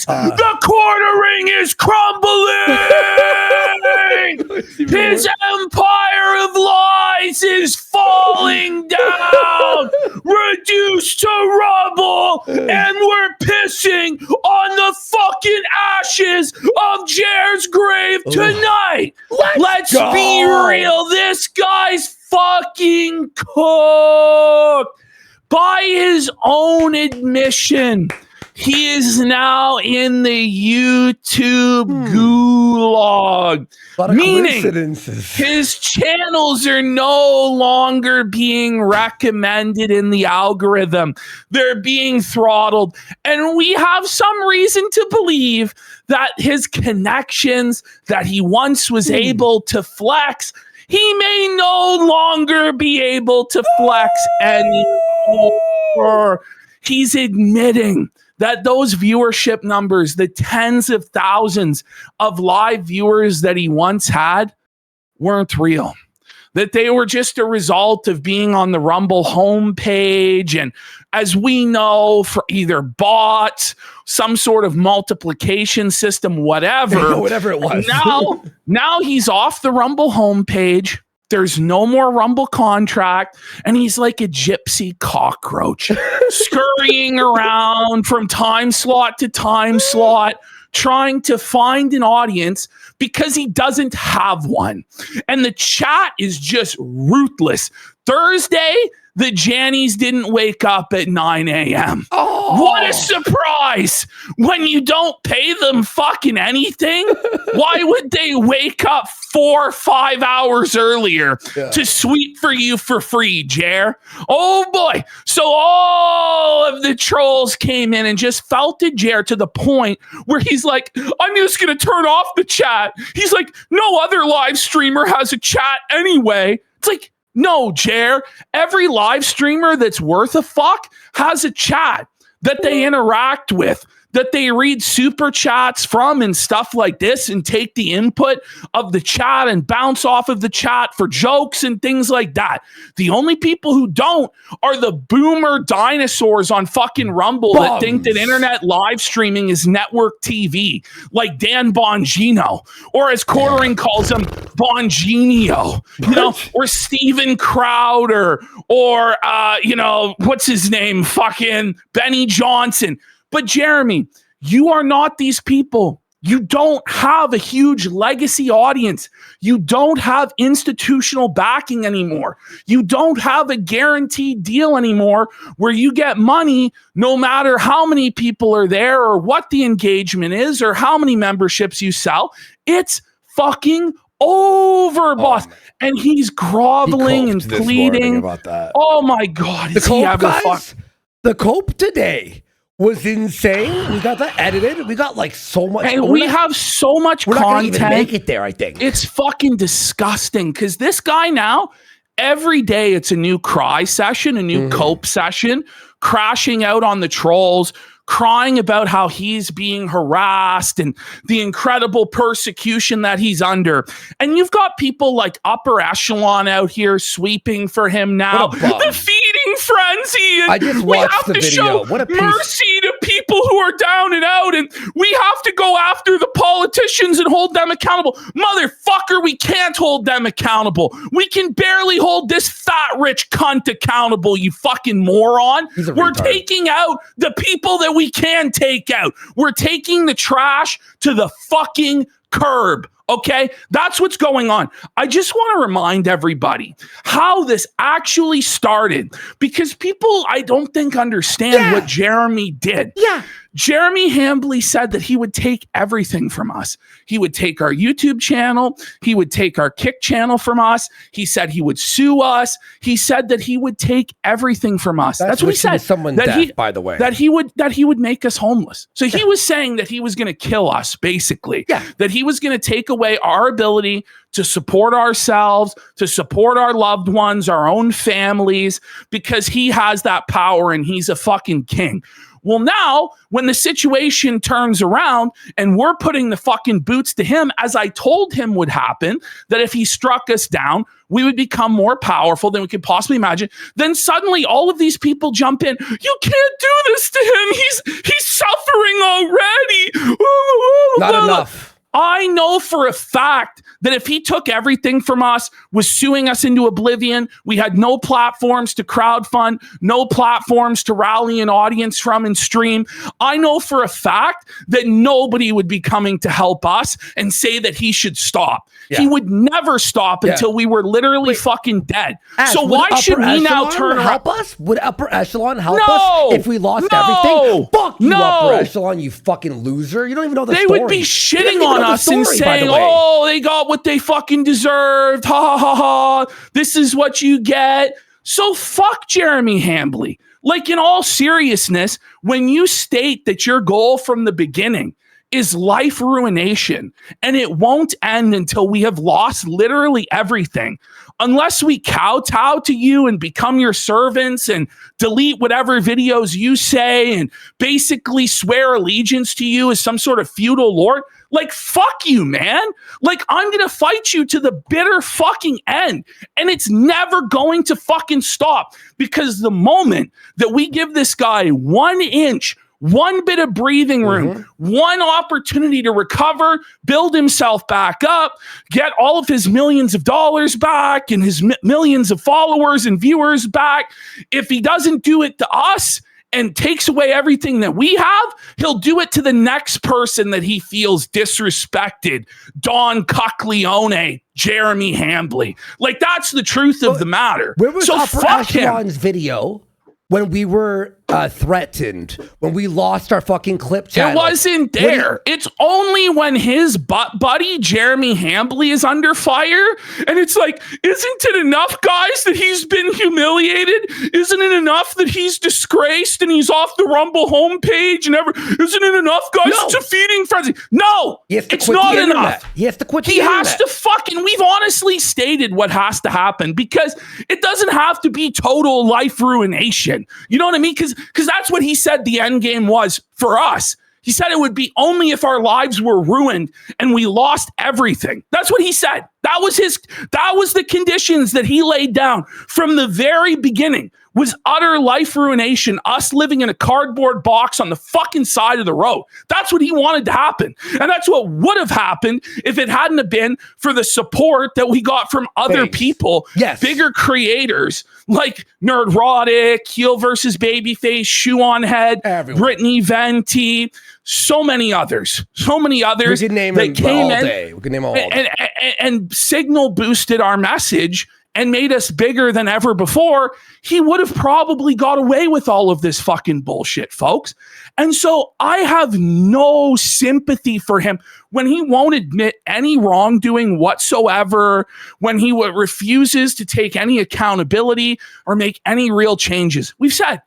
this. The quartering is crumbling. His empire of lies is falling down, reduced to rubble, and we're pissing on the fucking ashes of Jer's grave tonight. Let's be real. This guy's fucking cooked. By his own admission, he is now in the YouTube gulag, meaning his channels are no longer being recommended in the algorithm. They're being throttled. And we have some reason to believe that his connections that he once was able to flex, he may no longer be able to flex anymore. He's admitting that those viewership numbers, the tens of thousands of live viewers that he once had, weren't real. That they were just a result of being on the Rumble homepage. And as we know, for either bots, some sort of multiplication system, whatever. Whatever it was. Now he's off the Rumble homepage. There's no more Rumble contract, and he's like a gypsy cockroach, scurrying around from time slot to time slot, trying to find an audience because he doesn't have one. And the chat is just ruthless. Thursday, the Jannies didn't wake up at 9 a.m. Oh. What a surprise! When you don't pay them fucking anything, why would they wake up 4 or 5 hours earlier to sweep for you for free, Jer? Oh boy. So all of the trolls came in and just felted Jer to the point where he's like, I'm just going to turn off the chat. He's like, no other live streamer has a chat anyway. It's like, no, Jer, every live streamer that's worth a fuck has a chat that they interact with, that they read super chats from and stuff like this and take the input of the chat and bounce off of the chat for jokes and things like that. The only people who don't are the boomer dinosaurs on fucking Rumble that think that internet live streaming is network TV, like Dan Bongino, or as Quartering calls him, Bonginio, or Steven Crowder, or, what's his name? Fucking Benny Johnson. But Jeremy, you are not these people. You don't have a huge legacy audience. You don't have institutional backing anymore. You don't have a guaranteed deal anymore where you get money no matter how many people are there or what the engagement is or how many memberships you sell. It's fucking over, boss. And he's groveling and pleading about that. Oh my God. The cope today was insane. We got that edited. We got like so much. And we have so much content. We're not even make it there, I think. It's fucking disgusting because this guy now, every day it's a new cry session, a new cope session, crashing out on the trolls, crying about how he's being harassed and the incredible persecution that he's under. And you've got people like upper echelon out here sweeping for him now. The feeding frenzy. And I just watched the video. What a mercy to people who are down and out. And we have to go after the politicians and hold them accountable. Motherfucker, we can't hold them accountable. We can barely hold this fat rich cunt accountable, you fucking moron. We're taking out the people that we can take out. We're taking the trash to the fucking curb. Okay, that's what's going on. I just want to remind everybody how this actually started because people, I don't think, understand what Jeremy did. Jeremy Hambley said that he would take everything from us. He would take our YouTube channel. He would take our Kick channel from us. He said he would sue us. He said that he would take everything from us. That's what he said. Someone death, by the way. That he would make us homeless. So he was saying that he was going to kill us, basically. That he was going to take away our ability to support ourselves, to support our loved ones, our own families, because he has that power and he's a fucking king. Well, now, when the situation turns around and we're putting the fucking boots to him, as I told him would happen, that if he struck us down, we would become more powerful than we could possibly imagine. Then suddenly all of these people jump in. You can't do this to him. He's suffering already. Not enough. I know for a fact that if he took everything from us, was suing us into oblivion, we had no platforms to crowdfund, no platforms to rally an audience from and stream. I know for a fact that nobody would be coming to help us and say that he should stop. Yeah. He would never stop until we were literally fucking dead. So why should we now turn around? Help us? Would upper echelon help us if we lost everything? Fuck you, upper echelon, you fucking loser. You don't even know the story. They would be shitting on us and saying, oh, they got what they fucking deserved. Ha ha ha ha. This is what you get. So fuck Jeremy Hambly. Like, in all seriousness, when you state that your goal from the beginning is life ruination, and it won't end until we have lost literally everything, unless we kowtow to you and become your servants and delete whatever videos you say and basically swear allegiance to you as some sort of feudal lord, like, fuck you, man. Like, I'm going to fight you to the bitter fucking end. And it's never going to fucking stop, because the moment that we give this guy 1 inch, one bit of breathing room, one opportunity to recover, build himself back up, get all of his millions of dollars back and his millions of followers and viewers back. If he doesn't do it to us and takes away everything that we have, he'll do it to the next person that he feels disrespected. Don Cockleone, Jeremy Hambly. Like, that's the truth of the matter. Where was Upper Echelon's video when we were threatened, when we lost our fucking clip channel? It wasn't there. It's only when his buddy Jeremy Hambly is under fire, and it's like, isn't it enough, guys, that he's been humiliated? Isn't it enough that he's disgraced and he's off the Rumble homepage and isn't it enough, guys? It's a feeding frenzy. No, it's not enough. He has to quit the internet. He has to fucking, we've honestly stated what has to happen, because it doesn't have to be total life ruination. You know what I mean? Because that's what he said the end game was for us. He said it would be only if our lives were ruined and we lost everything. That's what he said. That was the conditions that he laid down from the very beginning, was utter life ruination, us living in a cardboard box on the fucking side of the road. That's what he wanted to happen. And that's what would have happened if it hadn't have been for the support that we got from other people, bigger creators like Nerdrotic, Heel versus Babyface, Shoe on Head, Brittany Venti, so many others. We could name them all day. We could name all day. And signal boosted our message and made us bigger than ever before. He would have probably got away with all of this fucking bullshit, folks. And so I have no sympathy for him when he won't admit any wrongdoing whatsoever, when he refuses to take any accountability or make any real changes. We've said,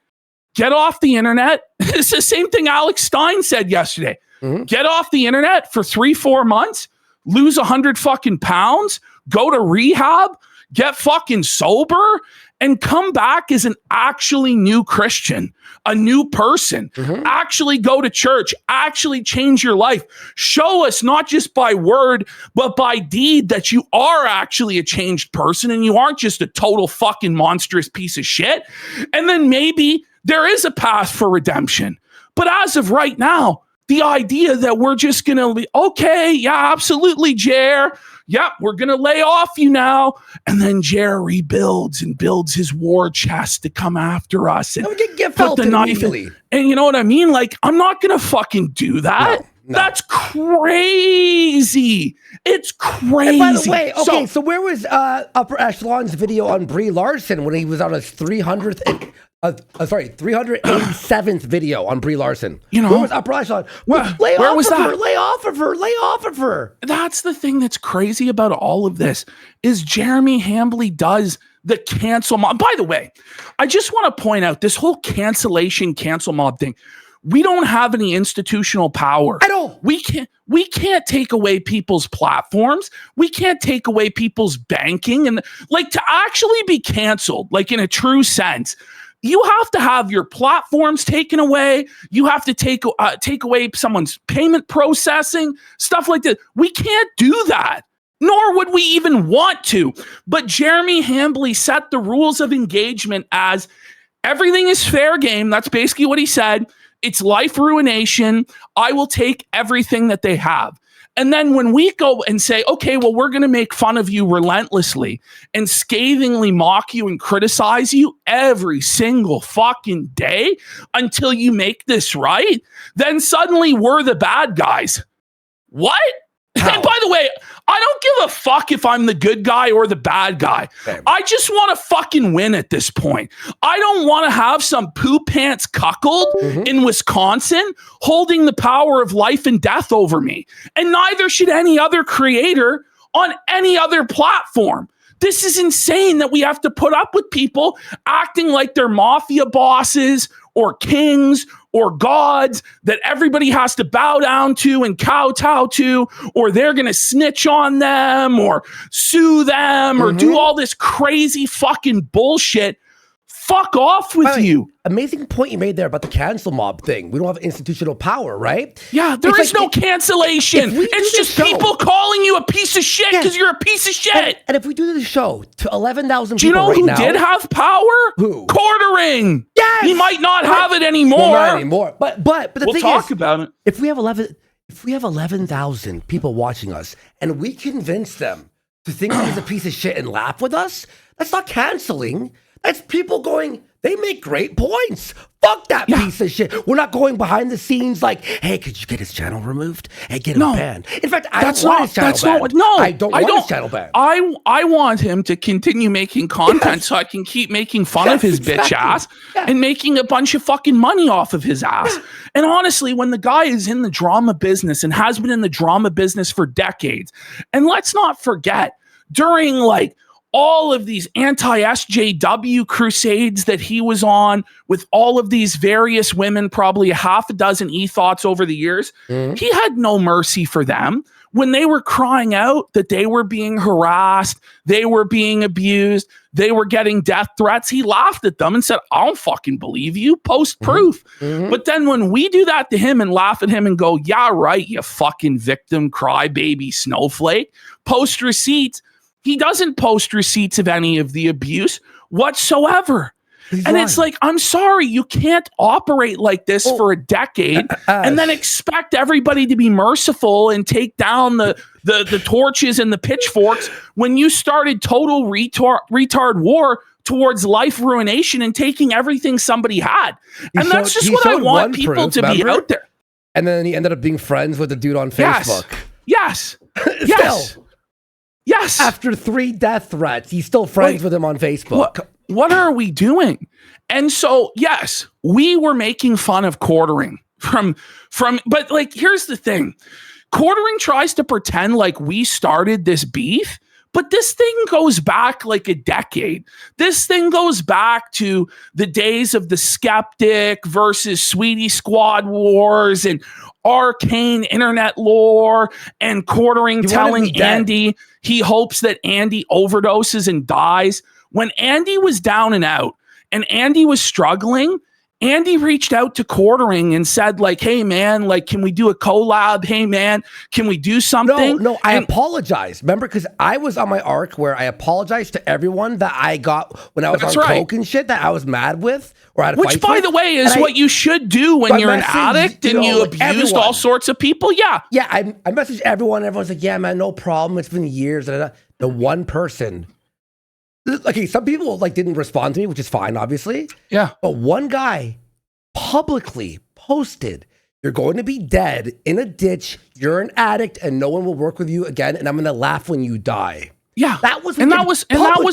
get off the internet. It's the same thing Alex Stein said yesterday. Get off the internet for 3-4 months, lose 100 fucking pounds, go to rehab, get fucking sober, and come back as an actually new Christian, a new person. Actually go to church, actually change your life. Show us not just by word, but by deed that you are actually a changed person and you aren't just a total fucking monstrous piece of shit. And then maybe there is a path for redemption. But as of right now, the idea that we're just going to be, okay, yeah, absolutely, Jer. Yep, we're going to lay off you now. And then Jer rebuilds and builds his war chest to come after us. And get put the knife in. And you know what I mean? Like, I'm not going to fucking do that. No. That's crazy. It's crazy. And by the way, okay, so where was Upper Echelon's video on Brie Larson when he was on his 387th video on Brie Larson? You know, where was Upper Echelon? Lay off of her. That's the thing that's crazy about all of this is Jeremy Hambly does the cancel mob. By the way, I just want to point out this whole cancel mob thing. We don't have any institutional power at all. We can't take away people's platforms. We can't take away people's banking. And like, to actually be canceled, like in a true sense, you have to have your platforms taken away. You have to take away someone's payment processing, stuff like that. We can't do that, nor would we even want to. But Jeremy Hambly set the rules of engagement as everything is fair game. That's basically what he said. It's life ruination. I will take everything that they have. And then when we go and say, okay, well, we're going to make fun of you relentlessly and scathingly mock you and criticize you every single fucking day until you make this right, then suddenly we're the bad guys. What? How? And by the way, I don't give a fuck if I'm the good guy or the bad guy. Damn. I just want to fucking win at this point. I don't want to have some poo pants cuckold in Wisconsin holding the power of life and death over me. And neither should any other creator on any other platform. This is insane that we have to put up with people acting like they're mafia bosses or kings or gods that everybody has to bow down to and kowtow to, or they're going to snitch on them or sue them or do all this crazy fucking bullshit. Fuck off with you. Amazing point you made there about the cancel mob thing. We don't have institutional power, right? Yeah, there is no cancellation. It's just people calling you a piece of shit because you're a piece of shit. And if we do the show to 11,000 people right now. Do you know who did have power? Who? Quartering. Yes. He might not have it anymore. Well, not anymore. But the we'll thing talk is, about it. If we have 11,000 people watching us and we convince them to think he's a piece of shit and laugh with us, that's not canceling. That's people going, they make great points. Fuck that piece of shit. We're not going behind the scenes like, hey, could you get his channel removed? Hey, get him banned. In fact, I don't want his channel banned. I don't want his channel banned. I want him to continue making content so I can keep making fun of his bitch ass and making a bunch of fucking money off of his ass. And honestly, when the guy is in the drama business and has been in the drama business for decades, and let's not forget, during like all of these anti-SJW crusades that he was on with all of these various women, probably a half a dozen e-thoughts over the years, he had no mercy for them. When they were crying out that they were being harassed, they were being abused, they were getting death threats, he laughed at them and said, I don't fucking believe you, post proof. But then when we do that to him and laugh at him and go, yeah, right, you fucking victim, crybaby, snowflake, post receipts, he doesn't post receipts of any of the abuse whatsoever. And it's like, I'm sorry, you can't operate like this for a decade and then expect everybody to be merciful and take down the torches and the pitchforks when you started total retard war towards life ruination and taking everything somebody had. And that's just what I want people to be out there. And then he ended up being friends with the dude on Facebook. Yes. Yes. After 3 death threats, he's still friends with him on Facebook. What are we doing? And so, yes, we were making fun of quartering but like, here's the thing. Quartering tries to pretend like we started this beef, but this thing goes back like a decade. This thing goes back to the days of the Skeptic versus Sweetie Squad wars and arcane internet lore and quartering telling Andy he hopes that Andy overdoses and dies. When Andy was down and out and Andy was struggling, Andy reached out to quartering and said like, hey man, like, can we do a collab? Hey man, can we do something? No, I apologized. Remember, because I was on my arc where I apologized to everyone that I got when I was on coke and shit that I was mad with or had a Which, by the way, is what you should do when you're an addict and you abused all sorts of people. Yeah. Yeah, I messaged everyone. Everyone's like, yeah, man, no problem. It's been years. The one person... Okay, some people like didn't respond to me, which is fine, obviously. Yeah. But one guy publicly posted, you're going to be dead in a ditch, you're an addict, and no one will work with you again, and I'm gonna laugh when you die. Yeah. That was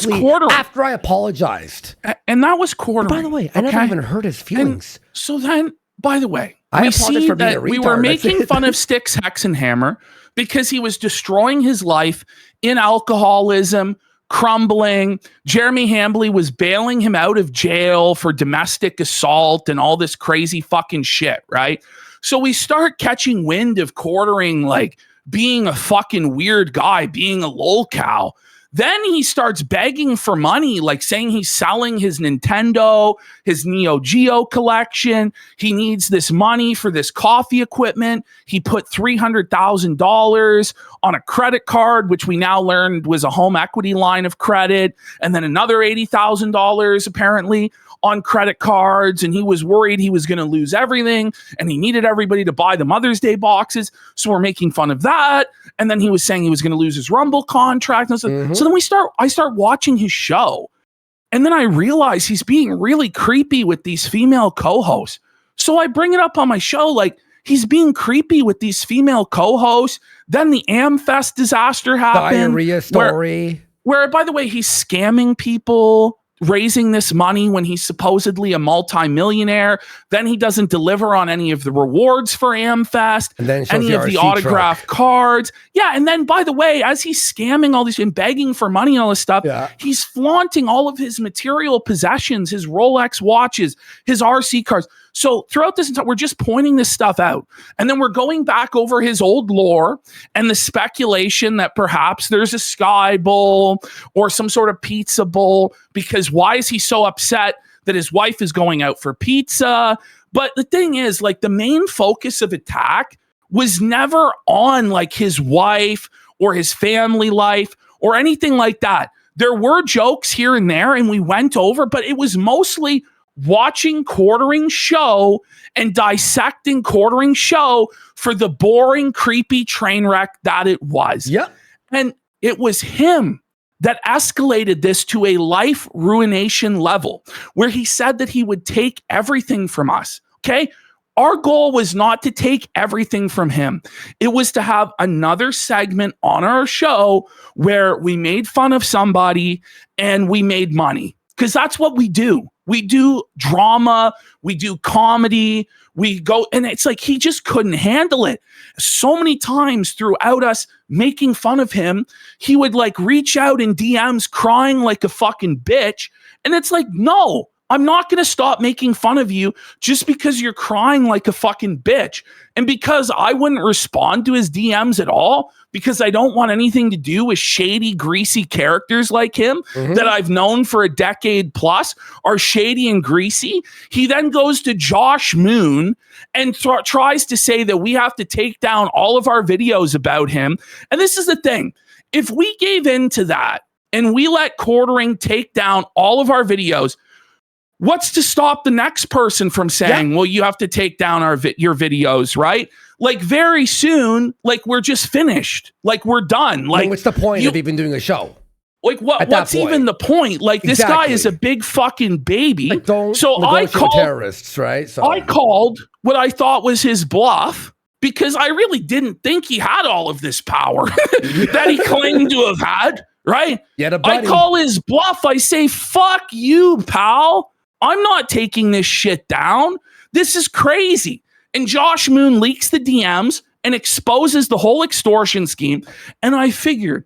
quartering. After I apologized. And that was quartering. By the way, I never even hurt his feelings. And so then, by the way, I apologize for being a retard. We were making fun of Styx Hexenhammer because he was destroying his life in alcoholism, crumbling. Jeremy Hambley was bailing him out of jail for domestic assault and all this crazy fucking shit, right? So we start catching wind of quartering like being a fucking weird guy, being a lolcow. Then he starts begging for money, like saying he's selling his Nintendo, his Neo Geo collection. He needs this money for this coffee equipment. He put $300,000 on a credit card, which we now learned was a home equity line of credit, and then another $80,000 apparently on credit cards, and he was worried he was going to lose everything, and he needed everybody to buy the Mother's Day boxes. So we're making fun of that. And then he was saying he was going to lose his Rumble contract. And so then I start watching his show. And then I realize he's being really creepy with these female co-hosts. So I bring it up on my show, like, he's being creepy with these female co-hosts. Then the AmFest disaster happened. Diarrhea story. Where, by the way, he's scamming people, raising this money when he's supposedly a multimillionaire. Then he doesn't deliver on any of the rewards for AmFest, and then any of the autographed cards. Yeah, and then, by the way, as he's scamming all these and begging for money and all this stuff, he's flaunting all of his material possessions, his Rolex watches, his RC cars. So throughout this entire, we're just pointing this stuff out. And then we're going back over his old lore and the speculation that perhaps there's a Sky Bowl or some sort of pizza bowl, because why is he so upset that his wife is going out for pizza? But the thing is, like, the main focus of attack was never on like his wife or his family life or anything like that. There were jokes here and there, and we went over, but it was mostly watching Quartering show and dissecting Quartering show for the boring, creepy train wreck that it was. Yep. And it was him that escalated this to a life ruination level where he said that he would take everything from us. Okay. Our goal was not to take everything from him. It was to have another segment on our show where we made fun of somebody and we made money. Because that's what we do. We do drama, we do comedy, we go, and it's like he just couldn't handle it. So many times throughout us making fun of him, he would like reach out in DMs crying like a fucking bitch. And it's like, no, I'm not going to stop making fun of you just because you're crying like a fucking bitch. And because I wouldn't respond to his DMs at all, because I don't want anything to do with shady, greasy characters like him that I've known for a decade plus are shady and greasy. He then goes to Josh Moon and tries to say that we have to take down all of our videos about him. And this is the thing. If we gave in to that and we let Quartering take down all of our videos, what's to stop the next person from saying, well, you have to take down your videos, right? Like very soon, like we're just finished. Like we're done. Like what's the point of even doing a show? Like what's even the point? Like this guy is a big fucking baby. Like so I called terrorists, right? So I called what I thought was his bluff because I really didn't think he had all of this power that he claimed to have had, right? I call his bluff. I say, fuck you, pal. I'm not taking this shit down. This is crazy. And Josh Moon leaks the DMs and exposes the whole extortion scheme. And I figured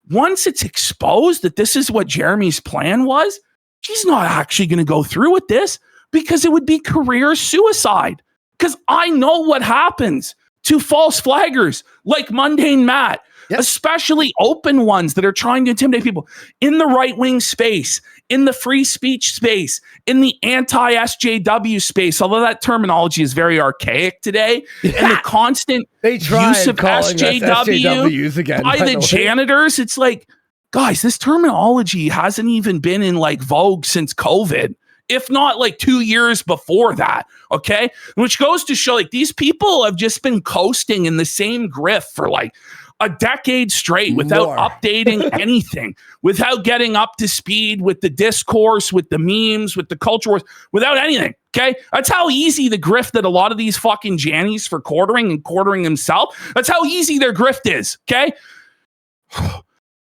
once it's exposed that this is what Jeremy's plan was, he's not actually going to go through with this because it would be career suicide. Because I know what happens to false flaggers like Mundane Matt, especially open ones that are trying to intimidate people in the right-wing space, in the free speech space, in the anti-SJW space, although that terminology is very archaic today, and the constant use of SJWs again, by the janitors. It's like, guys, this terminology hasn't even been in like vogue since COVID, if not like 2 years before that, okay? Which goes to show like these people have just been coasting in the same grift for like a decade straight without updating anything, without getting up to speed with the discourse, with the memes, with the culture wars, without anything. Okay. That's how easy the grift that a lot of these fucking Jannies for Quartering and Quartering himself. That's how easy their grift is. Okay.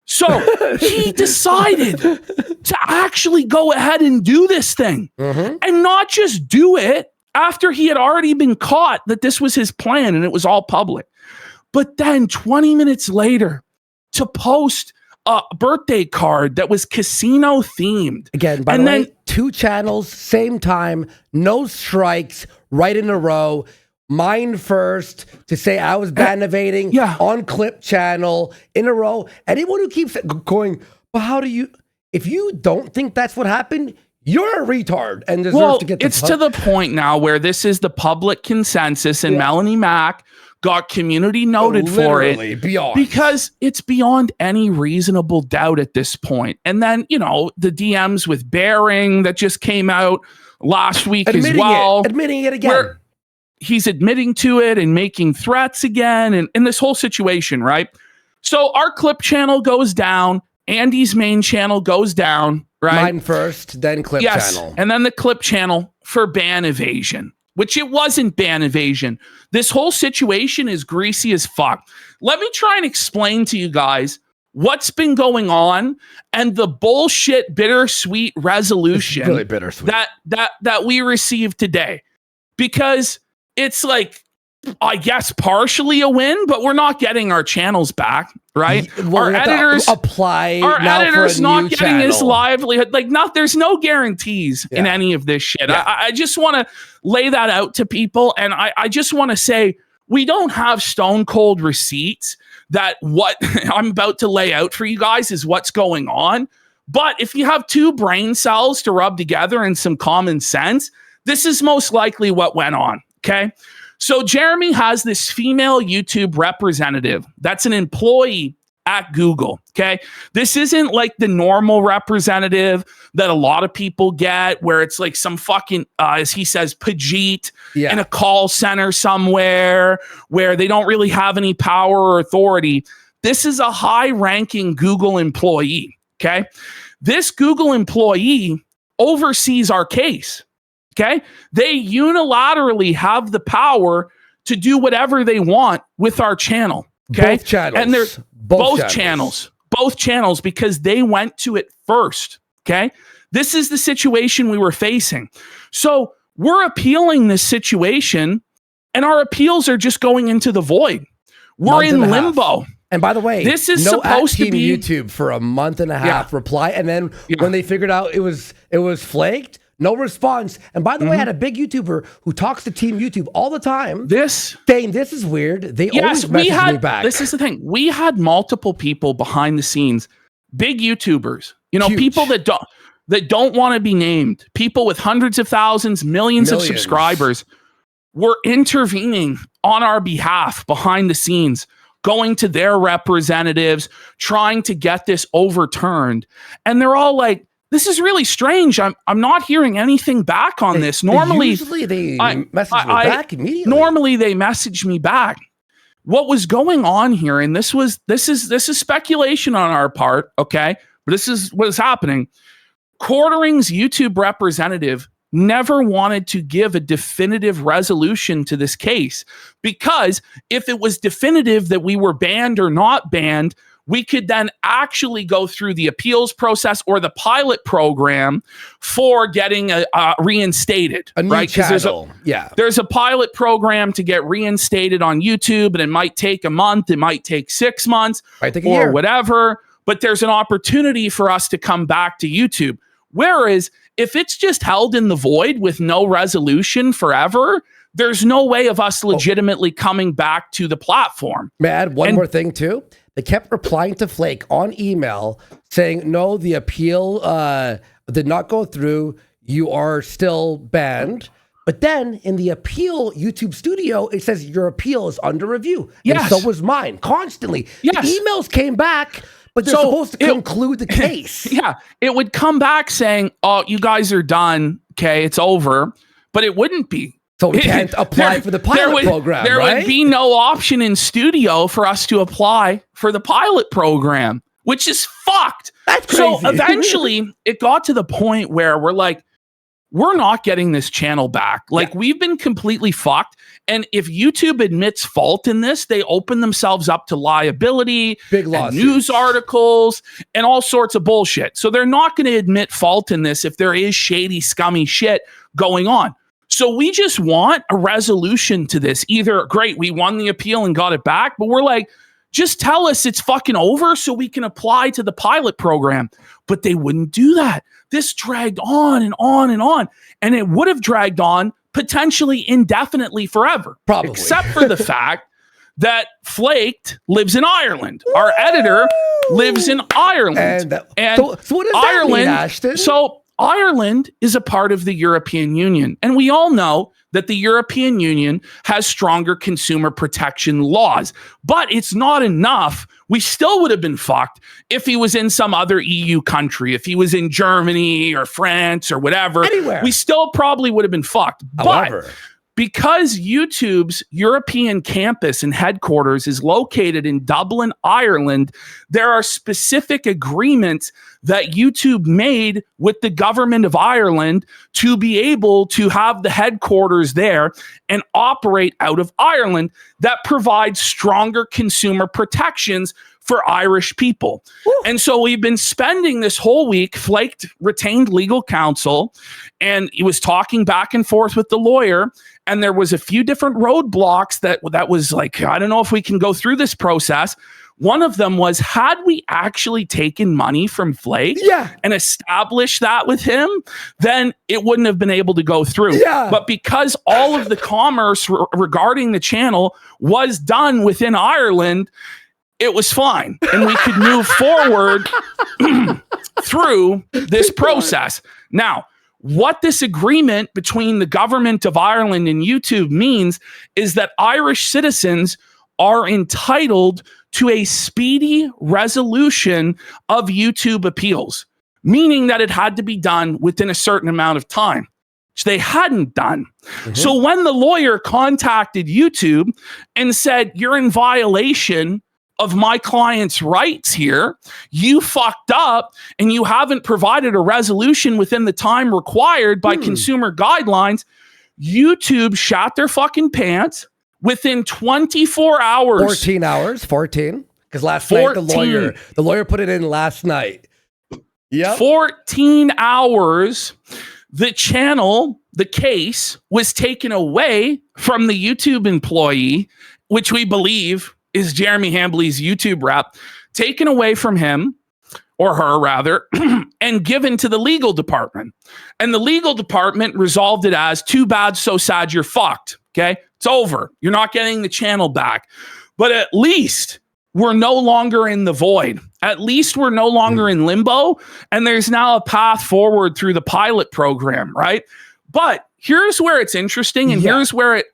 So he decided to actually go ahead and do this thing and not just do it after he had already been caught that this was his plan and it was all public. But then 20 minutes later, to post a birthday card that was casino themed. Again, by the way, 2 channels, same time, no strikes, right in a row. Mine first to say I was bannovating on Clip channel in a row. Anyone who keeps going, well, how do you, if you don't think that's what happened, you're a retard and deserve to get the it's to the point now where this is the public consensus and Melanie Mack got community noted for it because it's beyond any reasonable doubt at this point. And then, you know, the DMs with Bearing that just came out, last week as well. Admitting it again. Where he's admitting to it and making threats again, and in this whole situation, right? So our clip channel goes down. Andy's main channel goes down, right? Mine first, then clip channel. And then the clip channel for ban evasion, which it wasn't ban evasion. This whole situation is greasy as fuck. Let me try and explain to you guys what's been going on and the bullshit bittersweet resolution really bittersweet. that we received today. Because it's like, I guess partially a win, but we're not getting our channels back, right? Well, our editors apply. Our now editor's for a not new getting channel. his livelihood. Like, there's no guarantees in any of this shit. Yeah. I just want to lay that out to people, and I just want to say we don't have stone cold receipts that what I'm about to lay out for you guys is what's going on. But if you have two brain cells to rub together and some common sense, this is most likely what went on. Okay. So Jeremy has this female YouTube representative that's an employee at Google, okay? This isn't like the normal representative that a lot of people get where it's like some fucking, as he says, Pajit in a call center somewhere where they don't really have any power or authority. This is a high-ranking Google employee, okay? This Google employee oversees our case. Okay, they unilaterally have the power to do whatever they want with our channel. Okay, both channels, and they're both channels because they went to it first. Okay, this is the situation we were facing. So we're appealing this situation, and our appeals are just going into the void. We're in limbo. And by the way, this is supposed to be YouTube for a month and a half reply, and then when they figured out it was flaked. No response. And by the way, I had a big YouTuber who talks to Team YouTube all the time. Saying this is weird. They always message me back. This is the thing. We had multiple people behind the scenes, big YouTubers, you know, people that don't want to be named, people with hundreds of thousands, millions of subscribers were intervening on our behalf behind the scenes, going to their representatives, trying to get this overturned. And they're all like, this is really strange. I'm not hearing anything back on this. Normally, usually they message me back immediately. Normally, they message me back. What was going on here? And this is speculation on our part, okay? But this is what is happening. Quartering's YouTube representative never wanted to give a definitive resolution to this case because if it was definitive that we were banned or not banned, we could then actually go through the appeals process or the pilot program for getting reinstated. A new channel. There's a pilot program to get reinstated on YouTube, and it might take a month, it might take 6 months, might take a or year. Whatever. But there's an opportunity for us to come back to YouTube. Whereas if it's just held in the void with no resolution forever, there's no way of us legitimately coming back to the platform. May I add one more thing too? They kept replying to Flake on email saying, no, the appeal did not go through. You are still banned. But then in the appeal YouTube studio, it says your appeal is under review. Yes. And so was mine constantly. Yes. The emails came back, but they're supposed to conclude the case. Yeah. It would come back saying, oh, you guys are done. Okay, it's over. But it wouldn't be. So we can't apply for the pilot program, There right? would be no option in studio for us to apply for the pilot program, which is fucked. That's crazy. So eventually, it got to the point where we're like, we're not getting this channel back. Like, we've been completely fucked. And if YouTube admits fault in this, they open themselves up to liability, big lawsuits, news articles, and all sorts of bullshit. So they're not going to admit fault in this if there is shady, scummy shit going on. So we just want a resolution to this. Either, great, we won the appeal and got it back, but we're like, just tell us it's fucking over so we can apply to the pilot program. But they wouldn't do that. This dragged on and on and on. And it would have dragged on potentially indefinitely forever. Probably. Except for the fact that Flaked lives in Ireland. Our editor lives in Ireland. And so what does Ireland, that mean, Ashton? So Ireland is a part of the European Union. And we all know that the European Union has stronger consumer protection laws. But it's not enough. We still would have been fucked if he was in some other EU country, if he was in Germany or France or whatever. Anywhere. We still probably would have been fucked. However, but because YouTube's European campus and headquarters is located in Dublin, Ireland, there are specific agreements that YouTube made with the government of Ireland to be able to have the headquarters there and operate out of Ireland that provides stronger consumer protections for Irish people. Woo. And so we've been spending this whole week, Flaked retained legal counsel, and he was talking back and forth with the lawyer, and there was a few different roadblocks that was like, I don't know if we can go through this process. One of them was, had we actually taken money from Flake and established that with him, then it wouldn't have been able to go through. Yeah. But because all of the commerce regarding the channel was done within Ireland, it was fine. And we could move forward through this process. Now, what this agreement between the government of Ireland and YouTube means is that Irish citizens are entitled to a speedy resolution of YouTube appeals, meaning that it had to be done within a certain amount of time, which they hadn't done. Mm-hmm. So when the lawyer contacted YouTube and said, you're in violation of my client's rights here, you fucked up and you haven't provided a resolution within the time required by consumer guidelines, YouTube shot their fucking pants. Within 24 hours. 14 hours. 14. Because last night the lawyer put it in last night. Yeah. 14 hours. The channel, the case was taken away from the YouTube employee, which we believe is Jeremy Hambley's YouTube rep, taken away from him, or her rather, and given to the legal department. And the legal department resolved it as, too bad, so sad, you're fucked. Okay? It's over. You're not getting the channel back. But at least we're no longer in the void. At least we're no longer in limbo. And there's now a path forward through the pilot program, right? But here's where it's interesting, and here's where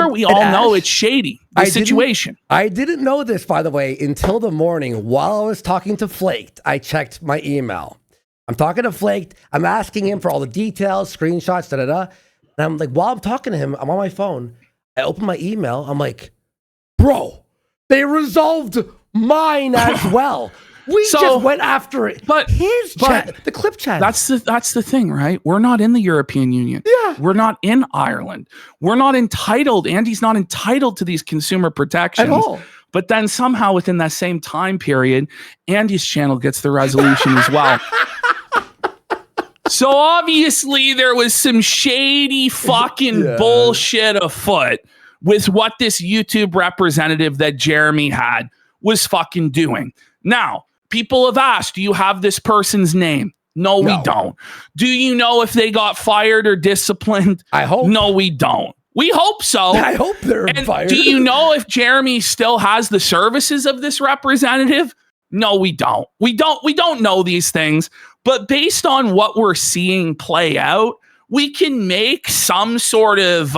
we all know it's shady, the situation. I didn't know this, by the way, until the morning. While I was talking to Flaked, I checked my email. I'm talking to Flaked. I'm asking him for all the details, screenshots, da-da-da. And I'm like, while I'm talking to him, I'm on my phone. I open my email. I'm like, bro, they resolved mine as well. We just went after it. But the clip chat. That's the thing, right? We're not in the European Union. Yeah. We're not in Ireland. We're not entitled. Andy's not entitled to these consumer protections. At all. But then somehow within that same time period, Andy's channel gets the resolution as well. So obviously there was some shady fucking bullshit afoot with what this YouTube representative that Jeremy had was fucking doing. Now, people have asked, do you have this person's name? No, we don't. Do you know if they got fired or disciplined? I hope. No, we don't. We hope so. I hope they're fired. Do you know if Jeremy still has the services of this representative? No, we don't. We don't know these things. But based on what we're seeing play out, we can make some sort of,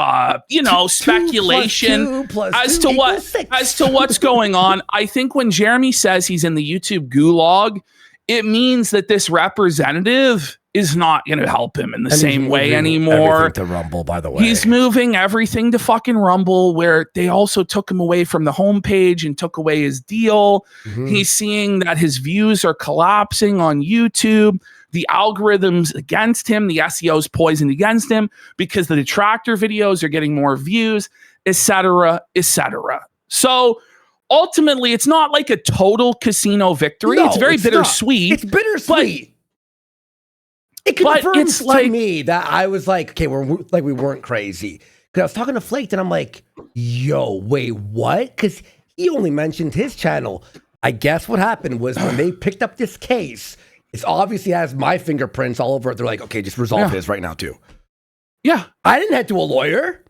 speculation as to what's going on. I think when Jeremy says he's in the YouTube gulag, it means that this representative is not going to help him in the same way anymore. Everything to Rumble, by the way. He's moving everything to fucking Rumble, where they also took him away from the homepage and took away his deal. Mm-hmm. He's seeing that his views are collapsing on YouTube. The algorithms against him, the SEO's poisoned against him because the detractor videos are getting more views, etc., etc. So ultimately, it's not like a total casino victory. No, it's very bittersweet. It's bittersweet. It confirms to me that I was like, okay, we weren't crazy. Because I was talking to Flake, and I'm like, yo, wait, what? Because he only mentioned his channel. I guess what happened was when they picked up this case, it obviously has my fingerprints all over it. They're like, okay, just resolve his right now, too. Yeah. I didn't head to a lawyer.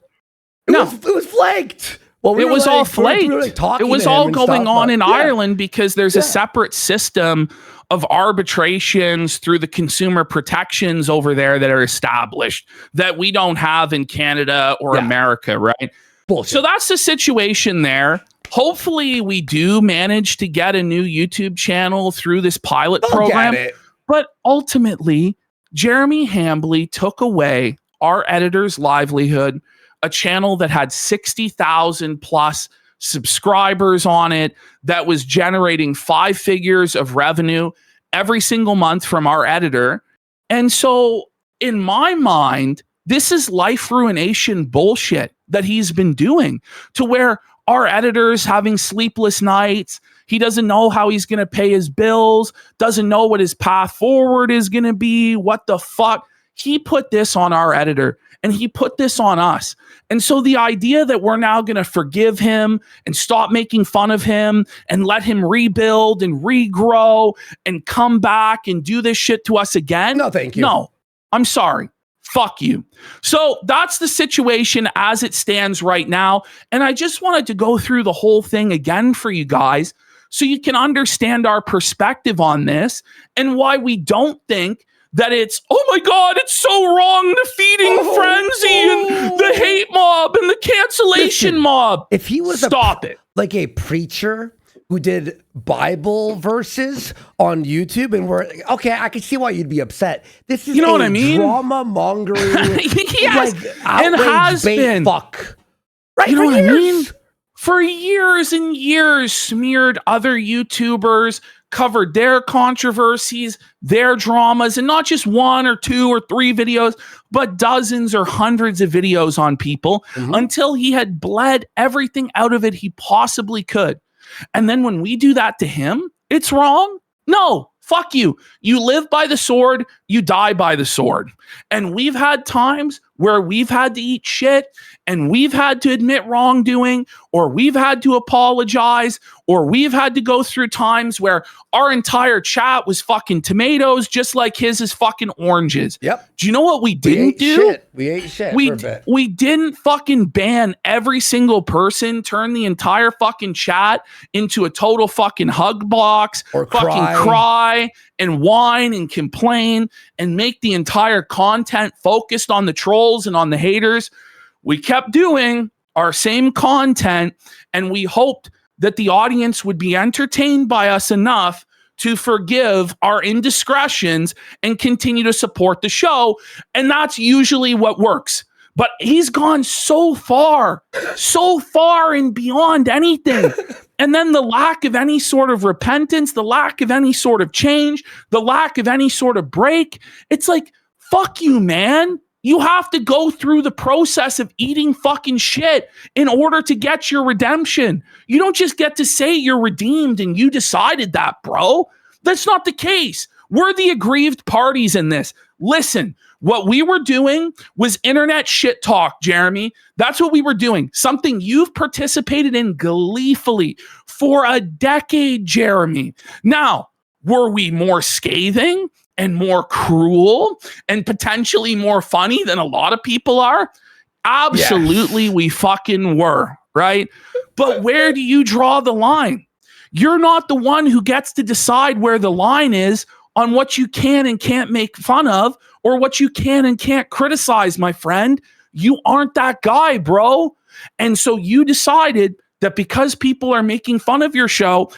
It was flaked. Well, it was all flaked. We were, like, it was all going on in Ireland because there's a separate system of arbitrations through the consumer protections over there that are established that we don't have in Canada or America, right? Bullshit. So that's the situation there. Hopefully we do manage to get a new YouTube channel through this pilot program. But ultimately, Jeremy Hambley took away our editor's livelihood, a channel that had 60,000 plus subscribers on it, that was generating 5 figures of revenue every single month from our editor. And so in my mind, this is life ruination bullshit that he's been doing, to where our editor's having sleepless nights. He doesn't know how he's going to pay his bills, doesn't know what his path forward is going to be. What the fuck? He put this on our editor and he put this on us. And so the idea that we're now going to forgive him and stop making fun of him and let him rebuild and regrow and come back and do this shit to us again. No, thank you. No, I'm sorry. Fuck you. So that's the situation as it stands right now. And I just wanted to go through the whole thing again for you guys so you can understand our perspective on this and why we don't think that it's, oh my God, it's so wrong, the feeding frenzy and the hate mob and the cancellation mob. If he was Stop it. Like a preacher who did Bible verses on YouTube, and we're okay, I can see why you'd be upset. This is, you know what I mean? Drama mongering, yes, like, and has been. Fuck. Right? You know what I mean? For For years and years, smeared other YouTubers, covered their controversies, their dramas, and not just 1 or 2 or 3 videos, but dozens or hundreds of videos on people until he had bled everything out of it he possibly could. And then when we do that to him, it's wrong? No, fuck you. You live by the sword, you die by the sword. And we've had times where we've had to eat shit and we've had to admit wrongdoing, or we've had to apologize, or we've had to go through times where our entire chat was fucking tomatoes, just like his is fucking oranges. Yep. Do you know what we didn't do? We ate shit we, for a bit. We didn't fucking ban every single person, turn the entire fucking chat into a total fucking hug box, or fucking cry and whine and complain and make the entire content focused on the trolls and on the haters. We kept doing our same content, and we hoped that the audience would be entertained by us enough to forgive our indiscretions and continue to support the show. And that's usually what works. But he's gone so far and beyond anything. And then the lack of any sort of repentance, the lack of any sort of change, the lack of any sort of break. It's like, fuck you, man. You have to go through the process of eating fucking shit in order to get your redemption. You don't just get to say you're redeemed and you decided that, bro. That's not the case. We're the aggrieved parties in this. Listen, what we were doing was internet shit talk, Jeremy. That's what we were doing. Something you've participated in gleefully for a decade, Jeremy. Now, were we more scathing and more cruel and potentially more funny than a lot of people are? Absolutely, we fucking were, right? But where do you draw the line? You're not the one who gets to decide where the line is on what you can and can't make fun of or what you can and can't criticize, my friend. You aren't that guy, bro. And so you decided that because people are making fun of your show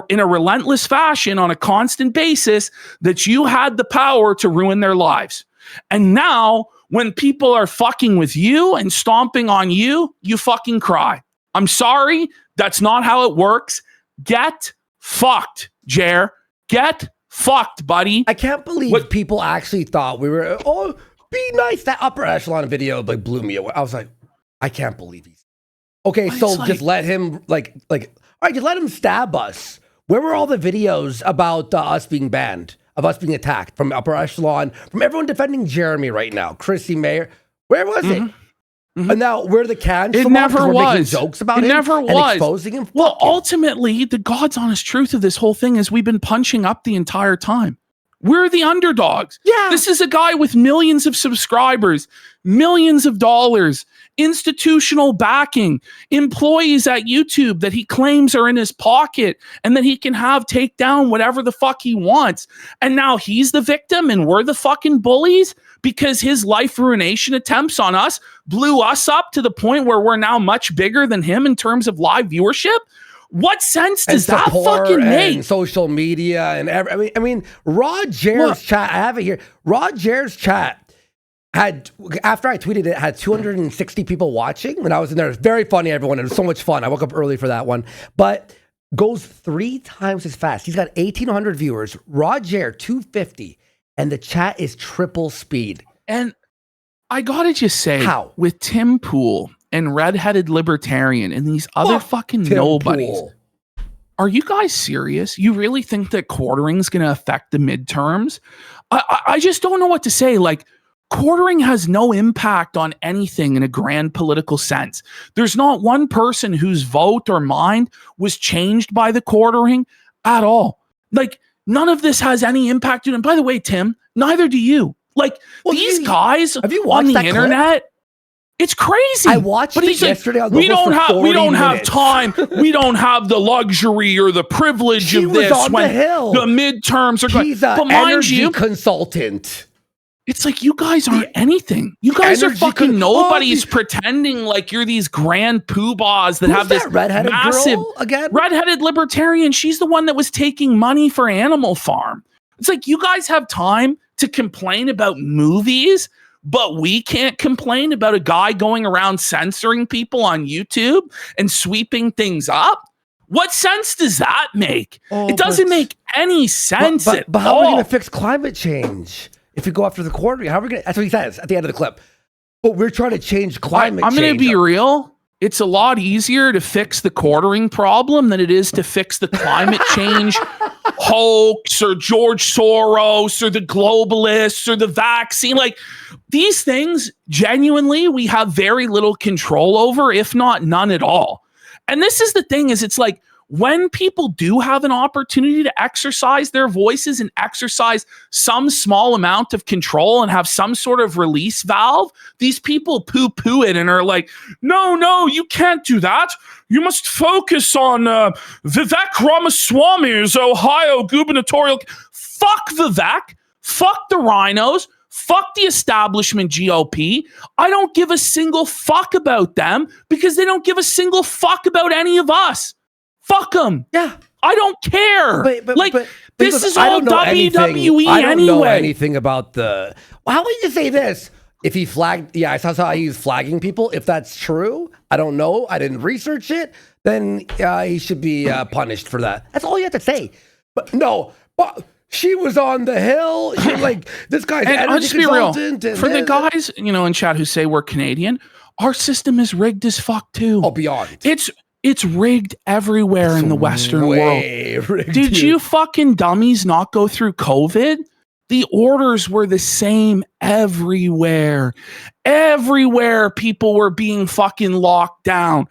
in a relentless fashion on a constant basis, that you had the power to ruin their lives. And now when people are fucking with you and stomping on you, you fucking cry. I'm sorry. That's not how it works. Get fucked, Jer. Get fucked, buddy. I can't believe people actually thought we were, oh, be nice. That upper echelon video like blew me away. I was like, I can't believe he's okay. So just let him all right, just let him stab us. Where were all the videos about us being banned, of us being attacked from upper echelon, from everyone defending Jeremy right now, CHRISSIE, MAYR? Where was it? And now we're the cancel. It never was. Making jokes about it never and was. Exposing him. Well, ultimately, the God's honest truth of this whole thing is we've been punching up the entire time. We're the underdogs. Yeah. This is a guy with millions of subscribers, millions of dollars, institutional backing, employees at YouTube that he claims are in his pocket and that he can have take down whatever the fuck he wants. And now he's the victim and we're the fucking bullies because his life ruination attempts on us blew us up to the point where we're now much bigger than him in terms of live viewership. What sense does that fucking make? Social media and I mean, Rod Jared's chat. I have it here. Rod Jared's chat had, after I tweeted it, had 260 people watching when I was in there. It was very funny, everyone. It was so much fun. I woke up early for that one, but goes 3 times as fast. He's got 1,800 viewers. Rod Jared 250, and the chat is triple speed. And I gotta just say, how with Tim Pool and Redheaded Libertarian and these other fucking Tim nobodies. Pool. Are you guys serious? You really think that quartering is going to affect the midterms? I just don't know what to say. Like, quartering has no impact on anything in a grand political sense. There's not one person whose vote or mind was changed by the quartering at all. Like, none of this has any impact. And by the way, Tim, neither do you. Like, these guys on the internet... It's crazy. I watched it yesterday. We don't have time. We don't have the luxury or the privilege of this when the midterms are going. He's an energy consultant. It's like you guys aren't anything. You guys are fucking nobodies pretending like you're these grand poobahs that have this redheaded massive girl again? Redheaded libertarian. She's the one that was taking money for Animal Farm. It's like you guys have time to complain about movies, but we can't complain about a guy going around censoring people on YouTube and sweeping things up. What sense does that make? It doesn't make any sense at all. But how are we going to fix climate change if we go after the quartering? How are we going to? That's what he says at the end of the clip. But we're trying to change climate change. I'm going to be real. It's a lot easier to fix the quartering problem than it is to fix the climate change hoax or George Soros or the globalists or the vaccine. Like, these things, genuinely, we have very little control over, if not none at all. And this is the thing, is it's like, when people do have an opportunity to exercise their voices and exercise some small amount of control and have some sort of release valve, these people poo-poo it and are like, no, you can't do that. You must focus on Vivek Ramaswamy's Ohio gubernatorial. Fuck Vivek. Fuck the rhinos. Fuck the establishment GOP. I don't give a single fuck about them because they don't give a single fuck about any of us. Fuck them. Yeah. I don't care. But this is all WWE I don't know anyway. anything about the... How would you say this? If he flagged... Yeah, I saw how he was flagging people. If that's true, I don't know. I didn't research it. Then he should be punished for that. That's all you have to say. But no, but she was on the Hill. She was like, this guy's an energy consultant. For the guys, in chat who say we're Canadian, our system is rigged as fuck too. Oh, beyond. It's rigged everywhere in the Western world. Did you fucking dummies not go through COVID? The orders were the same everywhere. Everywhere people were being fucking locked down.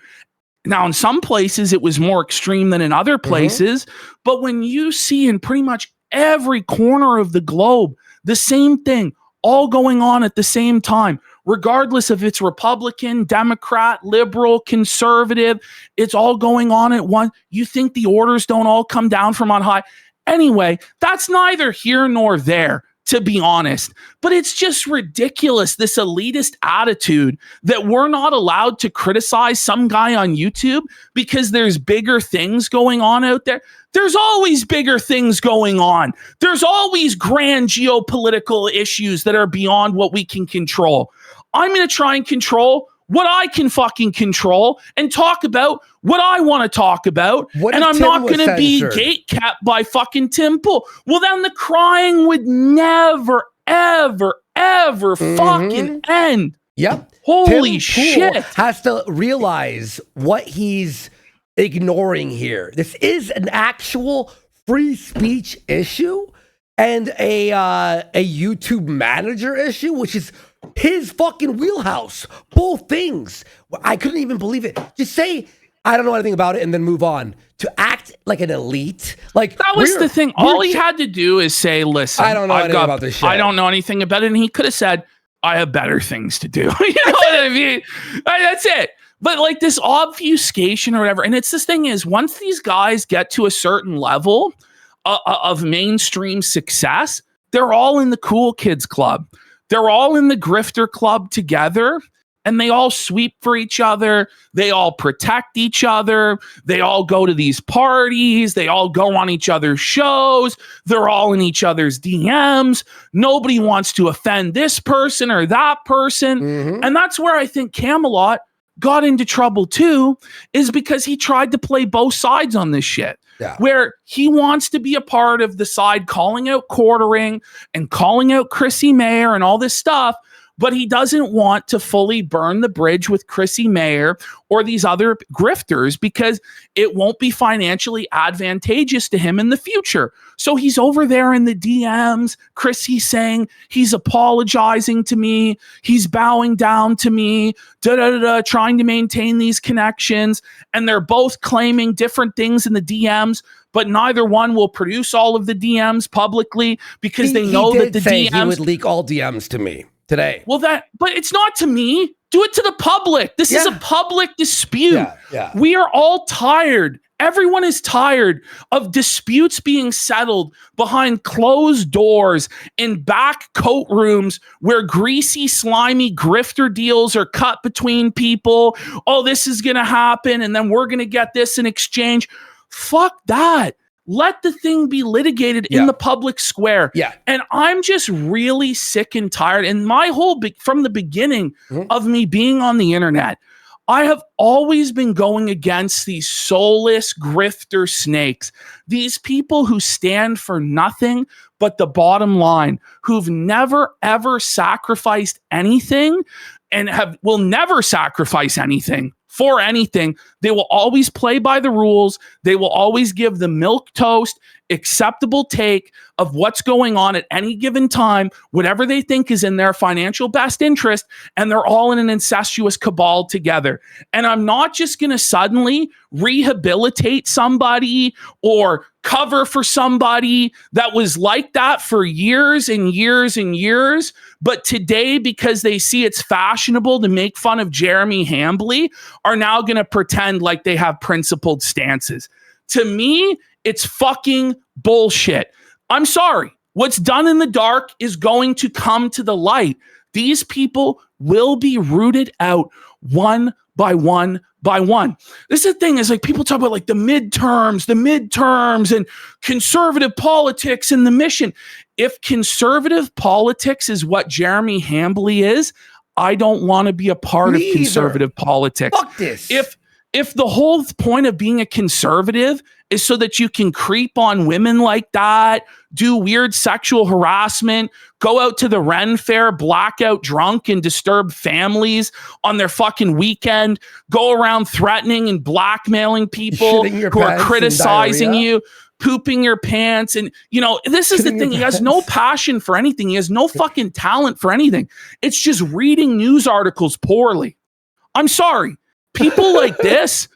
Now, in some places, it was more extreme than in other places. But when you see in pretty much every corner of the globe, the same thing, all going on at the same time, regardless if it's Republican, Democrat, liberal, conservative, it's all going on at once. You think the orders don't all come down from on high? Anyway, that's neither here nor there, to be honest. But it's just ridiculous, this elitist attitude that we're not allowed to criticize some guy on YouTube because there's bigger things going on out there. There's always bigger things going on. There's always grand geopolitical issues that are beyond what we can control. I'm going to try and control what I can fucking control and talk about what I want to talk about. And I'm not going to be gatekept by fucking Tim Pool. Well, then the crying would never, ever, ever fucking end. Yep. Holy Tim shit. Pool has to realize what he's ignoring here. This is an actual free speech issue and a YouTube manager issue, which is his fucking wheelhouse. Both things. I couldn't even believe it. Just say, I don't know anything about it, and then move on. To act like an elite. Like, that was the thing. All he had to do is say, listen, I don't know anything about this shit. I don't know anything about it. And he could have said, I have better things to do. You know what I mean? That's it. But like this obfuscation or whatever. And it's this thing is once these guys get to a certain level of mainstream success, they're all in the cool kids club. They're all in the grifter club together. And they all sweep for each other. They all protect each other. They all go to these parties. They all go on each other's shows. They're all in each other's DMs. Nobody wants to offend this person or that person. Mm-hmm. And that's where I think Camelot got into trouble too, is because he tried to play both sides on this shit. Yeah. Where he wants to be a part of the side calling out quartering and calling out CHRISSIE MAYR and all this stuff. But he doesn't want to fully burn the bridge with CHRISSIE MAYR or these other grifters because it won't be financially advantageous to him in the future. So he's over there in the DMs, CHRISSIE saying he's apologizing to me, he's bowing down to me, trying to maintain these connections. And they're both claiming different things in the DMs, but neither one will produce all of the DMs publicly because they know that the DMs... He would leak all DMs to me today. Well, but it's not to me. Do it to the public. This is a public dispute. We are all tired. Everyone is tired of disputes being settled behind closed doors in back coat rooms where greasy, slimy grifter deals are cut between people. Oh, this is going to happen, and then we're going to get this in exchange. Fuck that. Let the thing be litigated in the public square. Yeah. And I'm just really sick and tired. And my whole, from the beginning of me being on the internet, I have always been going against these soulless grifter snakes. These people who stand for nothing but the bottom line, who've never, ever sacrificed anything and will never sacrifice anything for anything. They will always play by the rules. They will always give the milquetoast, acceptable take of what's going on at any given time, whatever they think is in their financial best interest, and they're all in an incestuous cabal together. And I'm not just going to suddenly rehabilitate somebody or cover for somebody that was like that for years and years and years, but today, because they see it's fashionable to make fun of Jeremy Hambley, are now going to pretend like they have principled stances. To me, it's fucking bullshit. I'm sorry. What's done in the dark is going to come to the light. These people will be rooted out one by one by one. This is the thing, is like people talk about like the midterms and conservative politics and the mission. If conservative politics is what Jeremy Hambley is, I don't want to be a part of conservative politics. Fuck this. If the whole point of being a conservative is so that you can creep on women like that, do weird sexual harassment, go out to the Ren Fair blackout drunk and disturb families on their fucking weekend, go around threatening and blackmailing people who are criticizing you, pooping your pants. And, you know, this is the thing. He has no passion for anything. He has no fucking talent for anything. It's just reading news articles poorly. I'm sorry. People like this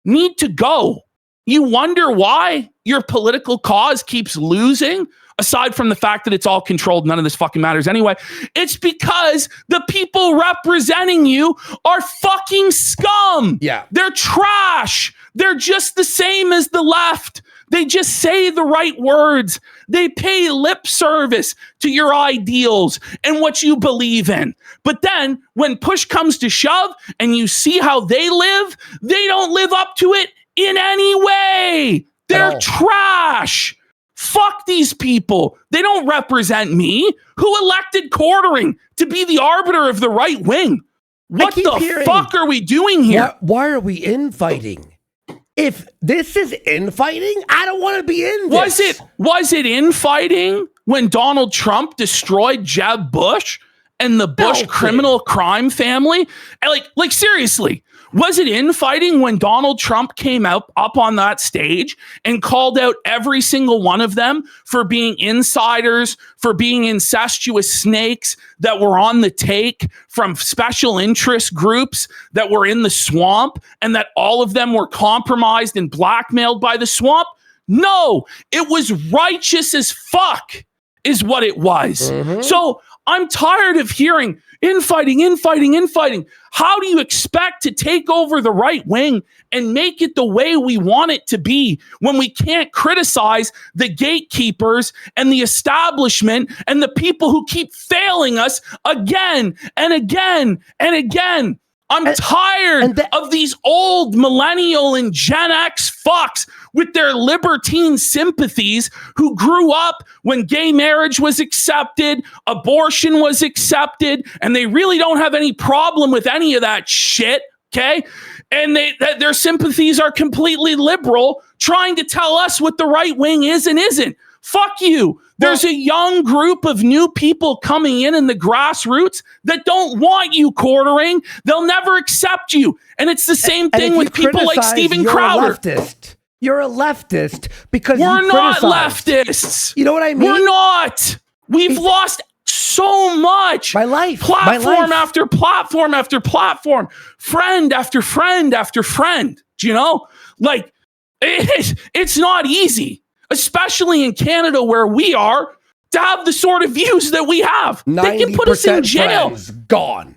need to go. You wonder why your political cause keeps losing, aside from the fact that it's all controlled. None of this fucking matters anyway. It's because the people representing you are fucking scum. Yeah. They're trash. They're just the same as the left. They just say the right words. They pay lip service to your ideals and what you believe in. But then when push comes to shove and you see how they live, they don't live up to it in any way. They're trash. Fuck these people. They don't represent me. Who elected quartering to be the arbiter of the right wing? What the fuck are we doing here? Why are we infighting? If this is infighting, I don't want to be in this. Was it infighting when Donald Trump destroyed Jeb Bush and the Bush criminal crime family? Like seriously, was it infighting when Donald Trump came up on that stage and called out every single one of them for being insiders, for being incestuous snakes that were on the take from special interest groups that were in the swamp, and that all of them were compromised and blackmailed by the swamp? No, it was righteous as fuck is what it was. So I'm tired of hearing infighting. How do you expect to take over the right wing and make it the way we want it to be when we can't criticize the gatekeepers and the establishment and the people who keep failing us again and again and again? I'm tired of these old millennial and Gen X fucks with their libertine sympathies who grew up when gay marriage was accepted, abortion was accepted, and they really don't have any problem with any of that shit, okay? And their sympathies are completely liberal, trying to tell us what the right wing is and isn't. Fuck you. There's a young group of new people coming in the grassroots that don't want you quartering. They'll never accept you. And it's the same thing with people like Steven Crowder. You're a leftist because we're not leftists. You know what I mean? We're not. We've lost so much. My life. Platform after platform after platform. Friend after friend after friend. Do you know? Like, it's not easy. Especially in Canada where we are, to have the sort of views that we have. They can put us in jail. Gone.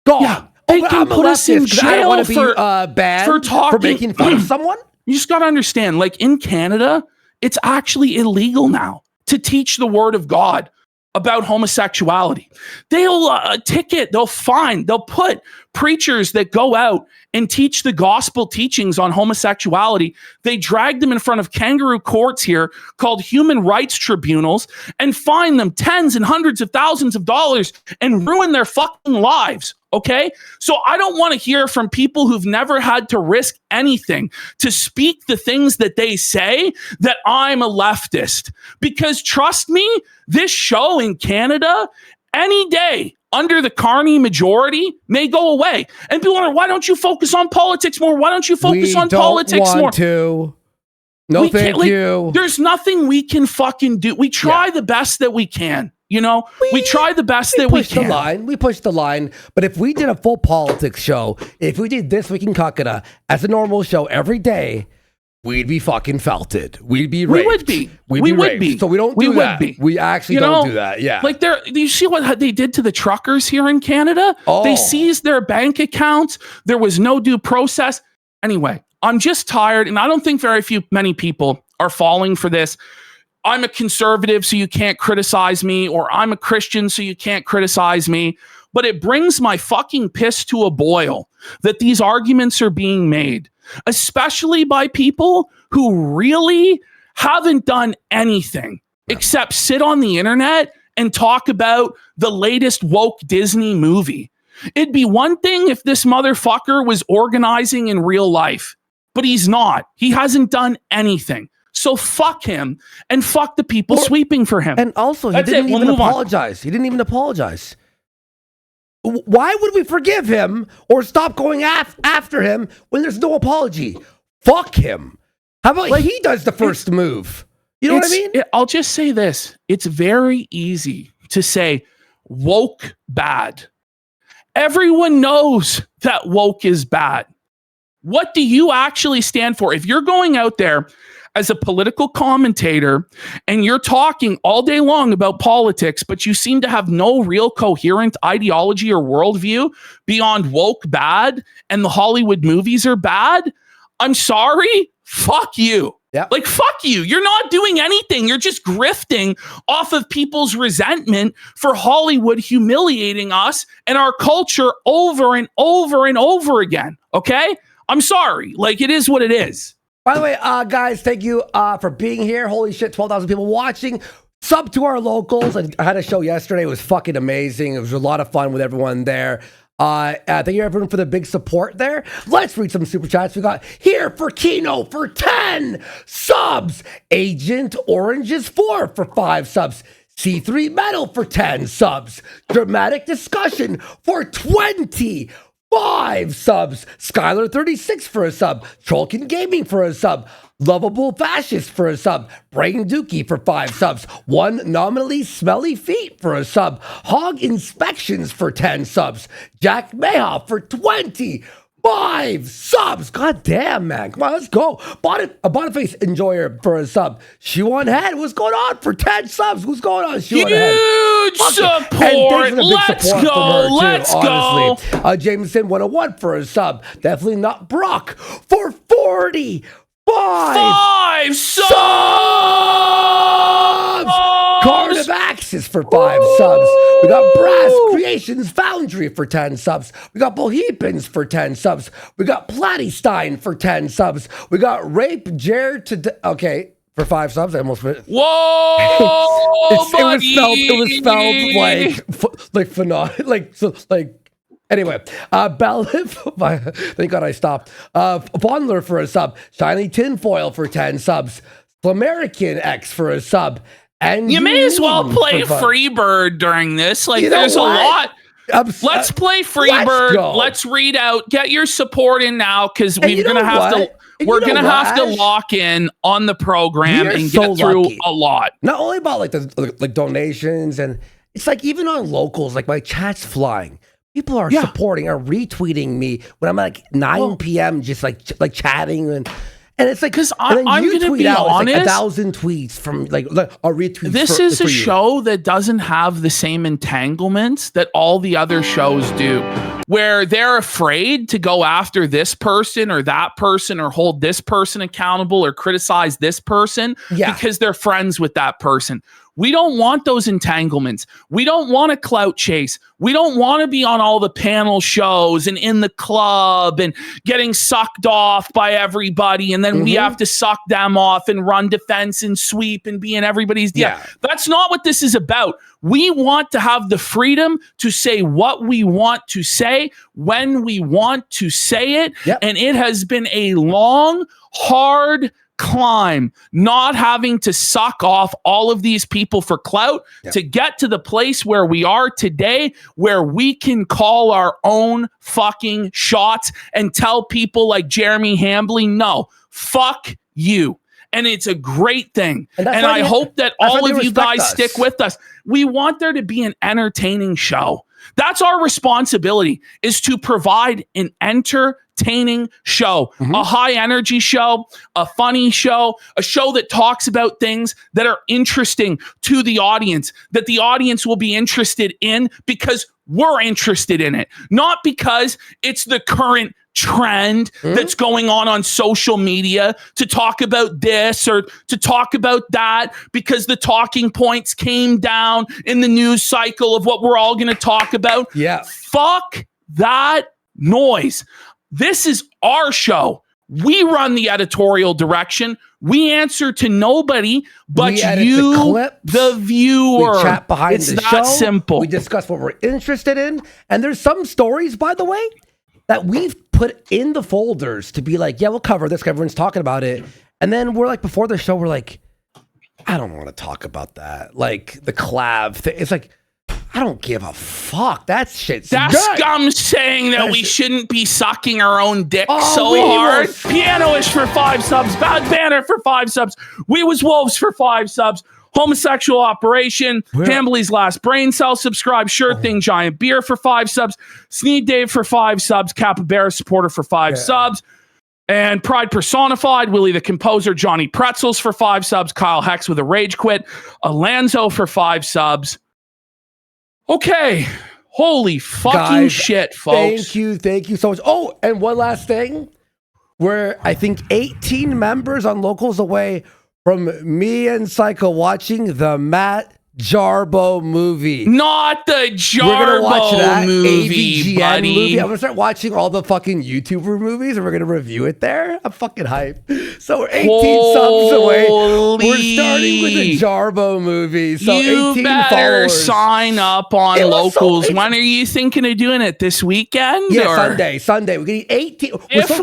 Yeah, they can put us in jail for making fun of someone. You just got to understand, like in Canada, it's actually illegal now to teach the word of God about homosexuality. They'll ticket, they'll fine, they'll put preachers that go out and teach the gospel teachings on homosexuality. They drag them in front of kangaroo courts here called human rights tribunals and fine them tens and hundreds of thousands of dollars and ruin their fucking lives. Okay? So I don't want to hear from people who've never had to risk anything to speak the things that they say that I'm a leftist. Because trust me, this show in Canada, any day under the Carney majority may go away. And people are, why don't you focus on politics more? Why don't you focus on politics more? No, thank you. There's nothing we can fucking do. We try the best that we can. You know, we try the best that we can. We push the line. But if we did a full politics show, if we did This Week in Kakada as a normal show every day, we'd be fucking felted. We'd be raped. We would be. We would be. So we don't do that. We actually don't do that. Yeah. Like do you see what they did to the truckers here in Canada? Oh. They seized their bank accounts. There was no due process. Anyway, I'm just tired. And I don't think many people are falling for this. I'm a conservative, so you can't criticize me, or I'm a Christian, so you can't criticize me. But it brings my fucking piss to a boil that these arguments are being made, especially by people who really haven't done anything except sit on the internet and talk about the latest woke Disney movie. It'd be one thing if this motherfucker was organizing in real life, but he's not. He hasn't done anything. So fuck him and fuck the people sweeping for him. And also, he didn't even apologize. He didn't even apologize. Why would we forgive him or stop going after him when there's no apology? Fuck him. How about he does the first move? You know what I mean? I'll just say this. It's very easy to say woke bad. Everyone knows that woke is bad. What do you actually stand for? If you're going out there as a political commentator and you're talking all day long about politics, but you seem to have no real coherent ideology or worldview beyond woke bad and the Hollywood movies are bad, I'm sorry, fuck you. Yep. Like, fuck you. You're not doing anything. You're just grifting off of people's resentment for Hollywood humiliating us and our culture over and over and over again. Okay? I'm sorry. Like, it is what it is. By the way, guys, thank you for being here. Holy shit, 12,000 people watching. Sub to our locals. I had a show yesterday. It was fucking amazing. It was a lot of fun with everyone there. Thank you everyone for the big support there. Let's read some super chats. We got here for Kino for 10 subs. Agent Orange is 4 for 5 subs. C3 Metal for 10 subs. Dramatic Discussion for 25 subs. Skylar36 for a sub. Trollkin Gaming for a sub. Lovable Fascist for a sub. Brain Dookie for 5 subs. One Nominally Smelly Feet for a sub. Hog Inspections for 10 subs. Jack Mayhoff for 20 5 subs. God damn, man. Come on, let's go. Boniface Enjoyer for a sub. She One Head. What's going on for 10 subs? What's going on? She One Head. Huge support. Let's go. Let's go. Jameson 101 for a sub. Definitely not Brock for 45 subs. Card of Axis for 5 subs. We got Brass Creations Foundry for 10 subs. We got Bohemians for 10 subs. We got Platystein for 10 subs. We got Rape Jared okay, for 5 subs. I almost went. Whoa! It was spelled like anyway, Bellif, thank God I stopped. Bondler for a sub. Shiny Tinfoil for 10 subs. Flamerican X for a sub. And you may as well play Freebird during this. Like, there's a lot. Let's play Freebird. Let's read out. Get your support in now, because we're gonna have to lock in on the program and get through a lot. Not only about like the donations, and it's like even on locals, like my chat's flying. People are supporting or retweeting me when I'm at like 9 p.m. just like chatting and it's like, because I'm going to be honest, like 1,000 tweets from like a retweet. This is a show that doesn't have the same entanglements that all the other shows do, where they're afraid to go after this person or that person or hold this person accountable or criticize this person because they're friends with that person. We don't want those entanglements. We don't want a clout chase. We don't want to be on all the panel shows and in the club and getting sucked off by everybody. And then we have to suck them off and run defense and sweep and be in everybody's deal. That's not what this is about. We want to have the freedom to say what we want to say when we want to say it. And it has been a long, hard climb, not having to suck off all of these people for clout to get to the place where we are today, where we can call our own fucking shots and tell people like Jeremy Hambley, no, fuck you. And it's a great thing. And I hope that all of you guys stick with us. We want there to be an entertaining show. That's our responsibility, is to provide an entertaining show, a high energy show, a funny show, a show that talks about things that are interesting to the audience, that the audience will be interested in because we're interested in it, not because it's the current trend that's going on social media to talk about this or to talk about that, because the talking points came down in the news cycle of what we're all going to talk about. Fuck that noise. This is our show. We run the editorial direction. We answer to nobody but you, the viewer. We chat behind the show. It's that simple. We discuss what we're interested in. And there's some stories, by the way, that we've put in the folders to be like, yeah, we'll cover this. Everyone's talking about it. And then we're like, before the show, we're like, I don't want to talk about that. Like the collab thing. It's like, I don't give a fuck. That shit's That good. scum saying that we shouldn't be sucking our own dick so hard. Pianoish for 5 subs. Bad Banner for 5 subs. We Was Wolves for 5 subs. Homosexual Operation, Hambley's Last Brain Cell, subscribe. Sure Thing, Giant Beer for 5 subs. Sneed Dave for 5 subs. Capybara Supporter for 5 subs. And Pride Personified, Willie the Composer, Johnny Pretzels for 5 subs. Kyle Hex with a Rage Quit. Alonzo for 5 subs. Okay. Holy fucking shit, folks. Thank you so much. Oh, and one last thing. We're, I think, 18 members on Locals away from me and Psycho watching the Matt Jarbo movie. Not the Jarbo movie, buddy. Movie. I'm gonna start watching all the fucking YouTuber movies and we're gonna review it there. I'm fucking hyped. So we're 18 subs away. We're starting with the Jarbo movie. So you 18 better followers. Sign up on Locals. When are you thinking of doing it? This weekend? Yeah, Sunday. We're getting 18.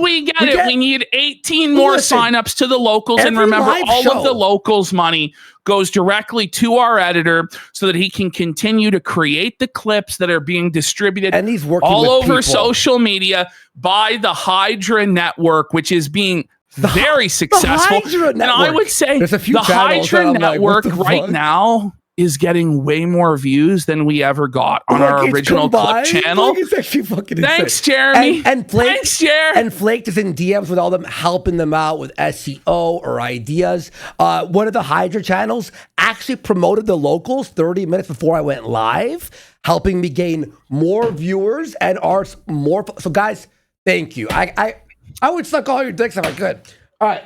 We need 18 more signups to the Locals. And remember, all of the Locals money goes directly to our editor so that he can continue to create the clips that are being distributed and he's working all over social media by the Hydra Network, which is being very successful. And I would say the Hydra Network right now is getting way more views than we ever got on our original clip channel. Like, it's actually fucking insane. Thanks, Jeremy. And Flake, thanks, Jer. And Flake is in DMs with all them helping them out with SEO or ideas. One of the Hydra channels actually promoted the locals 30 minutes before I went live, helping me gain more viewers and ours more. So, guys, thank you. I would suck all your dicks if I could. All right.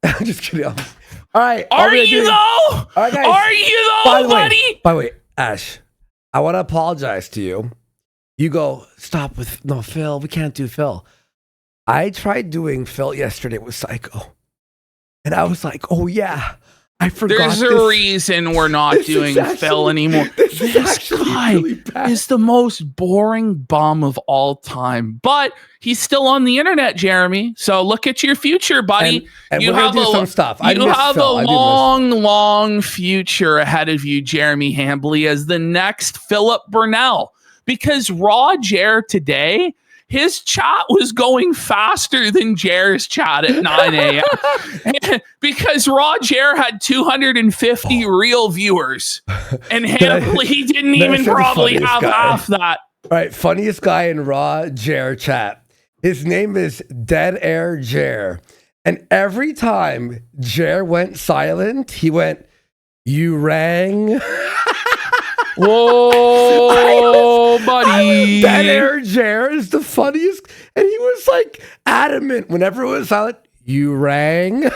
I'm just kidding. All right. Are you though? All right, guys. Are you though, buddy? By the way, Ash, I want to apologize to you. You go, stop with, no, Phil, we can't do Phil. I tried doing Phil yesterday with Psycho. And I was like, oh yeah, I forgot. There's a reason we're not doing Phil anymore. This guy really is the most boring bum of all time. But he's still on the internet, Jeremy. So look at your future, buddy. And you have some stuff. You have a long future ahead of you, Jeremy Hambley, as the next Philip Burnell. Because Raw Jer today, his chat was going faster than Jer's chat at 9 a.m. because Raw Jer had 250 real viewers. And he didn't even probably have half that. All right, funniest guy in Raw Jer chat. His name is Dead Air Jer. And every time Jer went silent, he went, "You rang." Whoa, buddy. Dead Air Jer is the funniest. And he was like adamant whenever it was silent, "You rang."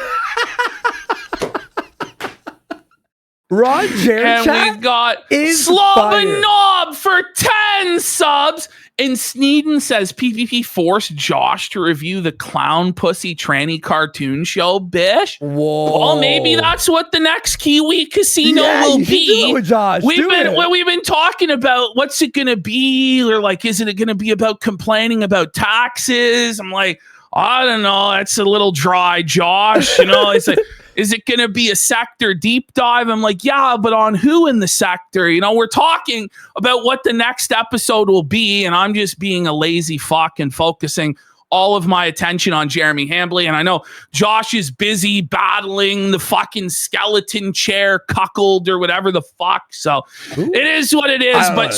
Raw Jer and chat we got is Slobanob for 10 subs. And Sneeden says PvP forced Josh to review the clown pussy tranny cartoon show, bish. Whoa. Well, maybe that's what the next Kiwi Casino will be. With Josh. We've been talking about what's it gonna be, or like, is it gonna be about complaining about taxes? I'm like, I don't know. That's a little dry, Josh. You know, it's like, is it going to be a sector deep dive? I'm like, yeah, but on who in the sector? You know, we're talking about what the next episode will be, and I'm just being a lazy fuck and focusing all of my attention on Jeremy Hambley. And I know Josh is busy battling the fucking skeleton chair cuckold or whatever the fuck. So it is what it is. But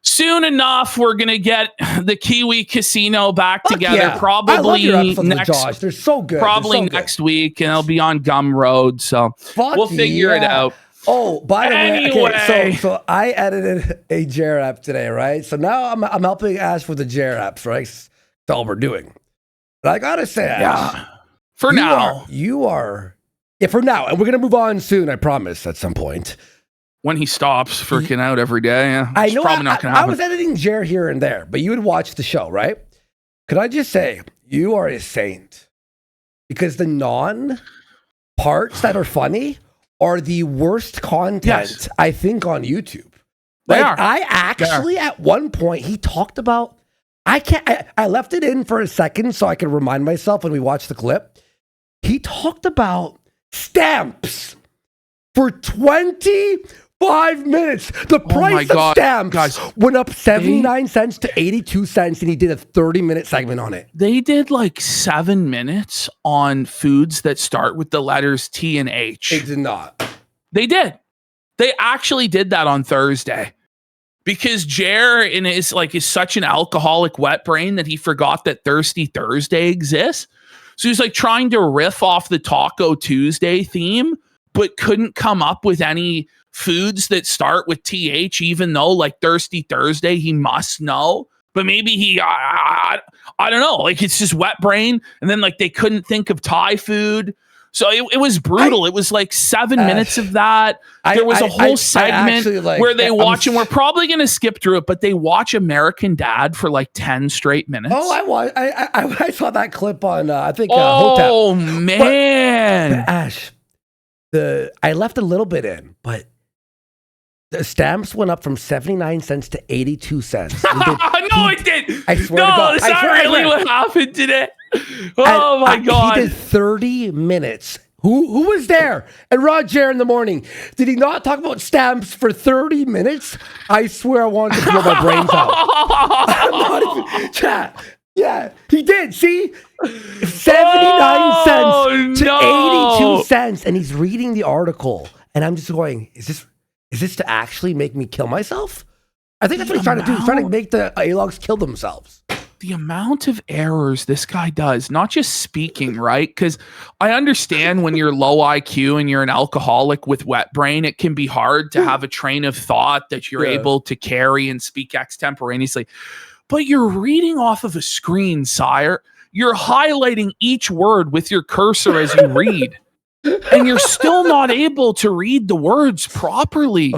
soon enough, we're gonna get the Kiwi Casino back together. Yeah. Probably next. Josh. They're so good. Probably next week, and it'll be on Gumroad. So we'll figure it out. Oh, by the way, okay, so I edited a Jer app today, right? So now I'm helping Ash with the Jer apps, right? That's all we're doing. But I gotta say, Ash, for now, for now, and we're gonna move on soon. I promise at some point. When he stops freaking out every day. Yeah, I know. Probably not gonna happen. I was editing Jer here and there, but you would watch the show, right? Could I just say, you are a saint. Because the non-parts that are funny are the worst content, I think, on YouTube. Like, I actually, at one point, he talked about, I left it in for a second so I could remind myself when we watched the clip. He talked about stamps for 25 minutes. The price of stamps went up 79 cents to 82 cents, and he did a 30-minute segment on it. They did like 7 minutes on foods that start with the letters T and H. They did not. They did. They actually did that on Thursday. Because Jer is such an alcoholic wet brain that he forgot that Thirsty Thursday exists. So he's like trying to riff off the Taco Tuesday theme, but couldn't come up with any foods that start with TH, even though like Thirsty Thursday, he must know. But maybe I don't know. Like, it's just wet brain. And then like they couldn't think of Thai food. So it was brutal. It was like 7 minutes of that. There was a whole segment where they watch, and we're probably going to skip through it, but they watch American Dad for like 10 straight minutes. Oh, I saw that clip on, I think, Oh, Hotep. Man. But Ash, I left a little bit in, but the stamps went up from 79 cents to 82 cents. No, it did. I swear to God. That's not really what happened today. Oh, my God. He did 30 minutes. Who was there at Roger in the morning? Did he not talk about stamps for 30 minutes? I swear I wanted to blow my brains out. I'm not even, chat. Yeah, he did. See? 79 cents to 82 cents. And he's reading the article And I'm just going, is this to actually make me kill myself? I think that's what he's trying to do. He's trying to make the A-logs kill themselves. The amount of errors this guy does, not just speaking, right? Because I understand when you're low IQ and you're an alcoholic with wet brain, it can be hard to have a train of thought that you're able to carry and speak extemporaneously. But you're reading off of a screen, sire. You're highlighting each word with your cursor as you read. And you're still not able to read the words properly.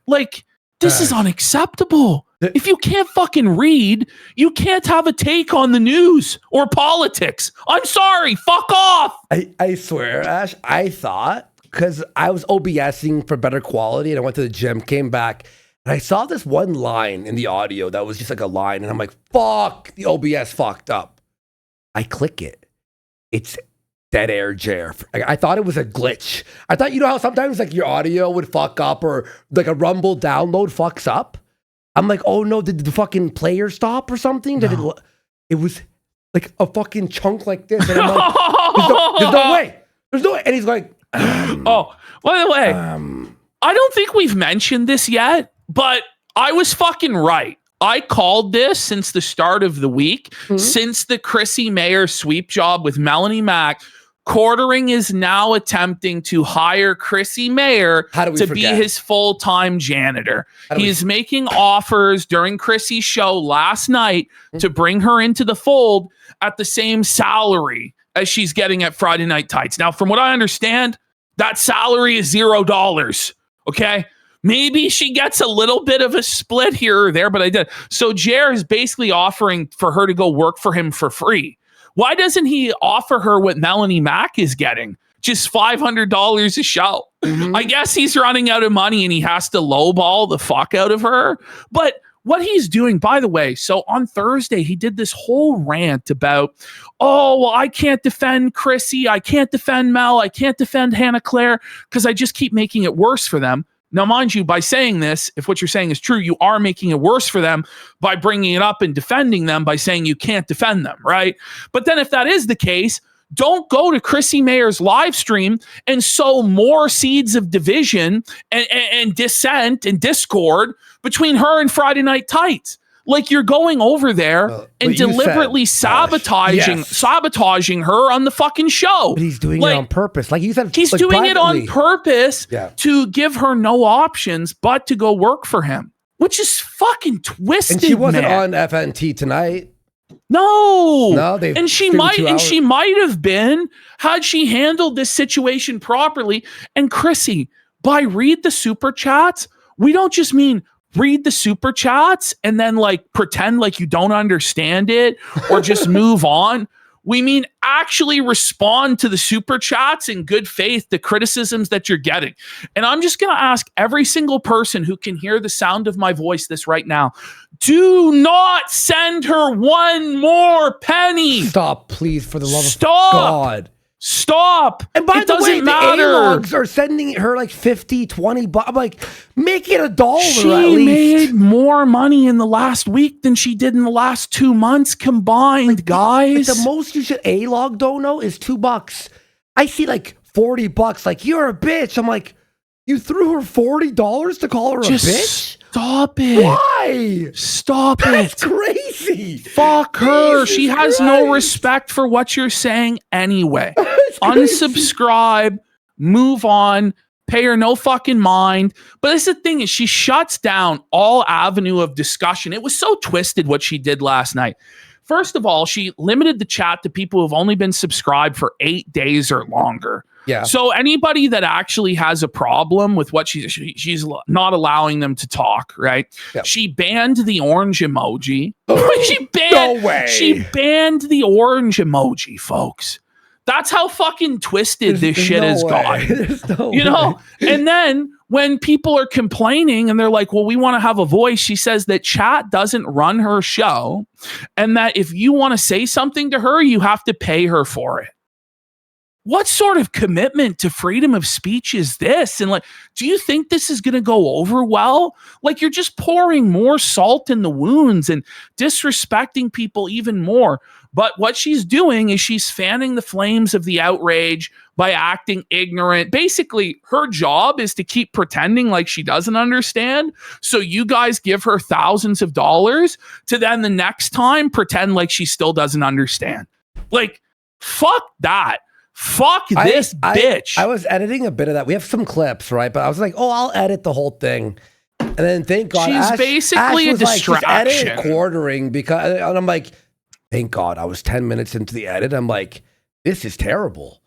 Like, this is unacceptable. If you can't fucking read, you can't have a take on the news or politics. I'm sorry, fuck off. I swear, Ash, I thought, because I was OBSing for better quality and I went to the gym, came back, and I saw this one line in the audio that was just like a line, and I'm like, fuck, the OBS fucked up. I click it. It's dead air Jer. I thought it was a glitch. I thought, you know how sometimes like your audio would fuck up or like a Rumble download fucks up? I'm like, oh no, did the fucking player stop or something? No. It was like a fucking chunk like this. And I'm like, there's no way. There's no way. And he's like, oh, by the way, I don't think we've mentioned this yet, but I was fucking right. I called this since the start of the week, since the CHRISSIE MAYR sweep job with Melanie Mack. Quartering is now attempting to hire CHRISSIE MAYR to be his full-time janitor. He is making offers during CHRISSIE's show last night to bring her into the fold at the same salary as she's getting at Friday Night Tights. Now, from what I understand, that salary is $0. Okay? Maybe she gets a little bit of a split here or there, but I did. So Jer is basically offering for her to go work for him for free. Why doesn't he offer her what Melanie Mack is getting? Just $500 a show. I guess he's running out of money and he has to lowball the fuck out of her. But what he's doing, by the way, so on Thursday, he did this whole rant about, oh, well, I can't defend CHRISSIE. I can't defend Mel. I can't defend Hannah Claire because I just keep making it worse for them. Now, mind you, by saying this, if what you're saying is true, you are making it worse for them by bringing it up and defending them by saying you can't defend them, right? But then if that is the case, don't go to CHRISSIE MAYR's live stream and sow more seeds of division and dissent and discord between her and Friday Night Tights. Like you're going over there and deliberately sabotaging her on the fucking show. But he's doing it on purpose. Like you said, he's doing it on purpose to give her no options but to go work for him, which is fucking twisted. And she wasn't on FNT tonight. No, and she might have been had she handled this situation properly. And CHRISSIE, by read the super chats, we don't just mean read the super chats and then like pretend like you don't understand it or just move on. We mean actually respond to the super chats in good faith, the criticisms that you're getting. And I'm just going to ask every single person who can hear the sound of my voice this right now, do not send her one more penny. Stop, please, for the love of God. Stop. And by the way, the A-logs are sending her like 50, 20 bucks. I'm like, make it $1 she at least. Made more money in the last week than she did in the last 2 months combined, like, guys. Like the most you should A-log, Dono, is $2. I see like 40 bucks. Like, you're a bitch. I'm like, you threw her $40 to call her a bitch? Stop it. Why? Stop That's crazy. Fuck her. She has no respect for what you're saying anyway. Unsubscribe, move on, pay her no fucking mind. But that's the thing is she shuts down all avenue of discussion. It was so twisted what she did last night. First of all, she limited the chat to people who've only been subscribed for 8 days or longer. Yeah. So anybody that actually has a problem with what she's not allowing them to talk, right? Yeah. She banned the orange emoji. No way. She banned the orange emoji, folks. That's how fucking twisted this shit has gotten. You know? And then when people are complaining and they're like, well, we want to have a voice, she says that chat doesn't run her show and that if you want to say something to her, you have to pay her for it. what sort of commitment to freedom of speech is this? And like, do you think this is going to go over well? Like, you're just pouring more salt in the wounds and disrespecting people even more. But what she's doing is she's fanning the flames of the outrage by acting ignorant. Basically, her job is to keep pretending like she doesn't understand. So you guys give her thousands of dollars to then the next time pretend like she still doesn't understand. Like, fuck that. Fuck this bitch. I was editing a bit of that. We have some clips, right? But I was like, oh, I'll edit the whole thing. And then thank God. She's basically a distraction. Like, just edit quartering because, and I'm like, thank God. I was 10 minutes into the edit. I'm like, this is terrible.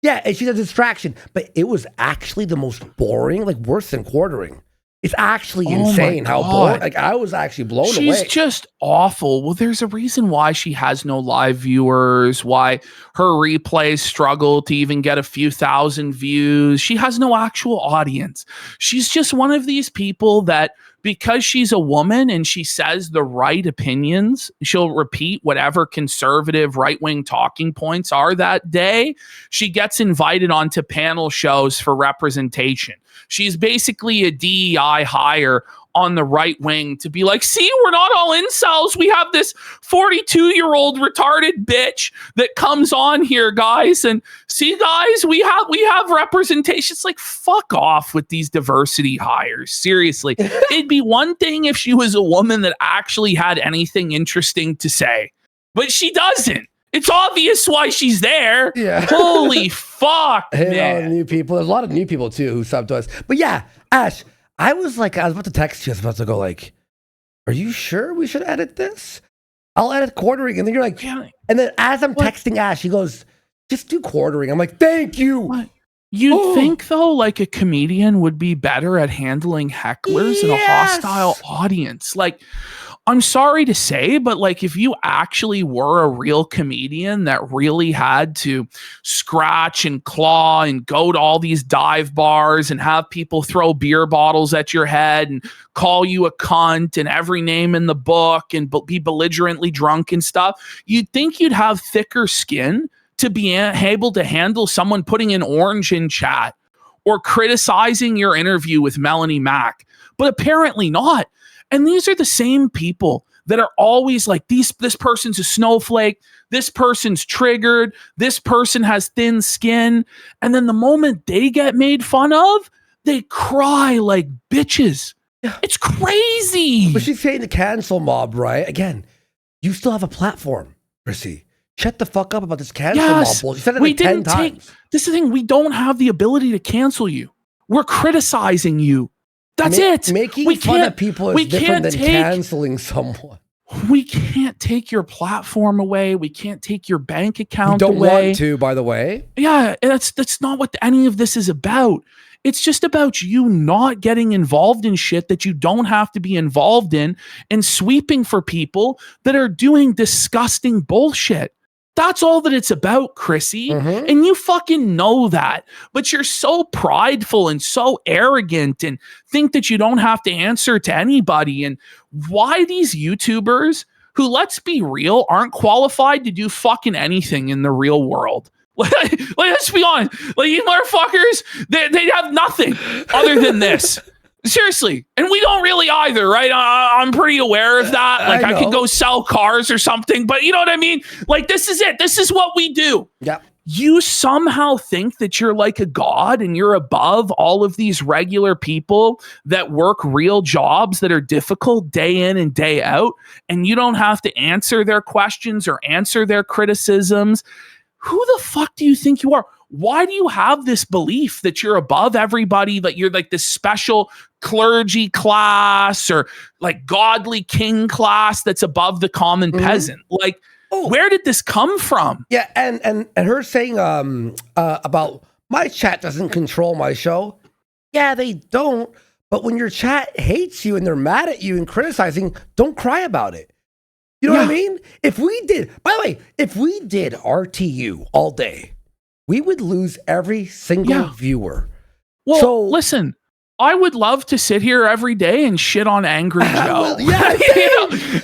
Yeah, and she's a distraction. But it was actually the most boring, like worse than quartering. It's actually insane how boring. Like, I was actually blown away. She's just awful. Well, there's a reason why she has no live viewers, why her replays struggle to even get a few thousand views. She has no actual audience. She's just one of these people that, because she's a woman and she says the right opinions, she'll repeat whatever conservative right-wing talking points are that day. She gets invited onto panel shows for representation. She's basically a DEI hire on the right wing to be like, see, we're not all incels. We have this 42-year-old retarded bitch that comes on here, guys. And see, guys, we have representation. It's like, fuck off with these diversity hires. Seriously. It'd be one thing if she was a woman that actually had anything interesting to say, but she doesn't. It's obvious why she's there. Yeah. Holy fuck, man. New people. There's a lot of new people too who sub to us. But yeah, Ash, I was about to text you. I was about to go like, are you sure we should edit this? I'll edit quartering. And then you're like, yeah. And then as I'm texting Ash, he goes, just do quartering. I'm like, thank you. What? You'd think though, like a comedian would be better at handling hecklers in a hostile audience. Like, I'm sorry to say, but like if you actually were a real comedian that really had to scratch and claw and go to all these dive bars and have people throw beer bottles at your head and call you a cunt and every name in the book and be belligerently drunk and stuff, you'd think you'd have thicker skin to be able to handle someone putting an orange in chat or criticizing your interview with Melanie Mack, but apparently not. And these are the same people that are always like, this person's a snowflake, this person's triggered, this person has thin skin. And then the moment they get made fun of, they cry like bitches. Yeah. It's crazy. But she's saying the cancel mob, right? Again, you still have a platform, Chrissy. Shut the fuck up about this cancel mob bullshit. You said it like 10 times. This is the thing. We don't have the ability to cancel you. We're criticizing you. That's it. Making fun of people is different than canceling someone. We can't take your platform away. We can't take your bank account away. We don't want to, by the way. Yeah, that's not what any of this is about. It's just about you not getting involved in shit that you don't have to be involved in and sweeping for people that are doing disgusting bullshit. That's all that it's about, Chrissy. Mm-hmm. And you fucking know that. But you're so prideful and so arrogant and think that you don't have to answer to anybody. And why these YouTubers who, let's be real, aren't qualified to do fucking anything in the real world. Let's be honest. Like, you motherfuckers, they have nothing other than this. Seriously. And we don't really either, right? I'm pretty aware of that. Like, I could go sell cars or something, but you know what I mean? Like, this is it. This is what we do. Yeah. You somehow think that you're like a god and you're above all of these regular people that work real jobs that are difficult day in and day out, and you don't have to answer their questions or answer their criticisms. Who the fuck do you think you are? Why do you have this belief that you're above everybody, that you're like this special clergy class or like godly king class that's above the common peasant? Like, where did this come from? Yeah, and her saying about my chat doesn't control my show. Yeah, they don't. But when your chat hates you and they're mad at you and criticizing, don't cry about it. You know what I mean? If we did, by the way, if we did RTU all day, we would lose every single viewer. Well, so listen, I would love to sit here every day and shit on Angry Joe. Yeah,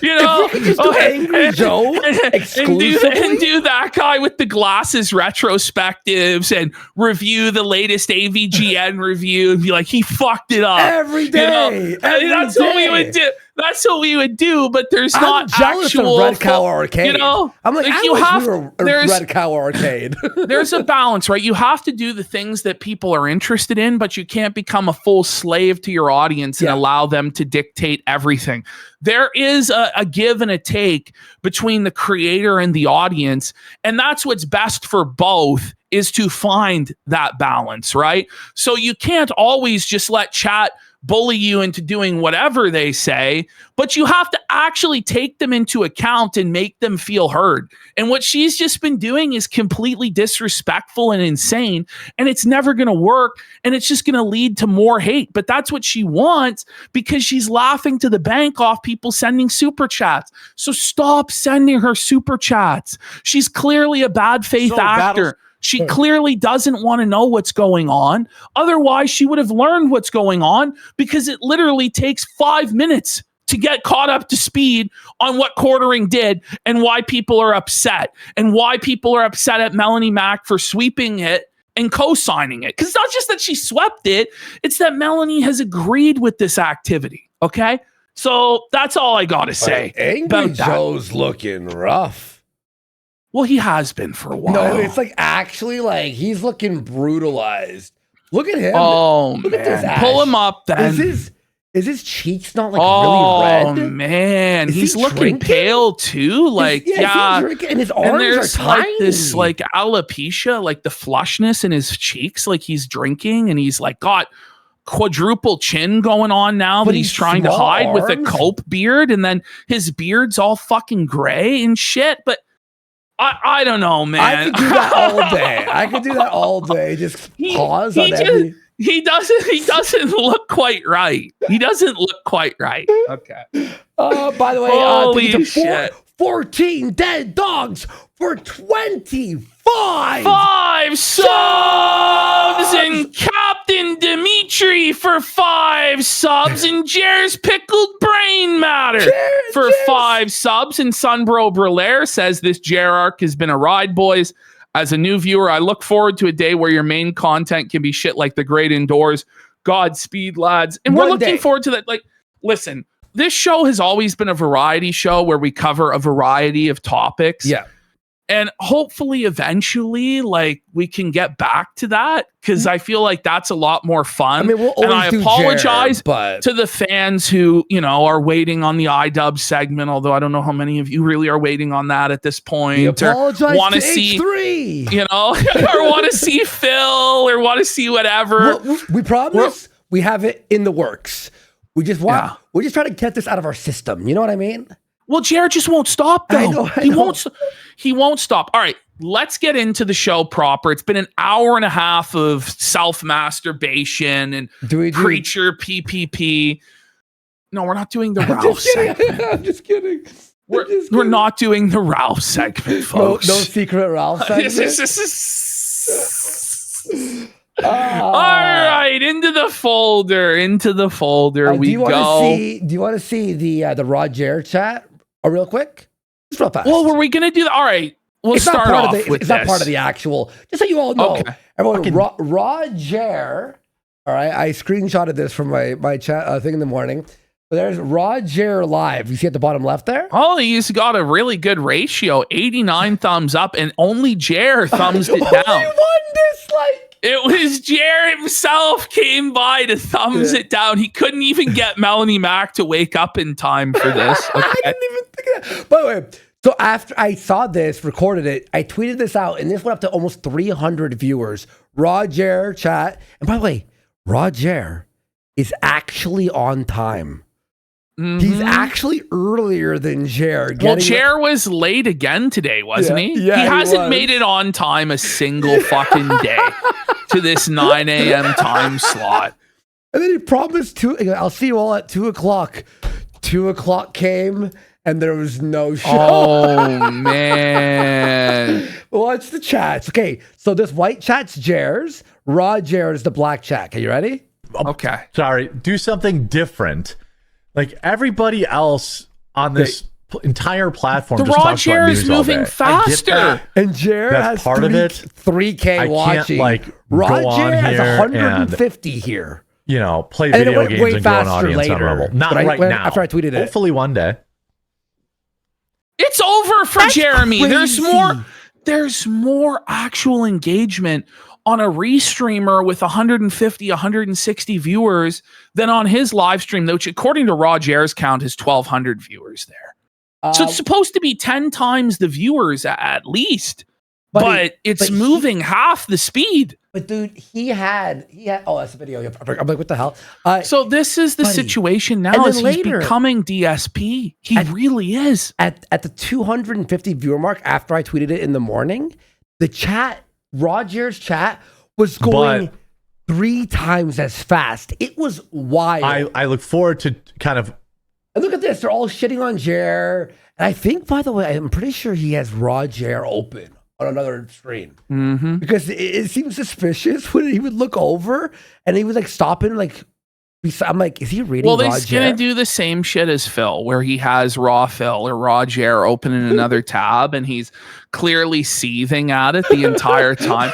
you know, if we could just do Angry Joe exclusively, and do that guy with the glasses retrospectives and review the latest AVGN review and be like, he fucked it up every day. That's what we would do. That's what we would do, but there's not jealous actual of Red Cow Arcade. You know, I'm like you have Red Cow Arcade. There's a balance, right? You have to do the things that people are interested in, but you can't become a full slave to your audience and allow them to dictate everything. There is a give and a take between the creator and the audience, and that's what's best for both, is to find that balance, right? So you can't always just let chat bully you into doing whatever they say, but you have to actually take them into account and make them feel heard. And what she's just been doing is completely disrespectful and insane, and it's never going to work, and it's just going to lead to more hate. But that's what she wants, because she's laughing to the bank off people sending super chats. So stop sending her super chats. She's clearly a bad faith actor. She clearly doesn't want to know what's going on. Otherwise, she would have learned what's going on, because it literally takes 5 minutes to get caught up to speed on what quartering did and why people are upset, and why people are upset at Melanie Mack for sweeping it and co-signing it. Because it's not just that she swept it, it's that Melanie has agreed with this activity. Okay? So that's all I got to say. Angry Joe's looking rough. Well, he has been for a while. No, it's like actually like he's looking brutalized. Look at him. Oh, Look man. at this ash. Pull him up then. Is his cheeks not like really red? Oh, man. Is he's he looking drinking? Pale too. Like, yeah. And his arms and there's are like tiny. this like alopecia, like the flushness in his cheeks, like he's drinking, and he's like got quadruple chin going on now that he's trying to hide with a cope beard, and then his beard's all fucking gray and shit. But I don't know, man. I could do that all day. I could do that all day. Just pause on every. He doesn't look quite right. He doesn't look quite right. Okay. By the way, holy shit. 14 dead dogs for 25 5 subs, and Captain Dimitri for 5 subs, and Jer's Pickled Brain Matter for 5 subs, and Sunbro Brulaire says this Jer arc has been a ride, boys. As a new viewer, I look forward to a day where your main content can be shit like The Great Indoors. Godspeed, lads. And we're looking forward to that. Like, listen, this show has always been a variety show where we cover a variety of topics. Yeah. And hopefully eventually, like, we can get back to that, because I feel like that's a lot more fun. I mean, we'll and I apologize but to the fans who, you know, are waiting on the iDub segment, although I don't know how many of you really are waiting on that at this point. Or want to see H3. You know, or want to see Phil, or want to see whatever. We promise we have it in the works. We just want, we're just trying to get this out of our system. You know what I mean? Well, Jared just won't stop, though. I know. He won't stop. All right, let's get into the show proper. It's been an hour and a half of self-masturbation and creature PPP. No, we're not doing the Ralph segment. I'm just kidding. We're not doing the Ralph segment, folks. No secret Ralph segment. All right, into the folder. We go. Do you want to see the Roger chat real quick? Just real fast. Well, were we going to do that? All right, we'll start off with this. It's not part of the actual. Just so you all know, okay. Everyone, Roger. All right, I screenshotted this from my chat thing in the morning. There's Roger live. You see at the bottom left there? Oh, he's got a really good ratio. 89 thumbs up, and only Jer thumbs it down. Only one dislike. It was Jer himself came by to thumbs it down. He couldn't even get Melanie Mack to wake up in time for this. Okay. I didn't even think of that. By the way, so after I saw this, recorded it, I tweeted this out, and this went up to almost 300 viewers. Roger chat. And by the way, Roger is actually on time. Mm-hmm. He's actually earlier than Jer. Well, Jer was late again today, wasn't he? Yeah, he hasn't made it on time a single fucking day to this 9 a.m. time slot. And then he promised I'll see you all at 2 o'clock. 2 o'clock came, and there was no show. Oh, man. Watch the chats. Okay, so this white chat's Jer's. Roger is the black chat. Are you ready? Okay. Sorry, do something different. Like everybody else on this entire platform The just raw talks about chair is news all moving day. faster. And Jared That's has part of it. 3K watching. I can't Raw go on Jared has here 150 here. play And it video went games way and grow an faster audience on later. Rumble. Not But right now. after I tweeted it. Hopefully one day. It's over for That's Jeremy. crazy. There's more actual engagement on a restreamer with 150, 160 viewers than on his live stream, which according to Raw Jair's count is 1,200 viewers there. So it's supposed to be 10 times the viewers at least, but it's moving half the speed. But dude, he had. Oh, that's a video. I'm like, what the hell? So this is the situation now. Is he's becoming DSP. He really is. At the 250 viewer mark, after I tweeted it in the morning, the chat, Roger's chat, was going 3 times as fast. It was wild. I look forward to kind of. And look at this. They're all shitting on Jer. And I think, by the way, I'm pretty sure he has Roger open on another screen. Mm-hmm. Because it seems suspicious when he would look over and he was like stopping, like, I'm like, is he reading Well, Raw he's going to do the same shit as Phil, where he has Raw Phil or Raw Jer open in another tab and he's clearly seething at it the entire time.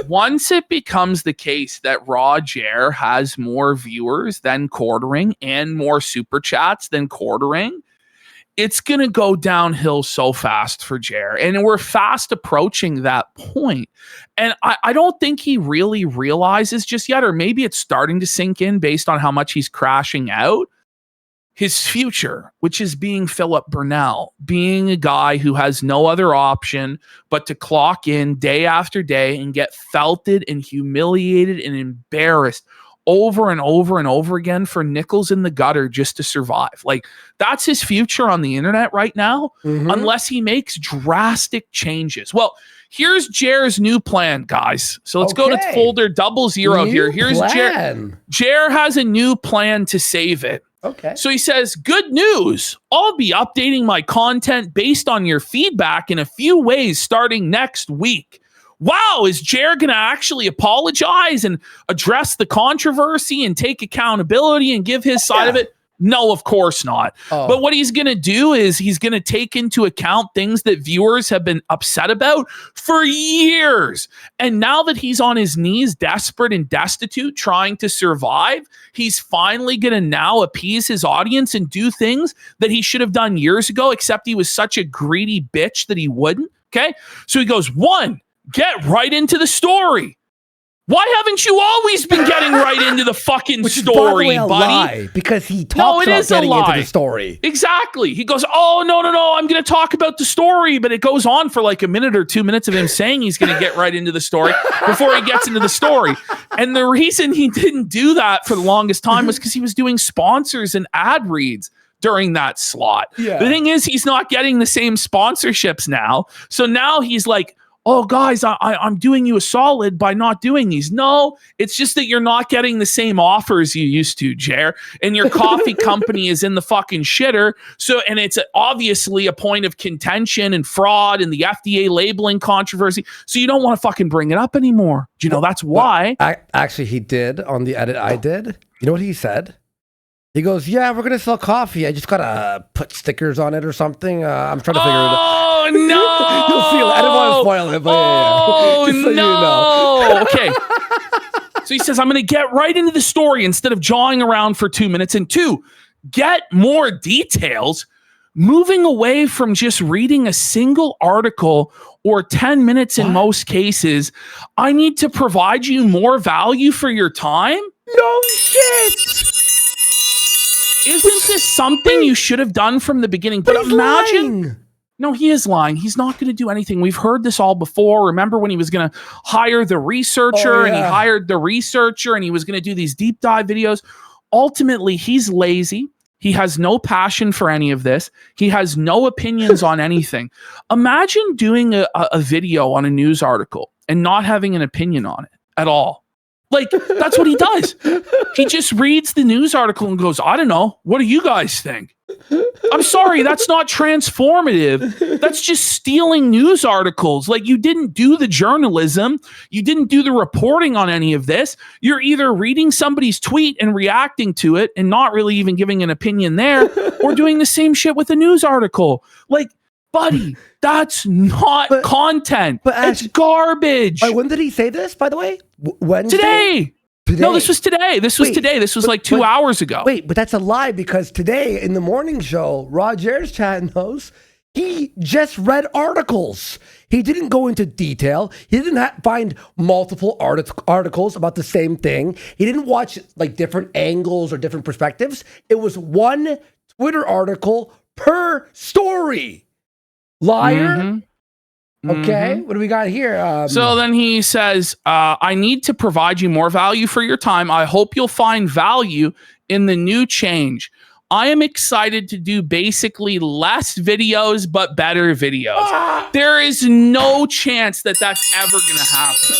Once it becomes the case that Raw Jer has more viewers than quartering and more super chats than quartering, it's going to go downhill so fast for Jer. And we're fast approaching that point. And I don't think he really realizes just yet, or maybe it's starting to sink in based on how much he's crashing out, his future, which is being Philip Burnell, being a guy who has no other option but to clock in day after day and get felted and humiliated and embarrassed over and over and over again for nickels in the gutter just to survive. Like, that's his future on the internet right now, unless he makes drastic changes. Well, here's Jer's new plan, guys. So let's go to folder 00 here. Here's Jer. Jer has a new plan to save it. Okay. So he says, good news. I'll be updating my content based on your feedback in a few ways starting next week. Wow, is Jer going to actually apologize and address the controversy and take accountability and give his side of it? No, of course not. But what he's going to do is he's going to take into account things that viewers have been upset about for years. And now that he's on his knees, desperate and destitute, trying to survive, he's finally going to now appease his audience and do things that he should have done years ago, except he was such a greedy bitch that he wouldn't. Okay? So he goes, 1, get right into the story. Why haven't you always been getting right into the fucking story, by the way, buddy? Lie, because he talks about getting into the story. Exactly. He goes, oh, no, I'm going to talk about the story. But it goes on for like a minute or 2 minutes of him saying he's going to get right into the story before he gets into the story. And the reason he didn't do that for the longest time was because he was doing sponsors and ad reads during that slot. Yeah. The thing is, he's not getting the same sponsorships now. So now he's like, oh, guys, I'm doing you a solid by not doing these. No, it's just that you're not getting the same offers you used to, Jer. And your coffee company is in the fucking shitter. So, and it's obviously a point of contention and fraud and the FDA labeling controversy. So you don't want to fucking bring it up anymore. You know, that's why. Actually, he did on the edit I did. You know what he said? He goes, yeah, we're going to sell coffee. I just got to put stickers on it or something. I'm trying to figure it out. Oh, no. You'll see. I didn't want to spoil it, but oh, just so no. you know. Okay. So he says, I'm going to get right into the story instead of jawing around for 2 minutes. And 2, get more details, moving away from just reading a single article or 10 minutes in most cases. I need to provide you more value for your time. No shit. Isn't this something you should have done from the beginning? But imagine. Lying. No, he is lying. He's not going to do anything. We've heard this all before. Remember when he was going to hire the researcher and he hired the researcher and he was going to do these deep dive videos? Ultimately, he's lazy. He has no passion for any of this. He has no opinions on anything. Imagine doing a video on a news article and not having an opinion on it at all. Like, that's what he does. He just reads the news article and goes, I don't know. What do you guys think? I'm sorry, that's not transformative. That's just stealing news articles. Like, you didn't do the journalism. You didn't do the reporting on any of this. You're either reading somebody's tweet and reacting to it and not really even giving an opinion there, or doing the same shit with a news article. Like, buddy, that's not content. But it's garbage. When did he say this, by the way? Wednesday? Today. No, this was today. This was today. This was like 2 hours ago. Wait, but that's a lie, because today in the morning show, Roger's chat knows, he just read articles. He didn't go into detail. He didn't find multiple articles about the same thing. He didn't watch like different angles or different perspectives. It was one Twitter article per story. Liar. Okay, what do we got here? So then he says, I need to provide you more value for your time. I hope you'll find value in the new change. I am excited to do basically less videos, but better videos. There is no chance that that's ever going to happen.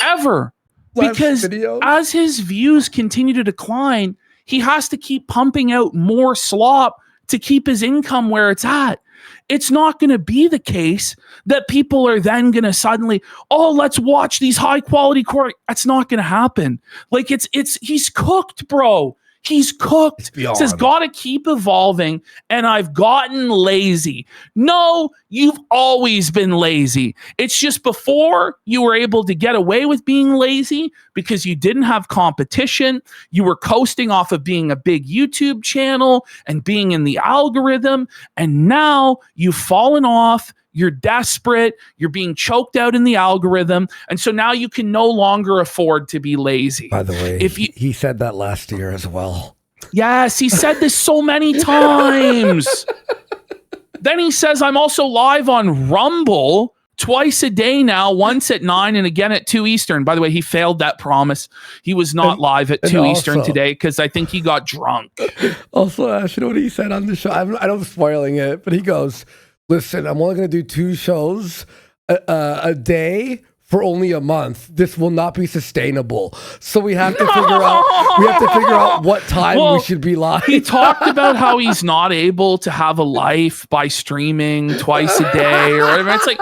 Ever. Because as his views continue to decline, he has to keep pumping out more slop to keep his income where it's at. It's not going to be the case that people are then going to suddenly, oh, let's watch these high quality quarter. That's not going to happen. Like he's cooked, bro. He's cooked. Says, gotta keep evolving, and I've gotten lazy. No, you've always been lazy. It's just before you were able to get away with being lazy because you didn't have competition. You were coasting off of being a big YouTube channel and being in the algorithm, and now you've fallen off. You're desperate. You're being choked out in the algorithm. And so now you can no longer afford to be lazy. By the way, he said that last year as well. Yes, he said this so many times. Then he says, I'm also live on Rumble twice a day now, once at 9 and again at 2 Eastern. By the way, he failed that promise. He was not live at 2 Eastern today because I think he got drunk. Also, Ash, you know what he said on the show? I don't spoiling it, but he goes, listen, I'm only going to do 2 shows a day for only a month. This will not be sustainable. So we have to figure out what time we should be live. He talked about how he's not able to have a life by streaming twice a day or whatever. It's like,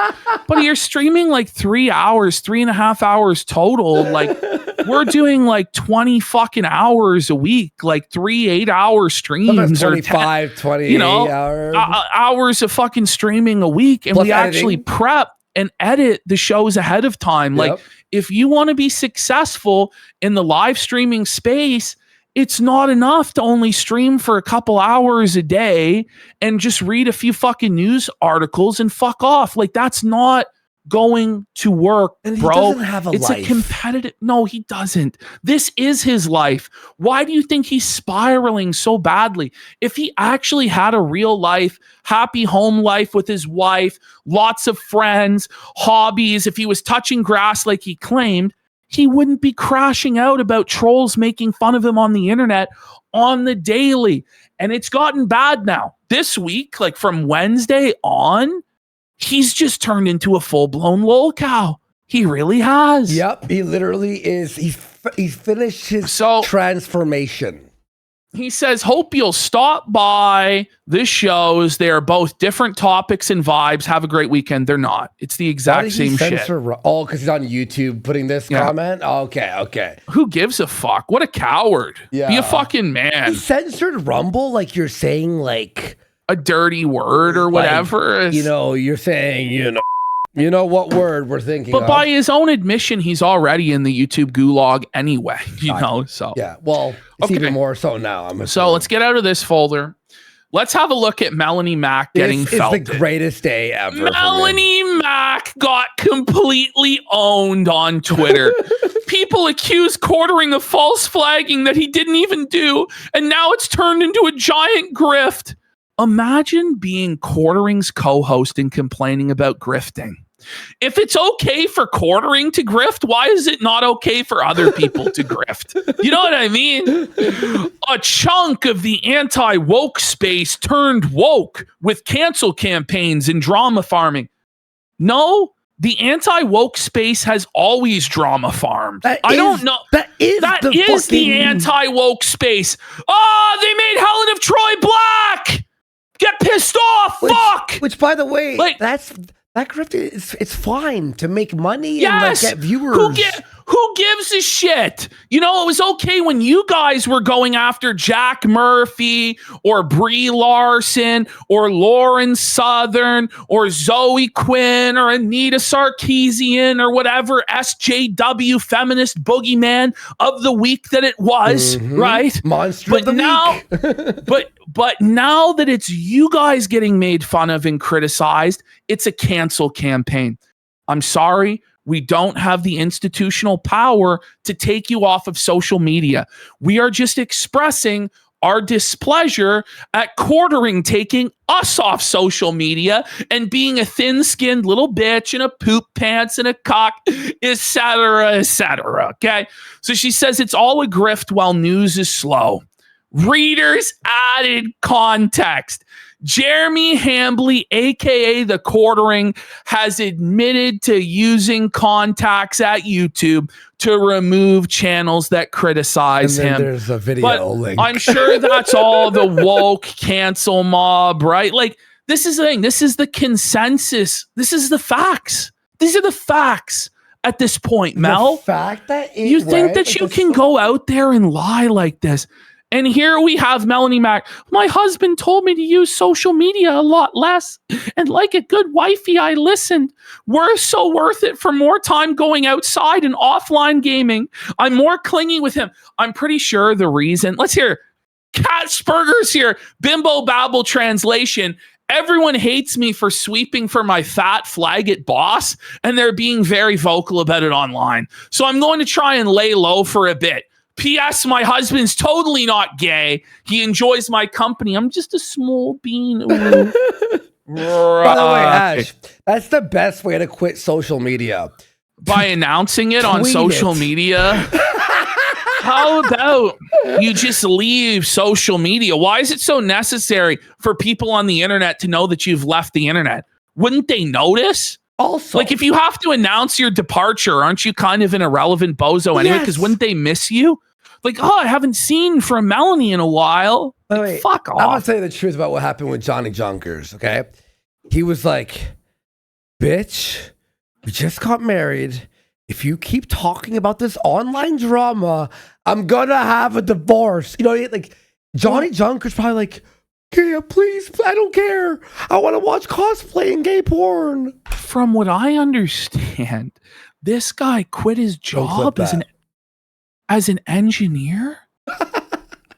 but you're streaming like 3 hours, 3.5 hours total. Like, we're doing like 20 fucking hours a week, like 3 8-hour streams, 25, 28 hours. Hours of fucking streaming a week. And we actually prep and edit the shows ahead of time. Like, if you want to be successful in the live streaming space, it's not enough to only stream for a couple hours a day and just read a few fucking news articles and fuck off. Like, that's not going to work, and bro. He doesn't have a it's life. A competitive. No, he doesn't. This is his life. Why do you think he's spiraling so badly? If he actually had a real life, happy home life with his wife, lots of friends, hobbies, if he was touching grass like he claimed, he wouldn't be crashing out about trolls making fun of him on the internet on the daily. And it's gotten bad now. This week, like from Wednesday on, he's just turned into a full-blown lol cow. He really has. Yep, he literally is. He's finished his transformation. He says, hope you'll stop by the shows. They are both different topics and vibes. Have a great weekend. They're not. It's the exact same shit. Oh, because he's on YouTube putting this comment? Okay. Who gives a fuck? What a coward. Yeah. Be a fucking man. He censored Rumble like you're saying like a dirty word or whatever. Like, you're saying, you know what word we're thinking but of. By his own admission, he's already in the YouTube gulag anyway, so. Yeah, well, it's even more so now. I'm assuming. So let's get out of this folder. Let's have a look at Melanie Mac getting felted. This is the greatest day ever. Melanie Mac got completely owned on Twitter. People accuse Quartering of false flagging that he didn't even do, and now it's turned into a giant grift. Imagine being Quartering's co-host and complaining about grifting. If it's okay for Quartering to grift, why is it not okay for other people to grift? You know what I mean? A chunk of the anti-woke space turned woke with cancel campaigns and drama farming. No, The anti-woke space has always drama farmed. I don't know. That is the anti-woke space. Oh, they made Helen of Troy black. Get pissed off. Fuck. Which, by the way, like, that grift it's fine to make money and yes, get viewers. Who gives a shit? You know, it was okay when you guys were going after Jack Murphy or Brie Larson or Lauren Southern or Zoe Quinn or Anita Sarkeesian or whatever SJW feminist boogeyman of the week that it was, right? Monster of the week. But now that it's you guys getting made fun of and criticized, it's a cancel campaign. I'm sorry. We don't have the institutional power to take you off of social media. We are just expressing our displeasure at quartering taking us off social media and being a thin-skinned little bitch in a poop pants and a cock, etc., etc. Okay? So she says it's all a grift while news is slow. Readers added context. Jeremy Hambly, aka The Quartering, has admitted to using contacts at YouTube to remove channels that criticize him. There's a video link. I'm sure that's all the woke cancel mob, right? Like, this is the thing. This is the consensus. This is the facts. These are the facts at this point, Mel. The fact that you think that you can go out there and lie like this. And here we have Melanie Mack. My husband told me to use social media a lot less. And like a good wifey, I listened. We're so worth it for more time going outside and offline gaming. I'm more clingy with him. I'm pretty sure the reason. Let's hear Catsburger's here. Bimbo Babble translation. Everyone hates me for sweeping for my fat flaggett boss. And they're being very vocal about it online. So I'm going to try and lay low for a bit. P.S. My husband's totally not gay. He enjoys my company. I'm just a small bean. By the way, Ash, that's the best way to quit social media. By announcing it on social media. How about you just leave social media? Why is it so necessary for people on the internet to know that you've left the internet? Wouldn't they notice? Also, like if you have to announce your departure, aren't you kind of an irrelevant bozo anyway? Because wouldn't they miss you? Like, oh, I haven't seen from Melanie in a while. Like, fuck off. I'm going to tell you the truth about what happened with Johnny Junkers, okay? He was like, bitch, we just got married. If you keep talking about this online drama, I'm going to have a divorce. You know, like, Johnny Junkers probably like, yeah, please, I don't care. I want to watch cosplay and gay porn. From what I understand, this guy quit his job as an engineer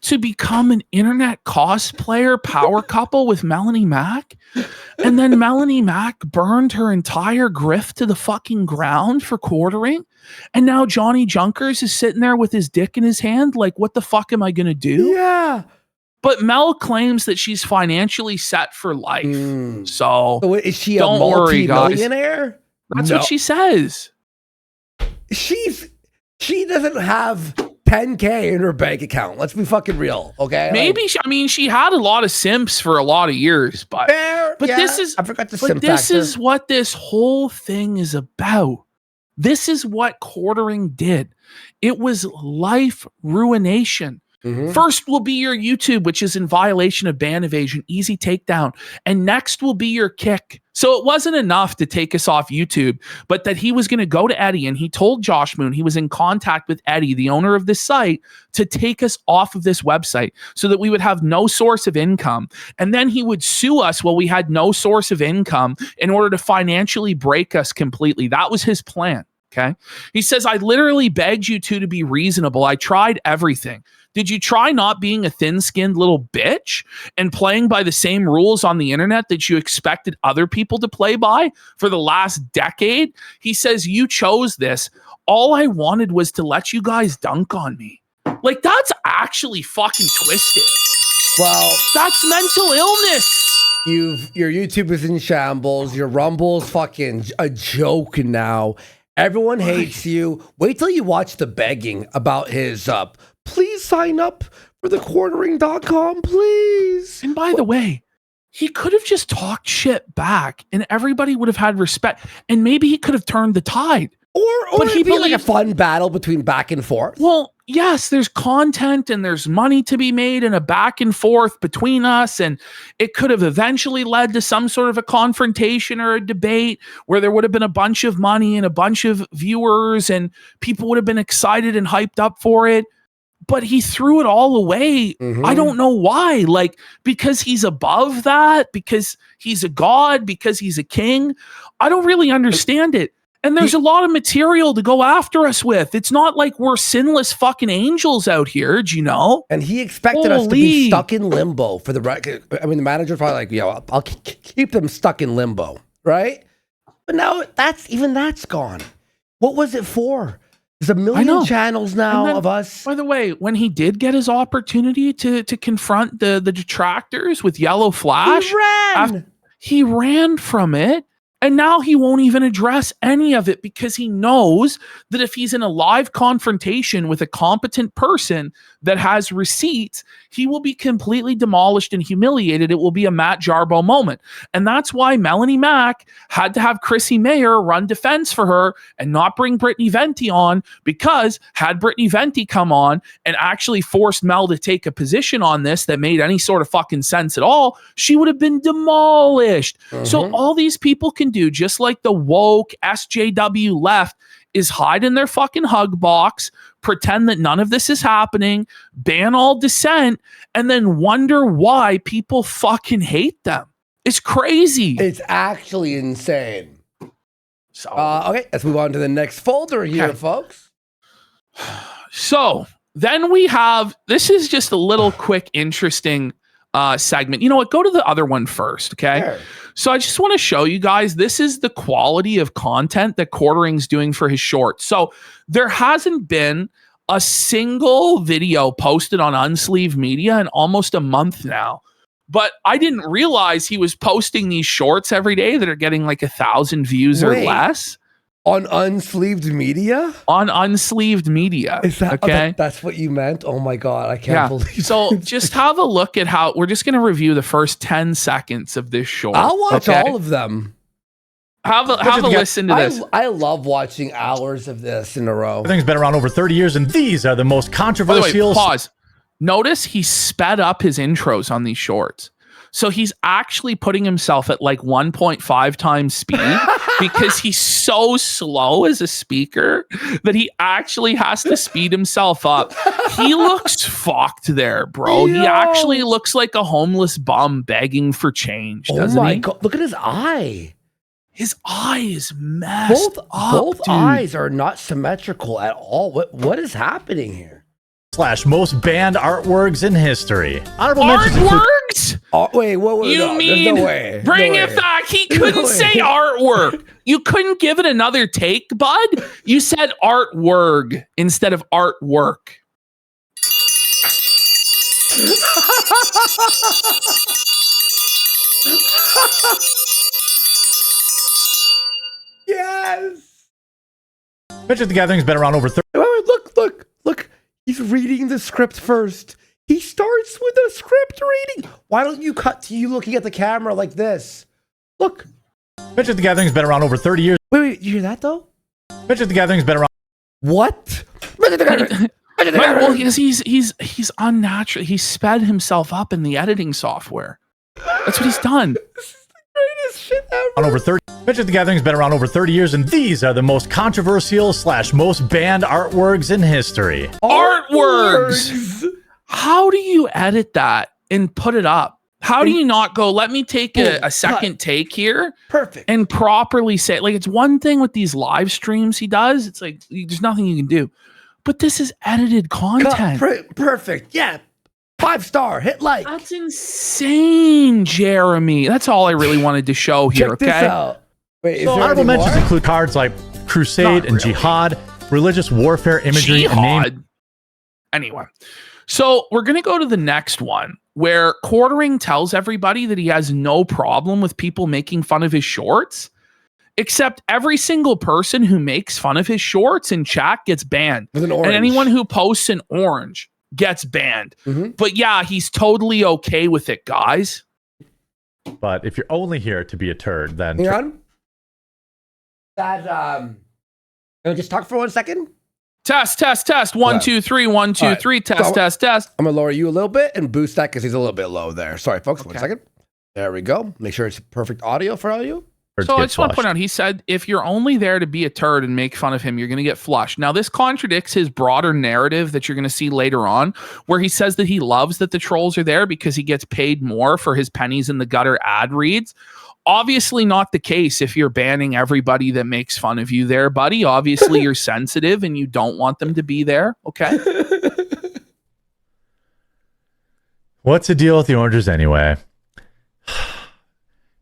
to become an internet cosplayer power couple with Melanie Mack. And then Melanie Mack burned her entire grift to the fucking ground for quartering. And now Johnny Junkers is sitting there with his dick in his hand. Like, what the fuck am I going to do? Yeah. But Mel claims that she's financially set for life. So is she a multi-millionaire? That's what she says. She doesn't have 10K in her bank account. Let's be fucking real, okay? Maybe she had a lot of simps for a lot of years, but this is I forgot the simp factor. This is what this whole thing is about. This is what quartering did. It was life ruination. First will be your YouTube, which is in violation of ban evasion, easy takedown. And next will be your kick. So it wasn't enough to take us off YouTube, but that he was going to go to Eddie and he told Josh Moon he was in contact with Eddie, the owner of this site, to take us off of this website so that we would have no source of income. And then he would sue us while we had no source of income in order to financially break us completely. That was his plan. Okay. He says, I literally begged you two to be reasonable. I tried everything. Did you try not being a thin-skinned little bitch and playing by the same rules on the internet that you expected other people to play by for the last decade? He says, you chose this. All I wanted was to let you guys dunk on me. Like, that's actually fucking twisted. Well, that's mental illness. Your YouTube is in shambles. Your Rumble's fucking a joke now. Everyone hates you. Wait till you watch the begging about his please sign up for thequartering.com, please. And by the way, he could have just talked shit back and everybody would have had respect. And maybe he could have turned the tide. Or it'd be like a fun battle between back and forth. Well, yes, there's content and there's money to be made and a back and forth between us. And it could have eventually led to some sort of a confrontation or a debate where there would have been a bunch of money and a bunch of viewers and people would have been excited and hyped up for it. But he threw it all away. I don't know why. Like, because he's above that, because he's a god, because he's a king. I don't really understand it. And there's a lot of material to go after us with. It's not like we're sinless fucking angels out here, do you know? And he expected us to be stuck in limbo for the right. I mean, the manager's probably like, yo, I'll keep them stuck in limbo, right? But now that's gone. What was it for? There's a million channels now of us. By the way, when he did get his opportunity to confront the detractors with Yellow Flash, he ran from it. And now he won't even address any of it because he knows that if he's in a live confrontation with a competent person that has receipts, he will be completely demolished and humiliated. It will be a Matt Jarbo moment. And that's why Melanie Mack had to have CHRISSIE MAYR run defense for her and not bring Brittany Venti on, because had Brittany Venti come on and actually forced Mel to take a position on this that made any sort of fucking sense at all, she would have been demolished. So all these people can do, just like the woke SJW left, is hide in their fucking hug box, pretend that none of this is happening, ban all dissent, and then wonder why people fucking hate them. It's crazy. It's actually insane. So okay, let's move on to the next folder here, folks. So then we have, this is just a little quick, interesting segment. You know what? Go to the other one first, okay? Sure. So I just want to show you guys, this is the quality of content that Quartering's doing for his shorts. So there hasn't been a single video posted on Unsleeved Media in almost a month now. But I didn't realize he was posting these shorts every day that are getting like 1,000 views or less. On Unsleeved Media? On Unsleeved Media. Is that okay? That's what you meant? Oh my God, I can't believe So just have a look at how, we're just going to review the first 10 seconds of this short. I'll watch all of them. Have a listen to this. I love watching hours of this in a row. Everything's been around over 30 years, and these are the most controversial. By the way, pause. Notice he sped up his intros on these shorts. So he's actually putting himself at like 1.5 times speed because he's so slow as a speaker that he actually has to speed himself up. He looks fucked there, bro. Yo. He actually looks like a homeless bum begging for change, doesn't he? God. Look at his eye. His eye is messed up. Both eyes are not symmetrical at all. What is happening here? / most banned artworks in history. Honorable artworks? Wait, you mean no way. Bring it back? He couldn't say artwork. You couldn't give it another take, bud. You said artwork instead of artwork. Yes. Magic the Gathering's been around over 30. Look. He's reading the script first. He starts with a script reading. Why don't you cut to you looking at the camera like this? Look. Magic the Gathering's been around over 30 years. Wait, you hear that though? Magic the Gathering's been around. What? Well, he's unnatural. He sped himself up in the editing software. That's what he's done. This is the greatest shit ever. On over 30. Magic the Gathering's been around over 30 years, and these are the most controversial / most banned artworks in history. Artworks! How do you edit that and put it up? How do you not go, let me take a second take here? Perfect. And properly say, like, it's one thing with these live streams he does. It's like, there's nothing you can do. But this is edited content. Perfect. Yeah. 5-star. Hit like. That's insane, Jeremy. That's all I really wanted to show here, Check this out. Wait, so honorable mentions include cards like Crusade and Jihad, religious warfare imagery, and name. Anyway, so we're going to go to the next one where Quartering tells everybody that he has no problem with people making fun of his shorts, except every single person who makes fun of his shorts in chat gets banned. And anyone who posts an orange gets banned. But yeah, he's totally okay with it, guys. But if you're only here to be a turd, then Hang on. That can we just talk for 1 second? Test. 1, 2, 3, 1, 2, 3. Test. I'm gonna lower you a little bit and boost that because he's a little bit low there. Sorry, folks. 1 second. There we go. Make sure it's perfect audio for all you. So I just want to point out, he said, if you're only there to be a turd and make fun of him, you're going to get flushed. Now, this contradicts his broader narrative that you're going to see later on, where he says that he loves that the trolls are there because he gets paid more for his pennies in the gutter ad reads. Obviously not the case if you're banning everybody that makes fun of you there, buddy. Obviously, you're sensitive and you don't want them to be there, okay? What's the deal with the oranges anyway?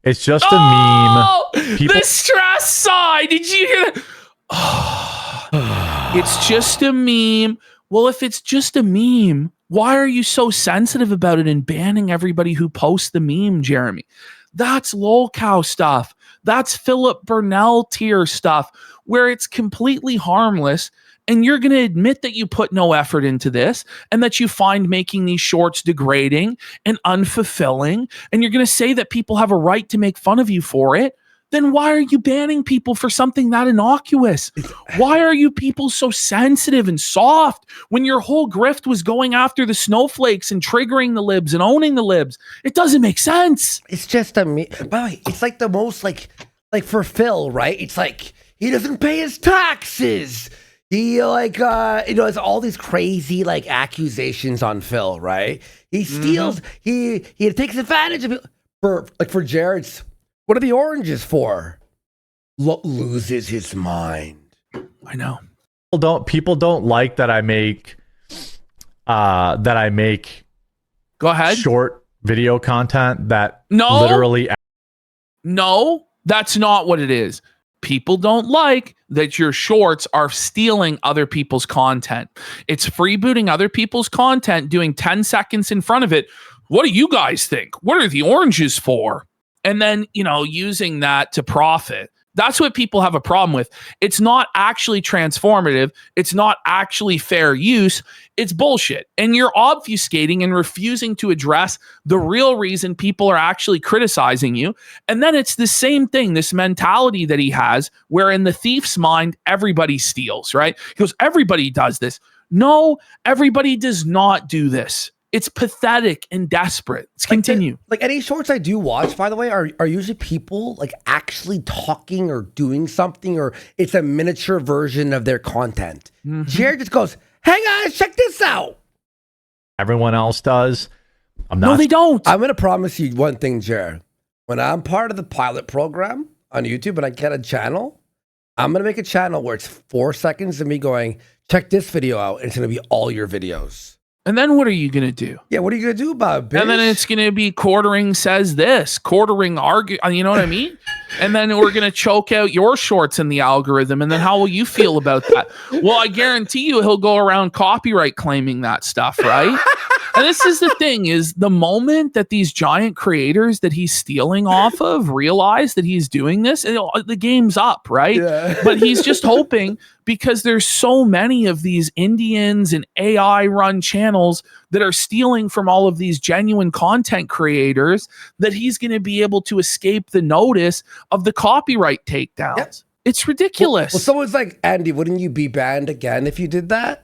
It's just a meme. The stress side. Did you hear that? Oh, it's just a meme. Well, if it's just a meme, why are you so sensitive about it and banning everybody who posts the meme, Jeremy? That's lolcow stuff. That's Philip Burnell tier stuff where it's completely harmless. And you're going to admit that you put no effort into this and that you find making these shorts degrading and unfulfilling. And you're going to say that people have a right to make fun of you for it. Then why are you banning people for something that innocuous? Why are you people so sensitive and soft when your whole grift was going after the snowflakes and triggering the libs and owning the libs? It doesn't make sense. It's just a meme. By the way, it's like the most like for Phil, right? It's like he doesn't pay his taxes. He has all these crazy like accusations on Phil, right? He steals, he takes advantage of it. For Jared's, what are the oranges for? Loses his mind. I know. People don't like that I make Go ahead. short video content that No. literally. No, that's not what it is. People don't like that your shorts are stealing other people's content. It's freebooting other people's content, doing 10 seconds in front of it. What do you guys think? What are the oranges for? And then, using that to profit. That's what people have a problem with. It's not actually transformative. It's not actually fair use. It's bullshit. And you're obfuscating and refusing to address the real reason people are actually criticizing you. And then it's the same thing, this mentality that he has, where in the thief's mind, everybody steals, right? He goes, everybody does this. No, everybody does not do this. It's pathetic and desperate. Let's continue. Like any shorts I do watch, by the way, are usually people like actually talking or doing something, or it's a miniature version of their content. Jared just goes, "Hey guys, check this out." Everyone else does. No, they don't. I'm going to promise you one thing, Jared. When I'm part of the pilot program on YouTube and I get a channel, I'm going to make a channel where it's 4 seconds of me going, "Check this video out," and it's going to be all your videos. And then what are you going to do? Yeah, what are you going to do about it, bitch? And then it's going to be quartering says this, quartering argue, you know what I mean? And then we're going to choke out your shorts in the algorithm. And then how will you feel about that? Well, I guarantee you he'll go around copyright claiming that stuff, right? And this is the thing, is the moment that these giant creators that he's stealing off of realize that he's doing this, the game's up, right? Yeah. But he's just hoping, because there's so many of these Indians and AI run channels that are stealing from all of these genuine content creators, that he's going to be able to escape the notice of the copyright takedowns. Yep. It's ridiculous. Well, someone's like, "Andy, wouldn't you be banned again if you did that?"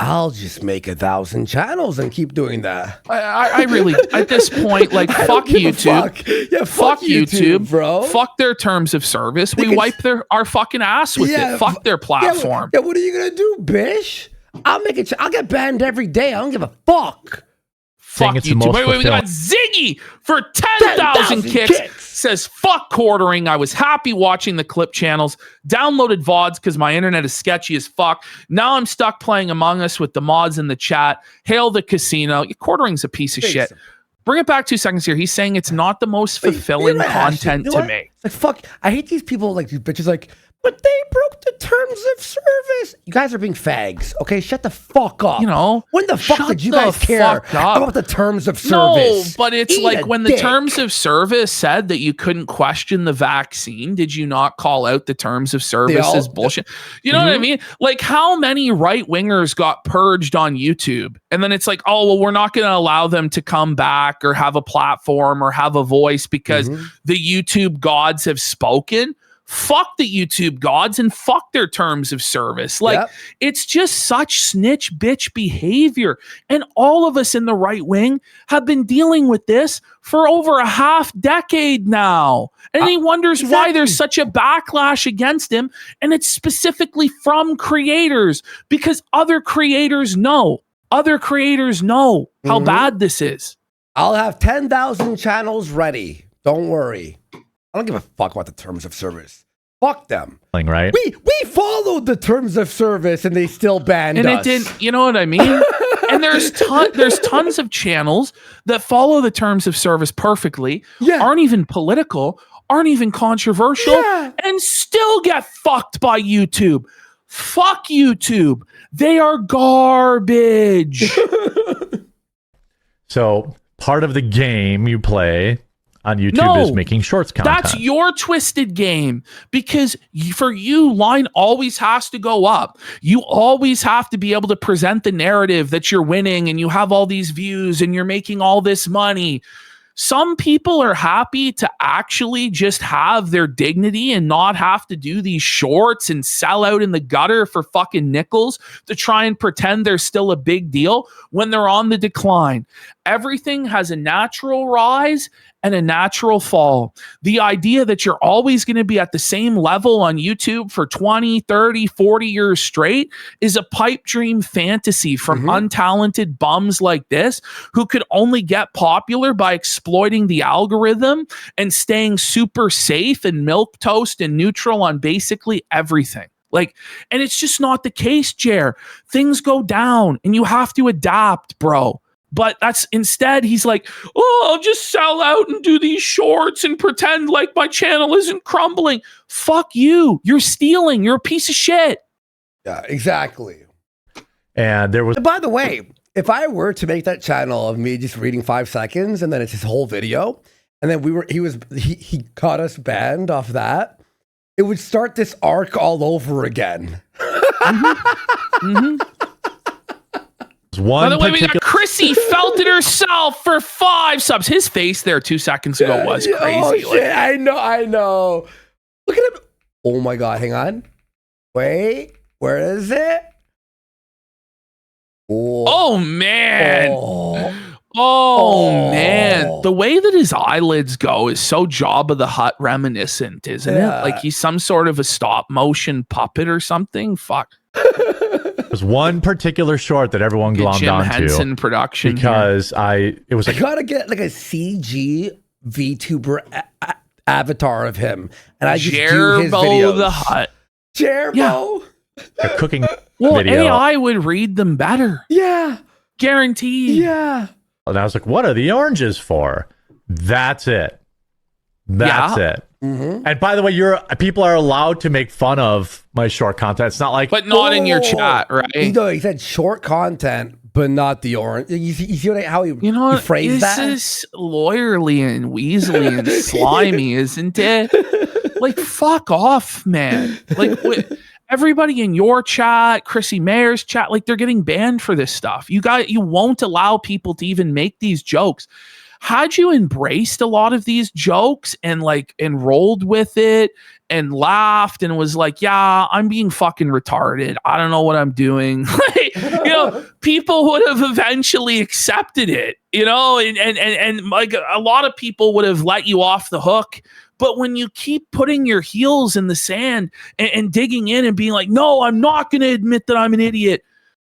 I'll just make 1,000 channels and keep doing that. I really, at this point, like, fuck YouTube. Yeah, fuck YouTube, bro. Fuck their terms of service. We wipe our fucking ass with it. Fuck their platform. Yeah, what are you going to do, bish? I'll get banned every day. I don't give a fuck. Fuck YouTube. Wait, we got Ziggy for 10,000 kicks. Says, fuck quartering. I was happy watching the clip channels. Downloaded VODs because my internet is sketchy as fuck. Now I'm stuck playing Among Us with the mods in the chat. Hail the casino. Quartering's a piece of shit. Bring it back 2 seconds here. He's saying it's not the most fulfilling content to make. Like, fuck. I hate these people, like these bitches, like, but they broke the terms of service. You guys are being fags. Okay, shut the fuck up. You know, when the fuck did you guys care about the terms of service? No, but it's like when the terms of service said that you couldn't question the vaccine, did you not call out the terms of service as bullshit? You know what I mean? Like, how many right wingers got purged on YouTube? And then it's like, oh, well, we're not going to allow them to come back or have a platform or have a voice because the YouTube gods have spoken. Fuck the YouTube gods and fuck their terms of service. Like, it's just such snitch bitch behavior. And all of us in the right wing have been dealing with this for over a half decade now. And he wonders why there's such a backlash against him. And it's specifically from creators because other creators know. Other creators know how bad this is. I'll have 10,000 channels ready. Don't worry. I don't give a fuck about the terms of service. Fuck them. Right? We followed the terms of service and they still banned us. And it didn't, you know what I mean? And there's tons of channels that follow the terms of service perfectly, aren't even political, aren't even controversial, and still get fucked by YouTube. Fuck YouTube. They are garbage. So part of the game you play on YouTube is making shorts content. That's your twisted game because for you, line always has to go up. You always have to be able to present the narrative that you're winning and you have all these views and you're making all this money. Some people are happy to actually just have their dignity and not have to do these shorts and sell out in the gutter for fucking nickels to try and pretend they're still a big deal when they're on the decline. Everything has a natural rise and a natural fall. The idea that you're always going to be at the same level on YouTube for 20, 30, 40 years straight is a pipe dream fantasy from untalented bums like this who could only get popular by exploiting the algorithm and staying super safe and milquetoast and neutral on basically everything. Like, and it's just not the case, Jer. Things go down and you have to adapt, bro. But that's instead, he's like, oh, I'll just sell out and do these shorts and pretend like my channel isn't crumbling. Fuck you. You're stealing. You're a piece of shit. Yeah, exactly. And there was... By the way, if I were to make that channel of me just reading 5 seconds and then it's his whole video, and then he got us banned off that, it would start this arc all over again. By the way, we got Chrissy felt it herself for 5 subs. His face there 2 seconds ago was crazy. Oh, shit. I know. Look at him. Oh my God, hang on. Wait, where is it? Oh man. Oh man. The way that his eyelids go is so Jabba the Hutt reminiscent, isn't it? Like he's some sort of a stop motion puppet or something. Fuck. There's one particular short that everyone glommed Jim onto Henson production because I gotta get like a CG VTuber avatar of him, and I just do his videos. the Hutt. Jerbo, a cooking well, video. AI would read them better. Yeah, guaranteed. Yeah. And I was like, "What are the oranges for?" That's it. That's it. And by the way, people are allowed to make fun of my short content. It's not like, but not in your chat, right? He said short content, but not the orange. You see how he phrased that? This is lawyerly and weaselly and slimy, isn't it? Like, fuck off, man. Like, everybody in your chat, Chrissy Mayer's chat, like they're getting banned for this stuff. You won't allow people to even make these jokes. Had you embraced a lot of these jokes and like enrolled with it and laughed and was like, yeah, I'm being fucking retarded. I don't know what I'm doing. People would have eventually accepted it, and like a lot of people would have let you off the hook. But when you keep putting your heels in the sand and digging in and being like, no, I'm not going to admit that I'm an idiot,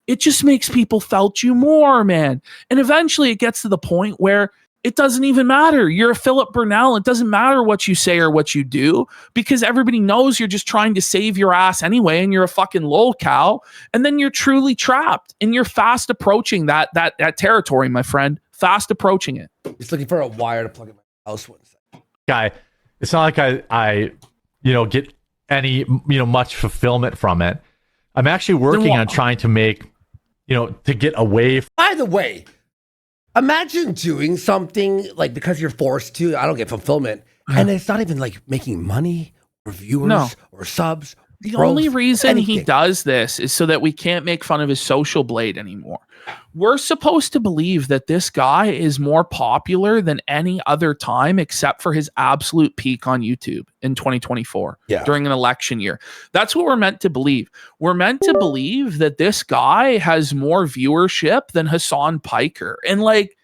it just makes people felt you more, man. And eventually it gets to the point where it doesn't even matter. You're a Philip Burnell. It doesn't matter what you say or what you do because everybody knows you're just trying to save your ass anyway and you're a fucking lol cow. And then you're truly trapped and you're fast approaching that territory, my friend. Fast approaching it. Just looking for a wire to plug in my house one second. Guy, it's not like I get any, much fulfillment from it. I'm actually working on trying to make, to get away. By the way, imagine doing something like because you're forced to. I don't get fulfillment, and it's not even like making money or viewers or subs. The only reason he does this is so that we can't make fun of his social blade anymore. We're supposed to believe that this guy is more popular than any other time except for his absolute peak on YouTube in 2024 during an election year. That's what we're meant to believe. We're meant to believe that this guy has more viewership than Hassan Piker. And like,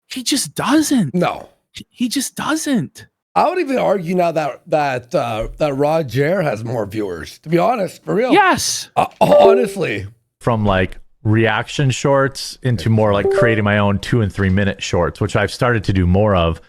he just doesn't. No. He just doesn't. I would even argue now that Roger has more viewers, to be honest, for real. Yes. Honestly. From like reaction shorts into more like creating my own 2 and 3 minute shorts, which I've started to do more of,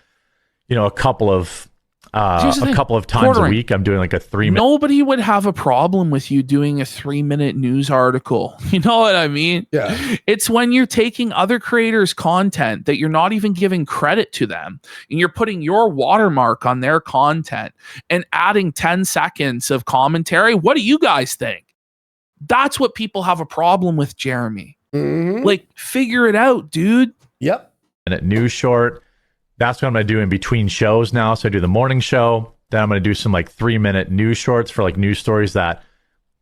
a couple of times a week. I'm doing like a 3 minute. Nobody would have a problem with you doing a 3-minute news article. You know what I mean? Yeah. It's when you're taking other creators' content that you're not even giving credit to them, and you're putting your watermark on their content and adding 10 seconds of commentary. What do you guys think? That's what people have a problem with, Jeremy. Mm-hmm. Like, figure it out, dude. Yep. And a news short. That's what I'm going to do in between shows now. So I do the morning show. Then I'm going to do some like 3-minute news shorts for like news stories that,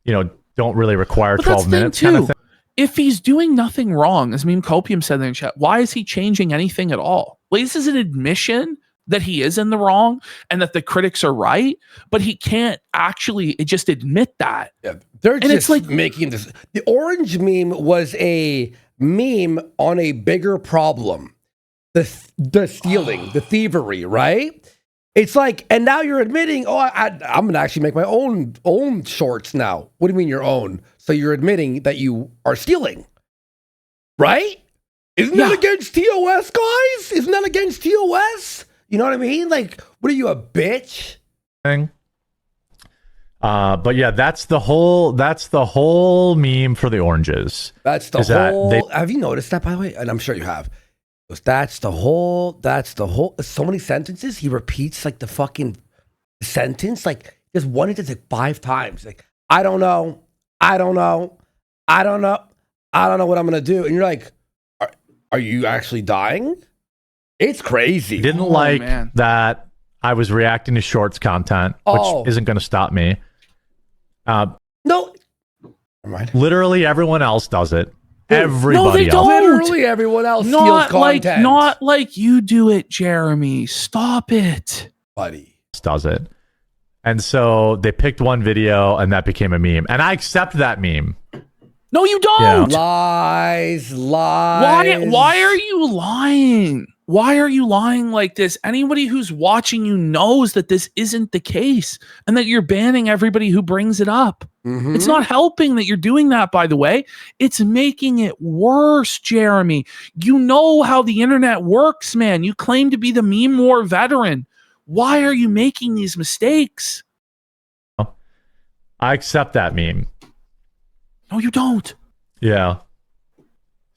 don't really require 12 minutes. Kind of thing. If he's doing nothing wrong, as Meme Copium said in the chat, why is he changing anything at all? Like, this is an admission that he is in the wrong and that the critics are right, but he can't actually just admit that. Yeah, they're just like making this. The orange meme was a meme on a bigger problem. The stealing, the thievery, right? It's like, and now you're admitting, I'm going to actually make my own shorts now. What do you mean your own? So you're admitting that you are stealing, right? Isn't that against TOS, guys? Isn't that against TOS? You know what I mean? Like, what are you, a bitch? But yeah, that's the whole meme for the oranges. That's the whole. Have you noticed that, by the way? And I'm sure you have. That's the whole. So many sentences. He repeats like the fucking sentence, like just one sentence like 5 times. Like, I don't know what I'm gonna do. And you're like, are you actually dying? It's crazy. Didn't that I was reacting to shorts content, which isn't going to stop me. No. Literally everyone else does it. Everybody no, they else. Don't. Literally everyone else steals content. Not like you do it, Jeremy. Stop it. Buddy. Does it. And so they picked one video and that became a meme. And I accept that meme. No, you don't. Yeah. Lies. Why are you lying? Why are you lying like this? Anybody who's watching you knows that this isn't the case and that you're banning everybody who brings it up. Mm-hmm. It's not helping that you're doing that, by the way. It's making it worse, Jeremy. You know how the internet works, man. You claim to be the meme war veteran. Why are you making these mistakes? I accept that meme. No, you don't. Yeah.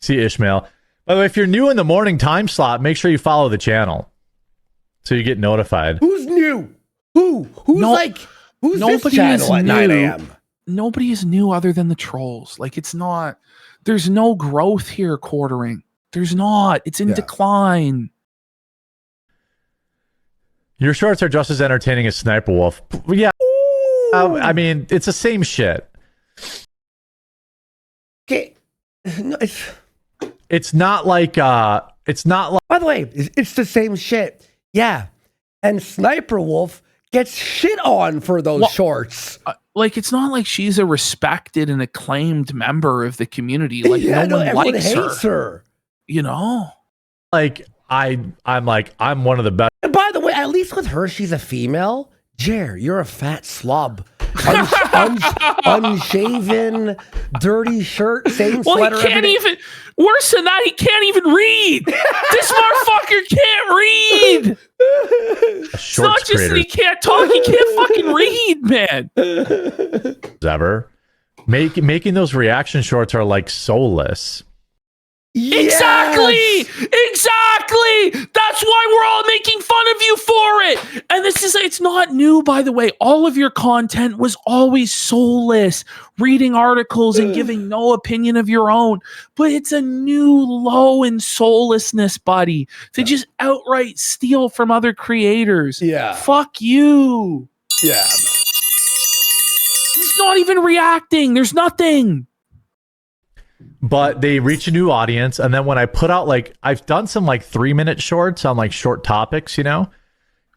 See, Ishmael. By the way, if you're new in the morning time slot, make sure you follow the channel so you get notified. Who's new? Who's this channel at 9 a.m.? Nobody is new other than the trolls. Like, it's not, there's no growth here, quartering. There's not. It's in decline. Your shorts are just as entertaining as Sniper Wolf. Yeah. I mean, it's the same shit. Okay. No, it's not like By the way, it's the same shit. Yeah. And Sniper Wolf gets shit on for those shorts. Like, it's not like she's a respected and acclaimed member of the community. Like, no one likes her. You know? Like, I'm one of the best. And by the way, at least with her, she's a female. Jer, you're a fat slob. Unshaven, dirty shirt, same sweater. He can't even. Worse than that, he can't even read. This motherfucker can't read. It's not just that he can't talk; he can't fucking read, man. Ever making those reaction shorts are like soulless. Yes! Exactly. That's why we're all making fun of you for it. And it's not new, by the way. All of your content was always soulless, reading articles and giving no opinion of your own. But it's a new low in soullessness, buddy, to just outright steal from other creators. Yeah. Fuck you. Yeah. He's not even reacting. There's nothing. But they reach a new audience, and then when I put out, like, I've done some like 3-minute shorts on like short topics, you know,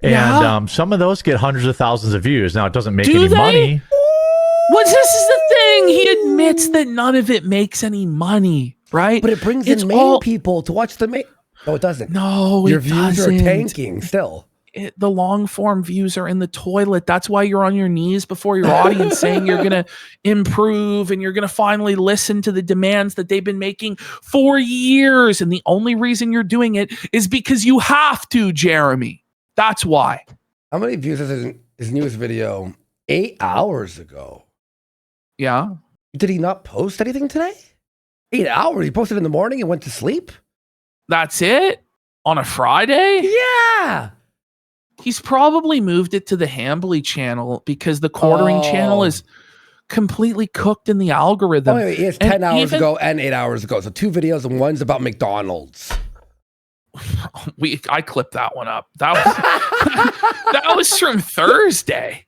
and some of those get hundreds of thousands of views. Now it doesn't make any money. This is the thing. He admits that none of it makes any money, right? But it brings in main people to watch the main. No, it doesn't. No, your it views doesn't. are tanking still. The long form views are in the toilet. That's why you're on your knees before your audience saying you're going to improve and you're going to finally listen to the demands that they've been making for years. And the only reason you're doing it is because you have to, Jeremy. That's why. How many views is his newest video? 8 hours ago. Yeah. Did he not post anything today? 8 hours. He posted in the morning and went to sleep? That's it? On a Friday? Yeah. He's probably moved it to the Hambly channel because the quartering channel is completely cooked in the algorithm. Oh, it's 10 hours ago and 8 hours ago. So 2 videos and one's about McDonald's. I clipped that one up. That was from Thursday.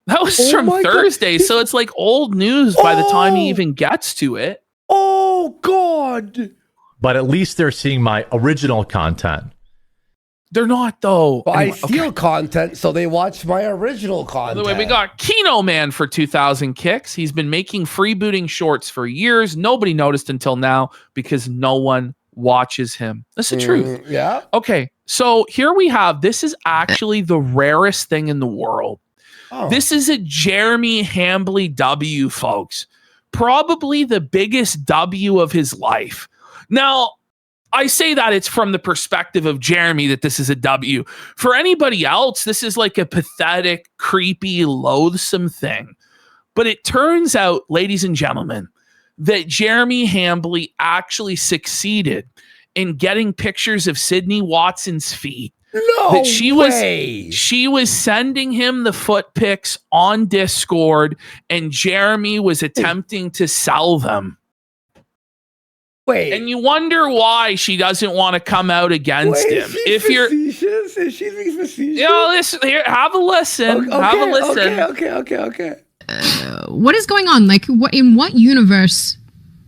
That was from Thursday. God. So it's like old news by the time he even gets to it. Oh, God. But at least they're seeing my original content. They're not, though. Well, I steal content, so they watch my original content. By the way, we got Kino Man for 2,000 kicks. He's been making freebooting shorts for years. Nobody noticed until now because no one watches him. That's the truth. Yeah. Okay, so here we have, this is actually the rarest thing in the world. Oh. This is a Jeremy Hambly W, folks. Probably the biggest W of his life. Now, I say that it's from the perspective of Jeremy that this is a W. For anybody else, this is like a pathetic, creepy, loathsome thing. But it turns out, ladies and gentlemen, that Jeremy Hambly actually succeeded in getting pictures of Sydney Watson's feet. No that she way. She was sending him the foot pics on Discord, and Jeremy was attempting to sell them. Wait. And you wonder why she doesn't want to come out against him. If you're facetious? Is she being facetious? You know, listen, here, have a listen. Okay, have a listen. Okay. What is going on? Like, in what universe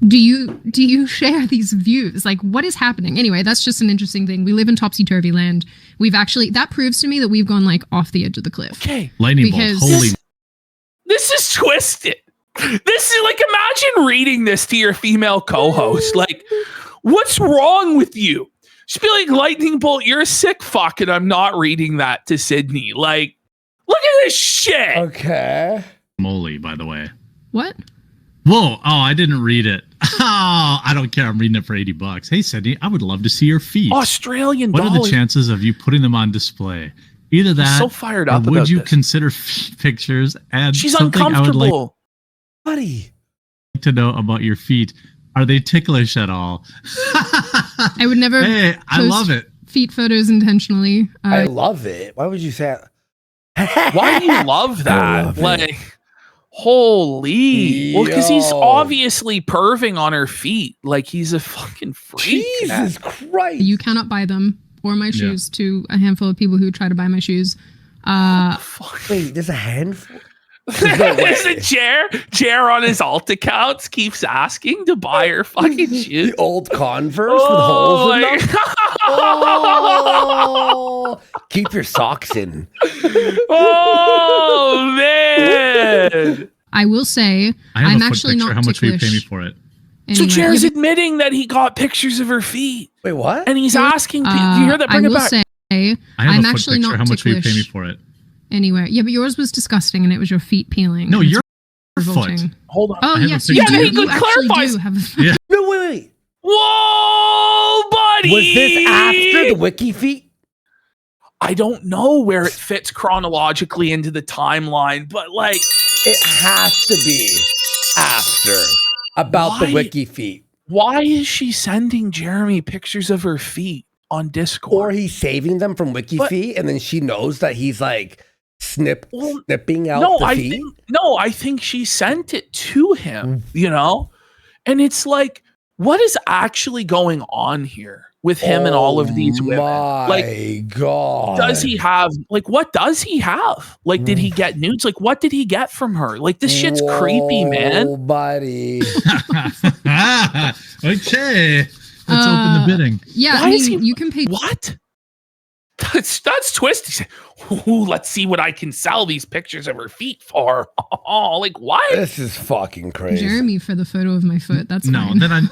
do you share these views? Like, what is happening? Anyway, that's just an interesting thing. We live in topsy-turvy land. That proves to me that we've gone like off the edge of the cliff. Okay. Lightning bolt. Holy. This is twisted. This is like, imagine reading this to your female co-host. Like, what's wrong with you? She'd be like, lightning bolt, you're a sick fuck, and I'm not reading that to Sydney. Like, look at this shit. Okay. Moly, by the way. What? Whoa. Oh, I didn't read it. Oh, I don't care. I'm reading it for $80. Hey, Sydney, I would love to see your feet. Australian What dollars. are the chances of you putting them on display? Either that, I'm so fired up or would about you this. consider feet pictures? And She's something uncomfortable. I would like Buddy. to know about your feet. Are they ticklish at all? I would never. Hey, I love it. Feet photos intentionally. I love it. Why would you say that? Why do you love that? love like, holy. Well, because he's Yo. obviously perving on her feet. Like, he's a fucking freak. Jesus Christ. You cannot buy them or my shoes to a handful of people who try to buy my shoes. Wait, there's a handful? There's a chair on his alt accounts keeps asking to buy her fucking shoes. The old Converse with holes in them? Oh, keep your socks in. Oh, man. I will say, I'm actually not How much will you pay me ticklish. for it? So Anyway, Chair's admitting that he got pictures of her feet. Wait, what? And he's asking people. Do you hear that? Bring I it will back. say, I have I'm a foot actually picture. not How much will you pay me ticklish. for it? Anyway, yeah, but yours was disgusting, and it was your feet peeling. No, and your it's foot. revolting. Hold on. Oh have a yes, picture. you Yeah, do. he You actually clarifies. do have a Yeah. No, wait. Whoa, buddy. Was this after the wiki feet? I don't know where it fits chronologically into the timeline, but like, It has to be after. About Why? the wiki feet. Why is she sending Jeremy pictures of her feet on Discord? Or he's saving them from WikiFeet, and then she knows that he's like snipping out the feed. I think she sent it to him, you know? And it's like, what is actually going on here with him and all of these women? My God. Does he have, like, what does he have? Like, did he get nudes? Like, what did he get from her? Like, this shit's creepy, man. Buddy. Okay. Let's open the bidding. Yeah, Why is he, you can pay. What? That's twisty. Ooh, let's see what I can sell these pictures of her feet for. Oh, like what? This is fucking crazy. Jeremy for the photo of my foot. That's fine. Then I'm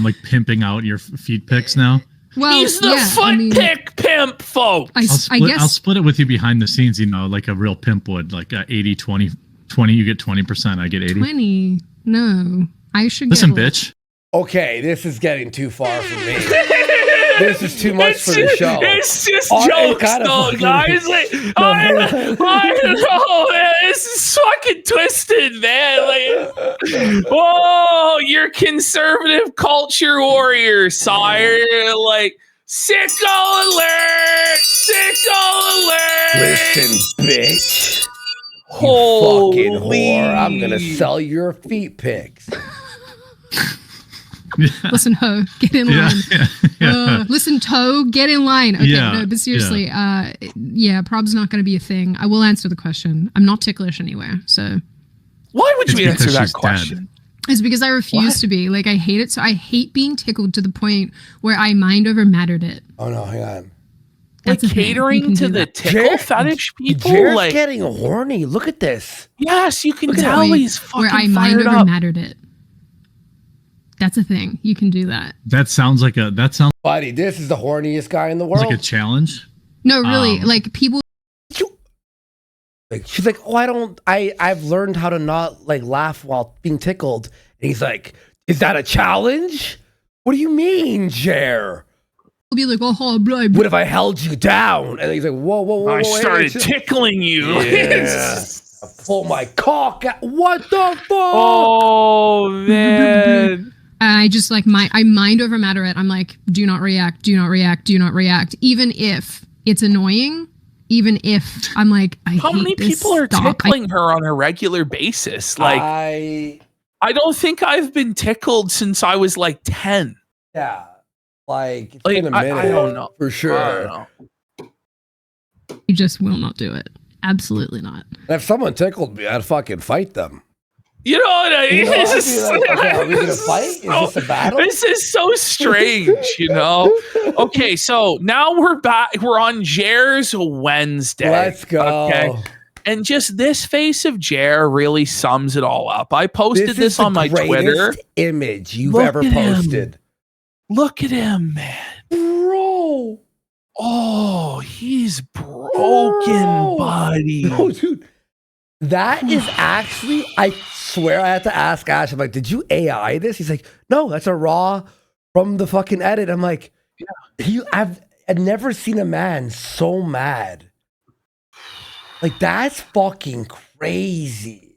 like pimping out your feet pics now. Well, he's the foot pick pimp, folks. I guess I'll split it with you behind the scenes, you know, like a real pimp would, like 80, 20, you get 20%, I get 80. 20. No, I should Listen, get bitch. Okay, this is getting too far for me. This is too much for the show. It's just jokes, though, guys. Like, I know, man. This is fucking twisted, man. Like, whoa, you're conservative culture warrior, sire. Like, sicko alert! Sicko alert! Listen, bitch. Holy. You fucking whore. I'm going to sell your feet pics. Listen, ho, get in line. Listen, toe, get in line. Okay, no, but seriously, prob's not going to be a thing. I will answer the question. I'm not ticklish anywhere, so. Why would you answer that question? It's because I refuse to be. Like, I hate it. So I hate being tickled to the point where I mind over mattered it. Oh, no, hang on. That's like catering to the tickle fetish people? Jared's like, getting horny. Look at this. Yes, you can tell he's fucking where I mind over mattered it. That's a thing. You can do that. That sounds Buddy, this is the horniest guy in the world. like a challenge. No, really, like people. Like, she's like, oh, I've learned how to not like laugh while being tickled. And he's like, is that a challenge? What do you mean, Jer? Will be like, oh, blah, blah. What if I held you down? And he's like, whoa. I started tickling you. Yeah. Pull my cock out. What the fuck? Oh, man. I just like I mind over matter it. I'm like, do not react, do not react, do not react. Even if it's annoying, even if I'm like, how many people are tickling her on a regular basis? Like, I don't think I've been tickled since I was like 10. Yeah. Like, it's been a minute. I don't know. For sure. I don't know. You just will not do it. Absolutely not. And if someone tickled me, I'd fucking fight them. You know what I mean? You know, are we gonna fight? Is this a battle? This is so strange, you know? Okay, so now we're back. We're on Jer's Wednesday. Let's go. Okay. And just this face of Jer really sums it all up. I posted this on my Twitter. Image you've ever posted. Look at him, man. Bro. Oh, he's broken, buddy. No, dude. That is actually, I swear I had to ask Ash, I'm like, did you AI this? He's like, no, that's a raw from the fucking edit. I'm like, yeah. I've never seen a man so mad. Like, that's fucking crazy.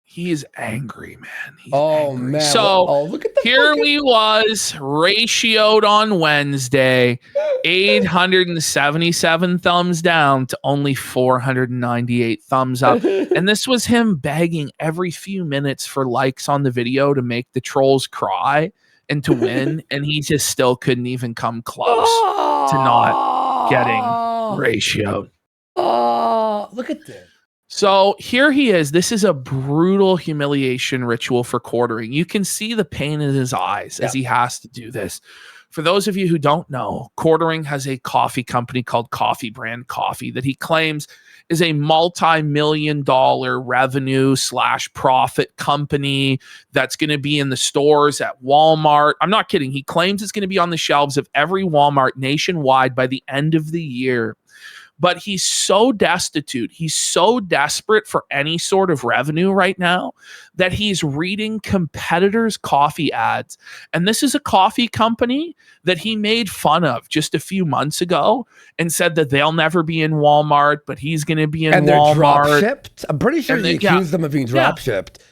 He is angry, man. He's angry. Man. So look at the here we was ratioed on Wednesday, 877 thumbs down to only 498 thumbs up. And this was him begging every few minutes for likes on the video to make the trolls cry and to win. And he just still couldn't even come close to not getting ratioed. Oh, look at this. So here he is. This is a brutal humiliation ritual for quartering. You can see the pain in his eyes as he has to do this. For those of you who don't know, Quartering has a coffee company called Coffee Brand Coffee that he claims is a multi-million-dollar revenue / profit company that's going to be in the stores at Walmart. I'm not kidding. He claims it's going to be on the shelves of every Walmart nationwide by the end of the year. But he's so destitute, he's so desperate for any sort of revenue right now that he's reading competitors' coffee ads. And this is a coffee company that he made fun of just a few months ago and said that they'll never be in Walmart, but he's going to be in Walmart. And they're drop shipped? I'm pretty sure he accused them of being drop shipped.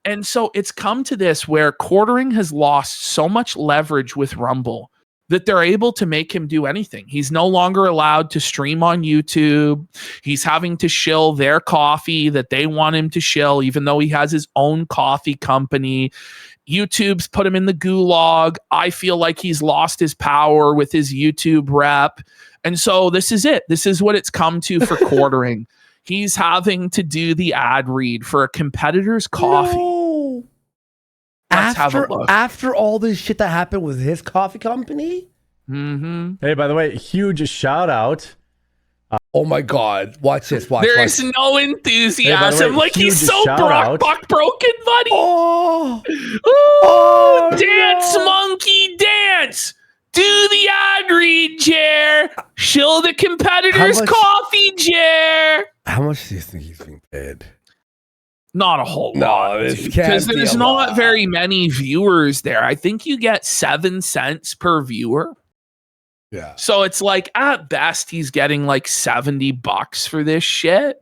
And so it's come to this where Quartering has lost so much leverage with Rumble that they're able to make him do anything. He's no longer allowed to stream on YouTube. He's having to shill their coffee that they want him to shill, even though he has his own coffee company. YouTube's put him in the gulag. I feel like he's lost his power with his YouTube rep. And so this is it. This is what it's come to for Quartering. He's having to do the ad read for a competitor's coffee. No. Let's have a look. After all this shit that happened with his coffee company? Mm-hmm. Hey, by the way, huge shout out. Oh my God. Watch this. Watch There's watch. no enthusiasm. way, Like he's huge so shout out. buck broken, buddy. Oh. Ooh, dance, no. monkey, dance. Do the ad read, Jer. Shill the competitor's much- coffee, Jer. How much do you think he's being paid? Not a whole No, lot. this Dude, can't because be there's a not lot. very many viewers there. I think you get 7 cents per viewer. Yeah. So it's like at best he's getting like $70 for this shit.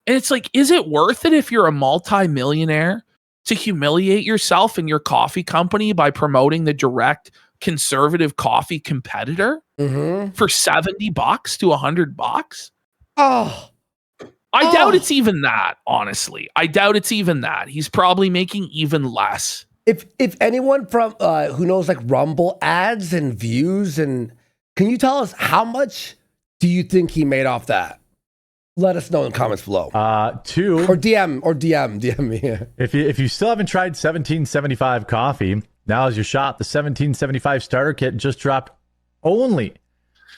And it's like, is it worth it if you're a multi-millionaire to humiliate yourself and your coffee company by promoting the direct conservative coffee competitor Mm-hmm. for $70 to $100? Oh. I doubt Oh. it's even that, honestly. I doubt it's even that. He's probably making even less. If anyone from who knows like Rumble ads and views, and can you tell us how much do you think he made off that? Let us know in the comments below. Two. Or DM me. If you still haven't tried 1775 coffee, now is your shot. The 1775 starter kit just dropped only The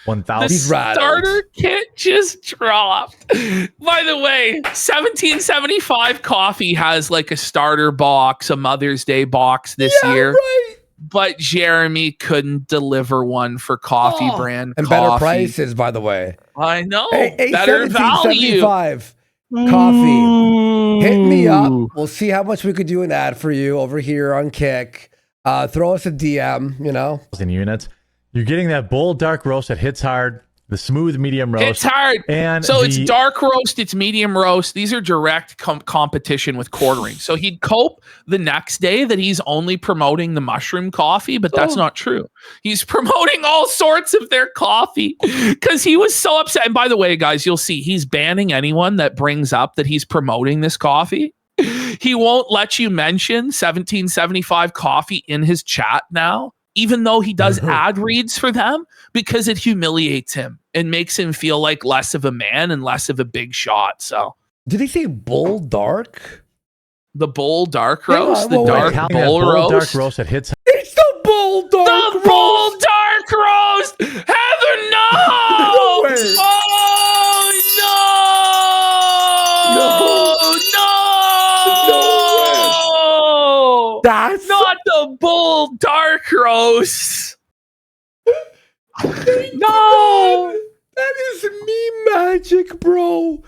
1,000. He's rattled. starter kit just dropped. By the way, 1775 coffee has like a starter box, a Mother's Day box this year. Right. But Jeremy couldn't deliver one for coffee Oh, brand and coffee. better prices, by the way. I know. Hey, Better value. 1775 coffee. Hit me up. We'll see how much we could do an ad for you over here on Kick. Throw us a DM, you know. Units. You're getting that bold dark roast that hits hard, the smooth medium roast. It's hard. And So it's the- dark roast, it's medium roast. These are direct competition with Quartering. So he'd cope the next day that he's only promoting the mushroom coffee, but that's not true. He's promoting all sorts of their coffee because he was so upset. And by the way, guys, you'll see he's banning anyone that brings up that he's promoting this coffee. He won't let you mention 1775 coffee in his chat now, even though he does ad reads for them, because it humiliates him and makes him feel like less of a man and less of a big shot. So Did he say bull dark? the bull dark Hang on, roast, the wait, dark That bull bold roast, dark roast that hits It's the bull dark. the bull dark roast. Heather, no! No way. Oh no! No! That's Not the bull dark roast. No! That is me magic, bro.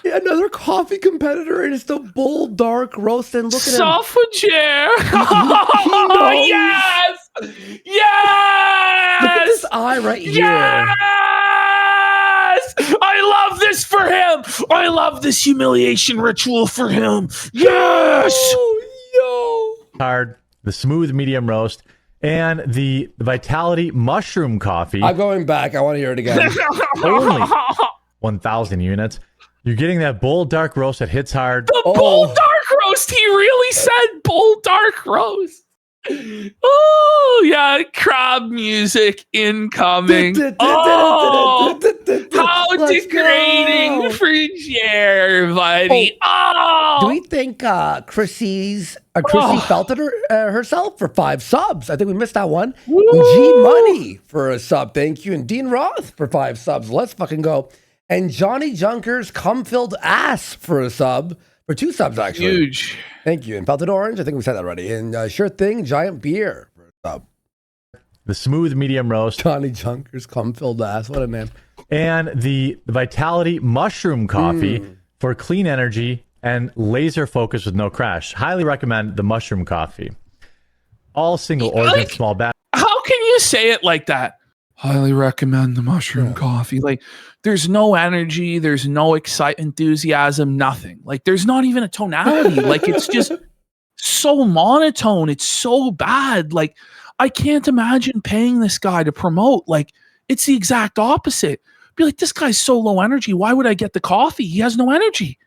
Another coffee competitor, and it's the bull dark roast. And look at him. Suffragette. knows. Yes! Look at Yes! this eye right here. Yes! I love this for him. I love this humiliation ritual for him. Yes! Oh, hard, the smooth medium roast, and the Vitality mushroom coffee. yo. I'm going back. I want to hear it again. Only 1,000 units. You're getting that bold dark roast that hits hard. The bull dark roast. He really said bull dark roast. Oh yeah, crab music incoming. Oh, how Let's degrading go. for Jer, buddy. Oh, Do we think Chrissy felt it herself for 5 subs? I think we missed that one. Woo. G Money for a sub. Thank you. And Dean Roth for 5 subs. Let's fucking go. And Johnny Junker's cum-filled ass for a sub. For 2 subs, actually. huge. Thank you. And Pelted Orange, I think we said that already. And Sure Thing, Giant Beer for a sub. The smooth medium roast, Johnny Junker's cum-filled ass. What a name. and the Vitality mushroom coffee for clean energy and laser focus with no crash. Highly recommend the mushroom coffee. All single origin, Like- small batch. How can you say it like that? Highly recommend the mushroom coffee. Like, there's no energy, there's no enthusiasm, nothing. Like, there's not even a tonality. Like, it's just so monotone. It's so bad. Like, I can't imagine paying this guy to promote. Like, it's the exact opposite. Be like, this guy's so low energy. Why would I get the coffee? He has no energy.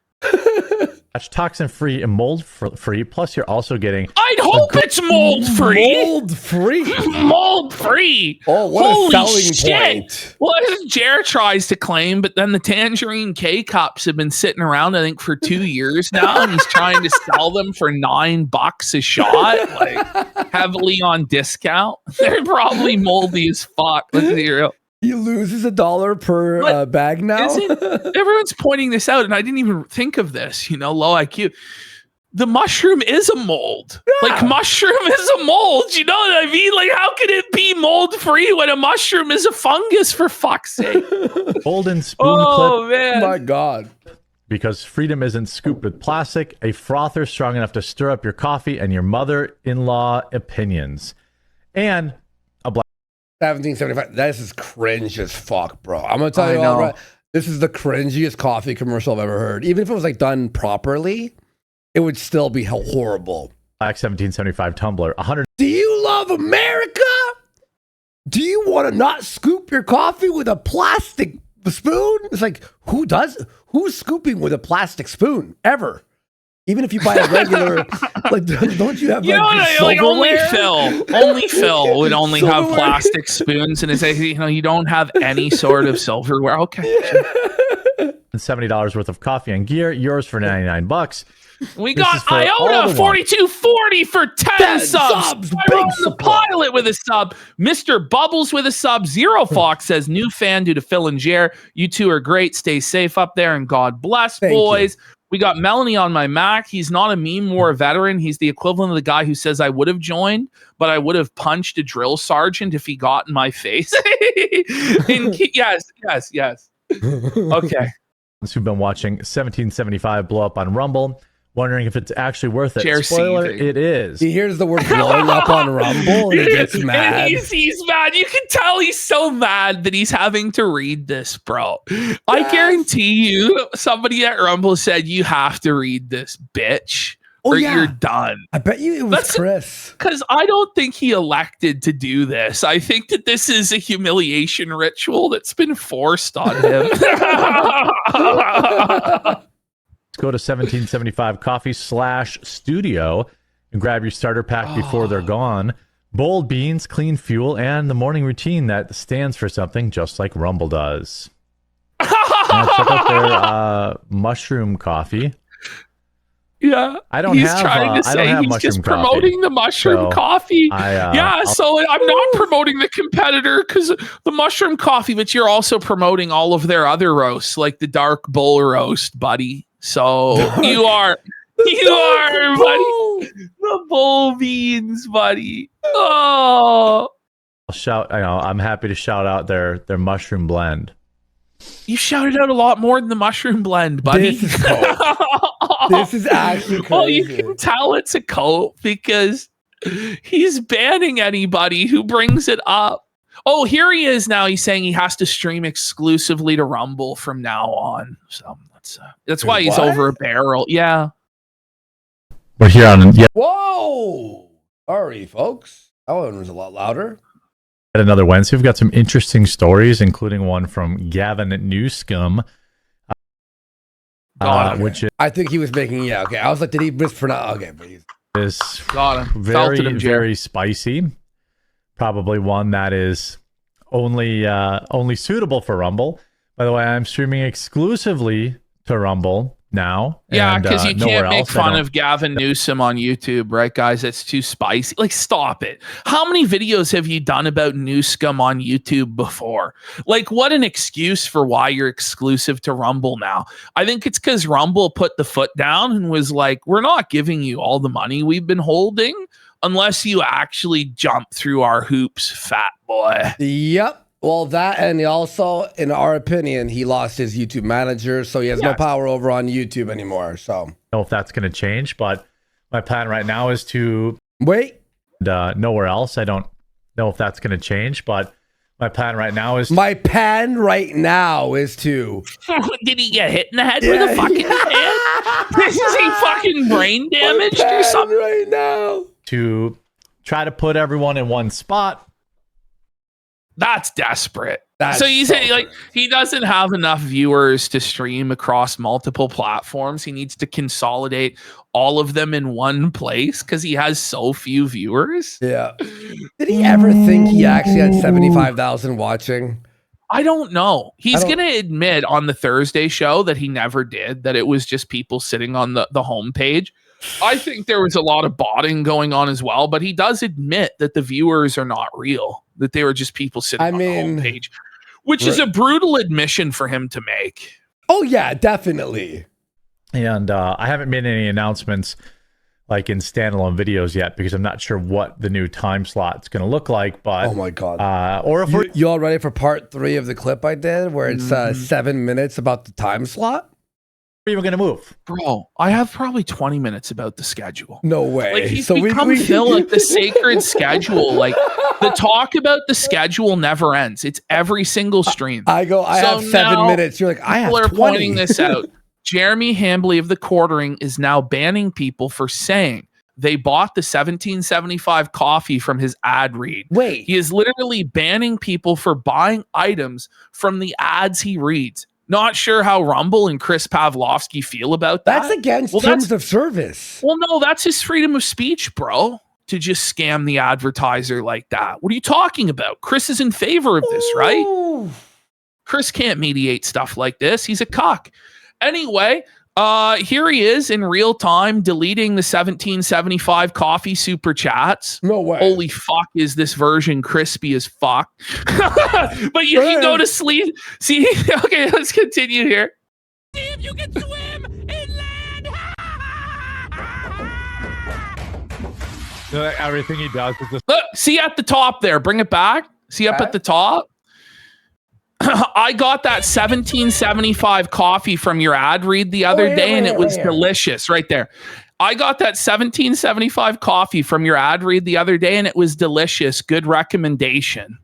Toxin free and mold free. Plus, you're also getting. I'd hope it's mold free. Mold free. Mold free. Oh, what Holy a selling shit. point. Well, Jer tries to claim, but then the Tangerine K cups have been sitting around, I think, for 2 years now, and he's trying to sell them for $9 a shot, like heavily on discount. They're probably moldy as fuck. Let's be real. He loses $1 per bag now. Everyone's pointing this out, and I didn't even think of this. You know, low IQ. The mushroom is a mold. Yeah. Like, mushroom is a mold. You know what I mean? Like, how can it be mold free when a mushroom is a fungus? For fuck's sake! Golden spoon oh clip. man! Oh my god! Because freedom isn't scooped with plastic. A frother strong enough to stir up your coffee and your mother-in-law opinions, and 1775. This is cringe as fuck, bro. I'm gonna tell you all right. This is the cringiest coffee commercial I've ever heard. Even if it was like done properly, it would still be horrible. Black 1775 tumbler. 100. Do you love America? Do you want to not scoop your coffee with a plastic spoon? It's like, who's scooping with a plastic spoon ever? Even if you buy a regular, like, don't you have like only Phil would only have plastic spoons, and it's like, you don't have any sort of silverware. Okay. $70 worth of coffee and gear. Yours for $99. We got Iona 4240 for 10 subs. Big the Pilot with a sub. Mr. Bubbles with a sub. Zero Fox says new fan due to Phil and Jer. You two are great. Stay safe up there and God bless, boys. We got Melanie on my Mac. He's not a meme war veteran. He's the equivalent of the guy who says I would have joined, but I would have punched a drill sergeant if he got in my face. Yes. Okay. Who've been watching 1775 blow up on Rumble, wondering if it's actually worth it. Jer Spoiler, seething. it is. He hears the word blowing up on Rumble and he gets mad. He's mad. You can tell he's so mad that he's having to read this, bro. Yes. I guarantee you somebody at Rumble said, you have to read this, bitch. Or you're done. I bet you it was Chris. Because I don't think he elected to do this. I think that this is a humiliation ritual that's been forced on him. Let's go to 1775 coffee/studio and grab your starter pack before they're gone. Bold beans, clean fuel, and the morning routine that stands for something just like Rumble does. Now check out their mushroom coffee. Yeah, he's trying to say he's just promoting the mushroom coffee. So I'm not promoting the competitor because the mushroom coffee, but you're also promoting all of their other roasts, like the dark bull roast, buddy. So you are, buddy. The bull beans, buddy. Oh, I'm happy to shout out their mushroom blend. You shouted out a lot more than the mushroom blend, buddy. This is actually crazy. Well, you can tell it's a cult because he's banning anybody who brings it up. Oh, here he is now. He's saying he has to stream exclusively to Rumble from now on. So that's why he's over a barrel. Yeah. We're here on. Yeah. Whoa. Sorry, folks. That one was a lot louder. At another Wednesday, we've got some interesting stories, including one from Gavin Newscomb. Which is, I think he was making, okay. I was like, did he mispronounce? Okay, but is very spicy. Probably one that is only suitable for Rumble. By the way, I'm streaming exclusively to Rumble now. Yeah, because you can't make fun of Gavin Newsom on YouTube, right, guys? That's too spicy. Like, stop it. How many videos have you done about Newscom on YouTube before? Like, what an excuse for why you're exclusive to Rumble now. I think it's because Rumble put the foot down and was like, we're not giving you all the money we've been holding unless you actually jump through our hoops, fat boy. Yep. Well, that, and also, in our opinion, he lost his YouTube manager, so he has no power over on YouTube anymore. So, I don't know if that's going to change, but my plan right now is to wait. Nowhere else. I don't know if that's going to change, but My plan right now is My plan right now is to. Did he get hit in the head with a fucking pan? Is he fucking brain damaged or something? Right now. to try to put everyone in one spot. That's desperate. That's So he's so like, he doesn't have enough viewers to stream across multiple platforms. He needs to consolidate all of them in one place because he has so few viewers. Yeah. Did he ever think he actually had 75,000 watching? I don't know. He's going to admit on the Thursday show that he never did, that it was just people sitting on the homepage. I think there was a lot of botting going on as well, but he does admit that the viewers are not real, that they were just people sitting on the homepage, which is a brutal admission for him to make. Oh, yeah, definitely. And I haven't made any announcements like in standalone videos yet because I'm not sure what the new time slot's going to look like. But oh my god! Or if you all ready for part 3 of the clip I did, where it's 7 minutes about the time slot? We're even going to move, bro. I have probably 20 minutes about the schedule. No way. Like he's become Phil, like the sacred schedule. Like the talk about the schedule never ends. It's every single stream. I have 7 minutes. You're like, I have 20. People are pointing this out. Jeremy Hambley of the Quartering is now banning people for saying they bought the 1775 coffee from his ad read. Wait. He is literally banning people for buying items from the ads he reads. Not sure how Rumble and Chris Pavlovsky feel about that. That's against terms of service. Well, no, that's his freedom of speech, bro, to just scam the advertiser like that. What are you talking about? Chris is in favor of this, right? Chris can't mediate stuff like this. He's a cuck. Anyway, here he is in real time deleting the 1775 coffee super chats. No way. Holy fuck, is this version crispy as fuck? But you can go to sleep. See, okay, let's continue here. See if you can swim inland. everything he does is just Look, see at the top there. Bring it back. See up at the top. I got that 1775 coffee from your ad read the other day, and it was delicious right there. I got that 1775 coffee from your ad read the other day, and it was delicious. Good recommendation.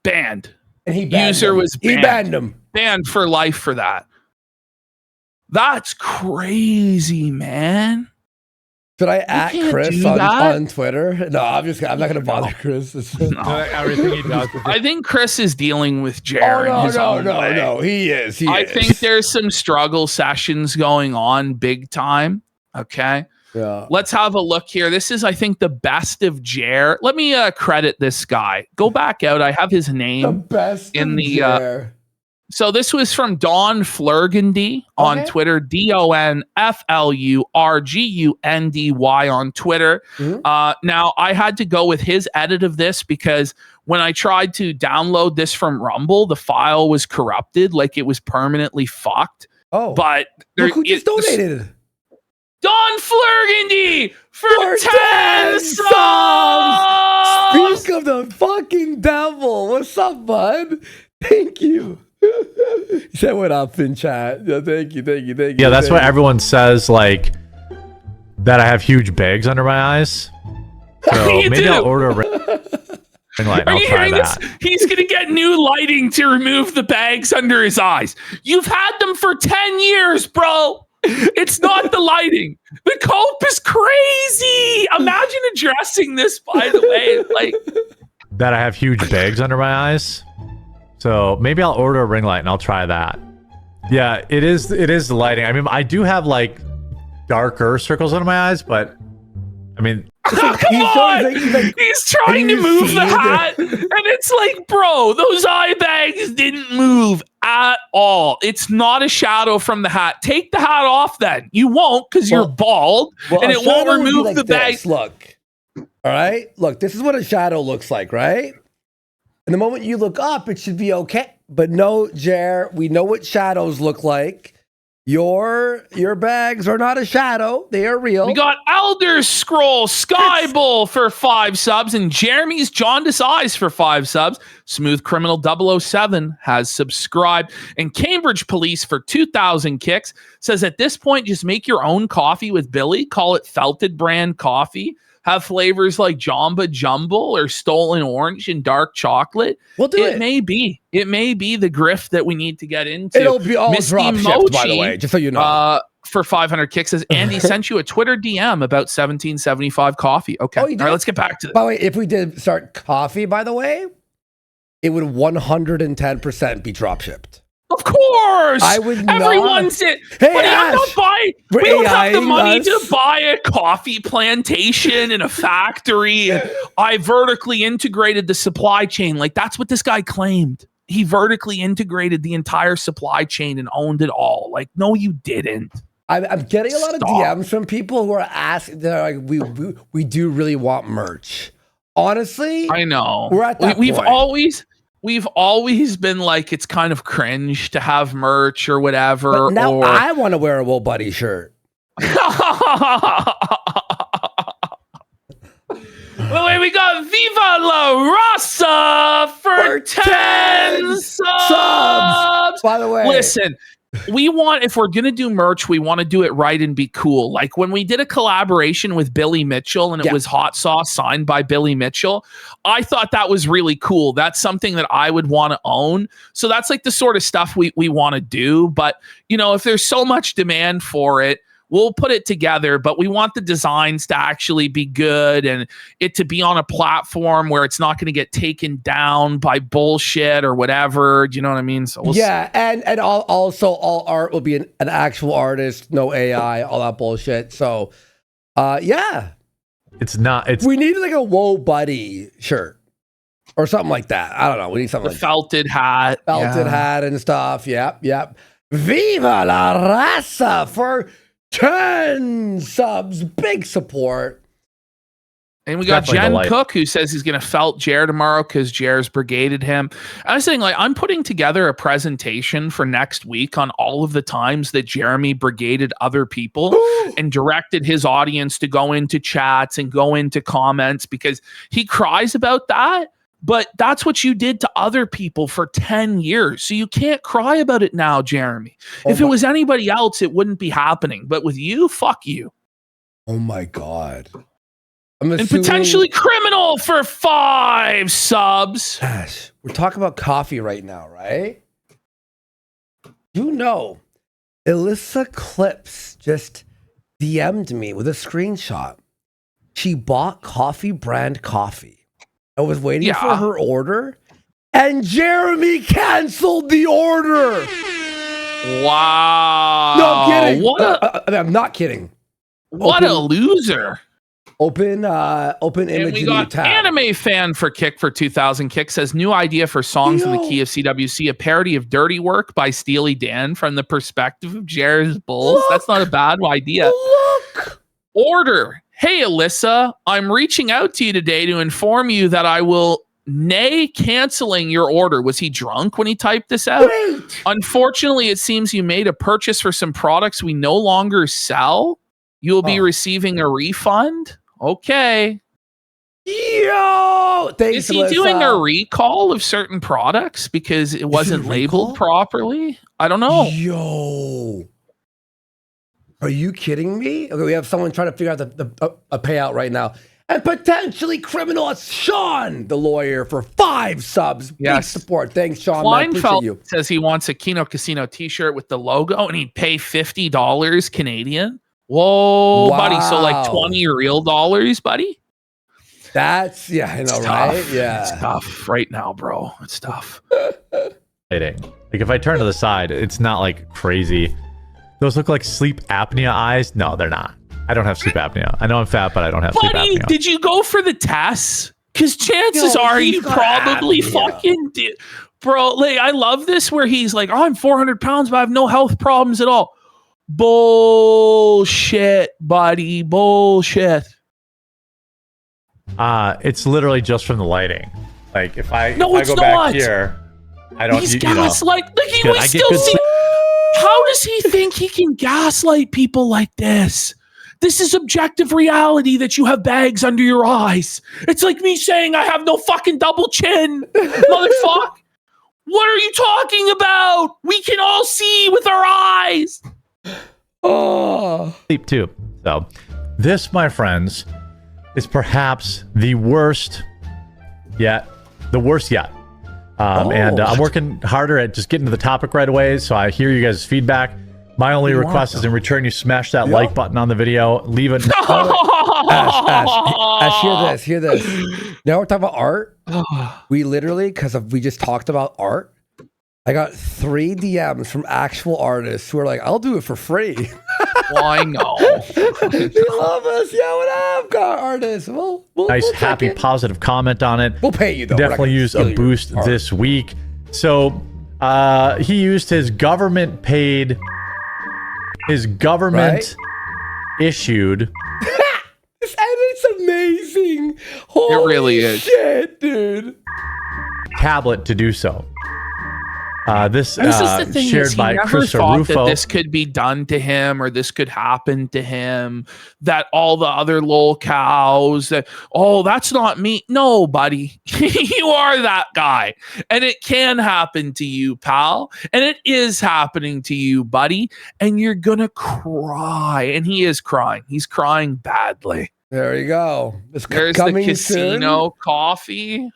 Banned. And he banned User him. was banned. He banned him. Banned for life for that. That's crazy, man. Should I at Chris on Twitter? No, I'm not going to bother Chris. everything he does. I think Chris is dealing with Jared. No. He is. I think there's some struggle sessions going on big time. Okay. Yeah. Let's have a look here. This is, I think, the best of Jer. Let me credit this guy. Go back out. I have his name. The best in the Jer. So this was from Don Flurgundy on Twitter, DonFlurgundy on Twitter. Now, I had to go with his edit of this because when I tried to download this from Rumble, the file was corrupted, like it was permanently fucked. Oh, but look who just donated. Don Flurgundy for 10 subs! Speak of the fucking devil. What's up, bud? Thank you. He said what up in chat. Yeah, thank you. Yeah, that's why everyone says like that I have huge bags under my eyes. So maybe I'll order a ring light. I'll try that. He's gonna get new lighting to remove the bags under his eyes. You've had them for 10 years, bro. It's not the lighting. The cope is crazy. Imagine addressing this, by the way. Like that I have huge bags under my eyes. So maybe I'll order a ring light and I'll try that. Yeah, it is the lighting. I mean, I do have like darker circles under my eyes, but I mean, he's trying to move the hat, and it's like, bro, those eye bags didn't move at all. It's not a shadow from the hat. Take the hat off then. You won't because you're bald, and it won't remove the bag. Look, all right? Look, this is what a shadow looks like, right? And the moment you look up, it should be okay. But no, Jer, we know what shadows look like. Your bags are not a shadow. They are real. We got Elder Scroll Sky Bull for 5 subs and Jeremy's Jaundice Eyes for 5 subs. Smooth Criminal 007 has subscribed. And Cambridge Police for 2,000 kicks says at this point, just make your own coffee with Billy. Call it Felted brand coffee. Have flavors like Jamba Jumble or Stolen Orange and Dark Chocolate. We'll do it. It may be the grift that we need to get into. It'll be all drop shipped, by the way, just so you know. For 500 kicks, says Andy sent you a Twitter DM about 1775 coffee. Okay. Oh, you did? All right, let's get back to this. By the way, if we did start coffee, by the way, it would 110% be drop shipped. Of course, I would. Everyone's it. Hey, but Ash, we don't have the money us. to buy a coffee plantation and a factory. And I vertically integrated the supply chain. Like that's what this guy claimed. He vertically integrated the entire supply chain and owned it all. Like, no, you didn't. I'm getting a lot of DMs from people who are asking. They're like, we do really want merch. Honestly, I know. We're at that We've point. always been like, it's kind of cringe to have merch or whatever. But now I want to wear a Wool Buddy shirt. Well, we got Viva La Raza for 10 subs. By the way, listen, if we're going to do merch, we want to do it right and be cool. Like when we did a collaboration with Billy Mitchell and it was Hot Sauce signed by Billy Mitchell, I thought that was really cool. That's something that I would want to own. So that's like the sort of stuff we want to do. But, if there's so much demand for it, we'll put it together, but we want the designs to actually be good and it to be on a platform where it's not going to get taken down by bullshit or whatever. Do you know what I mean? So and also all art will be an actual artist, no AI, all that bullshit. So, we need like a Woe Buddy shirt or something like that. I don't know. We need something like felted hat, hat and stuff. Yep. Viva la raza for 10 subs, big support. And we got Jen Cook, who says he's going to felt Jer tomorrow because Jer's brigaded him. I was saying, I'm putting together a presentation for next week on all of the times that Jeremy brigaded other people and directed his audience to go into chats and go into comments because he cries about that. But that's what you did to other people for 10 years. So you can't cry about it now, Jeremy. If it was anybody else, it wouldn't be happening. But with you, fuck you. Oh my God. And potentially criminal for 5 subs. Gosh, we're talking about coffee right now, right? Alyssa Clips just DM'd me with a screenshot. She bought coffee brand coffee. I was waiting for her order, and Jeremy canceled the order. Wow. No, I'm kidding. I'm not kidding. What a loser. Open image. And we got Anime Fan for 2,000 kicks says new idea for songs in the key of CWC, a parody of Dirty Work by Steely Dan from the perspective of Jerry's Bulls. That's not a bad idea. Order. Hey, Alyssa, I'm reaching out to you today to inform you that I will canceling your order. Was he drunk when he typed this out? Wait. Unfortunately, it seems you made a purchase for some products we no longer sell. You will be receiving a refund. Okay. Yo! Thanks, Is he Alyssa. doing a recall of certain products because it wasn't labeled properly? I don't know. Yo. Are you kidding me? Okay, we have someone trying to figure out a payout right now. And potentially criminal. It's Sean, the lawyer, for 5 subs. Yes. Big support. Thanks, Sean. I appreciate you. Says he wants a KinoCasino t-shirt with the logo and he'd pay $50 Canadian. Whoa, buddy. So like 20 real dollars, buddy? That's, I know, right? Yeah. It's tough right now, bro. It's tough. Like if I turn to the side, it's not like crazy. Those look like sleep apnea eyes. No, they're not. I don't have sleep apnea. I know I'm fat, but I don't have sleep apnea. Did you go for the tests? Because chances are you probably fucking did. Bro, like, I love this where he's like, I'm 400 pounds, but I have no health problems at all. Bullshit, buddy. Bullshit. It's literally just from the lighting. Like if I go not. back here, I don't. These you guys know, like we I still see. How does he think he can gaslight people like this? This is objective reality that you have bags under your eyes. It's like me saying I have no fucking double chin. Motherfucker. What are you talking about? We can all see with our eyes. Oh. Sleep too. So this, my friends, is perhaps the worst yet. The worst yet. And I'm working harder at just getting to the topic right away, so I hear you guys' feedback. My only request is in return you smash that like button on the video. Leave it. Ash, hear this. Now we're talking about art. We literally, because we just talked about art, I got 3 DMs from actual artists who are like, I'll do it for free. Well, I know. They love us. Yeah, what up, God artists? We'll nice, happy, positive comment on it. We'll pay you, though. Definitely use a boost this week. So he used his government paid, issued. This edit's amazing. Holy it really is. Shit, dude. Tablet to do so. This is the thing, shared by CHRISSIE thought that this could be done to him or this could happen to him, that all the other lol cows that, oh, that's not me. No, buddy, you are that guy, and it can happen to you, pal, and it is happening to you, buddy, and you're gonna cry. And he is crying. He's crying badly. There you go. There's the casino coffee.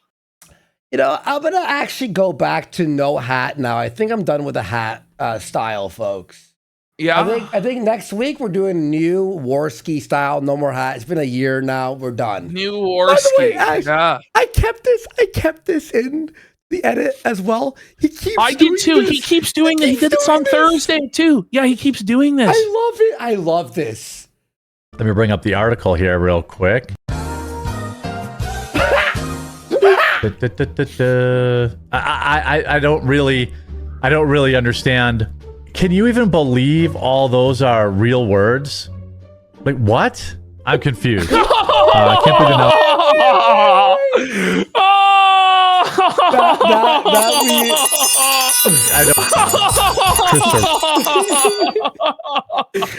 You know, I'm going to actually go back to no hat now. I think I'm done with the hat style, folks. Yeah. I think next week we're doing new Warski style, no more hat. It's been a year now. We're done. New Warski. Yeah. I kept this in the edit as well. He keeps I did too. He keeps doing it. He did this on Thursday too. Yeah, he keeps doing this. I love it. I love this. Let me bring up the article here real quick. I don't really understand. Can you even believe all those are real words? Like what? I'm confused. I can't believe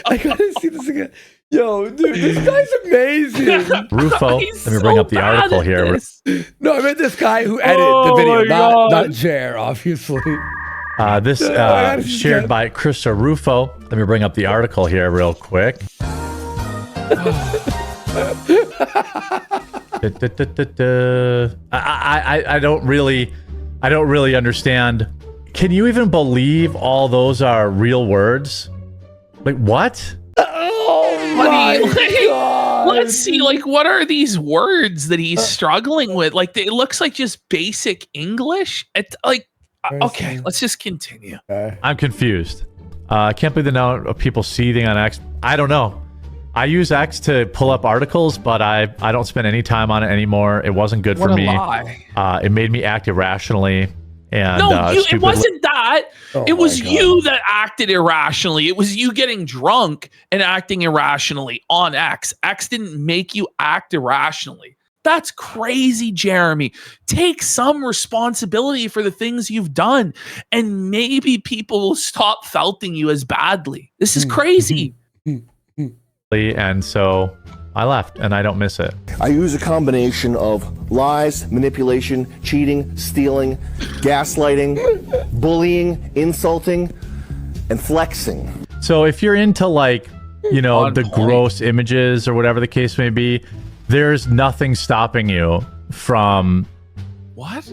I gotta see this again. Yo, dude, this guy's amazing. Rufo, let me bring up the article here. No, I meant this guy who edited the video, not Jer, obviously. This shared by CHRISSIE Rufo. Let me bring up the article here real quick. I don't really understand. Can you even believe all those are real words? Like what? Oh my God. Let's see, like, what are these words that he's struggling with? Like, it looks like just basic English. Okay, let's just continue. I'm confused. I can't believe the amount of people seething on X. I don't know. I use X to pull up articles, but I don't spend any time on it anymore. It wasn't good for me. Lie. It made me act irrationally. And no, it wasn't that. It was you that acted irrationally. It was you getting drunk and acting irrationally on X. X didn't make you act irrationally. That's crazy, Jeremy. Take some responsibility for the things you've done, and maybe people will stop felting you as badly. This is crazy. And so I left, and I don't miss it. I use a combination of lies, manipulation, cheating, stealing, gaslighting, bullying, insulting, and flexing. So if you're into, like, you know, the gross images or whatever the case may be, there's nothing stopping you from... What?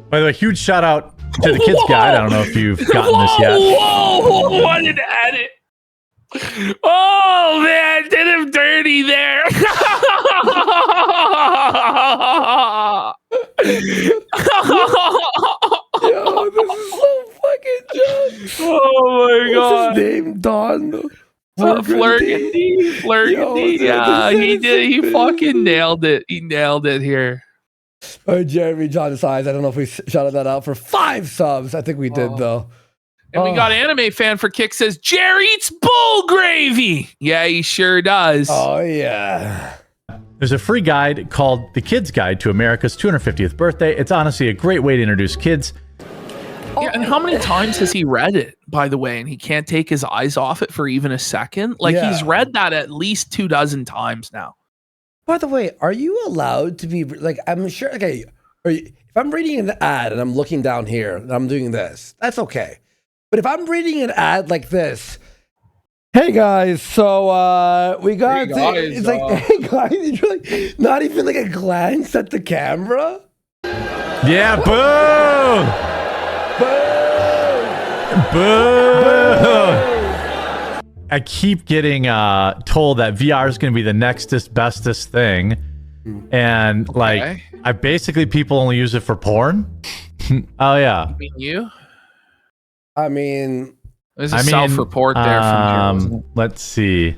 By the way, huge shout out to the Kids Guide. I don't know if you've gotten this yet. Whoa! What an edit! Oh man, did him dirty there. Yo, this is so fucking junk. Oh my God. What's his name? Don? Flurgandy. Yeah, he did. He fucking nailed it. He nailed it here. All right, Jeremy John Size. I don't know if we shouted that out for 5 subs. I think we did, though. And we got Anime Fan for Kick says, Jerry eats bull gravy. Yeah, he sure does. Oh, yeah. There's a free guide called The Kids Guide to America's 250th Birthday. It's honestly a great way to introduce kids Yeah, and how many times has he read it, by the way, and he can't take his eyes off it for even a second? Like, he's read that at least 24 times now. By the way, are you allowed to be, like, I'm sure, okay, if I'm reading an ad and I'm looking down here and I'm doing this, that's okay. But if I'm reading an ad like this, hey guys, so we got, it's like, hey guys, you're like, not even like a glance at the camera? Yeah, boo! Boo! I keep getting told that VR is going to be the nextest, bestest thing. And like, I basically, people only use it for porn. Oh, yeah. You mean you? I mean, there's a self-report there from Joe. Let's see.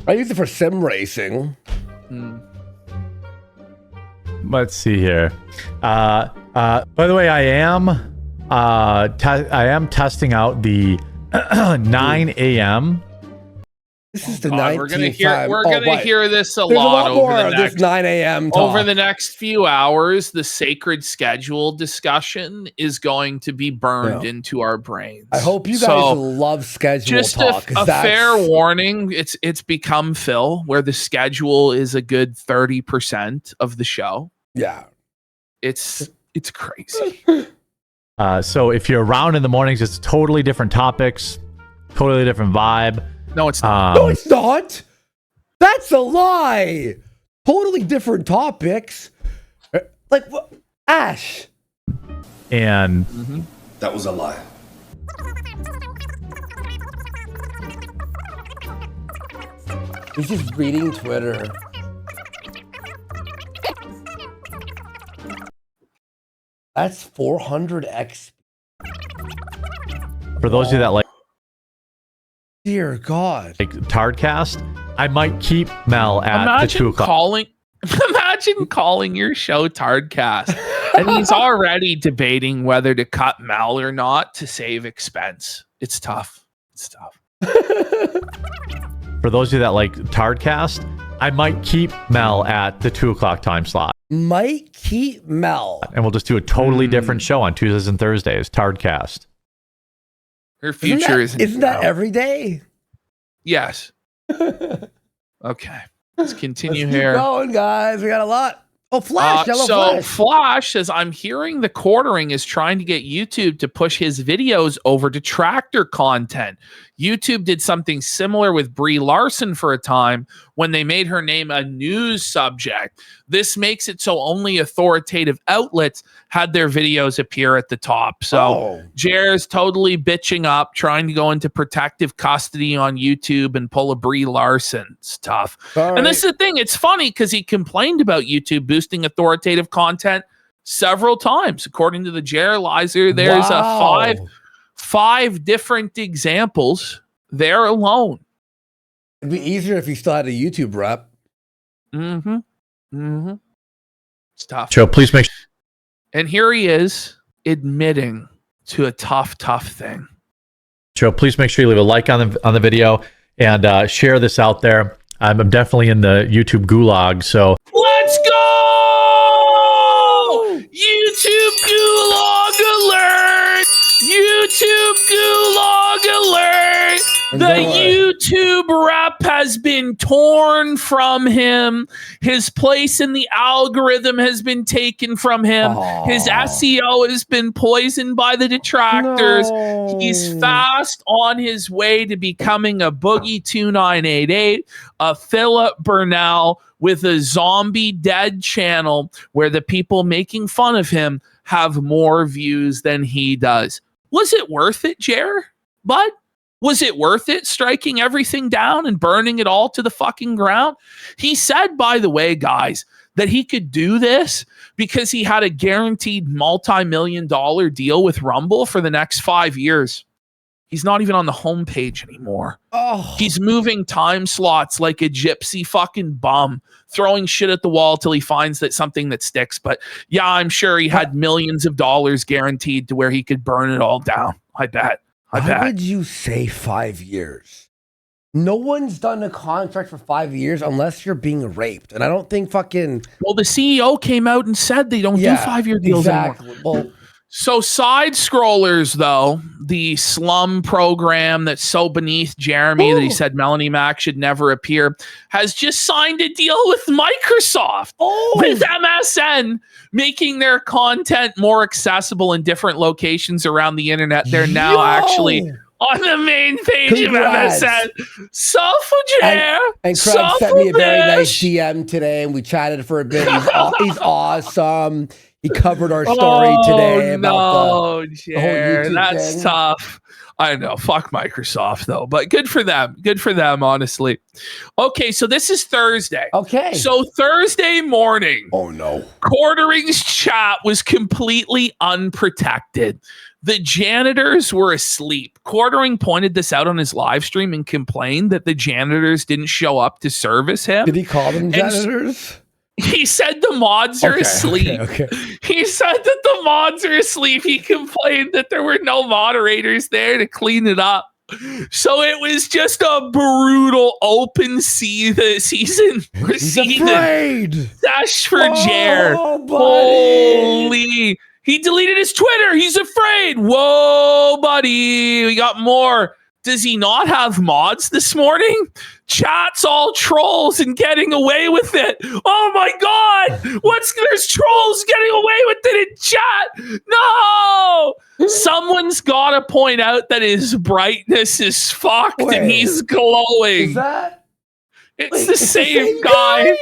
I use it for sim racing. Let's see here. By the way, I am testing out the 9 a.m. This is the 19th We're gonna time. hear this a There's lot more over the of next this 9 a.m. talk. Over the next few hours. The sacred schedule discussion is going to be burned into our brains. I hope you guys love schedule just talk. Just a fair warning, it's become Phil, where the schedule is a good 30% of the show. Yeah. It's crazy. So if you're around in the mornings, it's totally different topics, totally different vibe. No, it's not. No, it's not. That's a lie. Totally different topics. Like, what? Ash. And that was a lie. He's just reading Twitter. That's 400 XP. For those of you that like, dear God, like Tardcast, I might keep Mel at the 2 o'clock. Imagine calling your show Tardcast, and he's already debating whether to cut Mel or not to save expense. It's tough. It's tough. For those of you that like Tardcast, I might keep Mel at the 2 o'clock time slot. Might keep Mel. And we'll just do a totally different show on Tuesdays and Thursdays, Tardcast. Her future isn't that every day? Yes. Okay. Let's continue here. Keep going, guys. We got a lot. Oh, Flash. Flash says, I'm hearing the quartering is trying to get YouTube to push his videos over to tractor content. YouTube did something similar with Brie Larson for a time when they made her name a news subject. This makes it so only authoritative outlets had their videos appear at the top. So Jer's totally bitching up, trying to go into protective custody on YouTube and pull a Brie Larson stuff. And this is the thing. It's funny because he complained about YouTube boosting authoritative content several times. According to the Jerilizer, there's five different examples there alone. It'd be easier if you still had a YouTube rep. It's tough. Joe, please make sure. And here he is admitting to a tough thing. Joe, please make sure you leave a like on the video and share this out there. I'm definitely in the YouTube gulag, so let's go! YouTube gulag alert! YouTube gulag alert! The YouTube rep has been torn from him. His place in the algorithm has been taken from him. His SEO has been poisoned by the detractors. He's fast on his way to becoming a Boogie 2988, a Philip Burnell with a zombie dead channel where the people making fun of him have more views than he does. Was it worth it, Jer? Bud? Was it worth it striking everything down and burning it all to the fucking ground? He said, by the way, guys, that he could do this because he had a guaranteed multi-million-dollar deal with Rumble for the next 5 years. He's not even on the homepage anymore. He's moving time slots like a gypsy fucking bum, throwing shit at the wall till he finds that something that sticks. But yeah, I'm sure he had millions of dollars guaranteed to where he could burn it all down. I bet. Why would you say 5 years? No one's done a contract for 5 years unless you're being raped. And I don't think fucking... Well, the CEO came out and said they don't do 5-year deals anymore. Well, So side scrollers, though, the slum program that's so beneath Jeremy that he said Melanie Mac should never appear, has just signed a deal with Microsoft, with MSN, making their content more accessible in different locations around the internet. They're now actually on the main page of MSN. Suffragette. And Craig sent me a very nice DM today, and we chatted for a bit. He's awesome. He covered our story today about the whole YouTube that's thing. tough. I know. Fuck Microsoft, though. But good for them. Good for them, honestly. Okay, so this is Thursday. Okay. So Thursday morning. Oh, no. Quartering's chat was completely unprotected. The janitors were asleep. Quartering pointed this out on his live stream and complained that the janitors didn't show up to service him. Did he call them janitors? He said the mods are asleep. Okay. He said that the mods are asleep. He complained that there were no moderators there to clean it up. So it was just a brutal open season. He's afraid. Dash for Jer. Buddy. Holy. He deleted his Twitter. He's afraid. Whoa, buddy. We got more. Does he not have mods this morning? Chat's all trolls and getting away with it. Oh my God. There's trolls getting away with it in chat. No. Someone's got to point out that his brightness is fucked and he's glowing. Is that? It's the same guy.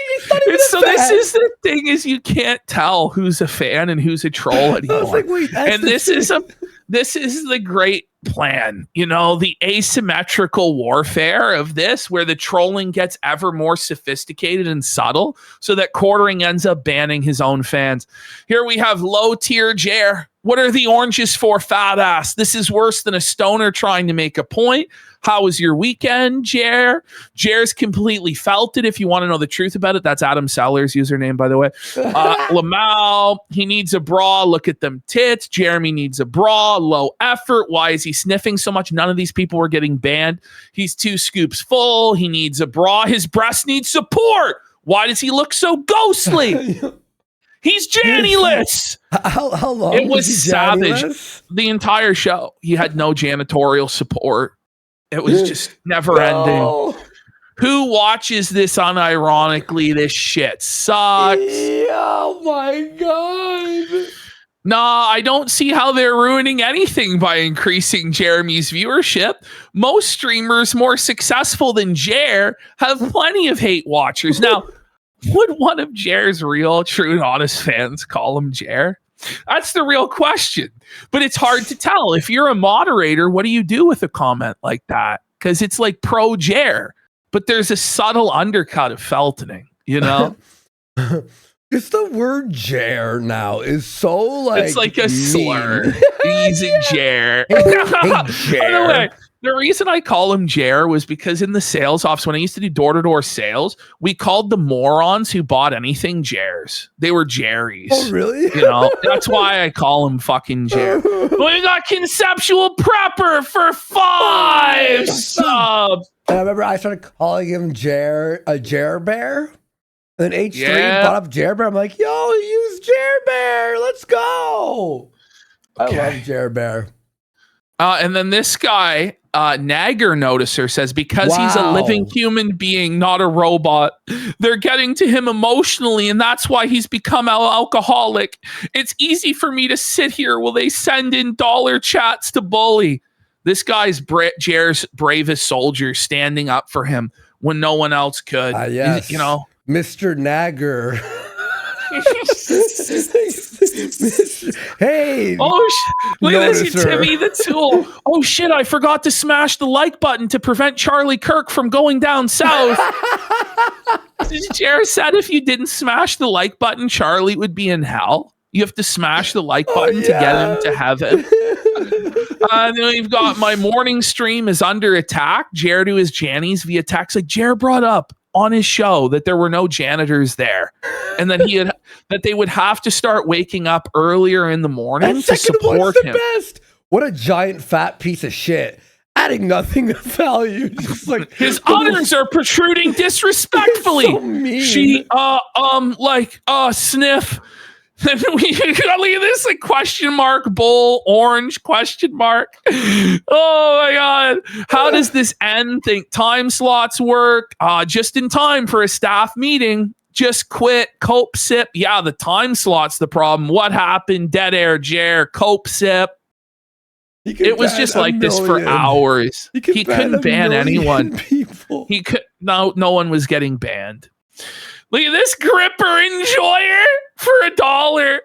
So this is the thing, is you can't tell who's a fan and who's a troll anymore. And this is the great plan, the asymmetrical warfare of this, where the trolling gets ever more sophisticated and subtle, so that Quartering ends up banning his own fans. Here we have low tier Jer. What are the oranges for, fat ass? This is worse than a stoner trying to make a point. How was your weekend, Jer? Jer's completely felt it. If you want to know the truth about it, that's Adam Sellers' username, by the way. Lamau, he needs a bra. Look at them tits. Jeremy needs a bra. Low effort. Why is he sniffing so much? None of these people were getting banned. He's 2 scoops full. He needs a bra. His breast needs support. Why does he look so ghostly? He's Janny-less. How long? It was savage. The entire show. He had no janitorial support. It was just never ending. Who watches this unironically? This shit sucks. Oh my God. Nah, I don't see how they're ruining anything by increasing Jeremy's viewership. Most streamers more successful than Jer have plenty of hate watchers. Now, would one of Jer's real, true, and honest fans call him Jer? That's the real question. But it's hard to tell. If you're a moderator, what do you do with a comment like that? Because it's like pro Jer, but there's a subtle undercut of feltoning, It's the word Jer now is so like it's like a mean. slur. He's a Jer. Hey, Jer. By the way, the reason I call him Jer was because in the sales office, when I used to do door-to-door sales, we called the morons who bought anything Jers. They were Jerrys. Oh, really? That's why I call him fucking Jer. We got Conceptual Prepper for 5 subs. And I remember I started calling him a Jer Bear. And then H3 brought up Jer Bear. I'm like, yo, use Jer Bear. Let's go. Okay. I love Jer Bear. And then this guy, Nagger Noticer, says because he's a living human being, not a robot, they're getting to him emotionally, and that's why he's become an alcoholic. It's easy for me to sit here while they send in dollar chats to bully. This guy's Jer's bravest soldier, standing up for him when no one else could. Yes. Mr. Nagger. Hey. Look at this, Timmy the Tool. Oh shit, I forgot to smash the like button to prevent Charlie Kirk from going down south. Jer said if you didn't smash the like button, Charlie would be in hell. You have to smash the like button to get him to heaven. Then we've got my morning stream is under attack. Jer to his Jannies via text. Like Jer brought up on his show that there were no janitors there, and that that they would have to start waking up earlier in the morning to support him. Best. What a giant fat piece of shit. Adding nothing of value. Just like his udders are protruding disrespectfully. So mean. She sniff And we look at this, like, question mark, bull, orange, question mark. Oh my God. How does this end? Think time slots work? Just in time for a staff meeting. Just quit. Cope sip. Yeah, the time slot's the problem. What happened? Dead air, Jer. Cope sip. It was just like this for hours. He couldn't ban anyone. People. He could no one was getting banned. Look at this gripper enjoyer for $1.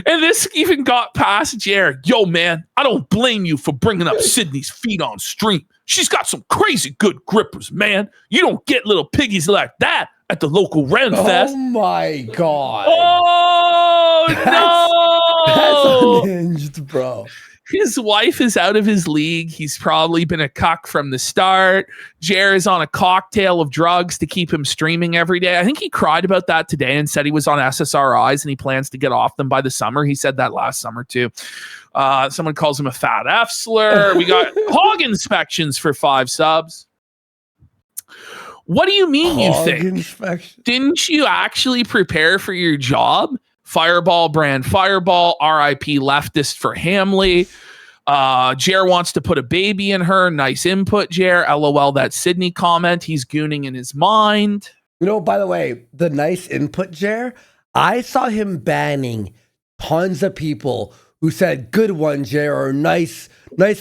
And this even got past Jared. Yo, man, I don't blame you for bringing up Sydney's feet on stream. She's got some crazy good grippers, man. You don't get little piggies like that at the local Ren Fest. Oh my God. Oh, That's unhinged, bro. His wife is out of his league. He's probably been a cuck from the start. Jer is on a cocktail of drugs to keep him streaming every day. I think he cried about that today and said he was on SSRIs and he plans to get off them by the summer. He said that last summer too. Someone calls him a fat F slur. We got hog inspections for 5 subs. What do you mean you think? Inspection. Didn't you actually prepare for your job? Fireball brand Fireball, RIP leftist for Hamley. Jer wants to put a baby in her. Nice input, Jer. LOL, that Sydney comment. He's gooning in his mind. You know, by the way, the nice input, Jer, I saw him banning tons of people who said, good one, Jer, or nice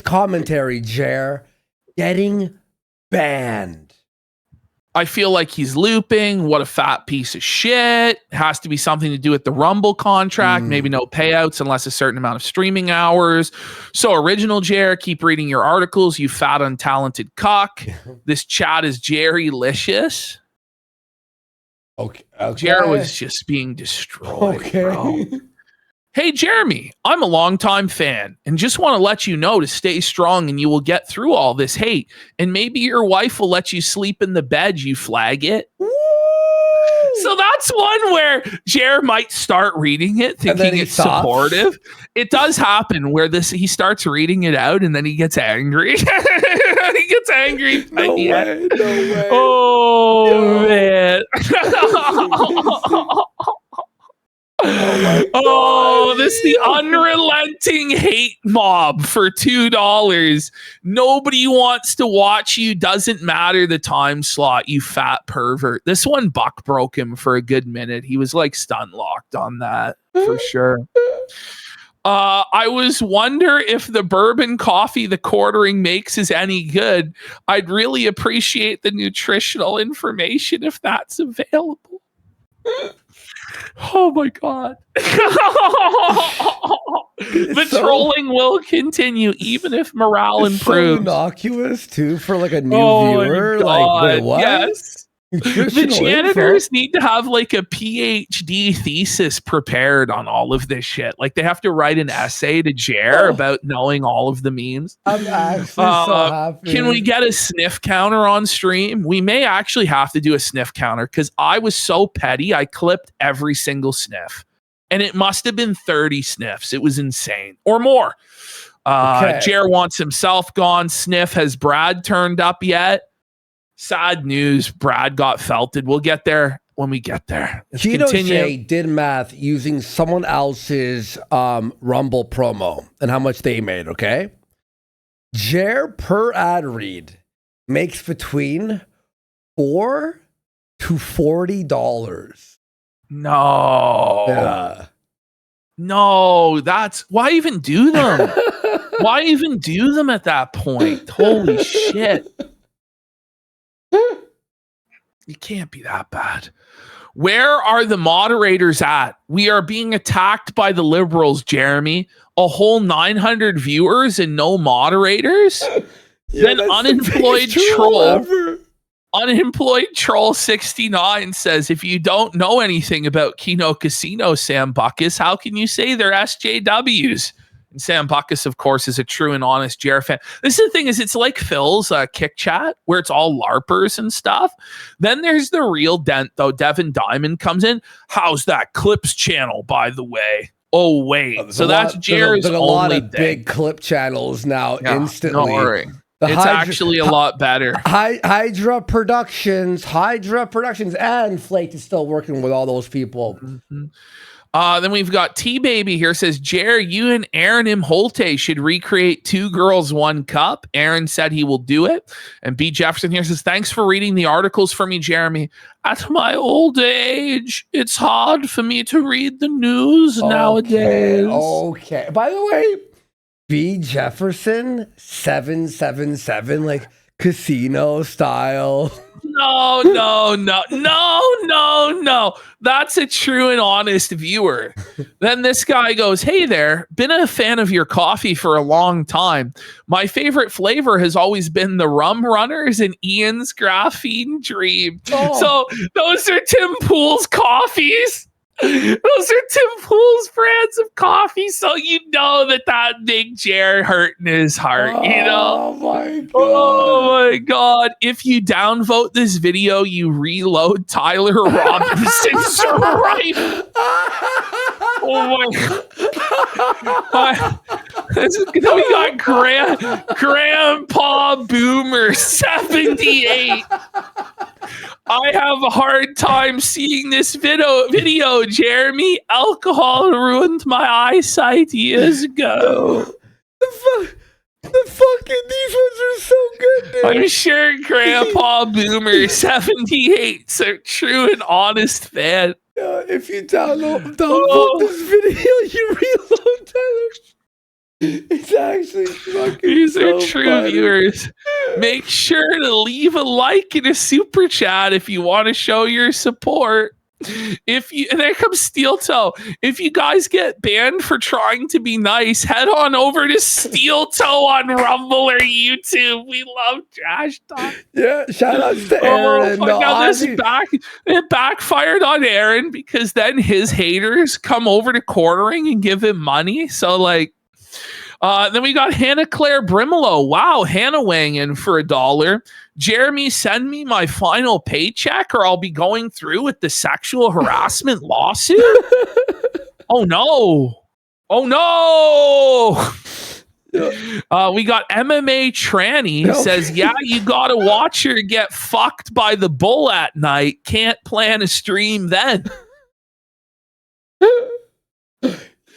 commentary, Jer, getting banned. I feel like he's looping. What a fat piece of shit. Has to be something to do with the Rumble contract. Maybe no payouts unless a certain amount of streaming hours. So original Jer, keep reading your articles, you fat untalented cuck. This chat is Jerry-licious. Okay. Jer was just being destroyed. Okay. Bro. Hey, Jeremy, I'm a longtime fan and just want to let you know to stay strong and you will get through all this hate. And maybe your wife will let you sleep in the bed, you flag it. Woo! So that's one where Jer might start reading it, thinking it's supportive. It does happen where he starts reading it out and then he gets angry. He gets angry. No way. Oh, man. This is the unrelenting hate mob for $2. Nobody wants to watch you. Doesn't matter the time slot, you fat pervert. This one Buck broke him for a good minute. He was like stun locked on that for sure. I was wonder if the bourbon coffee the quartering makes is any good. I'd really appreciate the nutritional information if that's available. Oh my God. The trolling will continue even if morale improves. So innocuous too for like a new viewer. Like, wait, what? Yes. The janitors need to have like a PhD thesis prepared on all of this shit. Like they have to write an essay to Jer about knowing all of the memes. I'm actually so happy. Can we get a sniff counter on stream? We may actually have to do a sniff counter because I was so petty. I clipped every single sniff and it must have been 30 sniffs. It was insane or more. Jer wants himself gone. Sniff. Has Brad turned up yet? Sad news. Brad got felted. We'll get there when we get there. Let's continue. Did math using someone else's Rumble promo and how much they made, okay? Jer per ad read makes between $4 to $40. No. Yeah. No, that's why even do them? Why even do them at that point? Holy shit. You can't be that bad. Where are the moderators at? We are being attacked by the liberals, Jeremy. A whole 900 viewers and no moderators? Then unemployed troll 69 says, if you don't know anything about KinoCasino, Sam Buckus, how can you say they're SJWs? And Sam Buckus, of course, is a true and honest Jer fan. This is the thing, is it's like Phil's kick chat where it's all LARPers and stuff. Then there's the real dent, though. Devin Diamond comes in. How's that Clips channel, by the way? Oh, wait. So that's Jer's only a lot of big clip channels now instantly. Don't worry. It's actually a lot better. Hydra Productions, and Flake is still working with all those people. Mm-hmm. Then we've got T-Baby here says, Jer, you and Aaron Imholte should recreate 2 Girls, 1 Cup. Aaron said he will do it. And B. Jefferson here says, thanks for reading the articles for me, Jeremy. At my old age, it's hard for me to read the news nowadays. Okay. By the way, B. Jefferson 777, like casino style. No. That's a true and honest viewer. Then this guy goes, hey there, been a fan of your coffee for a long time. My favorite flavor has always been the Rum Runners and Ian's Graphene Dream. So those are Tim Pool's coffees. Those are Tim Pool's brands of coffee, so you know that big Jer hurt in his heart, you know? Oh my God. If you downvote this video, you reload Tyler Robinson's right. Oh my God. We got Grandpa Boomer 78. I have a hard time seeing this video, Jeremy. Alcohol ruined my eyesight years ago. The fucking, these ones are so good, dude. I'm sure Grandpa Boomer 78's a true and honest fan. If you download this video, you reload Tyler. It's actually fucking These are so true funny. viewers. Make sure to leave a like and a super chat if you want to show your support. And there comes Steel Toe. If you guys get banned for trying to be nice, head on over to Steel Toe on Rumble or YouTube. We love trash talk. Yeah, shout outs to Aaron. It backfired on Aaron because then his haters come over to quartering and give him money. So like, then we got Hannah Claire Brimolo. Wow, Hannah weighing in for $1. Jeremy, send me my final paycheck or I'll be going through with the sexual harassment lawsuit. Oh no. We got MMA Tranny says, yeah, you gotta watch her get fucked by the bull at night. Can't plan a stream then.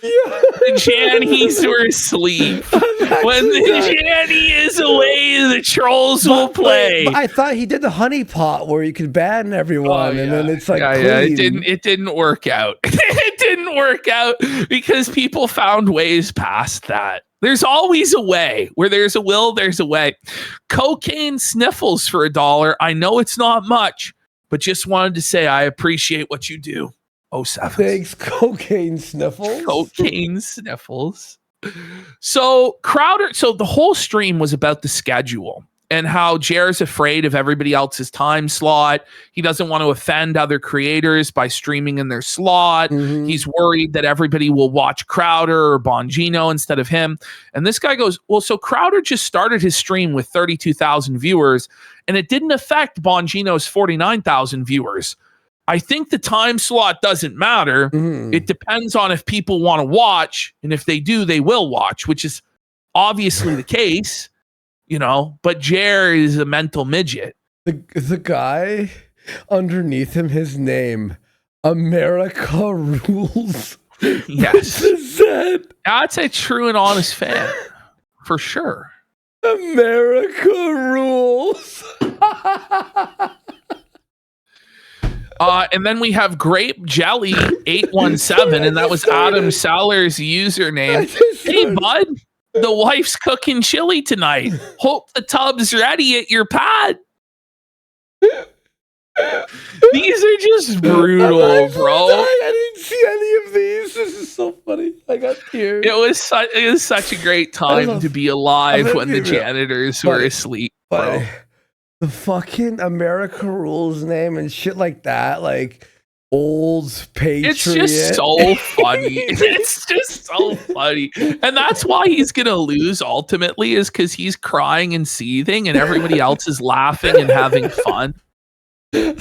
The Jannies were asleep. When the Janny is away, the trolls will play. But I thought he did the honey pot where you could ban everyone, and then it's like it didn't work out. It didn't work out because people found ways past that. There's always a way. Where there's a will, there's a way. Cocaine Sniffles for $1. I know it's not much, but just wanted to say I appreciate what you do. 07. Thanks, Cocaine Sniffles. Cocaine Sniffles. So the whole stream was about the schedule and how Jer's afraid of everybody else's time slot. He doesn't want to offend other creators by streaming in their slot. Mm-hmm. He's worried that everybody will watch Crowder or Bongino instead of him. And this guy goes, well, so Crowder just started his stream with 32,000 viewers and it didn't affect Bongino's 49,000 viewers. I think the time slot doesn't matter. Mm-hmm. It depends on if people want to watch, and if they do, they will watch, which is obviously the case, you know. But Jer is a mental midget. The guy underneath him, his name, America Rules. Yes, that's a true and honest fan for sure. America Rules. And then we have Grape Jelly 817, and that was Adam Saller's username. Hey, bud, the wife's cooking chili tonight. Hope the tub's ready at your pad. These are just brutal, bro. I didn't see any of these. This is so funny. I got tears. It was such a great time to be alive when the janitors were asleep, bro. The fucking America Rules name and shit like that, like old Patriot. It's just so funny. It's just so funny. And that's why he's going to lose ultimately, is because he's crying and seething and everybody else is laughing and having fun. And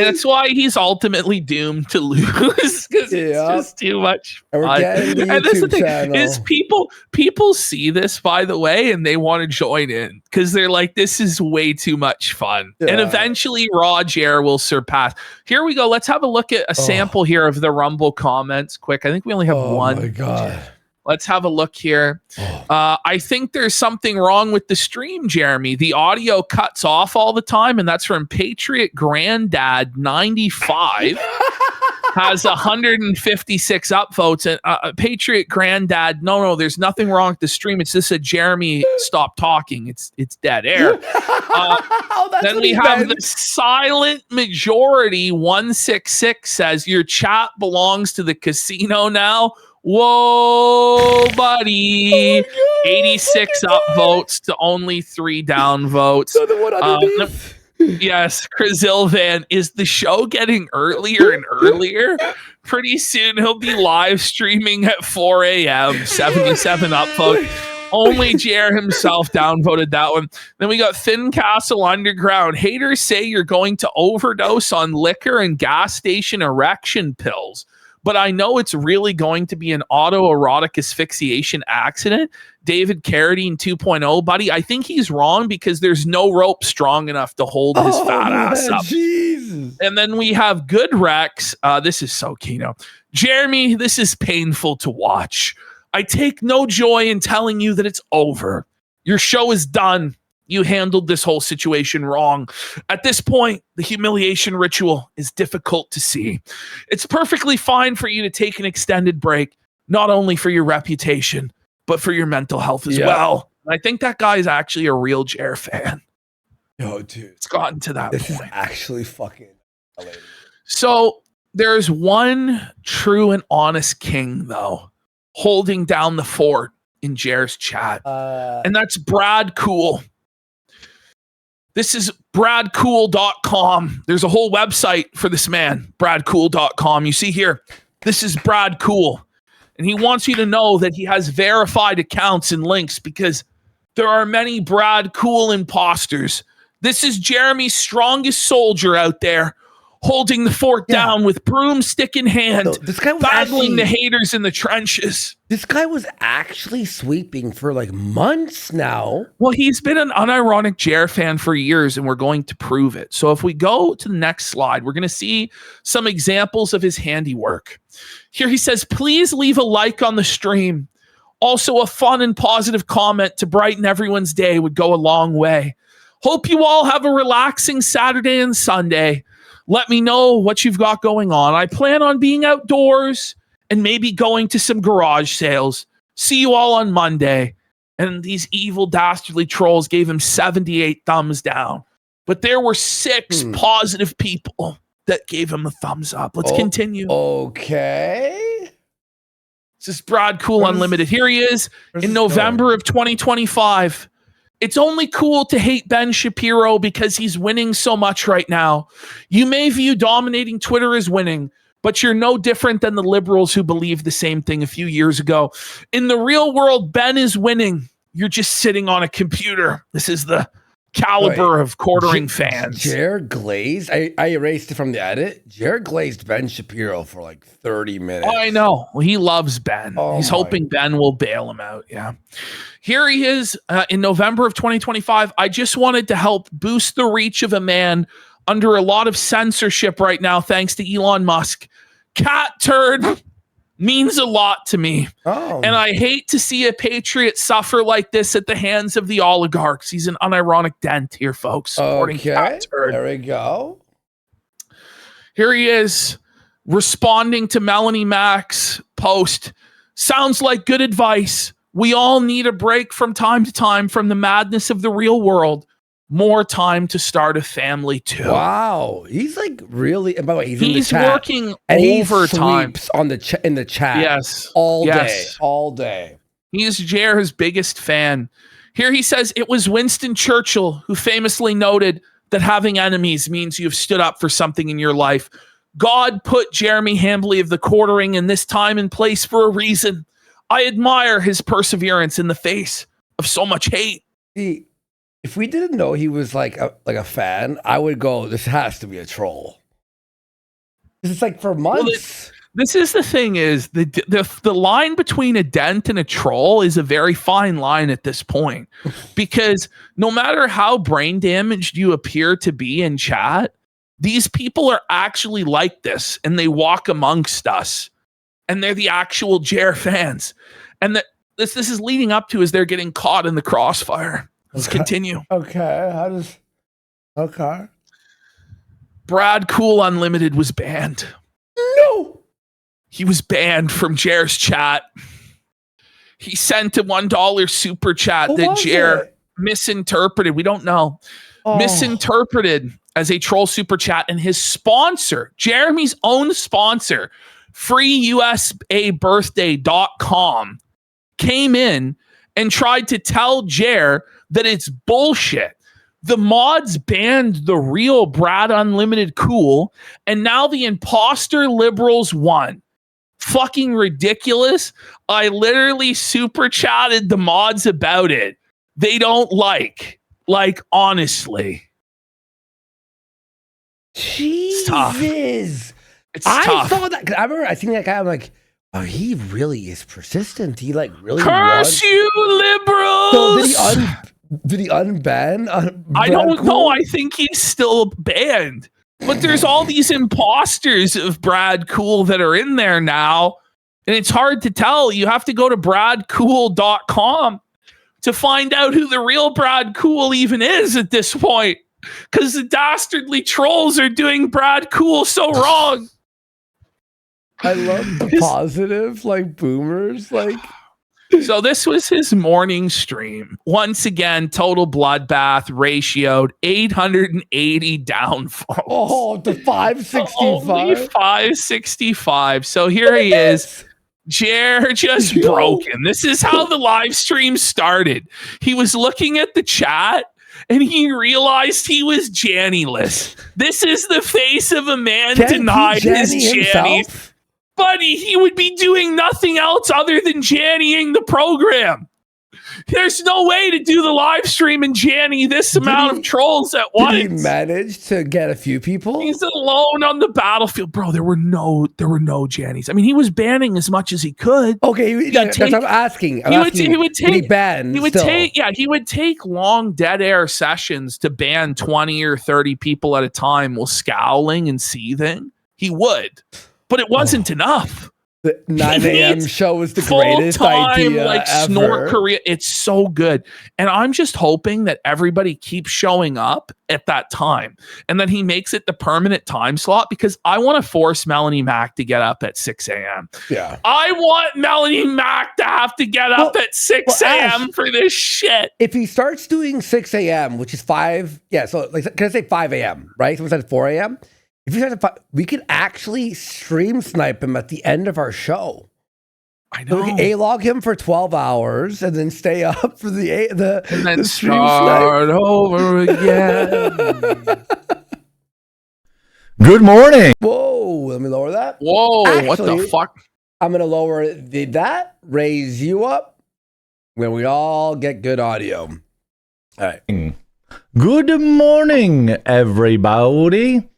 that's why he's ultimately doomed to lose because it's just too much fun. And this is the thing is people see this, by the way, and they want to join in because they're like, this is way too much fun. And eventually Roger will surpass. Here we go. Let's have a look at a sample here of the Rumble comments quick. I think we only have one. Oh my God. Let's have a look here. I think there's something wrong with the stream, Jeremy. The audio cuts off all the time, and that's from Patriot Granddad 95. Has 156 upvotes. And Patriot Granddad, no, there's nothing wrong with the stream. It's just that Jeremy stopped talking. It's dead air. Then we have the Silent Majority 166 says, your chat belongs to the casino now. Whoa, buddy. 86 upvotes to only 3 downvotes. So the one underneath. Yes, Krasilvan, is the show getting earlier and earlier? Pretty soon he'll be live streaming at 4 a.m. 77 upvotes. Only JR himself downvoted that one. Then we got Thin Castle Underground. Haters say you're going to overdose on liquor and gas station erection pills. But I know it's really going to be an autoerotic asphyxiation accident. David Carradine 2.0, buddy. I think he's wrong because there's no rope strong enough to hold his fat ass up. Jesus. And then we have Good Rex. This is so Kino. Jeremy, this is painful to watch. I take no joy in telling you that it's over. Your show is done. You handled this whole situation wrong. At this point, the humiliation ritual is difficult to see. It's perfectly fine for you to take an extended break, not only for your reputation, but for your mental health as well. I think that guy is actually a real Jer fan. Yo, dude. It's gotten to that This point. is actually fucking hilarious. So there's one true and honest king, though, holding down the fort in Jer's chat. And that's Brad Cool. This is bradcool.com. There's a whole website for this man, bradcool.com. You see here, this is Brad Cool. And he wants you to know that he has verified accounts and links because there are many Brad Cool imposters. This is Jeremy's strongest soldier out there, holding the fort down with broomstick in hand, No, this guy was battling the actually- haters in the trenches. This guy was actually sweeping for like months now. Well, he's been an unironic Jer fan for years, and we're going to prove it. So if we go to the next slide, we're going to see some examples of his handiwork. Here he says, please leave a like on the stream. Also, a fun and positive comment to brighten everyone's day would go a long way. Hope you all have a relaxing Saturday and Sunday. Let me know what you've got going on. I plan on being outdoors and maybe going to some garage sales. See you all on Monday. And these evil, dastardly trolls gave him 78 thumbs down. But there were 6 positive people that gave him a thumbs up. Let's continue. Okay. This is Brad Cool Unlimited. Here he is in November of 2025. It's only cool to hate Ben Shapiro because he's winning so much right now. You may view dominating Twitter as winning, but you're no different than the liberals who believed the same thing a few years ago. In the real world, Ben is winning. You're just sitting on a computer. This is the caliber of quartering fans. Jared glazed. I erased it from the edit. Jared glazed Ben Shapiro for like 30 minutes. Oh, I know. Well, he loves Ben. He's hoping Ben will bail him out. Yeah. Here he is in November of 2025. I just wanted to help boost the reach of a man under a lot of censorship right now, thanks to Elon Musk. Cat turd means a lot to me. And I hate to see a patriot suffer like this at the hands of the oligarchs. He's an unironic dent here, folks. Supporting Cat turd. There we go. Here he is responding to Melanie Mack's post. Sounds like good advice. We all need a break from time to time from the madness of the real world. More time to start a family too. Wow, he's like really. And by the way, he's in the He's chat. working and overtime. He sweeps on the in the chat. Yes, all day, yes. all day. He's Jer's biggest fan. Here he says it was Winston Churchill who famously noted that having enemies means you've stood up for something in your life. God put Jeremy Hambley of the Quartering in this time and place for a reason. I admire his perseverance in the face of so much hate. if we didn't know he was like a fan, I would go, this has to be a troll. It's like for months. This is the thing is the line between a dent and a troll is a very fine line at this point, because no matter how brain damaged you appear to be in chat, these people are actually like this and they walk amongst us and they're the actual JR fans. And this is leading up to as they're getting caught in the crossfire. Let's continue. Okay. Brad Cool Unlimited was banned. No. He was banned from JR's chat. He sent a $1 super chat that JR misinterpreted. We don't know. Misinterpreted as a troll super chat. And his sponsor, Jeremy's own sponsor, freeusabirthday.com, came in and tried to tell JR that it's bullshit. The mods banned the real Brad Unlimited Cool, and now the imposter liberals won. Fucking ridiculous. I literally super chatted the mods about it. They don't like honestly. Jesus. It's tough. I saw that. I remember I think that guy, I'm like, oh, he really is persistent. He like really Curse you, liberals! So did he unban? I don't know. I think he's still banned. But there's all these imposters of Brad Cool that are in there now. And it's hard to tell. You have to go to bradcool.com to find out who the real Brad Cool even is at this point. Because the dastardly trolls are doing Brad Cool so wrong. I love the positive, like boomers, like. So this was his morning stream. Once again, total bloodbath, ratioed 880 downfalls. Oh, the 565. Only 565. So here he is. JR just broken. This is how the live stream started. He was looking at the chat and he realized he was Janny-less. This is the face of a man denied his Jannies. Buddy, he would be doing nothing else other than Jannying the program. There's no way to do the live stream and Janny this amount of trolls at once. Did he manage to get a few people? He's alone on the battlefield. Bro, there were no Jannies. I mean, he was banning as much as he could. Okay, that's what I'm asking. He would take long dead air sessions to ban 20 or 30 people at a time while scowling and seething. He would. But it wasn't enough. The 9 a.m. show was the greatest idea like ever. Snort Korea. It's so good. And I'm just hoping that everybody keeps showing up at that time and that he makes it the permanent time slot, because I want to force Melanie Mac to get up at 6 a.m. Yeah. I want Melanie Mac to have to get up at 6 a.m. for this shit. If he starts doing 6 a.m., which is 5, so like, can I say 5 a.m., right? So it's at 4 a.m.? If you have we could actually stream snipe him at the end of our show. I know. So we can A-log him for 12 hours and then stay up for the stream start over again. Good morning. Whoa, let me lower that. Whoa, Actually, what the fuck? I'm going to lower that, raise you up when we all get good audio. All right. Good morning, everybody.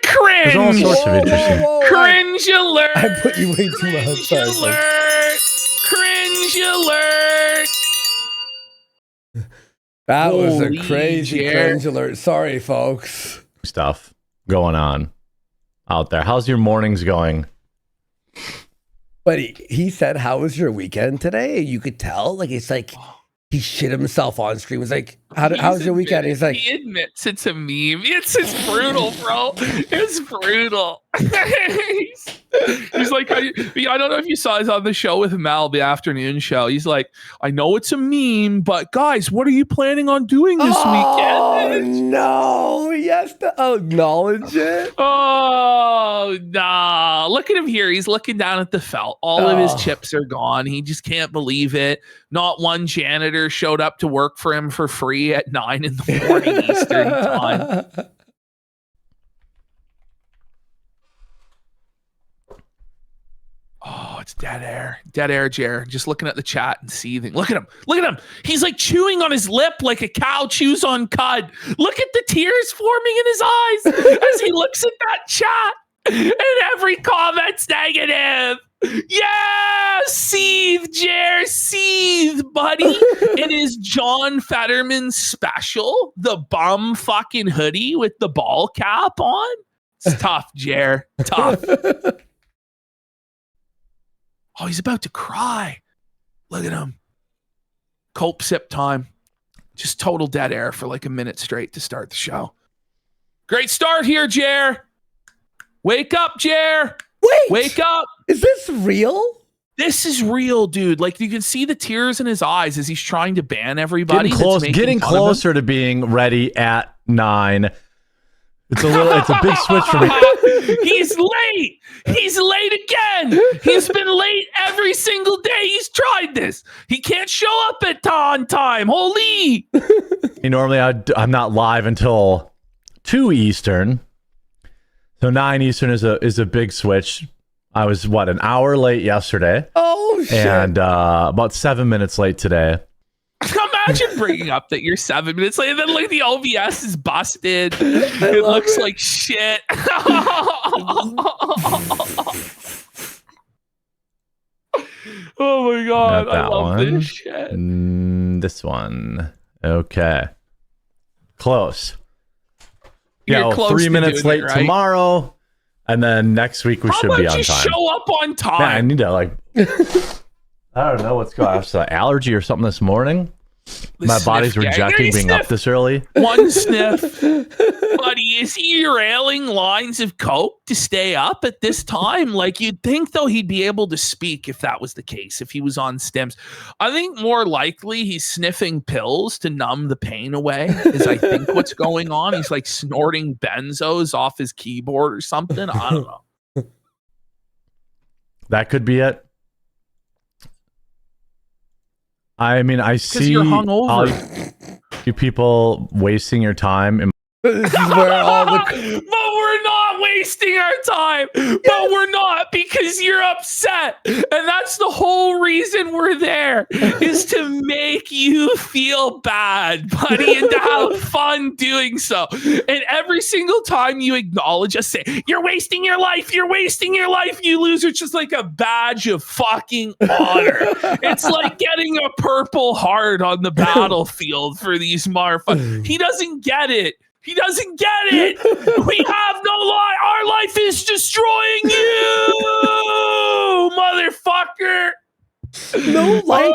Cringe! There's all sorts of interesting. Cringe alert! I put you way too loud. Sorry. Alert! Cringe alert! That was a Holy crazy cringe alert. Sorry, folks. Stuff going on out there. How's your mornings going? But he said, how was your weekend today? You could tell. Like, it's like he shit himself on screen. He was like, how's your weekend? He's like, he admits it's a meme. It's brutal, bro. It's brutal. He's like, I don't know if you saw, he's on the show with Mel, the afternoon show. He's like, I know it's a meme, but guys, what are you planning on doing this weekend? No, he has to acknowledge it. Oh, nah. Look at him here. He's looking down at the felt. All of his chips are gone. He just can't believe it. Not one janitor showed up to work for him for free at 9 in the morning Eastern time. Oh, it's dead air. Dead air, Jer. Just looking at the chat and seething. Look at him. Look at him. He's like chewing on his lip like a cow chews on cud. Look at the tears forming in his eyes as he looks at that chat. And every comment's negative. Yeah, seethe, Jer, seethe, buddy. It is John Fetterman's special, the bum fucking hoodie with the ball cap on. It's tough, Jer. Tough. Oh, he's about to cry. Look at him. Cope sip time. Just total dead air for like a minute straight to start the show. Great start here, Jer. Wake up, Jer. Wake up. Is this real? This is real, dude. Like you can see the tears in his eyes as he's trying to ban everybody. Getting closer to being ready at 9. It's a big switch for me. He's late. He's late again. He's been late every single day he's tried this. He can't show up on time. Holy. Normally I'm not live until 2 Eastern. So 9 Eastern is a big switch. I was an hour late yesterday. Oh shit. And about 7 minutes late today. Imagine bringing up that you're 7 minutes late and then like the OBS is busted. It looks like shit. Oh my god, I love this shit. This one. Okay. Close. You're close 3 minutes late right? tomorrow. And then next week we should be on time. Show up on time. Man, I need to I don't know what's going on. I have an allergy or something this morning. My body's rejecting being up this early. One sniff. Buddy, is he railing lines of coke to stay up at this time? Like you'd think though he'd be able to speak if that was the case, if he was on stims. I think more likely he's sniffing pills to numb the pain away is I think what's going on. He's like snorting benzos off his keyboard or something. I don't know. That could be it. I mean, I see you're hungover. You people wasting your time. This is where all the... But we're not wasting our time. But we're not because you're upset. And that's the whole reason we're there is to make you feel bad, buddy, and to have fun doing so. And every single time you acknowledge us, say, you're wasting your life, you lose. It's just like a badge of fucking honor. It's like getting a Purple Heart on the battlefield for these motherfuckers. He doesn't get it. He doesn't get it. We have no life. Our life is destroying you, motherfucker. No life.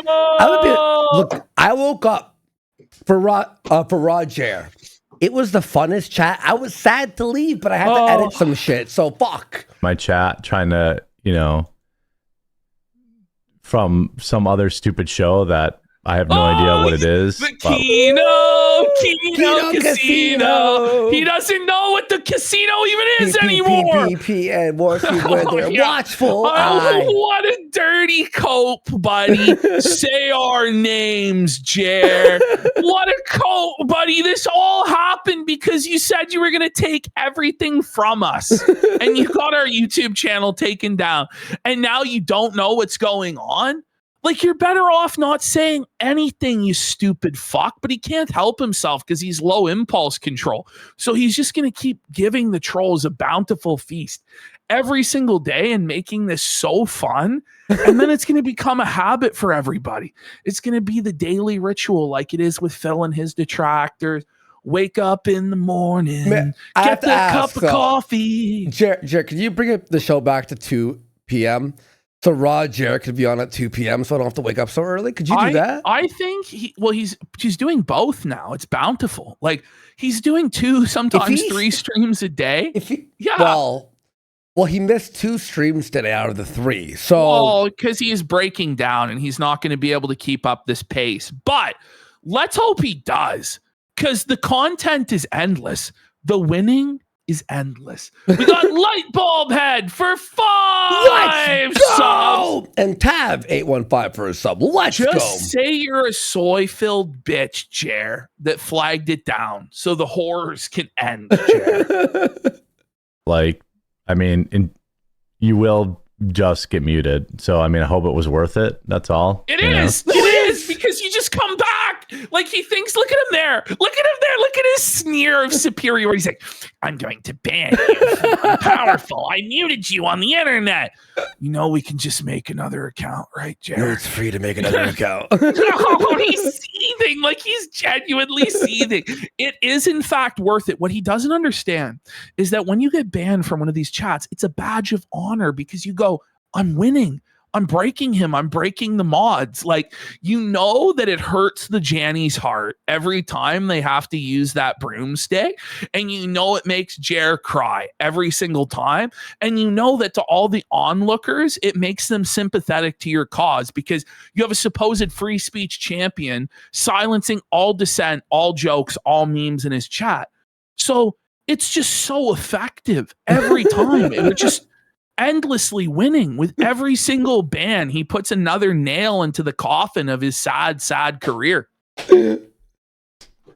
Look, I woke up for Roger. It was the funnest chat. I was sad to leave, but I had to edit some shit. So fuck. My chat trying to, from some other stupid show that I have no idea what it is. The Kino Casino. He doesn't know what the casino even is anymore. And watchful eye. What a dirty cope, buddy. Say our names, Jer. What a cope, buddy. This all happened because you said you were going to take everything from us. And you got our YouTube channel taken down. And now you don't know what's going on? Like, you're better off not saying anything, you stupid fuck, but he can't help himself because he's low impulse control. So he's just going to keep giving the trolls a bountiful feast every single day and making this so fun. And then it's going to become a habit for everybody. It's going to be the daily ritual like it is with Phil and his detractors. Wake up in the morning, get that cup of coffee. Jared, can you bring the show back to 2 p.m.? So Roger could be on at 2 p.m. so I don't have to wake up so early. Could you do that? I think he's doing both now. It's bountiful. Like he's doing 2, sometimes 3 streams a day. Well, he missed 2 streams today out of the 3. So because he is breaking down and he's not going to be able to keep up this pace. But let's hope he does, because the content is endless. The winning is endless. We got Lightbulb Head for 5 subs. And Tav 815 for a sub. Let's go. Just say you're a soy-filled bitch, Jer, that flagged it down so the horrors can end, Jer. You will just get muted. So, I mean, I hope it was worth it. That's all. It is because you just come back. Like he thinks, look at him there. Look at him there. Look at his sneer of superiority. He's like, I'm going to ban you. I'm powerful. I muted you on the internet. You know, we can just make another account, right, Jared? No, it's free to make another account. No, he's seething. Like he's genuinely seething. It is, in fact, worth it. What he doesn't understand is that when you get banned from one of these chats, it's a badge of honor because you go, I'm winning. I'm breaking him. I'm breaking the mods. Like, you know that it hurts the Janny's heart every time they have to use that broomstick. And you know it makes Jer cry every single time. And you know that to all the onlookers, it makes them sympathetic to your cause because you have a supposed free speech champion silencing all dissent, all jokes, all memes in his chat. So it's just so effective every time. It would just endlessly winning with every single ban. He puts another nail into the coffin of his sad career.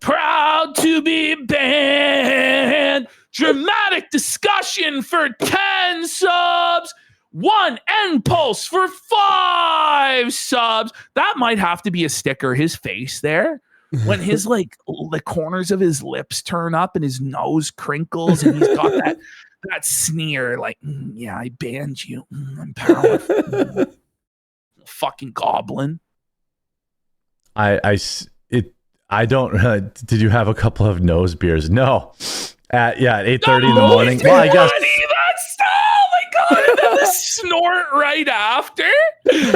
Proud to be banned. Dramatic discussion for 10 subs. 1 end pulse for 5 subs. That might have to be a sticker. His face there. When his like the corners of his lips turn up and his nose crinkles and he's got that sneer, like, yeah, I banned you. I'm powerful. Fucking goblin. I don't. Did you have a couple of nose beers? No. At 8:30 in the morning. Well, I guess. Oh my god! And then the snort right after,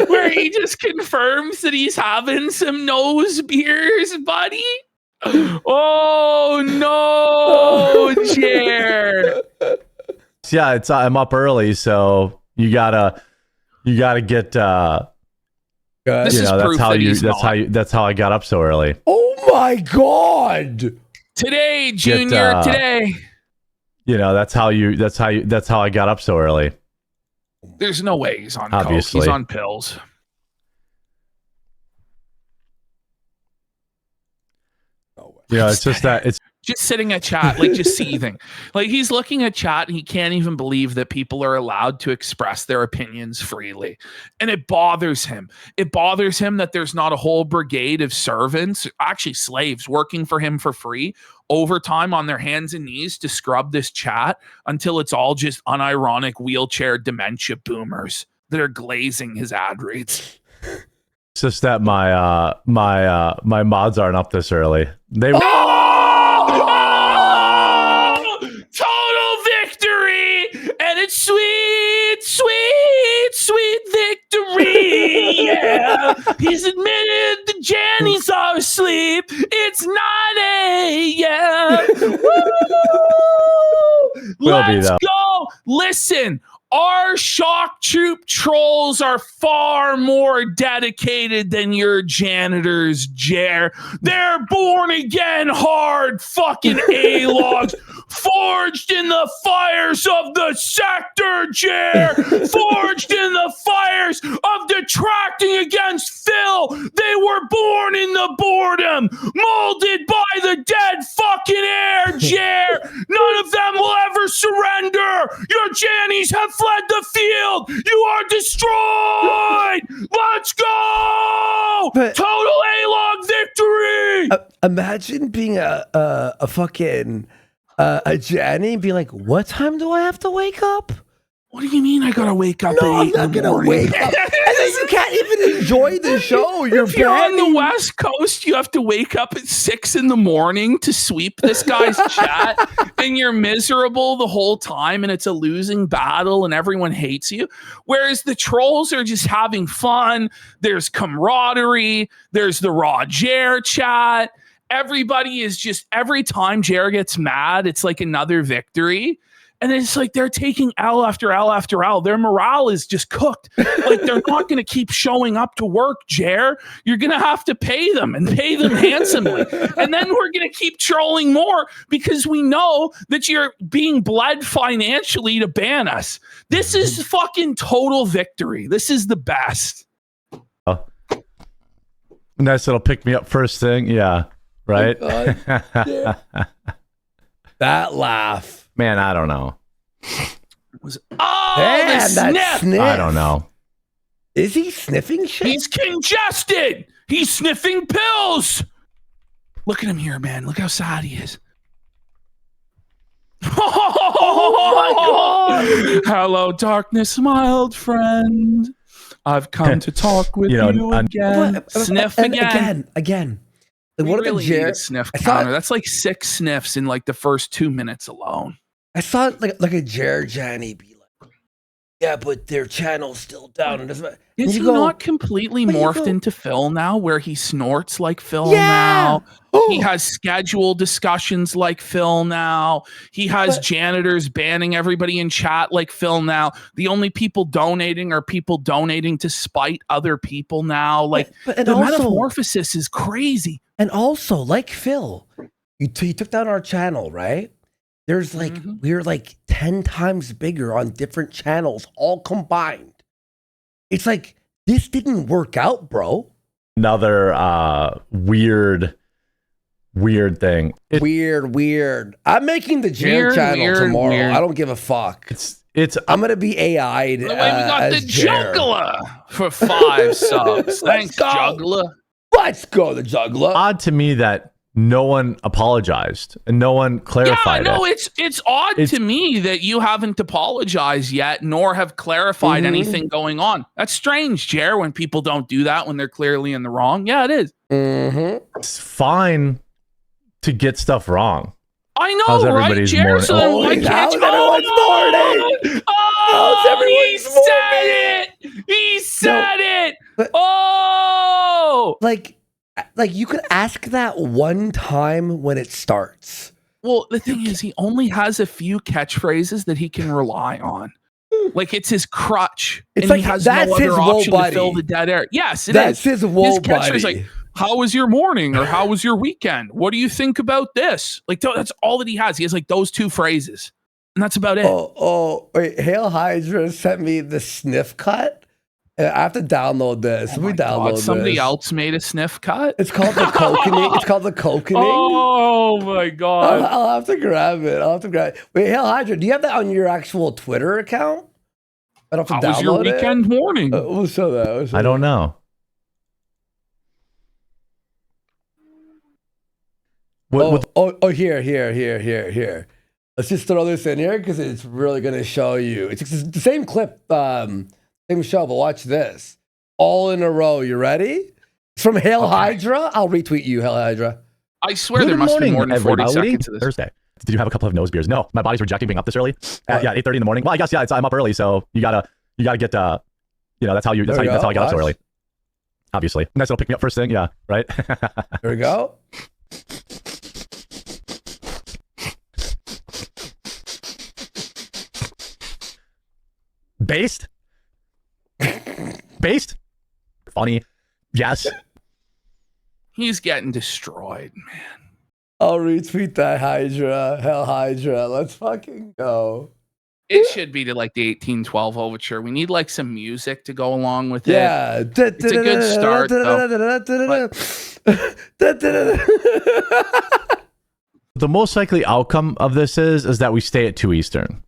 where he just confirms that he's having some nose beers, buddy. Oh no, Jer. Yeah, I'm up early, so you gotta get. That's how I got up so early. Oh my god! Today, Junior. Today. That's how I got up so early. There's no way he's on Obviously. coke. He's on pills. It's just that it's just sitting at chat, like just seething. Like he's looking at chat and he can't even believe that people are allowed to express their opinions freely. And it bothers him. It bothers him that there's not a whole brigade of servants, actually slaves, working for him for free, overtime on their hands and knees to scrub this chat until it's all just unironic wheelchair dementia boomers that are glazing his ad reads. It's just that my mods aren't up this early. They total victory, and it's sweet, sweet, sweet victory. Yeah, he's admitted the Jannies are asleep. It's 9 a.m. Let's go. Listen. Our shock troop trolls are far more dedicated than your janitors, Jer. They're born again hard fucking A-logs, forged in the fires of the sector, Jer. Forged in the fires of detracting against Phil. They were born in the boredom, molded by the dead fucking air, Jer. None of them will ever surrender. Your Jannies have fled the field. You are destroyed. Let's go. Total A-log victory. Imagine being a fucking Janny and be like, what time do I have to wake up? What do you mean I gotta wake up? No, I'm not gonna wake up. And then you can't even enjoy the show. If you're on the West Coast, you have to wake up at 6 a.m. to sweep this guy's chat, and you're miserable the whole time, and it's a losing battle, and everyone hates you. Whereas the trolls are just having fun. There's camaraderie. There's the raw Jer chat. Everybody is just, every time Jer gets mad, it's like another victory. And it's like they're taking L after L after L. Their morale is just cooked. Like they're not going to keep showing up to work, Jer. You're going to have to pay them and pay them handsomely. And then we're going to keep trolling more because we know that you're being bled financially to ban us. This is fucking total victory. This is the best. Nice little pick me up first thing. Yeah. Right. That laugh. Man, I don't know. Damn, the that sniff. sniff. I don't know. Is he sniffing shit? He's congested. He's sniffing pills. Look at him here, man. Look how sad he is. Oh my God. Hello, darkness, mild friend. I've come to talk with you again. Sniff again. Again. Like, We what really are the need a sniff counter. That's like 6 sniffs in like the first 2 minutes alone. I saw like a Johnny be like, yeah, but their channel's still down. And Is he not completely but you morphed go- into Phil now, where he snorts like Phil Yeah. now? Oh. He has schedule discussions like Phil now. He has janitors banning everybody in chat like Phil now. The only people donating are people donating to spite other people now. Like But- and the also- metamorphosis is crazy. And also, like Phil, you took down our channel, right? There's like, we're like 10 times bigger on different channels, all combined. It's like, this didn't work out, bro. Another weird thing. Weird. I'm making the Jer channel tomorrow. I don't give a fuck. It's I'm going to be AI'd. The way we got the Jer. juggler for 5 subs. Thanks, go. juggler. Let's go, the juggler. odd to me that no one apologized and no one clarified Yeah, no, it. it's odd to me that you haven't apologized yet, nor have clarified anything going on. That's strange, Jer, when people don't do that when they're clearly in the wrong. Yeah, it is. It's fine to get stuff wrong. I know, How's right, everybody's Jer? morning? So then Oh, why how's can't you? everyone's morning? How's He everyone's said it. He said it. but- Oh. Like you could ask that one time when it starts. Well, the thing is, he only has a few catchphrases that he can rely on. Like it's his crutch, It's and like, he has that's no other his woe option to buddy. fill the dead air. Yes, it That's is. his woe catchphrase is buddy. like, "How was your morning?" or "How was your weekend? What do you think about this?" Like that's all that he has. He has like those 2 phrases, and that's about it. Wait, Hail Hydra sent me the sniff cut. I have to download this. Oh Let me my download God, somebody this. else made a sniff cut. It's called the cokening. It's called the cokening. Oh my God! I'll have to grab it. Wait, Hail Hydra, do you have that on your actual Twitter account? I don't have to How was your download it. weekend morning? We'll show that. I don't know. Here. Let's just throw this in here because it's really going to show you. It's the same clip, same show, but watch this. All in a row. You ready? It's from Hail Hydra. I'll retweet you, Hail Hydra. I swear there must be more than 40 everybody. seconds of this. Thursday. Did you have a couple of nose beers? No, my body's rejecting being up this early. Yeah, 8:30 in the morning. Well, I guess I'm up early, so you gotta get that's how I get up so early. Obviously, nice little pick me up first thing. Yeah, right. Here we go. Based. Funny. Yes. He's getting destroyed, man. I'll retweet that Hydra. Hail Hydra. Let's fucking go. It should be to like the 1812 overture. We need like some music to go along with it. Yeah. It's a good start, The most likely outcome of this is that we stay at 2 Eastern.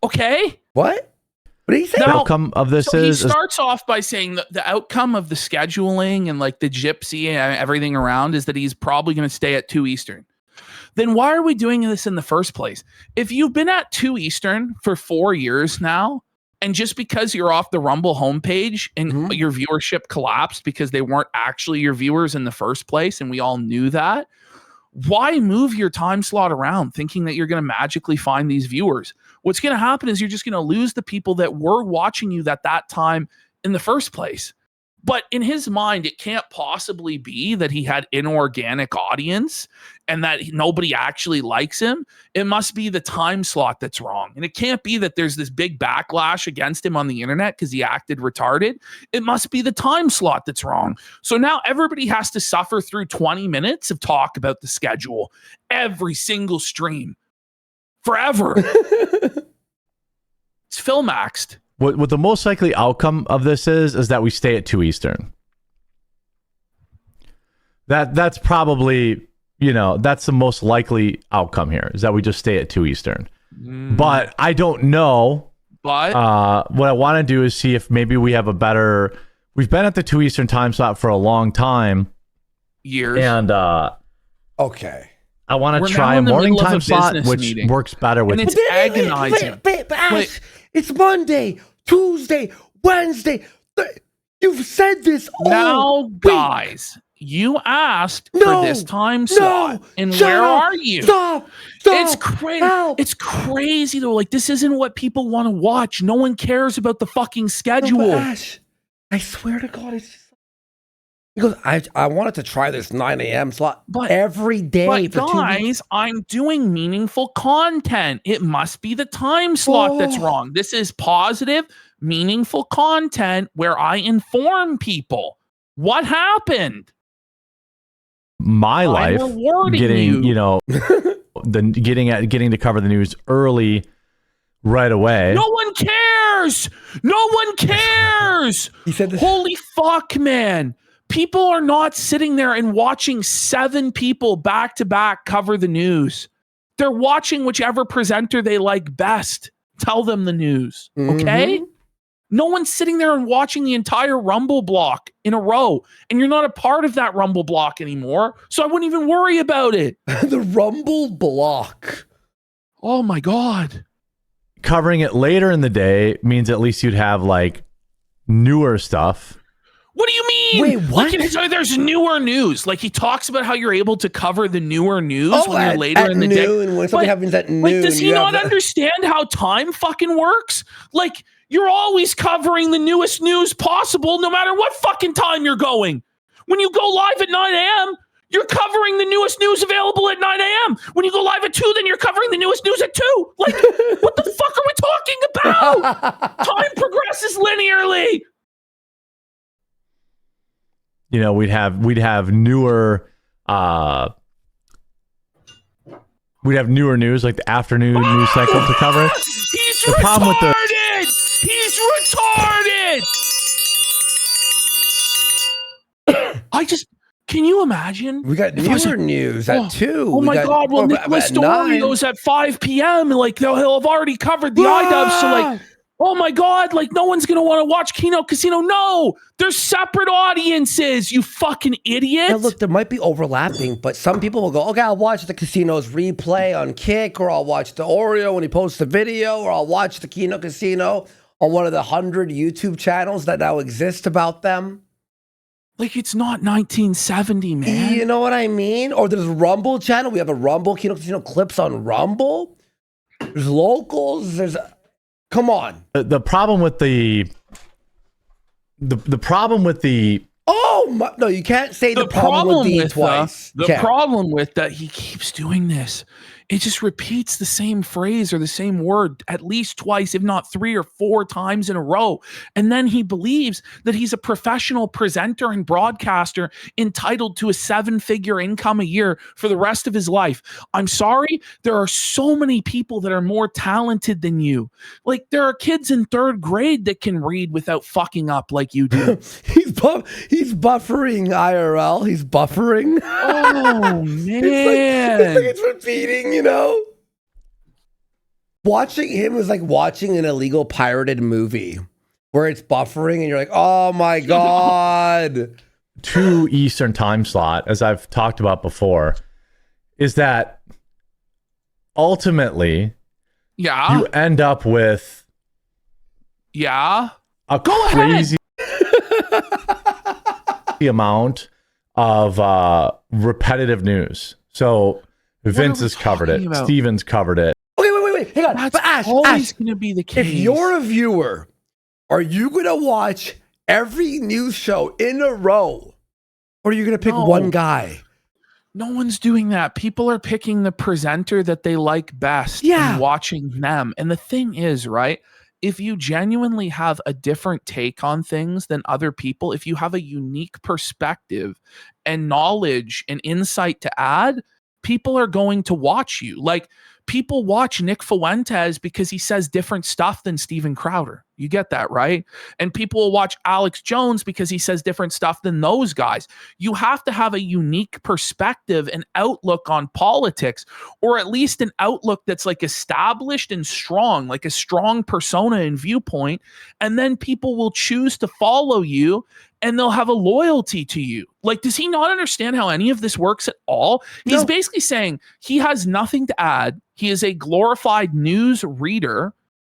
Okay. What? What did he say? The Now- outcome of this So he is starts off by saying that the outcome of the scheduling and like the gypsy and everything around is that he's probably going to stay at 2 Eastern. Then why are we doing this in the first place? If you've been at 2 Eastern for 4 years now, and just because you're off the Rumble homepage and your viewership collapsed because they weren't actually your viewers in the first place, and we all knew that, why move your time slot around thinking that you're going to magically find these viewers? What's going to happen is you're just going to lose the people that were watching you at that time in the first place. But in his mind, it can't possibly be that he had inorganic audience and that nobody actually likes him. It must be the time slot that's wrong. And it can't be that there's this big backlash against him on the internet because he acted retarded. It must be the time slot that's wrong. So now everybody has to suffer through 20 minutes of talk about the schedule every single stream forever. It's Filmaxed. what the most likely outcome of this is that we stay at 2 Eastern. That's probably, that's the most likely outcome here, is that we just stay at 2 Eastern. But I don't know. But what I want to do is see if maybe we have a better. We've been at the 2 Eastern time slot for a long time. Years. And okay. I want We're to try now a in the morning middle of time a slot, business which meeting. works better with And it's me. agonizing. But Ash, Wait. it's Monday, Tuesday, Wednesday. You've said this all Now, week. guys, you asked for this time slot. And shut where up. are you? Stop. It's crazy. It's crazy though. Like, this isn't what people want to watch. No one cares about the fucking schedule. No, but Ash, I swear to God, it's just because I wanted to try this 9 a.m. slot every day But for 2 guys, weeks. I'm doing meaningful content. It must be the time slot that's wrong. This is positive, meaningful content where I inform people. What happened? My I'm life rewarding getting, you. getting to cover the news early right away. No one cares. No one cares. He said this. Holy fuck, man. People are not sitting there and watching 7 people back to back cover the news. They're watching whichever presenter they like best tell them the news. Okay? No one's sitting there and watching the entire Rumble block in a row. And you're not a part of that Rumble block anymore. So I wouldn't even worry about it. The Rumble block. Oh my God. Covering it later in the day means at least you'd have like newer stuff. What do you mean? Wait, what? Like, there's newer news. Like, he talks about how you're able to cover the newer news when you're later at in the noon, day. when something happens at noon. Like, does he not understand how time fucking works? Like, you're always covering the newest news possible, no matter what fucking time you're going. When you go live at 9 a.m., you're covering the newest news available at 9 a.m. When you go live at 2, then you're covering the newest news at 2. Like, what the fuck are we talking about? Time progresses linearly. You know, we'd have newer news, like the afternoon news cycle to cover it. He's The problem with retarded. He's retarded. Can you imagine? We got newer news at 2. Oh my God. Well, Nicholas Dorio's at 5 p.m. Like, he'll have already covered the iDubbbz. So, like, oh my God, like, no one's going to want to watch Kino Casino. No, there's separate audiences, you fucking idiot. Now, look, there might be overlapping, but some people will go, okay, I'll watch the Casino's replay on Kick, or I'll watch the Oreo when he posts the video, or I'll watch the Kino Casino on one of the 100 YouTube channels that now exist about them. Like, it's not 1970, man. You know what I mean? Or there's Rumble channel. We have a Rumble, Kino Casino clips on Rumble. There's locals. Come on. The problem with the problem with the no, you can't say the problem with the twice. The problem with that, he keeps doing this. It just repeats the same phrase or the same word at least twice, if not 3 or 4 times in a row. And then he believes that he's a professional presenter and broadcaster entitled to a 7-figure income a year for the rest of his life. I'm sorry. There are so many people that are more talented than you. Like, there are kids in 3rd grade that can read without fucking up like you do. He's buffering IRL. He's buffering. Oh, man. It's like it's repeating, you know? Watching him is like watching an illegal pirated movie where it's buffering and you're like, oh my God. 2 Eastern time slot, as I've talked about before, is that ultimately you end up with a crazy amount of repetitive news. So Vince has covered it. about? Steven's covered it. Okay, wait. Hang on. That's But Ash, always going to be the case. if you're a viewer, are you going to watch every news show in a row? Or are you going to pick one guy? No one's doing that. People are picking the presenter that they like best and watching them. And the thing is, right, if you genuinely have a different take on things than other people, if you have a unique perspective and knowledge and insight to add, people are going to watch you. Like, people watch Nick Fuentes because he says different stuff than Steven Crowder. You get that, right? And people will watch Alex Jones because he says different stuff than those guys. You have to have a unique perspective and outlook on politics, or at least an outlook that's like established and strong, like a strong persona and viewpoint. And then people will choose to follow you and they'll have a loyalty to you. Like, does he not understand how any of this works at all? He's basically saying he has nothing to add. He is a glorified news reader,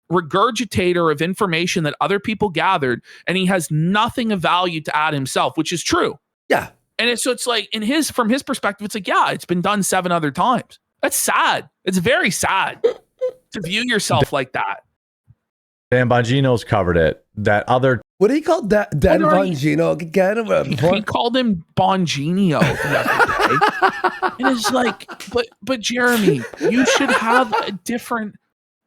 regurgitator of information that other people gathered, and he has nothing of value to add himself, which is true. Yeah. And it's like, from his perspective, it's like, yeah, it's been done 7 other times. That's sad. It's very sad to view yourself like that. Dan Bongino's covered it. That other... What do you call Dan Bongino again? He called him Bonginio the other day. And it's like, but Jeremy, you should have a different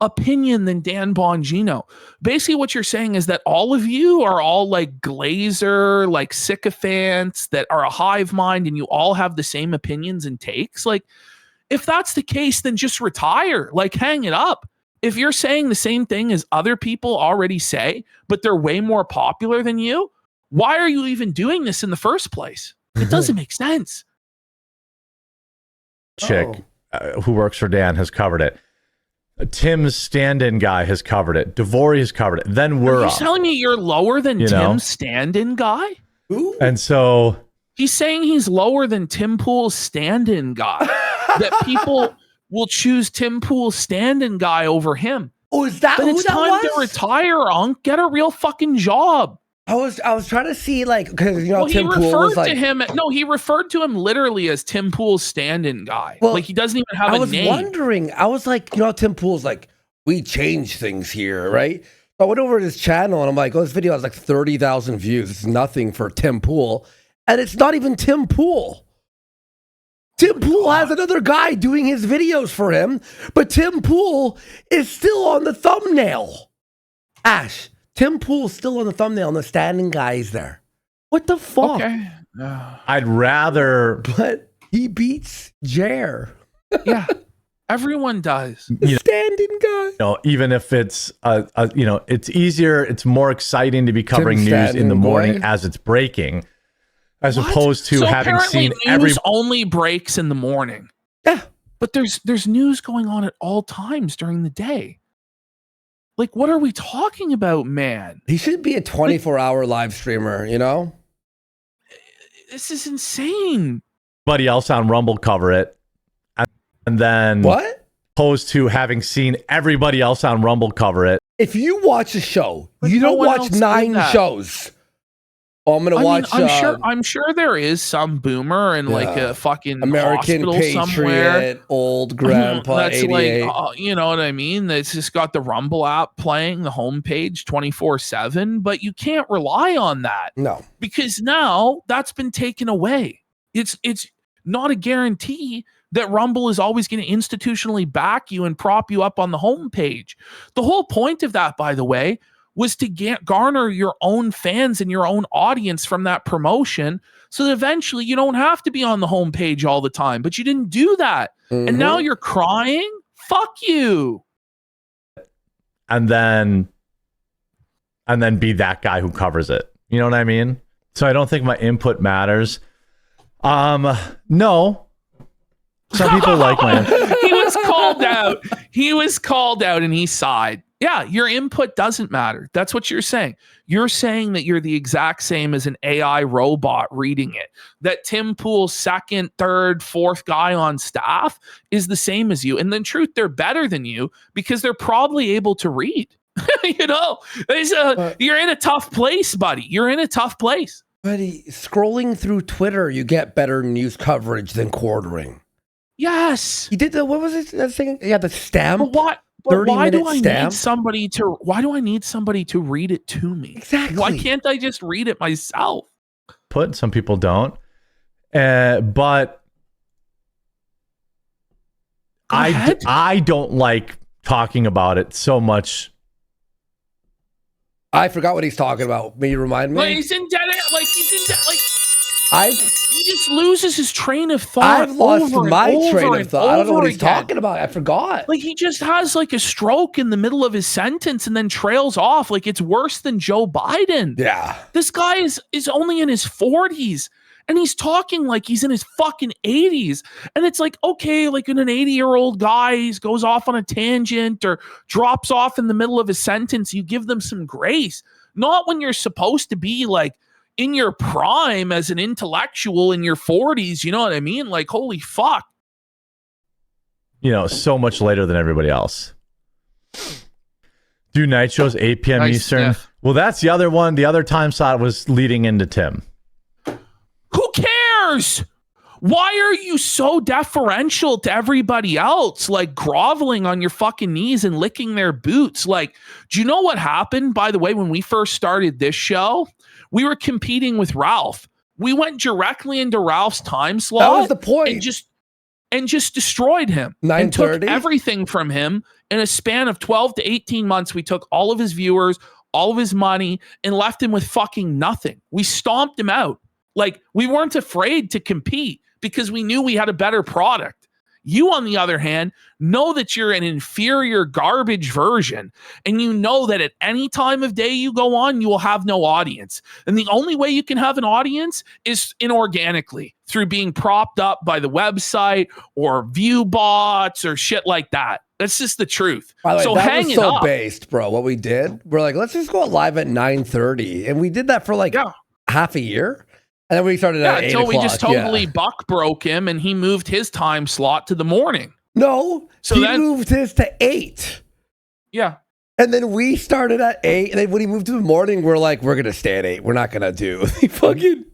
opinion than Dan Bongino. Basically, what you're saying is that all of you are all like Glazer, like sycophants that are a hive mind, and you all have the same opinions and takes. Like, if that's the case, then just retire. Like, hang it up. If you're saying the same thing as other people already say, but they're way more popular than you, why are you even doing this in the first place? It doesn't make sense. Chick who works for Dan has covered it. Tim's stand-in guy has covered it. Devori has covered it. Then we're up. You're telling me you're lower than Tim's stand-in guy? Ooh. And so... He's saying he's lower than Tim Pool's stand-in guy. That people... will choose Tim Pool's stand-in guy over him. Oh, is that then who it's that time was? to retire, Unc. Get a real fucking job. I was trying to see, like, because he Tim Pool was referred like, to him. No, he referred to him literally as Tim Pool's stand-in guy. Well, like, he doesn't even have a name. I was wondering. I was like, Tim Pool's like, we change things here, right? So I went over to his channel and I'm like, oh, this video has like 30,000 views. It's nothing for Tim Pool, and it's not even Tim Pool. Tim Pool has another guy doing his videos for him, but Tim Pool is still on the thumbnail. Ash, Tim Pool's still on the thumbnail and the standing guy is there. What the fuck? Okay. I'd rather... But he beats Jer. Yeah, everyone does. Standing guy. Even if it's, it's easier, it's more exciting to be covering news in the morning as it's breaking. As opposed to having seen news only breaks in the morning. Yeah. But there's news going on at all times during the day. Like, what are we talking about, man? He should be a 24-hour live streamer, This is insane. Everybody else on Rumble cover it. And then what? Opposed to having seen everybody else on Rumble cover it. If you watch a show, you don't watch 9 shows. Oh, I'm gonna watch. I'm sure there is some boomer in like a fucking American hospital Patriot, somewhere. Old grandpa. That's 88. like, you know what I mean? That's just got the Rumble app playing the homepage 24/7, but you can't rely on that. No, because now that's been taken away. It's not a guarantee that Rumble is always going to institutionally back you and prop you up on the homepage. The whole point of that, by the way, was to garner your own fans and your own audience from that promotion so that eventually you don't have to be on the homepage all the time. But you didn't do that. Mm-hmm. And now you're crying? Fuck you. And then be that guy who covers it. You know what I mean? So I don't think my input matters. No. Some people like my input. He was called out. He was called out and he sighed. Yeah, your input doesn't matter. That's what you're saying. You're saying that you're the exact same as an AI robot reading it. That Tim Pool's second, third, fourth guy on staff is the same as you. And in truth, they're better than you because they're probably able to read. You're in a tough place, buddy. You're in a tough place. Buddy, scrolling through Twitter, you get better news coverage than quartering. Yes. You did what was it? That thing? Yeah, the stamp. But what? But why do I stamp? need somebody to read it to me? Exactly. Why can't I just read it myself? Some people don't. But I don't like talking about it so much. I forgot what he's talking about. May you remind me? Like he's in dead. He just loses his train of thought. I've lost my train of thought. I don't know what he's again. talking about. I forgot. Like, he just has like a stroke in the middle of his sentence and then trails off. Like, it's worse than Joe Biden. Yeah. This guy is only in his 40s and he's talking like he's in his fucking 80s. And it's like, okay, like when an 80-year-old guy goes off on a tangent or drops off in the middle of a sentence, you give them some grace. Not when you're supposed to be like in your prime as an intellectual in your 40s. You know what I mean? Like, holy fuck. You know, so much later than everybody else. Do night shows 8 p.m. Eastern. Yeah. Well, that's the other one. The other time slot was leading into Tim. Who cares? Why are you so deferential to everybody else? Like groveling on your fucking knees and licking their boots. Like, do you know what happened, by the way, when we first started this show? We were competing with Ralph. We went directly into Ralph's time slot. That was the point. And just destroyed him. 9:30. And took everything from him in a span of 12 to 18 months. We took all of his viewers, all of his money, and left him with fucking nothing. We stomped him out. Like, we weren't afraid to compete because we knew we had a better product. You, on the other hand, know that you're an inferior garbage version, and you know that at any time of day you go on, you will have no audience. And the only way you can have an audience is inorganically through being propped up by the website or view bots or shit like that. That's just the truth. By the way, so that hang was it so up. based, bro. What we did, we're like, let's just go live at 9:30, and we did that for like half a year. And then we started at 8 until o'clock. we just totally buck broke him and he moved his time slot to the morning. No, so he then, moved his to 8. Yeah. And then we started at 8. And then when he moved to the morning, we're like, we're going to stay at 8. We're not going to do the fucking.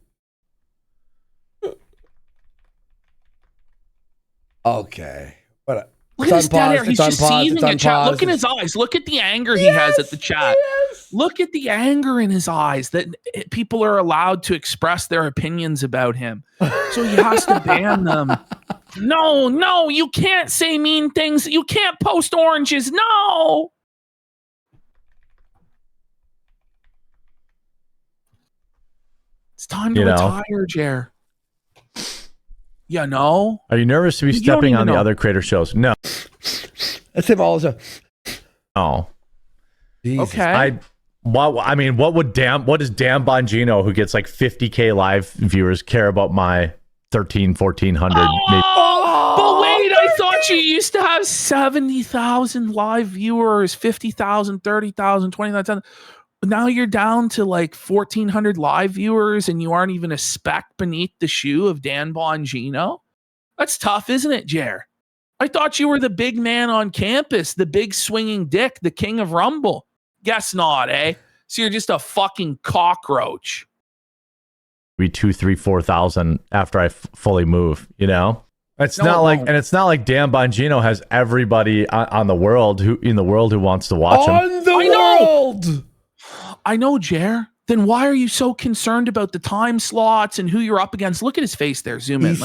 Okay. What? Look at his dead air. He's just seething at chat. Look in his eyes. Look at the anger he has at the chat. Yes. Look at the anger in his eyes that people are allowed to express their opinions about him. So he has to ban them. No, you can't say mean things. You can't post oranges. No. It's time to retire, Jer. You know? Are you nervous to be stepping on the other creator shows? No. That's him also. Oh. Jesus. Okay. What does Dan Bongino, who gets like 50K live viewers, care about my 1,400? But wait, I thought you used to have 70,000 live viewers, 50,000, 30,000, 29,000. Now you're down to like 1,400 live viewers and you aren't even a speck beneath the shoe of Dan Bongino? That's tough, isn't it, Jer? I thought you were the big man on campus, the big swinging dick, the king of Rumble. Guess not, eh? So you're just a fucking cockroach. Be 2,000, 3,000, 4,000 after I fully move, you know? It's not like Dan Bongino has everybody in the world who wants to watch him. On the world! I know, Jer. Then why are you so concerned about the time slots and who you're up against? Look at his face there. Zoom in. He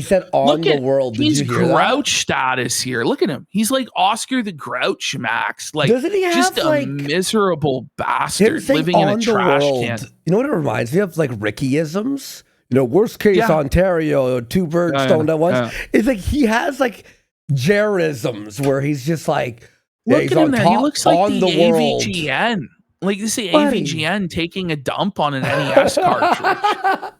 said on the world. He's grouch status here. Look at him. He's like Oscar the Grouch Max. Like, doesn't he have just a miserable bastard living in a trash can. You know what it reminds me of? Like Ricky-isms. You know, worst case Ontario, two birds stoned at once. It's like he has like Jer-isms where he's just like, look at him there. He looks like the AVGN. Like, this is AVGN taking a dump on an NES cartridge.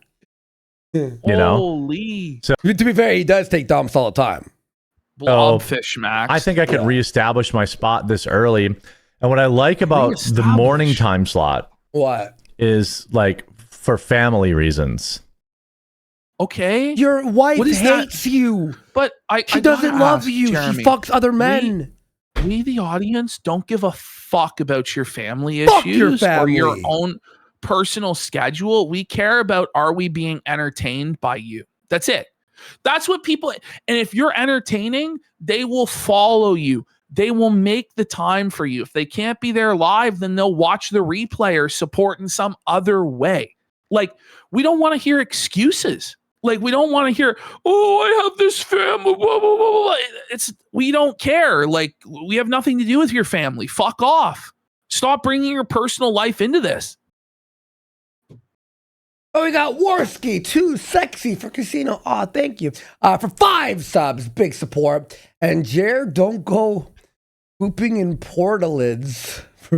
You know? Holy. So, to be fair, he does take dumps all the time. Blobfish, Max. I think I could reestablish my spot this early. And what I like about the morning time slot is like for family reasons. Okay. Your wife hates you. But she doesn't love you. Jeremy, she fucks other men. We, the audience, don't give a fuck about your family issues or your own personal schedule. We care about, are we being entertained by you? That's it. That's what people, and if you're entertaining, they will follow you. They will make the time for you. If they can't be there live, then they'll watch the replay or support in some other way. Like, we don't want to hear excuses. Like, we don't want to hear, oh, I have this family, blah, blah, blah, blah. We don't care. Like, we have nothing to do with your family. Fuck off. Stop bringing your personal life into this. Oh, we got Warski, too sexy for casino. Oh, thank you. For 5 subs, big support. And Jared, don't go pooping in portalids for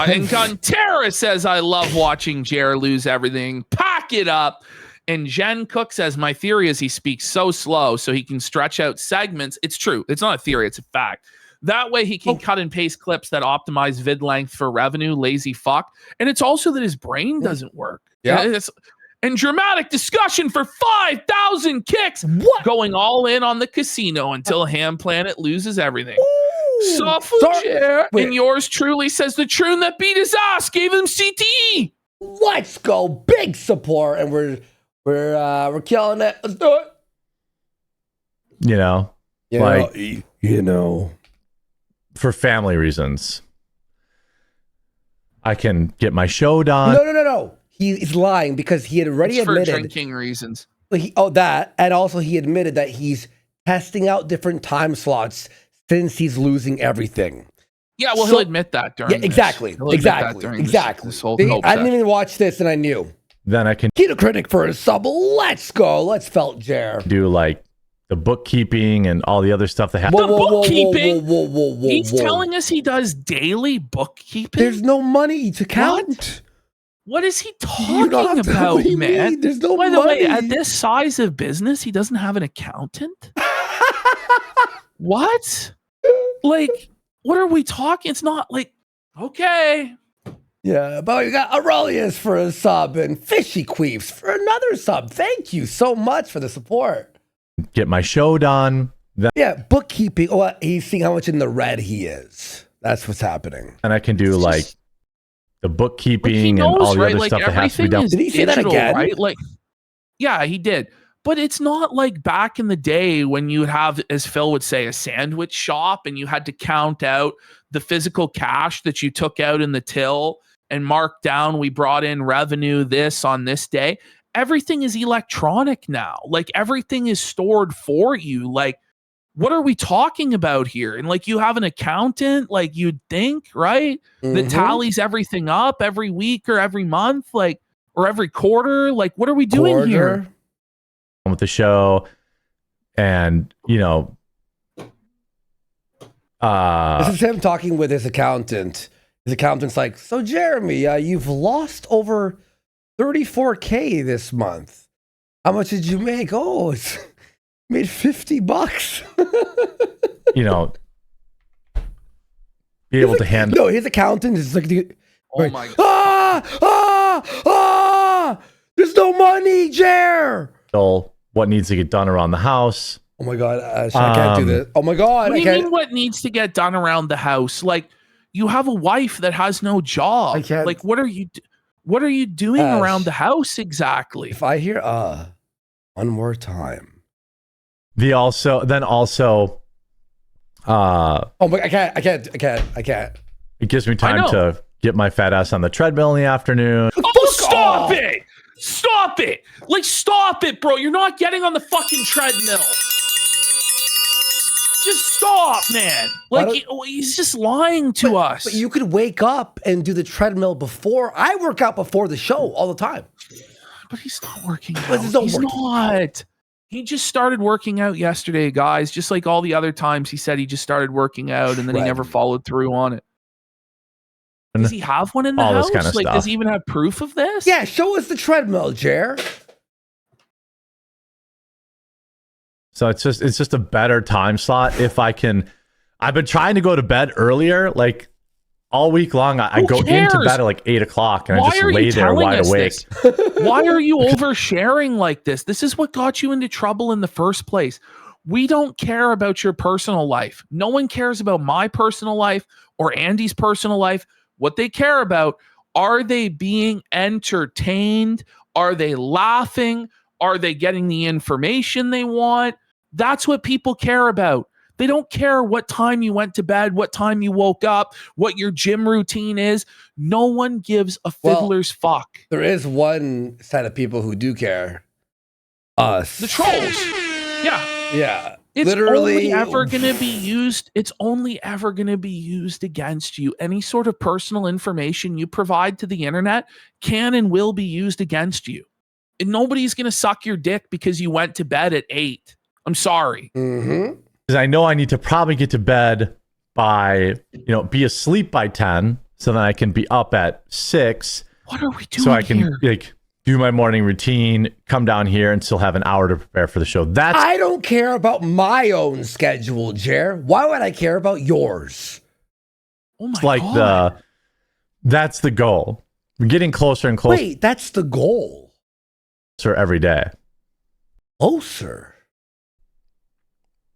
And Gunterra says, I love watching Jared lose everything. Pack it up. And Jen Cook says, my theory is he speaks so slow so he can stretch out segments. It's true. It's not a theory. It's a fact. That way he can cut and paste clips that optimize vid length for revenue. Lazy fuck. And it's also that his brain doesn't work. Yeah. And dramatic discussion for 5,000 kicks. What? Going all in on the casino until Ham Planet loses everyththing. And yours truly says the troon that beat his ass gave him CTE. Let's go. Big support. And we're killing it. Let's do it. You know, for family reasons, I can get my show done. No. He's lying because he had already admitted for drinking reasons. And also he admitted that he's testing out different time slots since he's losing everything. Yeah, well, he'll admit that during this. Exactly. This whole I didn't even watch this and I knew. Then I can Kino Critic for a sub. Let's go. Let's felt Jer. do like the bookkeeping and all the other stuff that happens. Bookkeeping? He's telling us he does daily bookkeeping? There's no money to count. What is he talking about, man? There's no money. By the way, at this size of business, he doesn't have an accountant? What? Like, what are we talking? It's not like, okay. Yeah, but we got Aurelius for a sub and Fishy Queefs for another sub. Thank you so much for the support. Get my show done. Yeah, bookkeeping. Oh, he's seeing how much in the red he is. That's what's happening. And I can do like the bookkeeping and all the other stuff that has to be done. Did he say that again? Right? Like, yeah, he did. But it's not like back in the day when you would have, as Phil would say, a sandwich shop and you had to count out the physical cash that you took out in the till and mark down, we brought in revenue this on this day. Everything is electronic now. Like everything is stored for you. Like, what are we talking about here? And like you have an accountant, like you'd think, right? That tallies everything up every week or every month, like, or every quarter. Like, what are we doing here? With the show, and this is him talking with his accountant. His accountant's like, so Jeremy, you've lost over 34K this month. How much did you make? Oh, it's made $50. Be able to handle. No, his accountant is like, my God. There's no money, Jer. What needs to get done around the house. Oh my God, I can't do this. Oh my God. What do you mean what needs to get done around the house? Like you have a wife that has no job. I can't. Like what are you doing around the house exactly? If I hear one more time. Oh my, I can't. It gives me time to get my fat ass on the treadmill in the afternoon. Oh, stop it! Stop it! Like, stop it, bro. You're not getting on the fucking treadmill. Just stop, man. Like, he's just lying to us. But you could wake up and do the treadmill before. I work out before the show all the time. But he's not working out. He's not. He just started working out yesterday, guys. Just like all the other times he said he just started working out and then he never followed through on it. Does he have one in the house? Kind of like, stuff. Does he even have proof of this? Yeah, show us the treadmill, Jer. So it's just a better time slot if I can. I've been trying to go to bed earlier, like all week long. I go into bed at like 8 o'clock and I just lay there wide awake. Why are you oversharing like this? This is what got you into trouble in the first place. We don't care about your personal life. No one cares about my personal life or Andy's personal life. What they care about, are they being entertained? Are they laughing? Are they getting the information they want? That's what people care about. They don't care what time you went to bed, what time you woke up, what your gym routine is. No one gives a fiddler's fuck. There is one set of people who do care. Us. The trolls. Yeah. Yeah. It's Literally, only ever going to be used. It's only ever going to be used against you. Any sort of personal information you provide to the internet can and will be used against you. And nobody's going to suck your dick because you went to bed at 8. I'm sorry. Because I know I need to probably get to bed by, be asleep by 10, so then I can be up at 6. What are we doing so I can here? do my morning routine, come down here, and still have an hour to prepare for the show. I don't care about my own schedule, Jer. Why would I care about yours? Oh my God. That's the goal. We're getting closer and closer. Wait, that's the goal. Every day. Closer.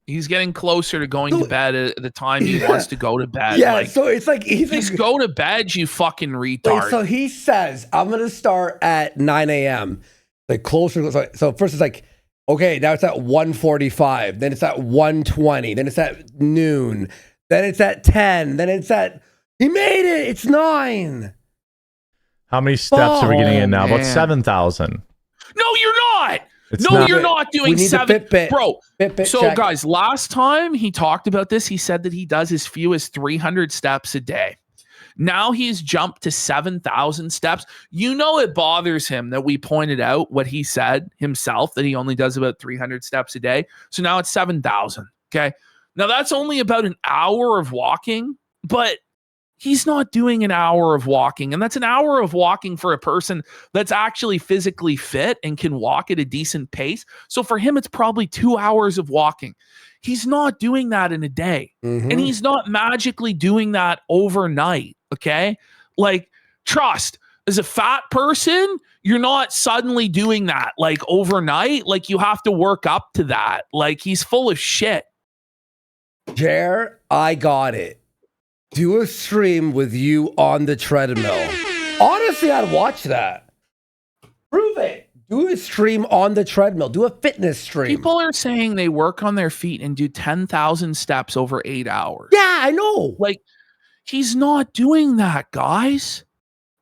He's getting closer to going to bed at the time he wants to go to bed. Yeah, so it's like just go to bed, you fucking retard. Wait, so he says, I'm going to start at 9 a.m. Like closer. So first it's like, okay, now it's at 1:45. Then it's at 1:20. Then it's at noon. Then it's at 10. Then it's at, he made it. It's 9. How many steps are we getting in now? Man. About 7,000. No, you're not. You're not doing We need 7. Fitbit. Bro, Fitbit so check. guys, last time he talked about this, he said that he does as few as 300 steps a day. Now he's jumped to 7,000 steps. It bothers him that we pointed out what he said himself, that he only does about 300 steps a day. So now it's 7,000. Okay. Now that's only about an hour of walking, but he's not doing an hour of walking. And that's an hour of walking for a person that's actually physically fit and can walk at a decent pace. So for him, it's probably 2 hours of walking. He's not doing that in a day. And he's not magically doing that overnight. Okay. Like, trust, as a fat person, you're not suddenly doing that like overnight. Like, you have to work up to that. Like, he's full of shit. Jer, I got it. Do a stream with you on the treadmill. Honestly, I'd watch that. Prove it. Do a stream on the treadmill. Do a fitness stream. People are saying they work on their feet and do 10,000 steps over 8 hours. Yeah, I know. Like, he's not doing that, guys.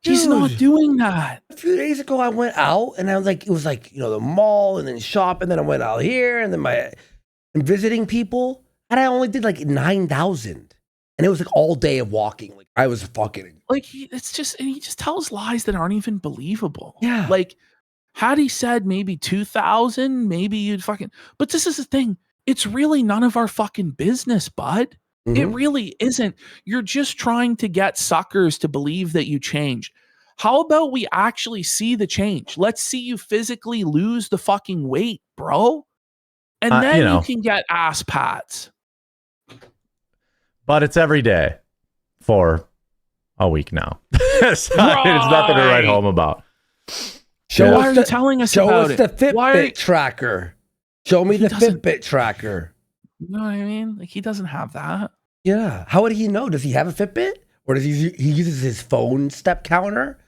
He's not doing that. A few days ago, I went out and I was like, it was like, the mall and then shop. And then I went out here and then and visiting people. And I only did like 9,000. And it was like all day of walking. Like, I was fucking. Like, he just tells lies that aren't even believable. Yeah. Like, had he said maybe 2,000, maybe you'd fucking. But this is the thing. It's really none of our fucking business, bud. It really isn't. You're just trying to get suckers to believe that you changed. How about we actually see the change? Let's see you physically lose the fucking weight, bro. And then you can get ass pats. But it's every day for a week now. It's nothing to write home about. Why are you telling us about it? Show us the Fitbit tracker. Show me the Fitbit tracker. You know what I mean? Like, he doesn't have that. Yeah. How would he know? Does he have a Fitbit? Or does he uses his phone step counter?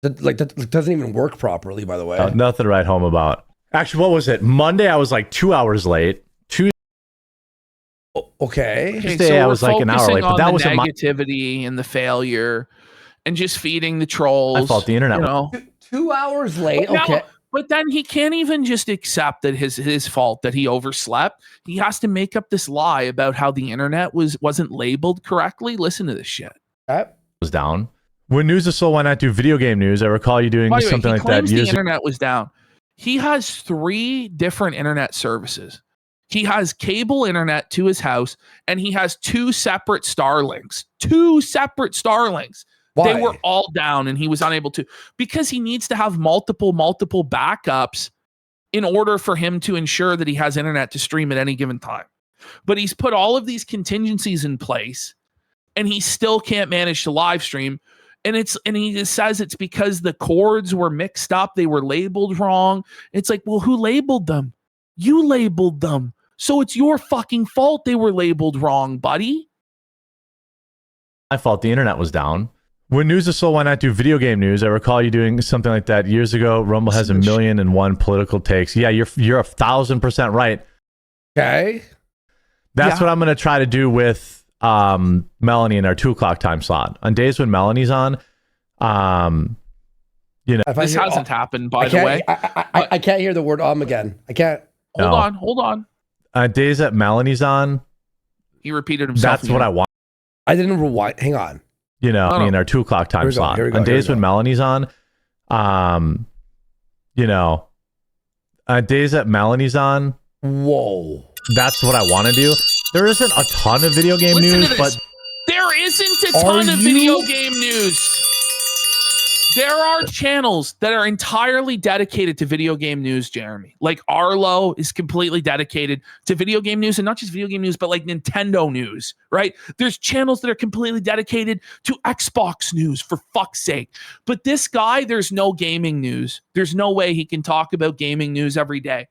That doesn't even work properly, by the way. Nothing to write home about. Actually, what was it? Monday, I was like 2 hours late. Okay. Tuesday, so I was like an hour late, but that was negativity and the failure and just feeding the trolls. I thought the internet. 2 hours late. But okay. But then he can't even just accept that his fault, that he overslept. He has to make up this lie about how the internet wasn't labeled correctly. Listen to this shit. Was down. When News is Soul, why not do video game news? I recall you doing something like that. The internet was down. He has 3 different internet services. He has cable internet to his house, and he has 2 separate Starlinks. 2 separate Starlinks. Why? They were all down, and he was unable to, because he needs to have multiple backups in order for him to ensure that he has internet to stream at any given time. But he's put all of these contingencies in place, and he still can't manage to live stream. And he just says it's because the cords were mixed up. They were labeled wrong. It's like, well, who labeled them? You labeled them. So it's your fucking fault they were labeled wrong, buddy. My fault. The internet was down. When News is Soul, why not do video game news? I recall you doing something like that years ago. Rumble has 1,000,001 political takes. Yeah, you're 1,000% right. Okay. That's what I'm going to try to do with Melanie in our 2:00 time slot. On days when Melanie's on, this hasn't happened, by the way. I can't hear the word again. I can't. Hold on. Days that Melanie's on. He repeated himself. That's what I want. I didn't rewind. Hang on. You know, I mean, our 2 o'clock time slot. On days when Melanie's on, you know, days that Melanie's on. Whoa. That's what I want to do. There isn't a ton of video game news, but there isn't a ton of video game news. There are channels that are entirely dedicated to video game news, Jeremy. Like Arlo is completely dedicated to video game news, and not just video game news, but like Nintendo news, right? There's channels that are completely dedicated to Xbox news, for fuck's sake. But this guy, there's no gaming news. There's no way he can talk about gaming news every day.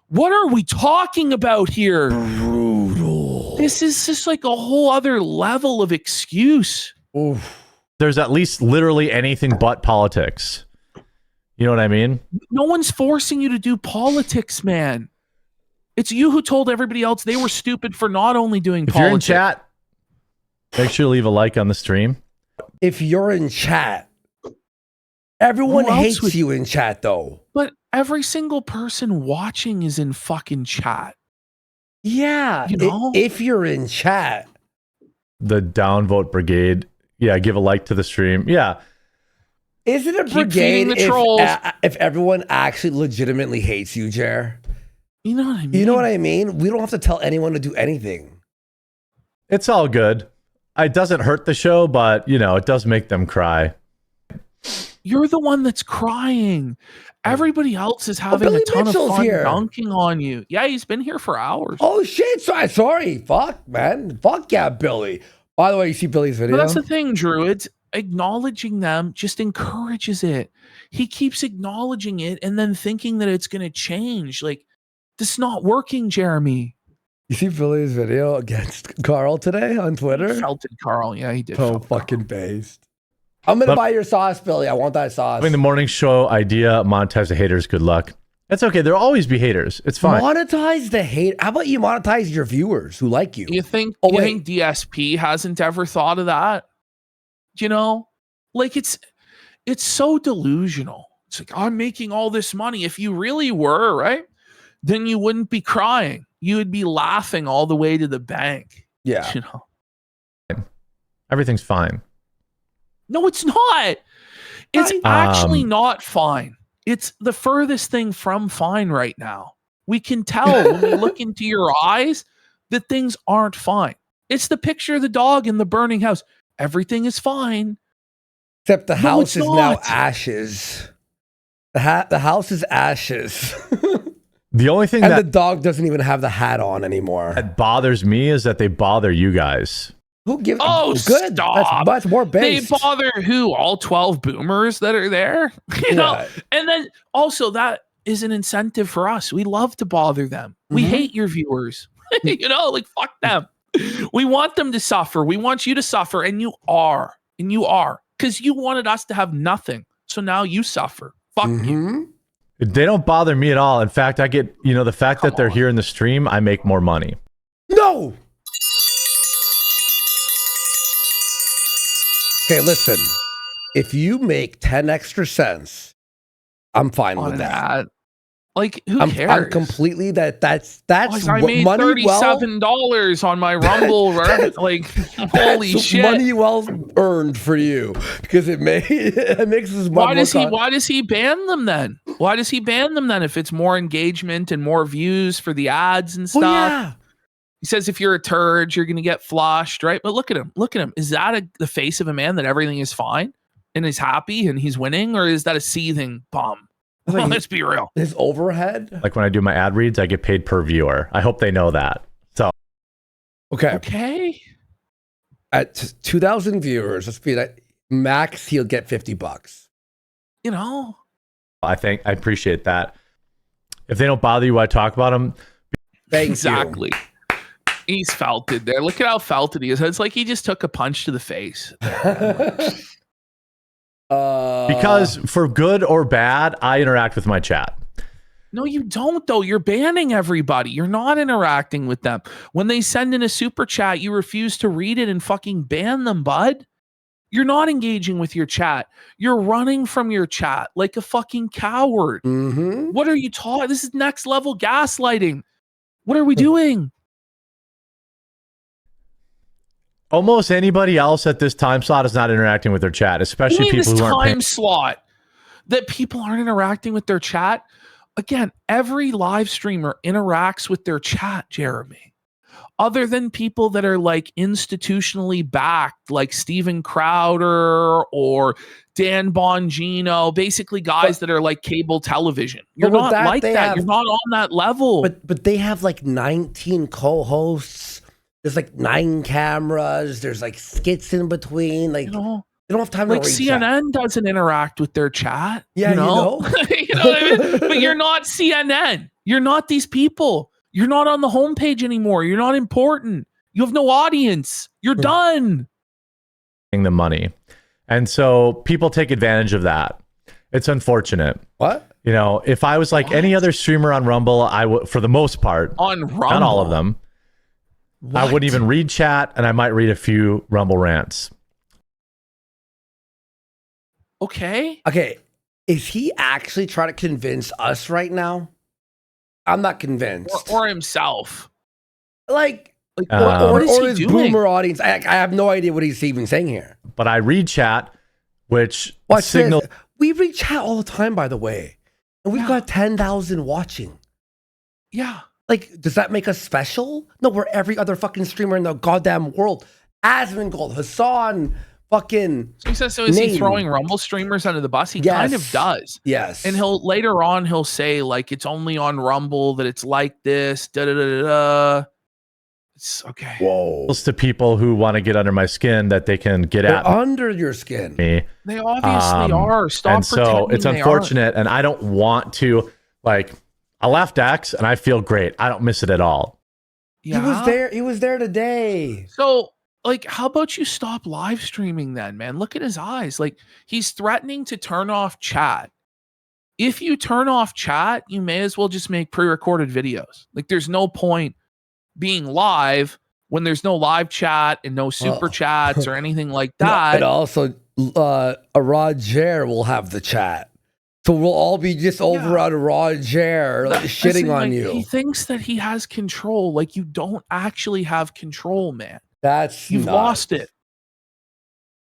What are we talking about here? Brutal. This is just like a whole other level of excuse. Oof. There's at least literally anything but politics. You know what I mean? No one's forcing you to do politics, man. It's you who told everybody else they were stupid for not only doing politics. If you're in chat, make sure to leave a like on the stream. If you're in chat, everyone hates you in chat, though. But every single person watching is in fucking chat. Yeah. You know? If you're in chat. The downvote brigade. Yeah, give a like to the stream. Yeah. Is it a brigade if everyone actually legitimately hates you, Jer? You know what I mean? You know what I mean? We don't have to tell anyone to do anything. It's all good. It doesn't hurt the show, but, you know, it does make them cry. You're the one that's crying. Everybody else is having a ton of fun dunking on you. Yeah, he's been here for hours. Oh, shit. Sorry. Fuck, man. Fuck yeah, Billy. By the way, you see Billy's video? But that's the thing, Druids. Acknowledging them just encourages it. He keeps acknowledging it and then thinking that it's going to change. Like, this is not working, Jeremy. You see Billy's video against Carl today on Twitter? He felted Carl. Yeah, he did. So fucking based. I'm going to buy your sauce, Billy. I want that sauce. I mean, the morning show idea, monetize the haters, good luck. That's okay. There'll always be haters. It's fine. Monetize the hate. How about you monetize your viewers who like you? You think DSP hasn't ever thought of that? You know, like it's so delusional. It's like, I'm making all this money. If you really were, right, then you wouldn't be crying. You would be laughing all the way to the bank. Yeah. You know, everything's fine. No, it's not. It's actually not fine. It's the furthest thing from fine right now. We can tell when we look into your eyes that things aren't fine. It's the picture of the dog in the burning house. Everything is fine. Except the house is now ashes. The house is ashes. The only thing the dog doesn't even have the hat on anymore. That bothers me is that they bother you guys. Who gives? Oh, good. Stop. That's more based. They bother who? All 12 boomers that are there? You know? And then also that is an incentive for us. We love to bother them. We hate your viewers. You know, like fuck them. We want them to suffer. We want you to suffer. And you are. And you are. Because you wanted us to have nothing. So now you suffer. Fuck you. They don't bother me at all. In fact, I get, you know, the fact that they're here in the stream, I make more money. No. Okay, listen. If you make 10 extra cents, I'm fine with that. Like, who cares? I'm completely that's I made $37 on my Rumble. Like, holy shit! Money well earned for you because it makes us. Why does he ban them then? Why does he ban them then if it's more engagement and more views for the ads and stuff? Yeah. He says if you're a turd, you're going to get flushed, right? But look at him. Look at him. Is that the face of a man that everything is fine and is happy and he's winning? Or is that a seething bum? Like, let's be real. His overhead? Like when I do my ad reads, I get paid per viewer. I hope they know that. So, okay. At 2,000 viewers, let's be that max, he'll get $50. You know? I appreciate that. If they don't bother you, I talk about them. Exactly. He's felted there. Look at how felted he is. It's like he just took a punch to the face. Because for good or bad, I interact with my chat. No, you don't, though. You're banning everybody. You're not interacting with them. When they send in a super chat, you refuse to read it and fucking ban them, bud. You're not engaging with your chat. You're running from your chat like a fucking coward. What are you talking? This is next level gaslighting. What are we doing? Almost anybody else at this time slot is not interacting with their chat, especially people who aren't time slot that people aren't interacting with their chat. Again, every live streamer interacts with their chat, Jeremy. Other than people that are like institutionally backed, like Steven Crowder or Dan Bongino, basically guys that are like cable television. You're not like that. You're not on that level. But they have like 19 co-hosts. There's like 9 cameras. There's like skits in between. Like, they don't have time to read CNN chat. doesn't interact with their chat. Yeah, you know what I mean? But you're not CNN. You're not these people. You're not on the homepage anymore. You're not important. You have no audience. You're done. The money. And so people take advantage of that. It's unfortunate. What? You know, if I was like any other streamer on Rumble, I would, for the most part, on Rumble, not all of them, I wouldn't even read chat, and I might read a few Rumble rants. Okay. Is he actually trying to convince us right now? I'm not convinced. Or himself. Like what is his doing? boomer audience. I have no idea what he's even saying here. But I read chat, which signal. We read chat all the time, by the way. And we've got 10,000 watching. Yeah. Like, does that make us special? No, we're every other fucking streamer in the goddamn world. Asmongold, Hassan, fucking. So is he throwing Rumble streamers under the bus? He kind of does. Yes. And later on he'll say like it's only on Rumble that it's like this. Da da da da. It's okay. Whoa. To people who want to get under my skin that they can get at under your skin. Me. They obviously are. Stop and so it's unfortunate, and I don't want to like. I left X and I feel great. I don't miss it at all. Yeah. He was there today. So, like, how about you stop live streaming then, man? Look at his eyes. Like, he's threatening to turn off chat. If you turn off chat, you may as well just make pre-recorded videos. Like, there's no point being live when there's no live chat and no super chats or anything like that. And also, Roger will have the chat. So we'll all be just over on Roger, like, shitting on you. He thinks that he has control. Like, you don't actually have control, man. You've lost it.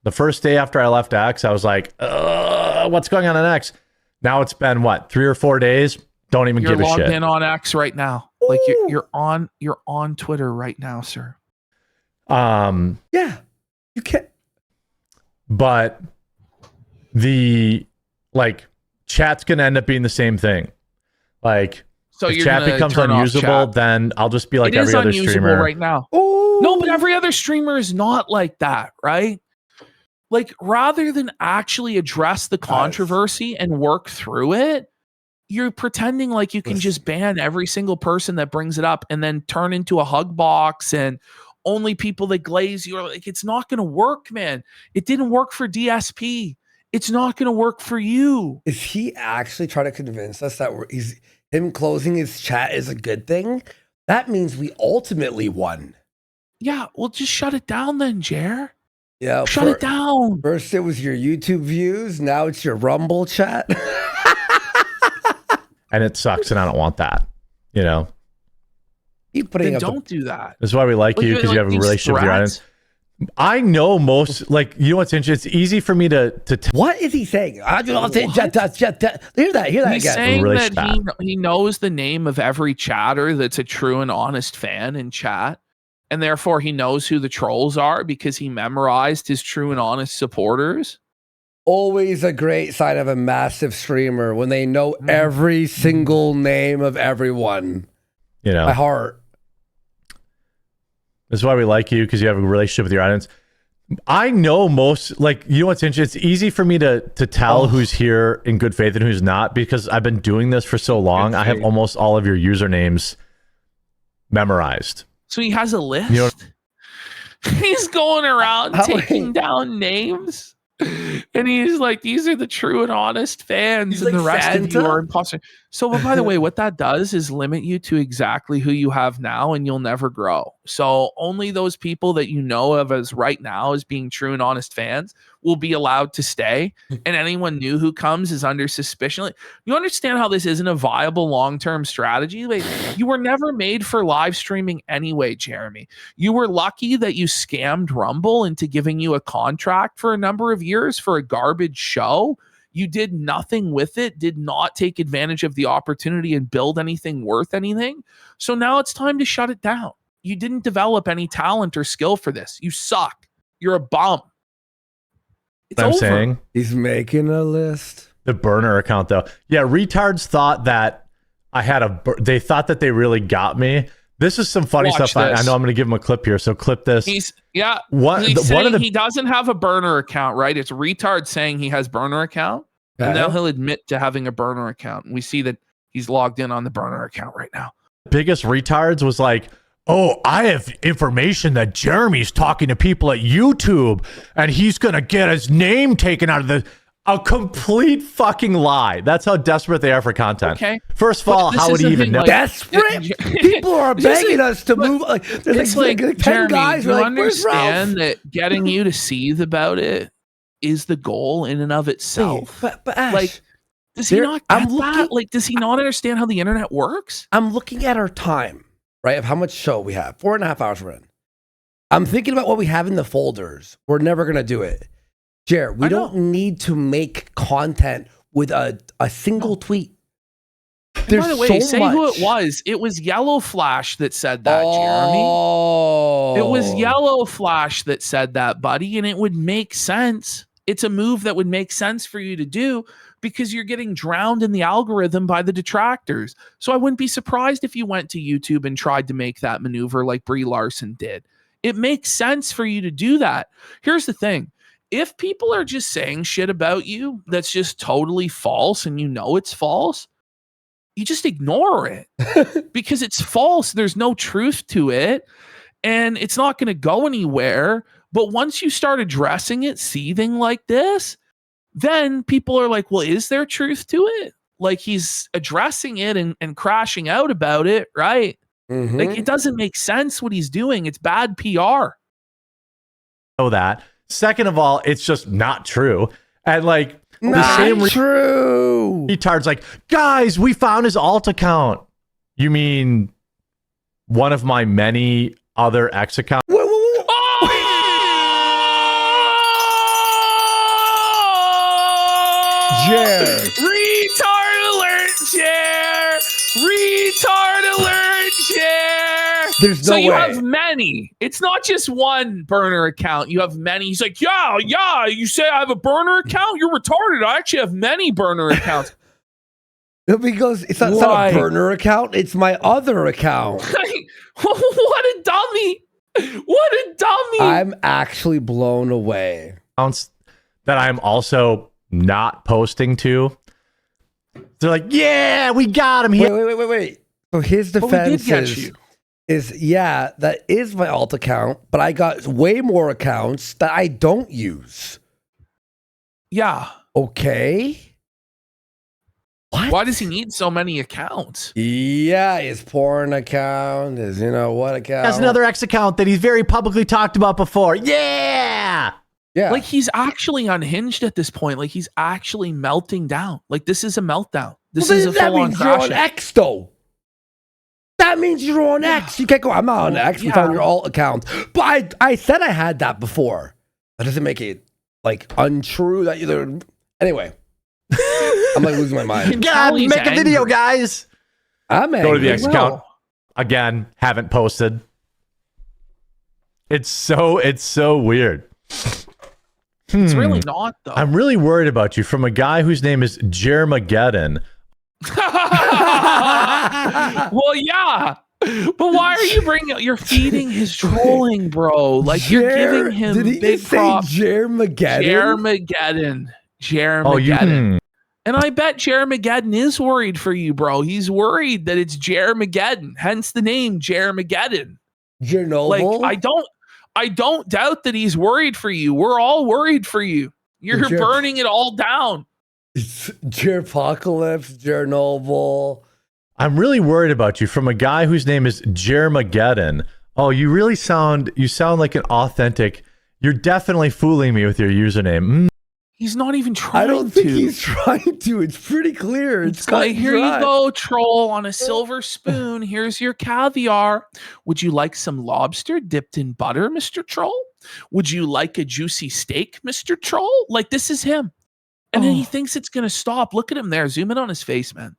The first day after I left X, I was like, what's going on X? Now it's been what, 3 or 4 days? Don't even give a shit. You're logged in on X right now. Ooh. Like you're on Twitter right now, sir. Yeah, you can't. But chat's gonna end up being the same thing. Like, so if chat becomes unusable, then I'll just be like every other streamer right now. Ooh. No, but every other streamer is not like that, right? Like, rather than actually address the controversy and work through it, you're pretending like you can just ban every single person that brings it up and then turn into a hug box and only people that glaze you are like, it's not going to work, man. It didn't work for DSP. It's not going to work for you. Is he actually trying to convince us that him closing his chat is a good thing? That means we ultimately won. Yeah, well, just shut it down then, Jer. Yeah, shut it down. First it was your YouTube views. Now it's your Rumble chat. And it sucks, and I don't want that. You know. Don't do that. That's why we like you, because you have a relationship with your audience. I know most, like, you know what's interesting? It's easy for me to what is he saying? Hear that He's again. saying that he knows the name of every chatter that's a true and honest fan in chat, and therefore he knows who the trolls are because he memorized his true and honest supporters. Always a great sign of a massive streamer when they know every single name of everyone. You know, by heart. That's why we like you, because you have a relationship with your audience. I know most, like, you know what's interesting? It's easy for me to tell who's here in good faith and who's not, because I've been doing this for so long. I have almost all of your usernames memorized. So he has a list? You know, he's going around taking down names. And he's like, these are the true and honest fans, and the rest of you are imposters. So, but by the way, what that does is limit you to exactly who you have now, and you'll never grow. So only those people that you know of as right now as being true and honest fans will be allowed to stay. And anyone new who comes is under suspicion. Like, you understand how this isn't a viable long-term strategy? Like, you were never made for live streaming anyway, Jeremy. You were lucky that you scammed Rumble into giving you a contract for a number of years for a garbage show. You did nothing with it, did not take advantage of the opportunity and build anything worth anything. So now it's time to shut it down. You didn't develop any talent or skill for this. You suck. You're a bum. It's I'm over. saying He's making a list. the burner account though. Yeah, retards thought that I had they thought that they really got me. This is some funny Watch stuff. I this. know I'm going to give him a clip here. So clip this. He's one saying of the he doesn't have a burner account, right? It's retard saying he has burner account. And now he'll admit to having a burner account. And we see that he's logged in on the burner account right now. biggest retards was like, oh, I have information that Jeremy's talking to people at YouTube and he's going to get his name taken out of a complete fucking lie. That's how desperate they are for content. Okay. First of all, how would he even know? like, Desperate? People are begging us to move. Like, there's It's like 10 Jeremy, guys. you We're like, where's Ralph? understand that getting you to seethe about it is the goal in and of itself. But Ash, Like, does he not I'm get that? looking- Like, does he not understand how the internet works? I'm looking at our time, right, of how much show we have. 4.5 hours we're in. I'm thinking about what we have in the folders. We're never going to do it. Jared, we don't need to make content with a single tweet. There's By the way, so say much. who it was. It was Yellow Flash that said that, Jeremy. Oh. It was Yellow Flash that said that, buddy, and it would make sense. It's a move that would make sense for you to do because you're getting drowned in the algorithm by the detractors. So I wouldn't be surprised if you went to YouTube and tried to make that maneuver like Brie Larson did. It makes sense for you to do that. Here's the thing. If people are just saying shit about you that's just totally false and you know it's false, you just ignore it because it's false. There's no truth to it and it's not going to go anywhere. But once you start addressing it, seething like this, then people are like, well, is there truth to it? Like he's addressing it and crashing out about it, right? Mhm. Like it doesn't make sense what he's doing. It's bad PR. Know that. Second of all, it's just not true. And like the Not same true. retard's like, guys, we found his alt account. You mean one of my many other X accounts? Whoa, whoa, whoa. Jared. Retard alert, Jer! Retard alert, Jer! There's So no you way. have many. It's not just one burner account. You have many. He's like, yeah, you say I have a burner account? You're retarded. I actually have many burner accounts. Because it's not Why? a burner account, it's my other account. What a dummy. What a dummy. I'm actually blown away. Accounts that I'm also not posting to. They're like, yeah, we got him here. Wait. So his But we did defense get you. is, yeah, that is my alt account, but I got way more accounts that I don't use. Yeah. Okay. What? Why does he need so many accounts? Yeah, his porn account, his what account. Has another X account that he's very publicly talked about before. Yeah. Yeah. Like he's actually unhinged at this point. Like he's actually melting down. Like this is a meltdown. This Well, is a that full on means you're on crash. X though. That means you're on X. You can't go, I'm not on X. We yeah. found your alt account. But I said I had that before. That doesn't make it like untrue that you're anyway. I'm like losing my mind. God, he's make a video, angry. guys. I'm Go to the angry. X account. Again, haven't posted. It's so weird. It's really not though. I'm really worried about you from a guy whose name is Jermageddon. Well, yeah. But why are you bringing? You're feeding his trolling, bro. Like you're giving him Did he big just say props. Jermageddon? Jermageddon. And I bet Jermageddon is worried for you, bro. He's worried that it's Jermageddon, hence the name Jermageddon. Chernobyl? Like I don't doubt that he's worried for you. We're all worried for you. You're Sure. burning it all down. Jerpocalypse, Chernobyl. I'm really worried about you from a guy whose name is Jermageddon. Oh, you sound like an authentic. You're definitely fooling me with your username. He's not even trying I don't think he's trying to. It's pretty clear. It's like, here you go, troll, on a silver spoon. Here's your caviar. Would you like some lobster dipped in butter, Mr. Troll? Would you like a juicy steak, Mr. Troll? Like, this is him. And then he thinks it's going to stop. Look at him there. Zoom in on his face, man.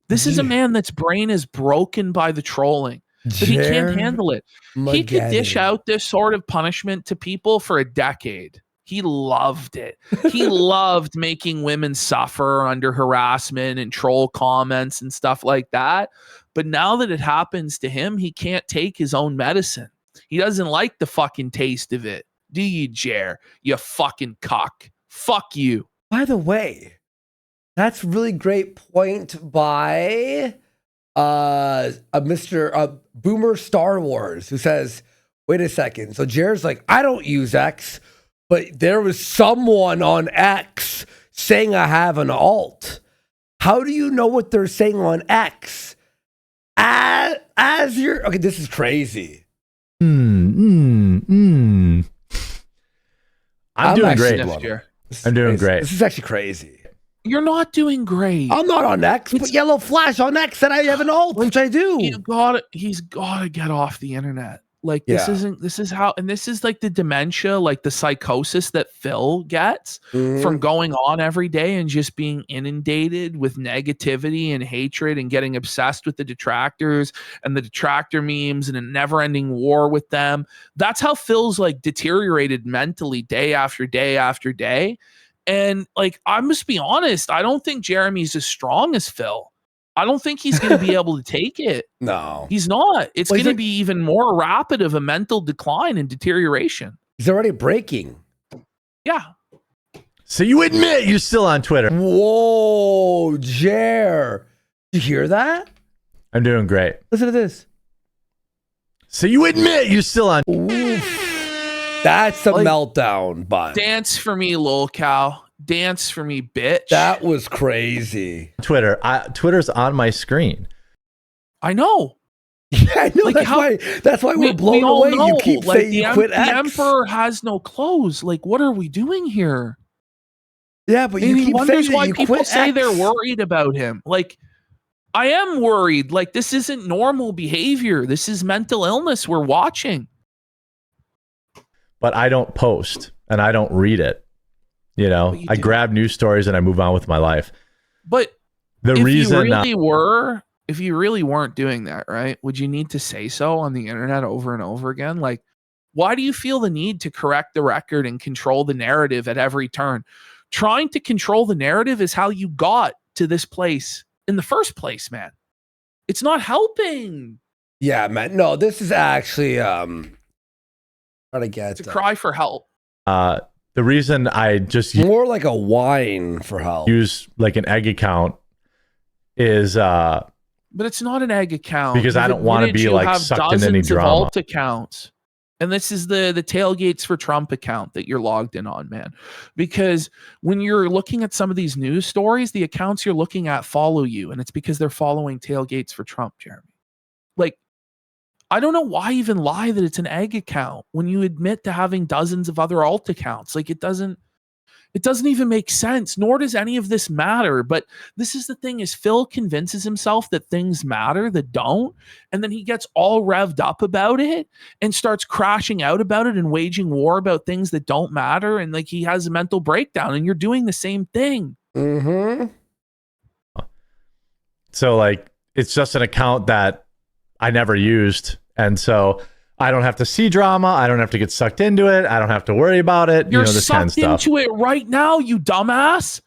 This is a man that's brain is broken by the trolling. But he can't handle it. He could dish out this sort of punishment to people for a decade. He loved it. He loved making women suffer under harassment and troll comments and stuff like that. But now that it happens to him, he can't take his own medicine. He doesn't like the fucking taste of it. Do you, Jer? You fucking cock. Fuck you. By the way, that's a really great point by Mr. Boomer Star Wars, who says, wait a second. So Jared's like, I don't use X, but there was someone on X saying I have an alt. How do you know what they're saying on X? As you're... Okay, this is crazy. I'm doing great. I'm doing great. This is actually crazy. You're not doing great. I'm not on X, but Yellow Flash on X said I have an alt, which I do. He's gotta get off the internet. Like, this is how, and this is like the dementia, like the psychosis that Phil gets from going on every day and just being inundated with negativity and hatred and getting obsessed with the detractors and the detractor memes and a never ending war with them. That's how Phil's like deteriorated mentally day after day after day. And like, I must be honest, I don't think Jeremy's as strong as Phil. I don't think he's going to be able to take it. No. He's not. It's going to be even more rapid of a mental decline and deterioration. He's already breaking. Yeah. So you admit you're still on Twitter. Whoa, Jer. Did you hear that? I'm doing great. Listen to this. So you admit you're still on. Oof. That's a meltdown, but dance for me, lol cow. Dance for me, bitch. That was crazy. Twitter's on my screen. I know. Yeah, I know. Like that's why we're blown away. Know. You keep saying you quit X. The Emperor has no clothes. Like, what are we doing here? Yeah, but you keep saying why you people quit say X. they're worried about him. Like, I am worried. Like, this isn't normal behavior. This is mental illness we're watching. But I don't post and I don't read it. You know, I grab news stories and I move on with my life. But if you really weren't doing that, right? Would you need to say so on the internet over and over again? Like, why do you feel the need to correct the record and control the narrative at every turn? Trying to control the narrative is how you got to this place in the first place, man. It's not helping. Yeah, man. No, this is actually trying to get it's a cry for help. The reason I just more like a whine for help. Use like an egg account is but it's not an egg account because I don't want to be like sucked in any drama. Alt accounts, and this is the tailgates for Trump account that you're logged in on, man. Because when you're looking at some of these news stories, the accounts you're looking at follow you, and it's because they're following tailgates for Trump, Jeremy. Like, I don't know why even lie that it's an egg account when you admit to having dozens of other alt accounts. Like, it doesn't even make sense, nor does any of this matter. But this is the thing, is Phil convinces himself that things matter that don't, and then he gets all revved up about it and starts crashing out about it and waging war about things that don't matter, and like he has a mental breakdown, and you're doing the same thing. So like, it's just an account that I never used, and so I don't have to see drama. I don't have to get sucked into it. I don't have to worry about it. You're this kind of stuff. into it right now, you dumbass.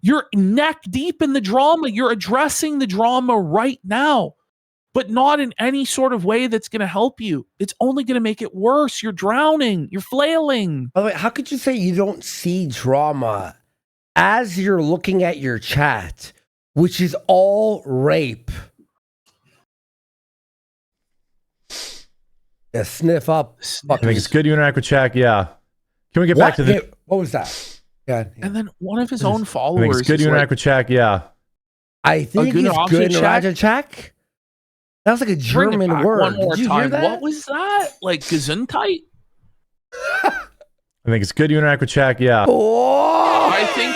You're neck deep in the drama. You're addressing the drama right now, but not in any sort of way that's going to help you. It's only going to make it worse. You're drowning. You're flailing. By the way, how could you say you don't see drama as you're looking at your chat, which is all rape? Yeah, sniff up. I think it's good you interact with chat. Yeah. Can we get back to the... What was that? Yeah. And then one of his own I think followers. it's good you interact with Czech. Yeah. I think good it's good Rajaczak. That was like a Bring it German back word. one more Did you time. hear that? What was that? Like Gesundheit? I think it's good you interact with Czech. Yeah. Oh, I think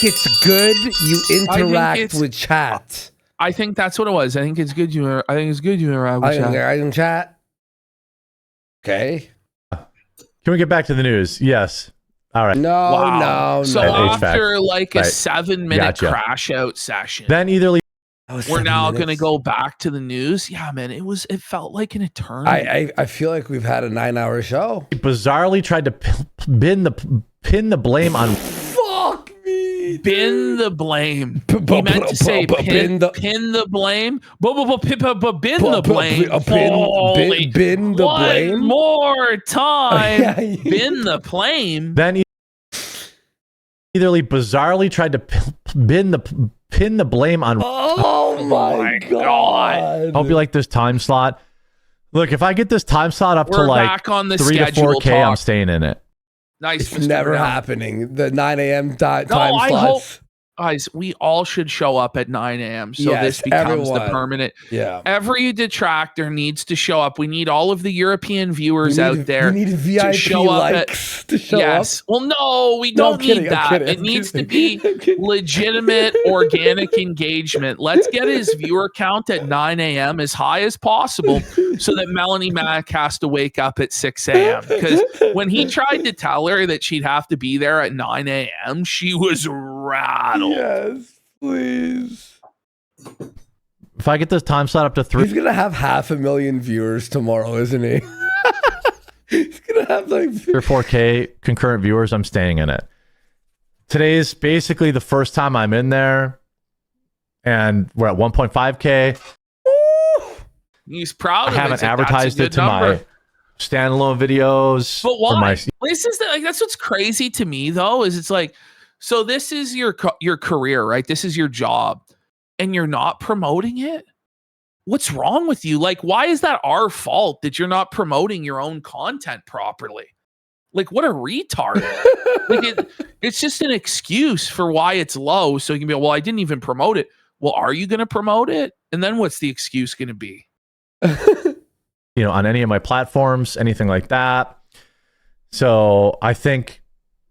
it's good you interact with chat. I think that's what it was. I think it's good you interact with I chat. interact with chat. Okay. Can we get back to the news? Yes. All right. No. So HVAC. after like a Right. 7-minute Gotcha. crash out session, Then either we're now going to go back to the news. Yeah, man, it felt like an eternity. I feel like we've had a 9-hour show. bizarrely tried to pin the blame on Fuck me. Bin the blame. He meant to say pin the blame. Bin the blame. Holy. Bin the blame. One more time. Yeah. Bin the blame. then either bizarrely tried to pin the blame on. Oh my god. Hope you like this time slot. Look, if I get this time slot up We're to like back on the 3 to schedule 4K, I'm talk. staying in it. Nice. It's Mr. never Brown. happening. The 9 a.m. time I slots. hope, guys, we all should show up at 9 a.m. So Yes, this becomes the everyone. permanent. Yeah. Every detractor needs to show up. We need all of the European viewers out there. We need VIP show up likes to show yes. up. Well, no, we don't kidding, need I'm that. kidding, It I'm needs to kidding. be I'm kidding. legitimate, organic engagement. Let's get his viewer count at 9 a.m. as high as possible so that Melanie Mack has to wake up at 6 a.m. Because when he tried to tell her that she'd have to be there at 9 a.m., she was rattled. Yes, please. If I get this time slot up to 3, He's gonna have 500,000 viewers tomorrow, isn't he? He's gonna have like 3 or 4K concurrent viewers, I'm staying in it. Today's basically the first time I'm in there, and we're at 1.5K. He's proud I of it. haven't It's like, advertised that's it a to good number. my standalone videos. But or why? my- This is that's what's crazy to me though. Is it's like, so this is your career, right? This is your job, and you're not promoting it. What's wrong with you? Like, why is that our fault that you're not promoting your own content properly? Like, what a retard! Like, it's just an excuse for why it's low. So you can be, well, I didn't even promote it. Well, are you going to promote it? And then what's the excuse going to be? on any of my platforms, anything like that. So I think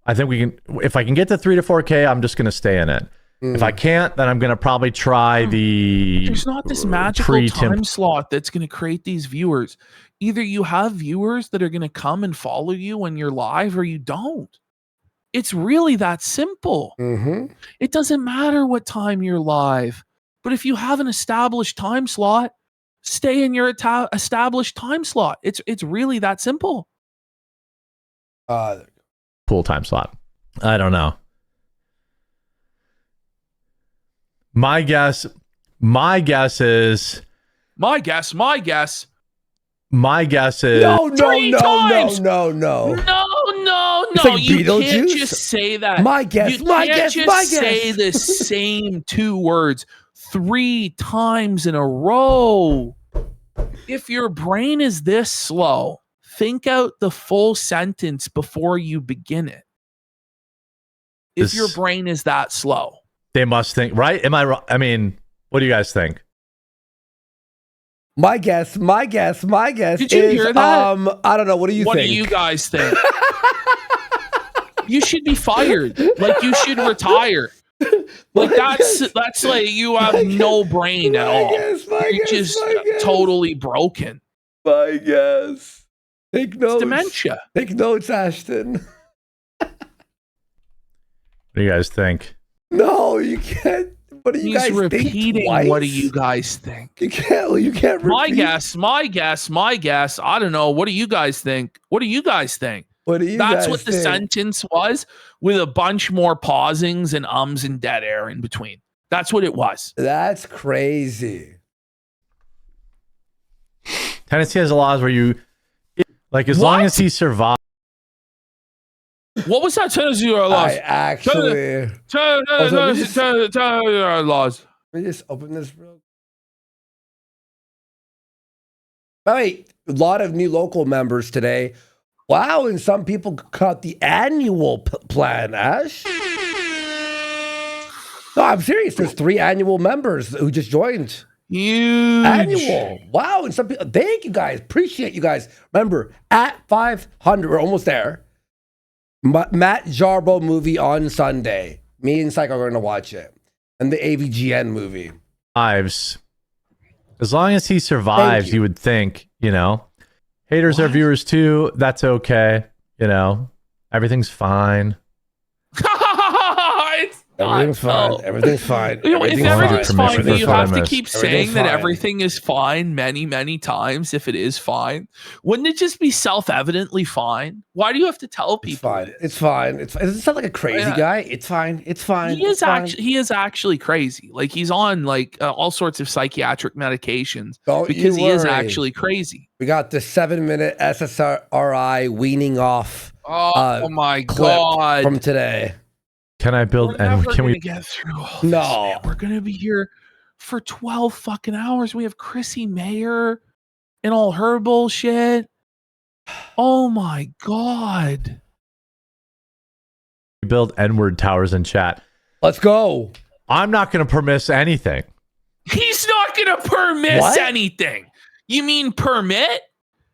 we can, if I can get to 3 to 4K, I'm just going to stay in it. If I can't, then I'm going to probably try the There's not this magical time slot that's going to create these viewers. Either you have viewers that are going to come and follow you when you're live, or you don't. It's really that simple. Mm-hmm. It doesn't matter what time you're live. But if you have an established time slot, stay in your established time slot. It's really that simple. cool time slot. I don't know. My guess is My guess. No. Three times. No. No. It's like You can't Beetlejuice. just say that. My guess, You my can't guess, just my say guess. the same 2 words 3 times in a row. If your brain is this slow, think out the full sentence before you begin it. If your brain is that slow. They must think, right? Am I wrong? I mean, what do you guys think? My guess Did you is, hear that? I don't know. What do you What think? do you guys think? You should be fired. Like, you should retire. Like, that's like you have no brain at all. You're just totally broken. My guess. Take notes. It's dementia. Take notes, Ashton. What do you guys think? No, you can't. What do you He's guys repeating. think twice? What do you guys think? You can't repeat. My guess. I don't know. What do you guys think? What do you guys think? What do you That's guys what the think? sentence was, with a bunch more pausings and ums and dead air in between. That's what it was. That's crazy. Tennessee has laws where you, like, as long as he survives. What was that Tennessee laws? I actually. Tennessee laws. Let me just open this real. All right, a lot of new local members today. Wow, and some people got the annual plan, Ash. No, I'm serious. There's 3 annual members who just joined. Huge. Annual. Wow, and some people. Thank you guys. Appreciate you guys. Remember, at 500, we're almost there. Matt Jarbo movie on Sunday. Me and Psycho are going to watch it. And the AVGN movie. As long as he survives, you would think, you know. Haters are viewers too. That's okay. You know, everything's fine. Everything's fine. Everything's fine. If everything's fine, do you have to keep saying that fine. everything is fine many, many times if it is fine? Wouldn't it just be self-evidently fine? Why do you have to tell people? It's fine. It doesn't sound like a crazy guy. It's fine. It's fine. He is actually crazy. Like he's on like all sorts of psychiatric medications because he is actually crazy. We got the 7-minute SSRI weaning off. Oh my god! From today. Can I build? And can we get through all No, this, man. We're gonna be here for 12 fucking hours. We have CHRISSIE MAYR and all her bullshit. Oh my god! build N-word towers in chat? Let's go. I'm not going to permiss anything. He's not gonna permiss anything. You mean permit?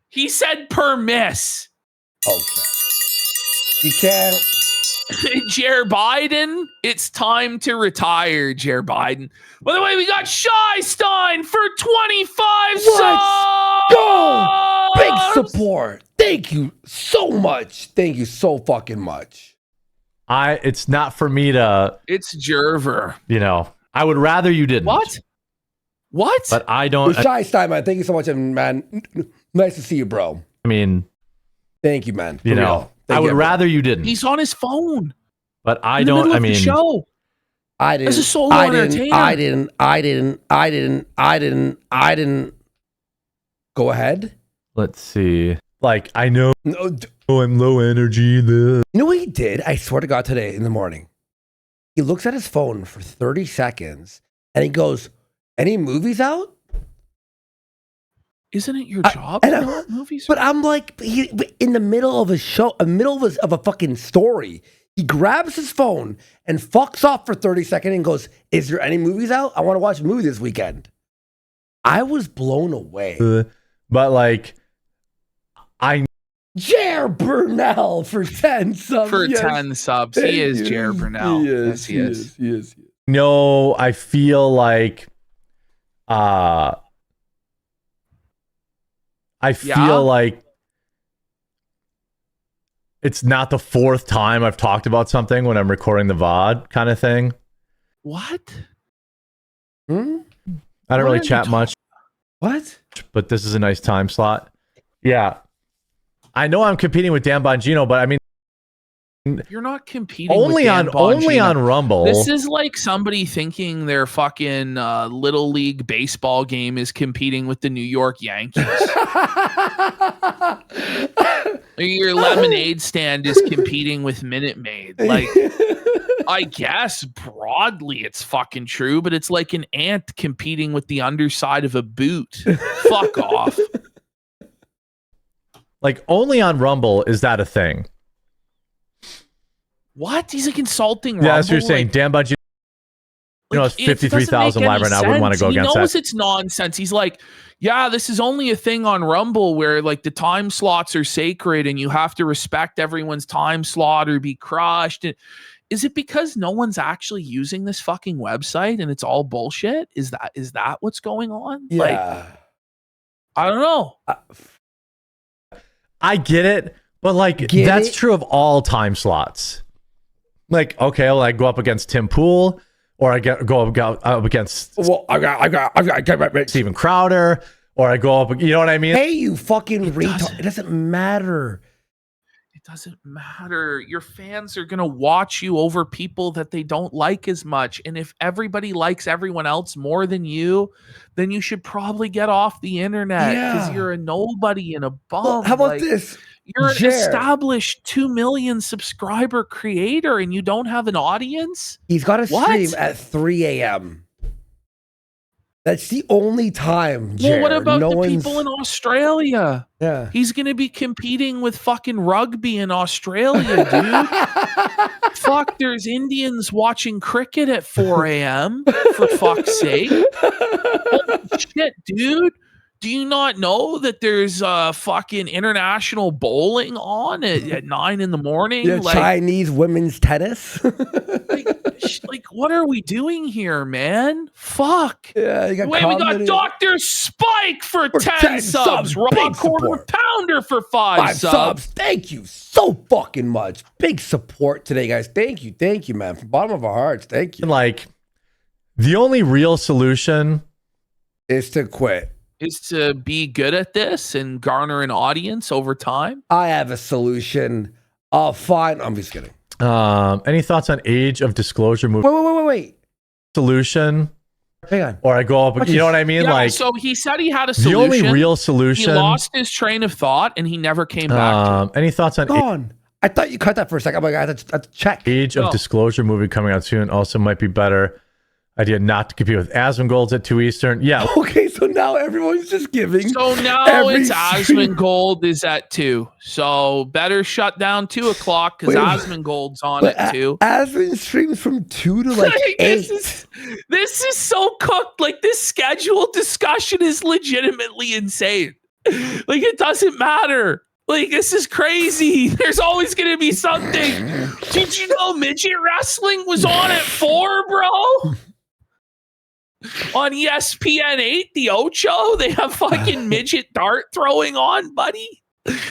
He said permiss. Okay. You can't. Jer Biden, it's time to retire, Jer Biden. By the way, we got Shystein for 25 subs. Go! Big support. Thank you so much. Thank you so fucking much. It's not for me to. It's Jerver. You know, I would rather you didn't. What? But I don't. Shystein, man. Thank you so much, man. Nice to see you, bro. I mean, thank you, man. You know, I would rather you didn't. He's on his phone. But I don't. I mean, show. I didn't. As a solo entertainer. I didn't. Go ahead. Let's see. Like, I know. No, I'm low energy. You know what he did? I swear to God, today in the morning, he looks at his phone for 30 seconds and he goes, "Any movies out?" Isn't it your job to know movies? But I'm like, in the middle of a show, of a fucking story, he grabs his phone and fucks off for 30 seconds and goes, "Is there any movies out? I want to watch a movie this weekend." I was blown away. But like, Jer Burnell for 10 subs. For 10 subs. He is Jer Burnell. Yes, he is. Yes. No, I feel like like it's not the fourth time I've talked about something when I'm recording the VOD kind of thing. What? I don't really chat much. What? But this is a nice time slot. Yeah. I know I'm competing with Dan Bongino, but I mean, you're not competing only with on Dan Bongino. Only on Rumble. This is like somebody thinking their fucking little league baseball game is competing with the New York Yankees. Your lemonade stand is competing with Minute Maid. Like, I guess broadly it's fucking true, but it's like an ant competing with the underside of a boot. Fuck off. Like, only on Rumble is that a thing. What? He's like insulting Rumble? Yeah, that's what you're saying. Dan Bongino has 53,000 live right now. I wouldn't want to go against that. He knows it's nonsense. He's like, yeah, this is only a thing on Rumble where like the time slots are sacred and you have to respect everyone's time slot or be crushed. Is it because no one's actually using this fucking website and it's all bullshit? Is that what's going on? Yeah. Like, I don't know. I get it, but like that's true of all time slots. Like, okay, well, I go up against Tim Pool, or I go up against I got Steven Crowder, or I go up. You know what I mean? Hey, you fucking retard! It doesn't matter. It doesn't matter. Your fans are gonna watch you over people that they don't like as much, and if everybody likes everyone else more than you, then you should probably get off the internet because you're a nobody and a bum. Well, how about this? You're an established 2 million subscriber creator and you don't have an audience? He's got to stream at 3 a.m. That's the only time. Well, Jer. what about no the one's... people in Australia? Yeah. He's going to be competing with fucking rugby in Australia, dude. Fuck, there's Indians watching cricket at 4 a.m. for fuck's sake. Holy shit, dude. Do you not know that there's fucking international bowling on at 9 in the morning? Yeah, Chinese women's tennis. like, what are we doing here, man? Fuck. Yeah, you got Wait, we got Dr. Spike for 10 subs. Raw Quarter Pounder for 5 subs. Thank you so fucking much. Big support today, guys. Thank you, man. From the bottom of our hearts, thank you. And like, the only real solution is to quit. Is to be good at this and garner an audience over time. I have a solution. Fine. I'm just kidding. Any thoughts on age of disclosure movie? Wait. Solution. Hang on. Or I go up, you know what I mean? Yeah, like, so he said he had a solution. The only real solution. He lost his train of thought and he never came back to it. Any thoughts on I thought you cut that for a second. I'm like, I have to check. Age of Disclosure movie coming out soon. Also might be better. Idea not to compete with Asmongold's at 2 Eastern. Yeah. Okay, so now everyone's just giving. So now it's Asmongold is at 2. So better shut down 2 o'clock because Asmongold's on at 2. Asmon streams from 2 to like 8. This is so cooked. Like this scheduled discussion is legitimately insane. Like it doesn't matter. Like this is crazy. There's always going to be something. Did you know midget wrestling was on at 4, bro? On ESPN 8, the Ocho, they have fucking midget dart throwing on, buddy.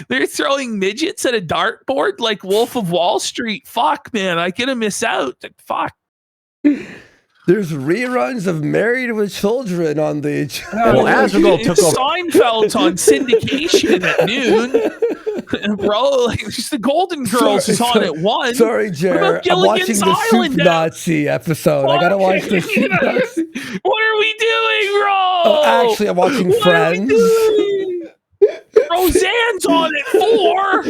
They're throwing midgets at a dartboard like Wolf of Wall Street. Fuck, man, I could have missed out. Fuck. There's reruns of Married with Children on the channel. Well, Asmongold took over. Seinfeld's on syndication at noon. Bro, like just the Golden Girls is on at 1. Sorry, Jared. I'm watching the Soup Nazi episode. I gotta watch the Soup Nazi. What are we doing, bro? Oh, actually, I'm watching Friends. Roseanne's on at 4.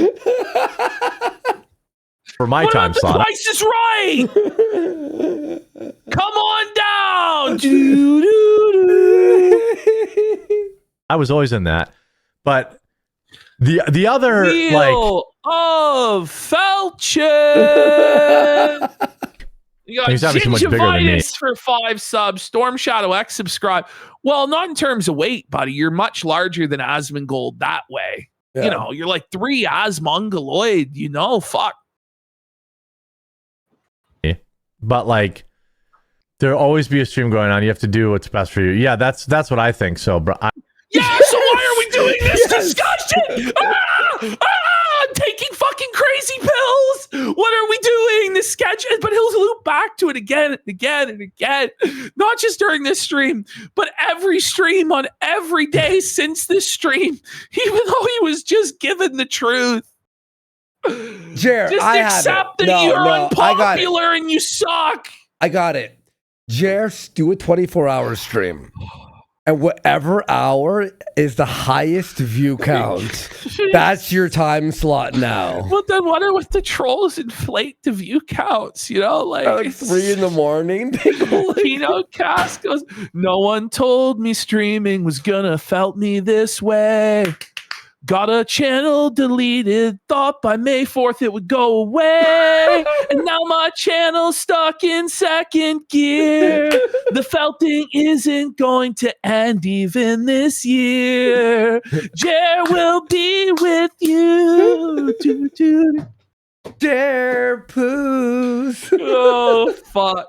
For my time slot. The Price is Right. Come on down. I was always in that, but the other Wheel like of Fortune. You got he's obviously much bigger than me. Gingivitis for 5 subs. Storm Shadow X subscribe. Well, not in terms of weight, buddy. You're much larger than Asmongold that way. Yeah. You know, you're like 3 Asmongoloid. You know, fuck. But like, there'll always be a stream going on. You have to do what's best for you. Yeah, that's what I think. So, bro. Yeah. So why are we doing this discussion? I'm taking fucking crazy pills. What are we doing? This sketch, but he'll loop back to it again and again and again. Not just during this stream, but every stream on every day since this stream. Even though he was just given the truth. Jer, just accept that you're unpopular and you suck. I got it. Jer, do a 24-hour stream. And whatever hour is the highest view count, that's your time slot now. But then what if the trolls inflate the view counts? You know, like 3 in the morning. KinoCasino goes, no one told me streaming was gonna felt me this way. Got a channel deleted, thought by May 4th it would go away. And now my channel's stuck in second gear. The felting isn't going to end even this year. Jer will be with you. Jer poos. Oh, fuck.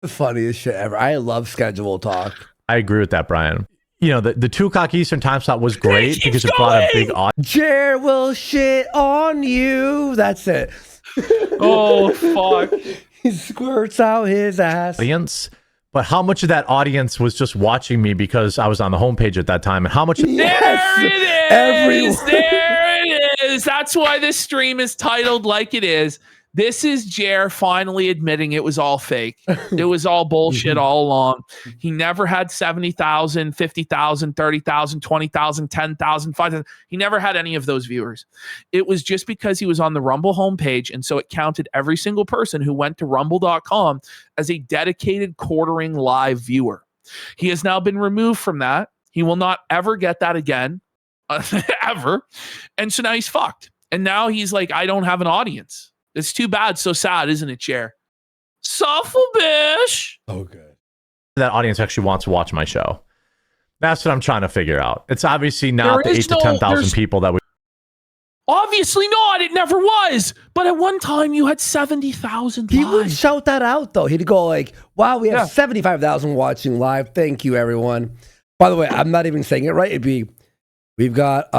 The funniest shit ever. I love schedule talk. I agree with that, Brian. You know, the 2 o'clock Eastern time slot was great because it brought a big audience. Jer will shit on you. That's it. Oh, fuck. He squirts out his ass. But how much of that audience was just watching me because I was on the homepage at that time? And how much... There it is! There it is! That's why this stream is titled like it is. This is Jer finally admitting it was all fake. It was all bullshit all along. He never had 70,000, 50,000, 30,000, 20,000, 10,000, 5,000. He never had any of those viewers. It was just because he was on the Rumble homepage, and so it counted every single person who went to rumble.com as a dedicated quartering live viewer. He has now been removed from that. He will not ever get that again, ever. And so now he's fucked. And now he's like, I don't have an audience. It's too bad. So sad, isn't it, Chair? Soulful bish. Oh, good. That audience actually wants to watch my show. That's what I'm trying to figure out. It's obviously not the 8 to 10,000 people that we. Obviously not. It never was. But at one time, you had 70,000 He would shout that out, though. He'd go like, wow, we have 75,000 watching live. Thank you, everyone. By the way, I'm not even saying it right. It'd be, we've got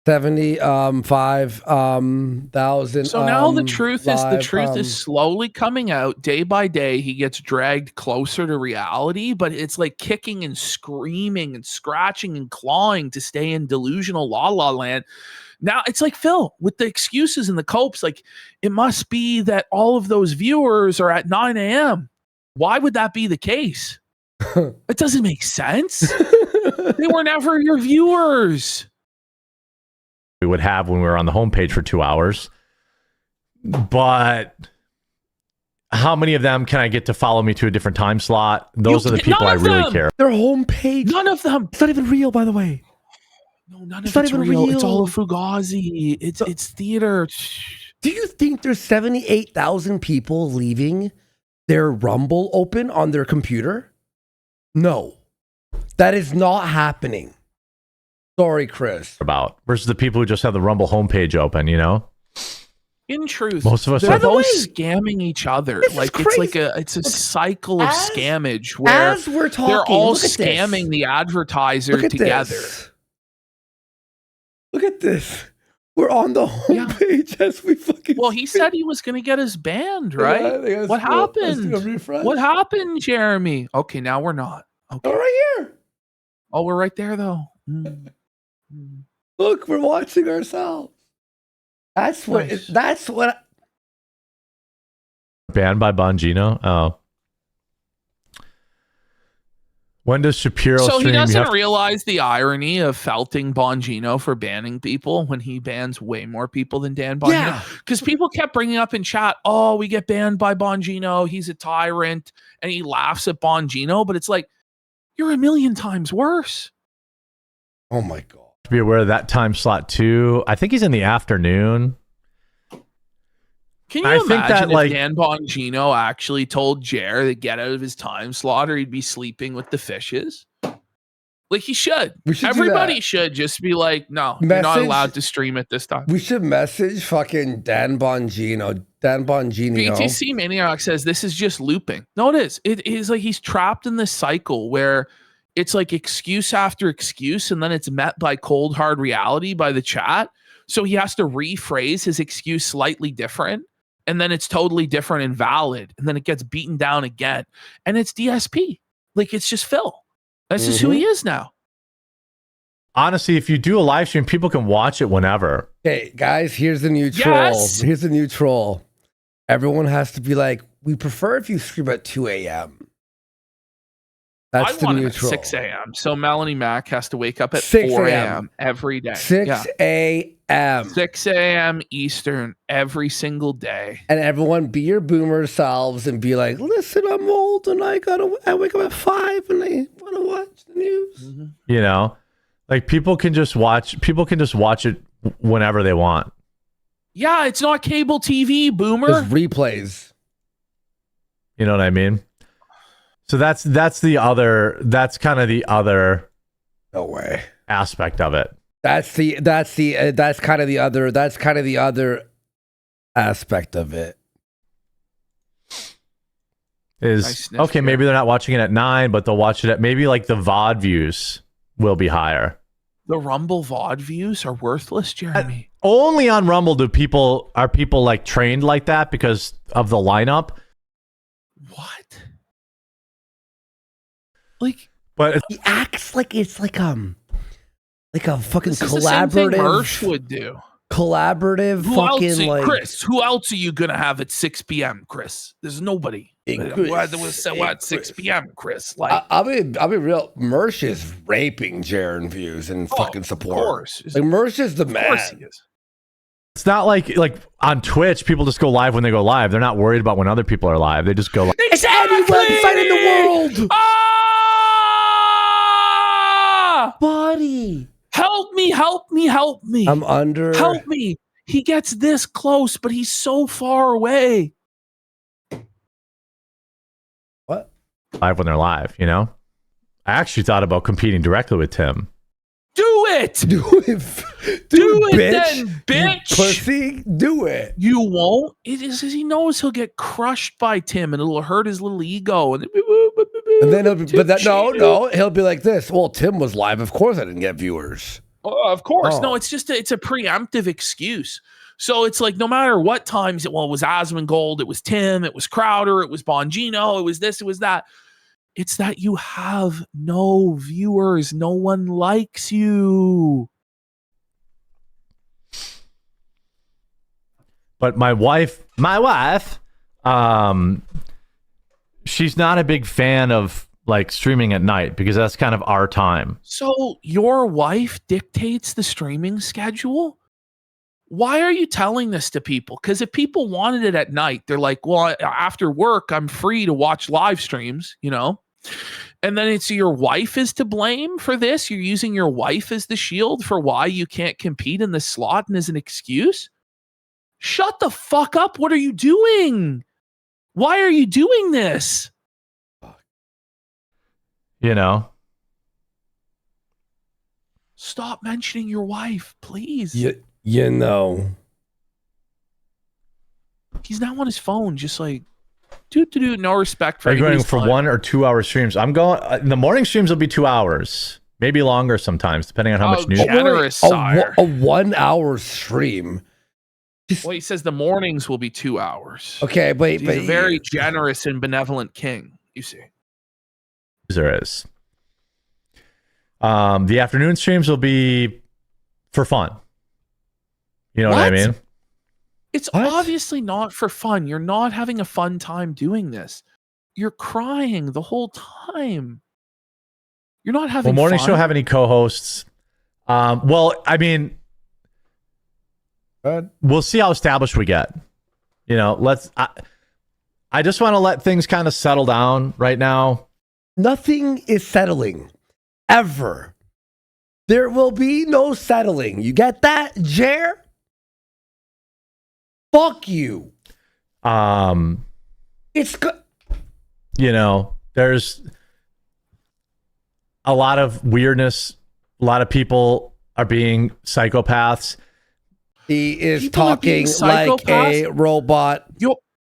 75,000. So now the truth is slowly coming out day by day. He gets dragged closer to reality, but it's like kicking and screaming and scratching and clawing to stay in delusional la la land. Now it's like Phil with the excuses and the copes. Like, it must be that all of those viewers are at 9 a.m. Why would that be the case? It doesn't make sense. They were never your viewers. We would have when we were on the homepage for 2 hours. But how many of them can I get to follow me to a different time slot? Those are the people I really care. Their homepage. None of them. It's not even real, by the way. No, none of it's real. It's all a Fugazi. It's theater. Do you think there's 78,000 people leaving their Rumble open on their computer? No. That is not happening. Sorry, Chris. About versus the people who just have the Rumble homepage open, you know? In truth, most of us they're are both scamming each other. Like it's a cycle of scammage where as we're talking, they're all scamming the advertiser together. Look at this. We're on the homepage as we fucking. Well, he said he was going to get us banned, right? Yeah, what happened? What happened, Jeremy? Okay, now we're not. Okay, oh, right here. Oh, we're right there though. Look, we're watching ourselves. That's what. Nice. That's what. Banned by Bongino. Oh. When does Shapiro? So he doesn't realize the irony of felting Bongino for banning people when he bans way more people than Dan Bongino. Yeah. Because people kept bringing up in chat, oh, we get banned by Bongino. He's a tyrant. And he laughs at Bongino. But it's like, you're a million times worse. Oh, my God. To be aware of that time slot, too. I think he's in the afternoon. Can you imagine if Dan Bongino actually told Jer to get out of his time slot or he'd be sleeping with the fishes? Like, he should. Everybody should just be like, no, you're not allowed to stream at this time. We should message fucking Dan Bongino. BTC Maniac says this is just looping. No, it is. It is like he's trapped in this cycle where it's like excuse after excuse, and then it's met by cold, hard reality by the chat. So he has to rephrase his excuse slightly different. And then it's totally different and valid. And then it gets beaten down again. And it's DSP. Like, it's just Phil. That's just who he is now. Honestly, if you do a live stream, people can watch it whenever. Hey, guys, here's the new troll. Here's the new troll. Everyone has to be like, we prefer if you stream at 2 a.m. That's the new troll. 6 a.m. So Melanie Mack has to wake up at 4 a.m. every day. 6 a.m. 6 a.m. Eastern every single day. And everyone be your boomer selves and be like, listen, I'm old and I wake up at 5 and I want to watch the news. You know, like people can just watch it whenever they want. Yeah, it's not cable TV, boomer. There's replays. You know what I mean? So that's kind of the other no way aspect of it. That's kind of the other aspect of it. Is okay, maybe they're not watching it at 9, but they'll watch it at maybe like the VOD views will be higher. The Rumble VOD views are worthless, Jeremy. Only on Rumble are people like trained like that because of the lineup. What? Like, but he acts like it's like a fucking this is collaborative. The same thing Hirsch would do. collaborative Who else fucking like Chris? Who else are you gonna have at 6 p.m., Chris? There's nobody. What 6 p.m., Chris? Like I'll be real. Mersh is raping Jaren views and fucking support. Of course. Like Mersh is the man. Of course he is. It's not like on Twitch, people just go live when they go live. They're not worried about when other people are live. They just go live. It's any website in the world. Ah! Buddy. Help me. I'm under. Help me. He gets this close, but he's so far away. What? Live when they're live, you know? I actually thought about competing directly with Tim. Do it. Do it. Do it bitch. then, bitch. You pussy. Do it. You won't. It is because he knows he'll get crushed by Tim and it'll hurt his little ego. And then he'll be, he'll be like this. Well, Tim was live. Of course I didn't get viewers. Oh, of course. Oh. No, it's just it's a preemptive excuse. So it's like no matter what times it was Asmongold, it was Tim, it was Crowder, it was Bongino, it was this, it was that. It's that you have no viewers. No one likes you. But my wife, she's not a big fan of like streaming at night because that's kind of our time. So your wife dictates the streaming schedule? Why are you telling this to people? Because if people wanted it at night, they're like, well, after work, I'm free to watch live streams, you know? And then it's your wife is to blame for this. You're using your wife as the shield for why you can't compete in the slot and as an excuse. Shut the fuck up. What are you doing? Why are you doing this? You know? Stop mentioning your wife, please. You know. He's now on his phone, just like, no respect for Are you going anybody's for time. 1 or 2 hour streams? I'm going, the morning streams will be 2 hours, maybe longer sometimes, depending on how much news. Generous, sire. A 1 hour stream. Well, he says the mornings will be 2 hours. Okay, but He's a very generous and benevolent king, you see. There is. The afternoon streams will be for fun. You know what I mean? It's obviously not for fun. You're not having a fun time doing this. You're crying the whole time. You're not having Will morning fun. show have any co-hosts? Well, I mean, we'll see how established we get. You know, I just want to let things kind of settle down right now. Nothing is settling. Ever. There will be no settling. You get that, Jer? Fuck you. It's you know, there's a lot of weirdness. A lot of people are being psychopaths. He is People are being talking like a robot.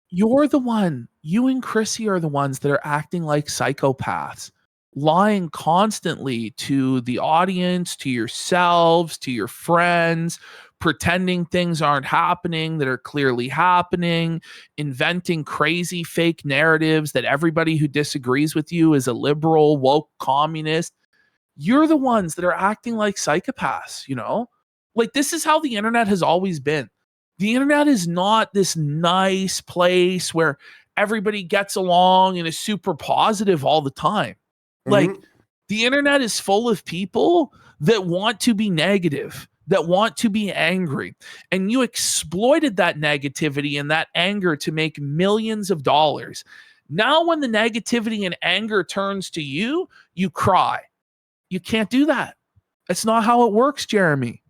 You're the one. You and Chrissy are the ones that are acting like psychopaths, lying constantly to the audience, to yourselves, to your friends, pretending things aren't happening that are clearly happening, inventing crazy fake narratives that everybody who disagrees with you is a liberal, woke communist. You're the ones that are acting like psychopaths, you know? Like, this is how the internet has always been. The internet is not this nice place where everybody gets along and is super positive all the time. Like, the internet is full of people that want to be negative, that want to be angry. And you exploited that negativity and that anger to make millions of dollars. Now, when the negativity and anger turns to you, you cry. You can't do that. That's not how it works, Jeremy.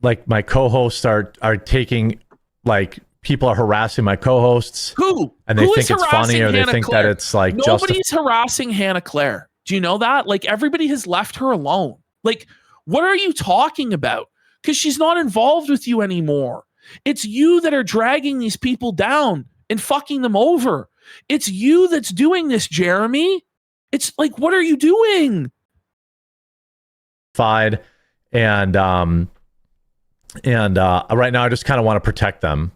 Like, my co-hosts are taking, like, people are harassing my co-hosts. Who? And they Who think is it's funny, or they Hannah think Claire? that it's like nobody's harassing Hannah Claire. Do you know that? Like, everybody has left her alone. Like, what are you talking about? Because she's not involved with you anymore. It's you that are dragging these people down and fucking them over. It's you that's doing this, Jeremy. It's like, what are you doing? And right now I just kind of want to protect them.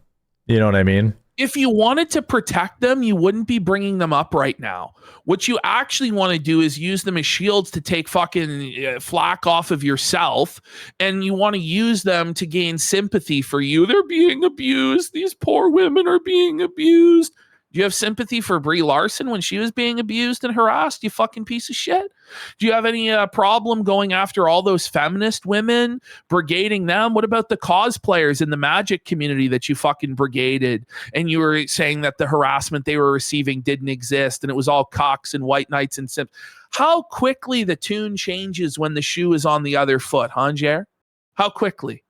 You know what I mean? if you wanted to protect them, you wouldn't be bringing them up right now. What you actually want to do is use them as shields to take fucking flack off of yourself, and you want to use them to gain sympathy for you. They're being abused. These poor women are being abused. Do you have sympathy for Brie Larson when she was being abused and harassed, you fucking piece of shit? Do you have any problem going after all those feminist women, brigading them? What about the cosplayers in the magic community that you fucking brigaded, and you were saying that the harassment they were receiving didn't exist and it was all cocks and white knights and simps? How quickly the tune changes when the shoe is on the other foot, huh, Jer? How quickly?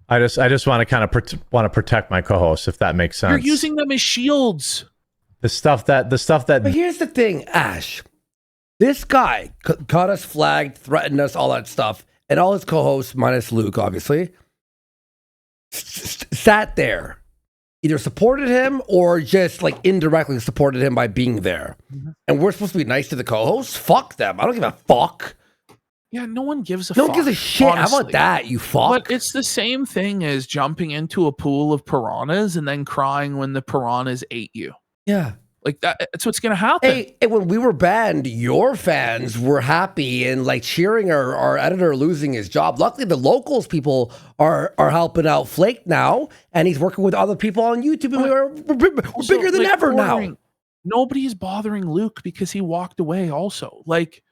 I just want to kind of want to protect my co-hosts, if that makes sense. You're using them as shields. The stuff that. But here's the thing, Ash. This guy got us flagged, threatened us, all that stuff, and all his co-hosts, minus Luke, obviously, sat there, either supported him or just like indirectly supported him by being there. Mm-hmm. And we're supposed to be nice to the co-hosts. Fuck them. I don't give a fuck. Yeah, no one gives a no fuck. one gives a shit. Honestly. How about that, you fuck? But it's the same thing as jumping into a pool of piranhas and then crying when the piranhas ate you. Yeah. Like that's what's going to happen. Hey, when we were banned, your fans were happy and like cheering our editor losing his job. Luckily, the locals people are helping out Flake now, and he's working with other people on YouTube, and we're bigger than ever now. Nobody's bothering Luke because he walked away also. Like,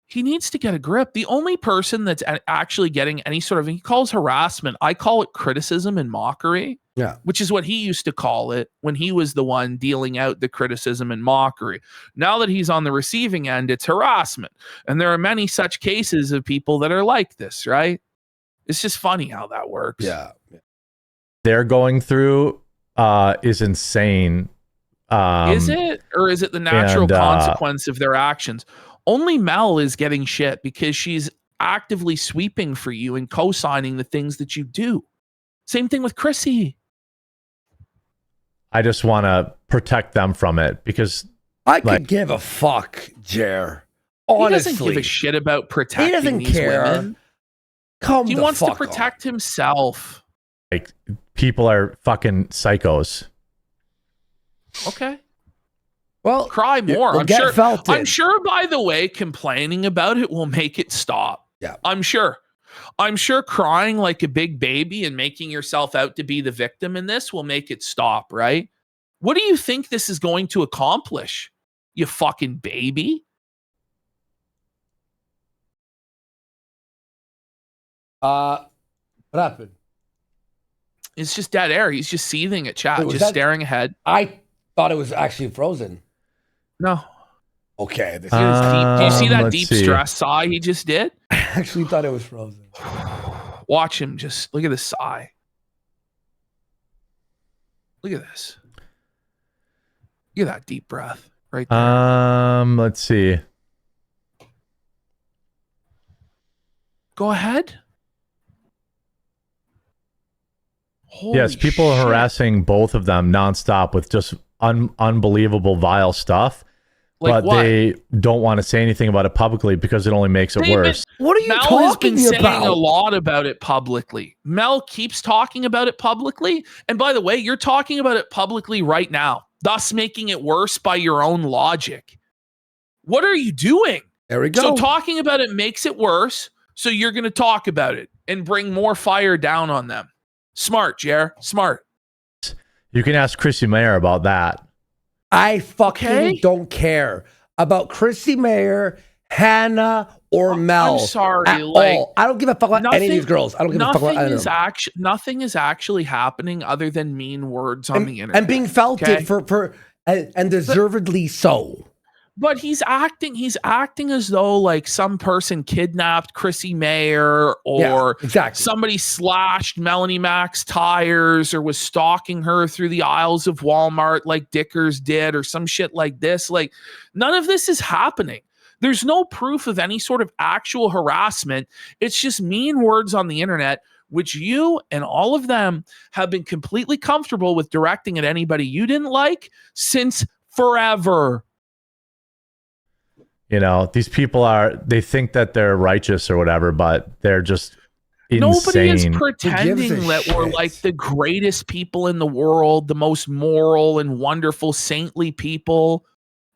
he needs to get a grip. The only person that's actually getting any sort of, he calls harassment, I call it criticism and mockery. Yeah. Which is what he used to call it when he was the one dealing out the criticism and mockery. Now that he's on the receiving end, it's harassment. And there are many such cases of people that are like this, right? It's just funny how that works. Yeah. They're going through is insane. Is it? Or is it the natural consequence of their actions? Only Mel is getting shit because she's actively sweeping for you and co-signing the things that you do. Same thing with Chrissy. I just want to protect them from it because I could give a fuck, Jer. Honestly, he doesn't give a shit about protecting. He doesn't these care. Women. He wants to protect himself. Like, people are fucking psychos. Okay. Well, cry more. We'll I'm sure, by the way, complaining about it will make it stop. Yeah. I'm sure crying like a big baby and making yourself out to be the victim in this will make it stop, right? What do you think this is going to accomplish, you fucking baby? What happened? It's just dead air. He's just seething at chat, just staring ahead. I thought it was actually frozen. No. Okay. Do you see that deep stress sigh he just did? I actually thought it was frozen. Watch him. Just look at this sigh. Look at this. Look at that deep breath right there. Let's see. Go ahead. Yes, people are harassing both of them nonstop with just unbelievable vile stuff. Like but they don't want to say anything about it publicly because it only makes it worse. What are you Mel talking has been saying about? a lot about it publicly. Mel keeps talking about it publicly. And by the way, you're talking about it publicly right now, thus making it worse by your own logic. What are you doing? There we go. So talking about it makes it worse. So you're going to talk about it and bring more fire down on them. Smart, Jer. Smart. You can ask Chrissy MAYR about that. I fucking don't care about Chrissy MAYR, Hannah, or Mel. I'm sorry. At all. I don't give a fuck about any of these girls. I don't give a fuck about any of them. Nothing is actually happening other than mean words on the internet. And being felted and deservedly so. But he's acting as though like some person kidnapped Chrissy MAYR or somebody slashed Melanie Mac's tires or was stalking her through the aisles of Walmart like Dickers did or some shit like this. Like, none of this is happening. There's no proof of any sort of actual harassment. It's just mean words on the internet, which you and all of them have been completely comfortable with directing at anybody you didn't like since forever. You know, these people they think that they're righteous or whatever, but they're just Nobody is insane. pretending that we're shit? like the greatest people in the world, the most moral and wonderful, saintly people.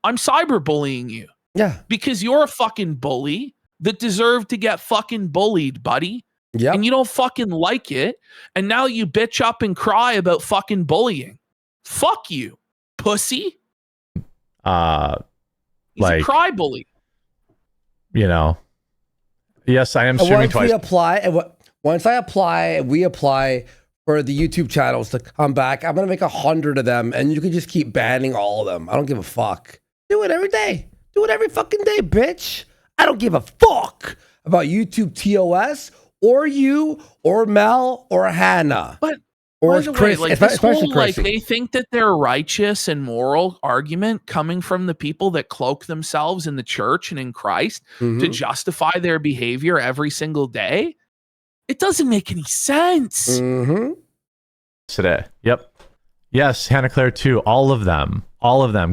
I'm cyberbullying you. Yeah. Because you're a fucking bully that deserved to get fucking bullied, buddy. Yeah. And you don't fucking like it. And now you bitch up and cry about fucking bullying. Fuck you, pussy. He's like a cry bully. You know. Yes, I am streaming twice. Once I apply and we apply for the YouTube channels to come back, I'm gonna make 100 of them, and you can just keep banning all of them. I don't give a fuck. Do it every day. Do it every fucking day, bitch. I don't give a fuck about YouTube TOS or you or Mel or Hannah. But or by the way, Chris, like this especially whole, like Chrissy. they think that they're righteous and moral argument coming from the people that cloak themselves in the church and in Christ to justify their behavior every single day. It doesn't make any sense. Today. Yep. Yes, Hannah Claire too. All of them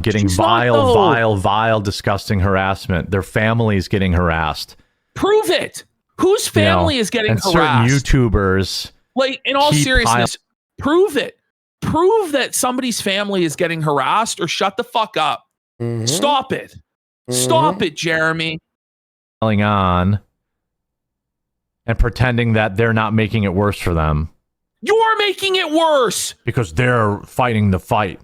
getting She's not, though. vile, disgusting harassment. Their families getting harassed. Prove it. Whose family is getting and harassed? certain YouTubers. Like, in all seriousness, prove it. Prove that somebody's family is getting harassed, or shut the fuck up. Stop it. Stop it, Jeremy. On and pretending that they're not making it worse for them. You're making it worse. Because they're fighting the fight.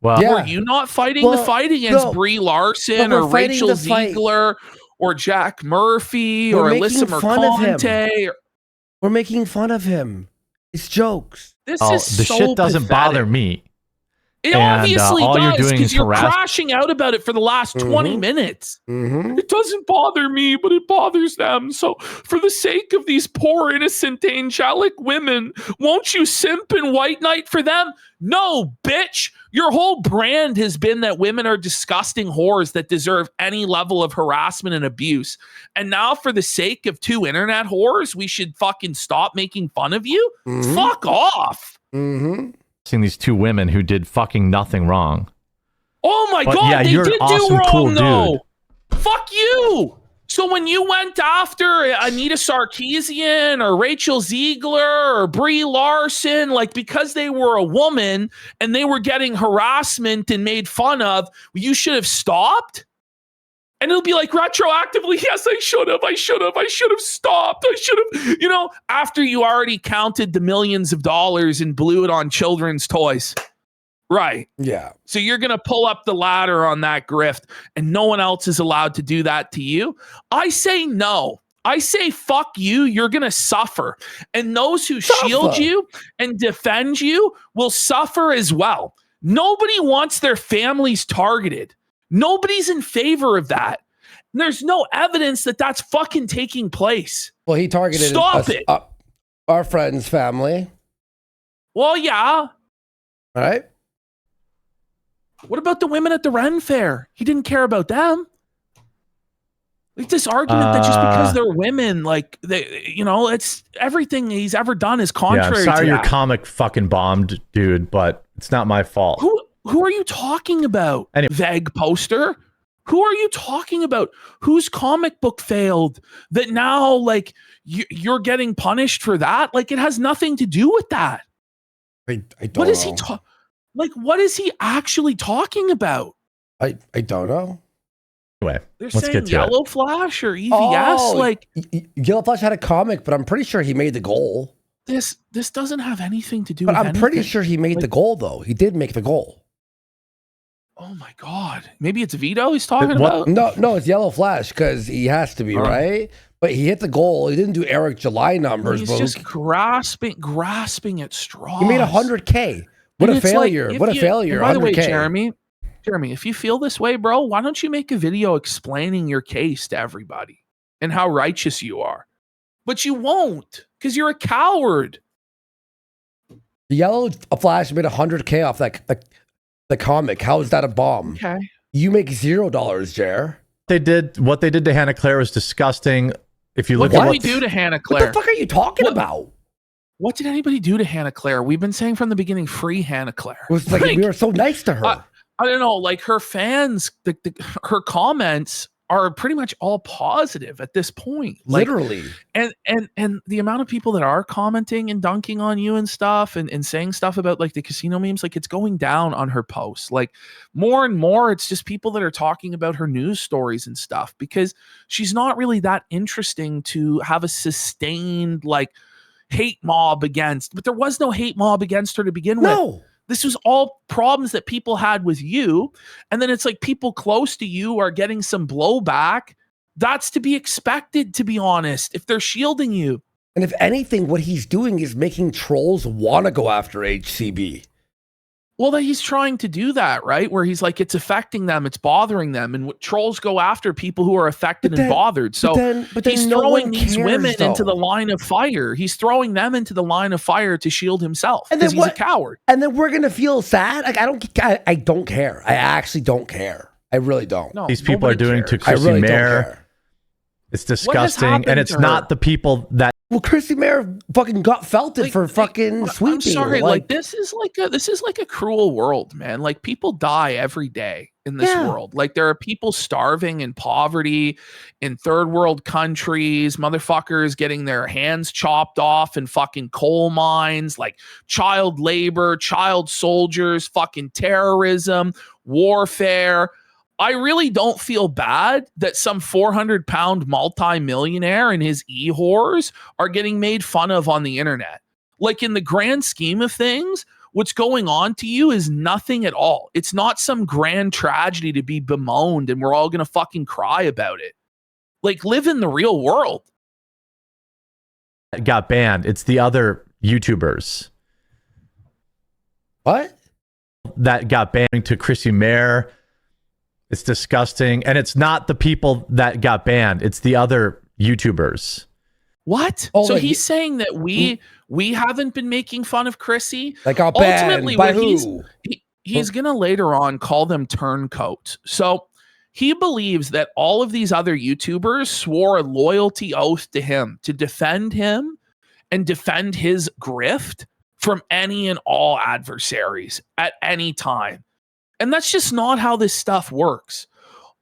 Well, Were you not fighting the fight against Brie Larson or Rachel Ziegler or Jack Murphy or Alyssa Mercante? We're making fun of him. It's jokes. This is the so shit doesn't pathetic. bother me. It And, obviously all you're does, doing because is you're harass- crashing out about it for the last 20 minutes. It doesn't bother me, but it bothers them. So for the sake of these poor, innocent, angelic women, won't you simp and white knight for them? No, bitch. Your whole brand has been that women are disgusting whores that deserve any level of harassment and abuse. And now for the sake of two internet whores, we should fucking stop making fun of you? Fuck off. Seeing these two women who did fucking nothing wrong. Oh my But God, yeah, they you're did an awesome, do wrong cool though. dude. Fuck you. So when you went after Anita Sarkeesian or Rachel Ziegler or Brie Larson, like because they were a woman and they were getting harassment and made fun of, you should have stopped? And it'll be like retroactively, yes, I should have stopped. After you already counted the millions of dollars and blew it on children's toys. Right. Yeah. So you're going to pull up the ladder on that grift and no one else is allowed to do that to you? I say no. I say, fuck you. You're going to suffer. And those who shield you and defend you will suffer as well. Nobody wants their families targeted. Nobody's in favor of that. And there's no evidence that that's fucking taking place. Well, he targeted our friend's family. Well, yeah. All right. What about the women at the Ren Fair? He didn't care about them. Like this argument that just because they're women, like it's everything he's ever done is contrary. Yeah, I'm sorry to your that. comic fucking bombed, dude, but it's not my fault. Who are you talking about? Anyway. Vague poster? Who are you talking about? Whose comic book failed that now like you're getting punished for that? Like it has nothing to do with that. I don't What know. is he what is he actually talking about? I don't know. Anyway, They're let's saying get to Yellow it. Flash or EVS. Yellow Flash had a comic, but I'm pretty sure he made the goal. This doesn't have anything to do But with I'm pretty anything. sure he made the goal, though. He did make the goal. Oh my God. Maybe it's Vito he's talking about? No, it's Yellow Flash because he has to be, right? But he hit the goal. He didn't do Eric July numbers. He's but just grasping at straws. he made 100K. What And a it's failure. like, What a failure. By the way, 100K. Jeremy, if you feel this way, bro, why don't you make a video explaining your case to everybody and how righteous you are? But you won't because you're a coward. The Yellow Flash made 100K off the comic. How is that a bomb? Okay. You make $0, Jer. What they did to Hannah Claire was disgusting. If you What look did at we do to Hannah What Claire? the fuck are you talking about? What did anybody do to Hannah Claire? We've been saying from the beginning, free Hannah Claire. It was like we were so nice to her. I don't know, like her fans, her comments are pretty much all positive at this point. Literally. And the amount of people that are commenting and dunking on you and stuff and saying stuff about like the casino memes, like it's going down on her posts. Like more and more, it's just people that are talking about her news stories and stuff because she's not really that interesting to have a sustained like hate mob against. But there was no hate mob against her to begin with. This was all problems that people had with you. And then it's like people close to you are getting some blowback. That's to be expected, to be honest, if they're shielding you. And if anything, what he's doing is making trolls want to go after HCB. Well, that he's trying to do that, right? Where he's like, it's affecting them, it's bothering them. And trolls go after people who are affected and bothered. So but then he's no throwing one these cares, women though. into the line of fire. He's throwing them into the line of fire to shield himself And because then he's a coward. And then we're going to feel sad? Like, I don't care. I actually don't care. I really don't. These people are doing to Chrissy really Mayer. It's disgusting. And it's not the people that. Well, Chrissy Mayer fucking got felted for fucking sweeping. I'm sorry, like this is like a cruel world, man. Like people die every day in this world. Like there are people starving in poverty in third world countries, motherfuckers getting their hands chopped off in fucking coal mines, like child labor, child soldiers, fucking terrorism, warfare. I really don't feel bad that some 400-pound multi-millionaire and his e-whores are getting made fun of on the internet. Like in the grand scheme of things, what's going on to you is nothing at all. It's not some grand tragedy to be bemoaned and we're all going to fucking cry about it. Like live in the real world. Got banned. It's the other YouTubers. What? That got banned to Chrissy Mayer. It's disgusting. And it's not the people that got banned. It's the other YouTubers. What? Oh, so like he's saying that we haven't been making fun of Chrissy? Like got banned ultimately by what who? He's going to later on call them turncoats. So he believes that all of these other YouTubers swore a loyalty oath to him to defend him and defend his grift from any and all adversaries at any time. And that's just not how this stuff works.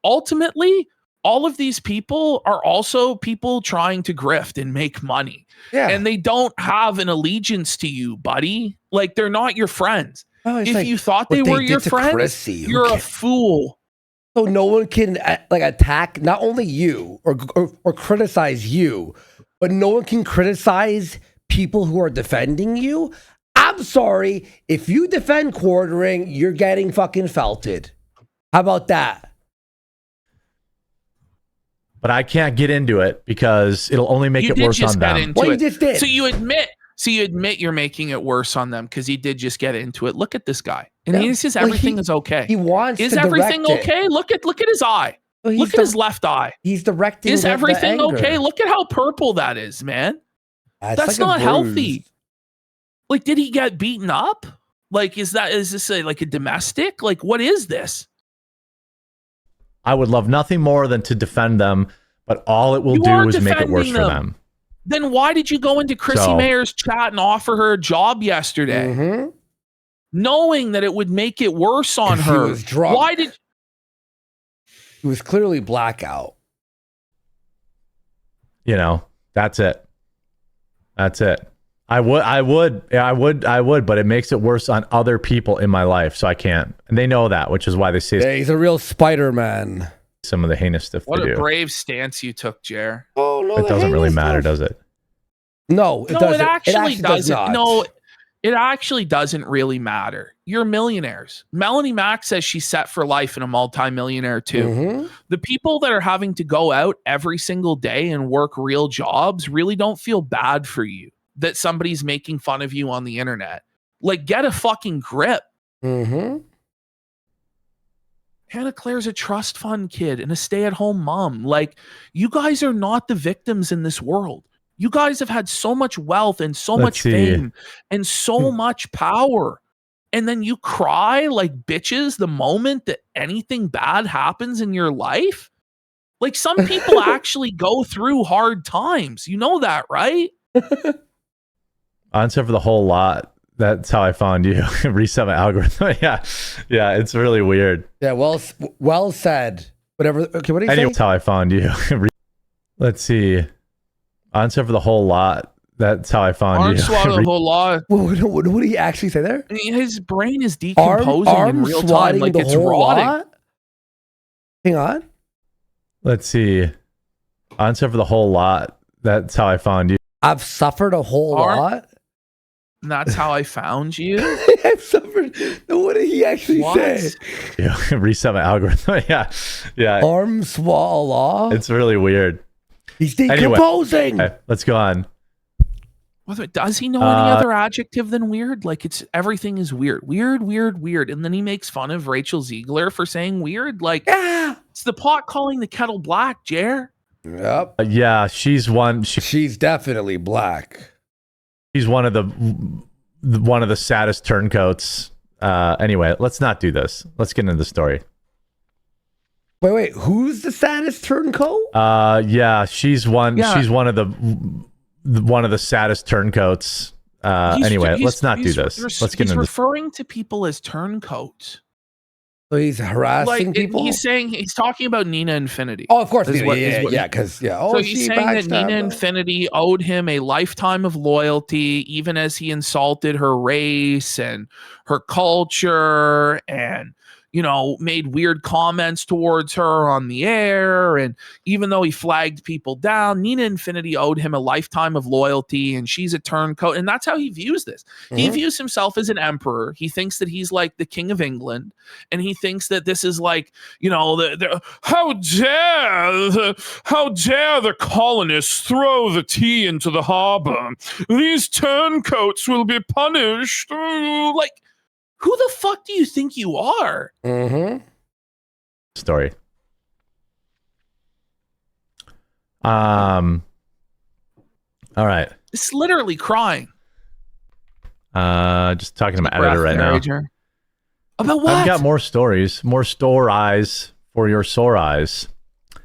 Ultimately, all of these people are also people trying to grift and make money. Yeah. And they don't have an allegiance to you, buddy. Like, they're not your friends. If like you thought what they were did your to friends, Chrissy. you're a fool. So no one can like attack not only you or criticize you, but no one can criticize people who are defending you. I'm sorry, if you defend quartering, you're getting fucking felted. How about that? But I can't get into it because it'll only make it worse on them. Well, you just did. So you admit you're making it worse on them because he did just get into it. Look at this guy. And he says everything is okay. He wants Is to everything direct okay? it. Look at his eye. Well, look at his left eye. He's directing. Is everything the anger. okay? Look at how purple that is, man. That's That's like a not bruise. healthy. Like, did he get beaten up? Like, is this like a domestic? Like, what is this? I would love nothing more than to defend them, but all it will do is make it worse for them. Then why did you go into Chrissy Mayer's chat and offer her a job yesterday? Knowing that it would make it worse on her. He was drunk. Why did... He was clearly blackout. You know, that's it. That's it. I would, but it makes it worse on other people in my life, so I can't. And they know that, which is why they say yeah, he's a real Spider-Man. Some of the heinous stuff What they do. a brave stance you took, Jer. Oh no, it doesn't really matter, does it? No, it doesn't. It actually doesn't. Does not. No, it actually doesn't really matter. You're millionaires. Melanie Mack says she's set for life and a multimillionaire too. The people that are having to go out every single day and work real jobs really don't feel bad for you that somebody's making fun of you on the internet. Like, get a fucking grip. Hannah Claire's a trust fund kid and a stay-at-home mom. Like, you guys are not the victims in this world. You guys have had so much wealth and so much fame and so much power. And then you cry like bitches the moment that anything bad happens in your life. Like, some people actually go through hard times. You know that, right? Answer for the whole lot. That's how I found you. Reset my algorithm. Yeah, it's really weird. Yeah, well said. Whatever. Okay, what do you Anyway, say? that's how I found you. Let's see. Answer for the whole lot. That's how I found Arm you. swallow the whole lot. What did he actually say there? His brain is decomposing Arm in real time, swatting like the it's whole rotting. lot? Hang on. Let's see. Answer for the whole lot. That's how I found you. I've suffered a whole lot. And that's how I found you. I've suffered. What did he actually say? Yeah, reset my algorithm. yeah. Arm swallow. It's really weird. He's decomposing. Okay, let's go on. Does he know any other adjective than weird? Like everything is weird. Weird. And then he makes fun of Rachel Ziegler for saying weird. Like, it's the pot calling the kettle black, Jer. Yep. Yeah, she's definitely black. She's one of the saddest turncoats. Anyway, let's not do this. Let's get into the story. Wait. Who's the saddest turncoat? Yeah, she's one of the saddest turncoats. Anyway, let's not do this. Let's get into this. He's referring to people as turncoats. So he's harassing people? He's talking about Nina Infinity. Oh, of course. Oh, so he's saying that Nina Infinity owed him a lifetime of loyalty, even as he insulted her race and her culture and, made weird comments towards her on the air. And even though he flagged people down, Nina Infinity owed him a lifetime of loyalty, and she's a turncoat. And that's how he views this. Mm-hmm. He views himself as an emperor. He thinks that he's like the king of England. And he thinks that this is like, how dare the colonists throw the tea into the harbor? These turncoats will be punished. Like, who the fuck do you think you are? Mm-hmm. Story. All right. It's literally crying. Just talking to my editor right now. About what? I've got more stories, more store eyes for your sore eyes.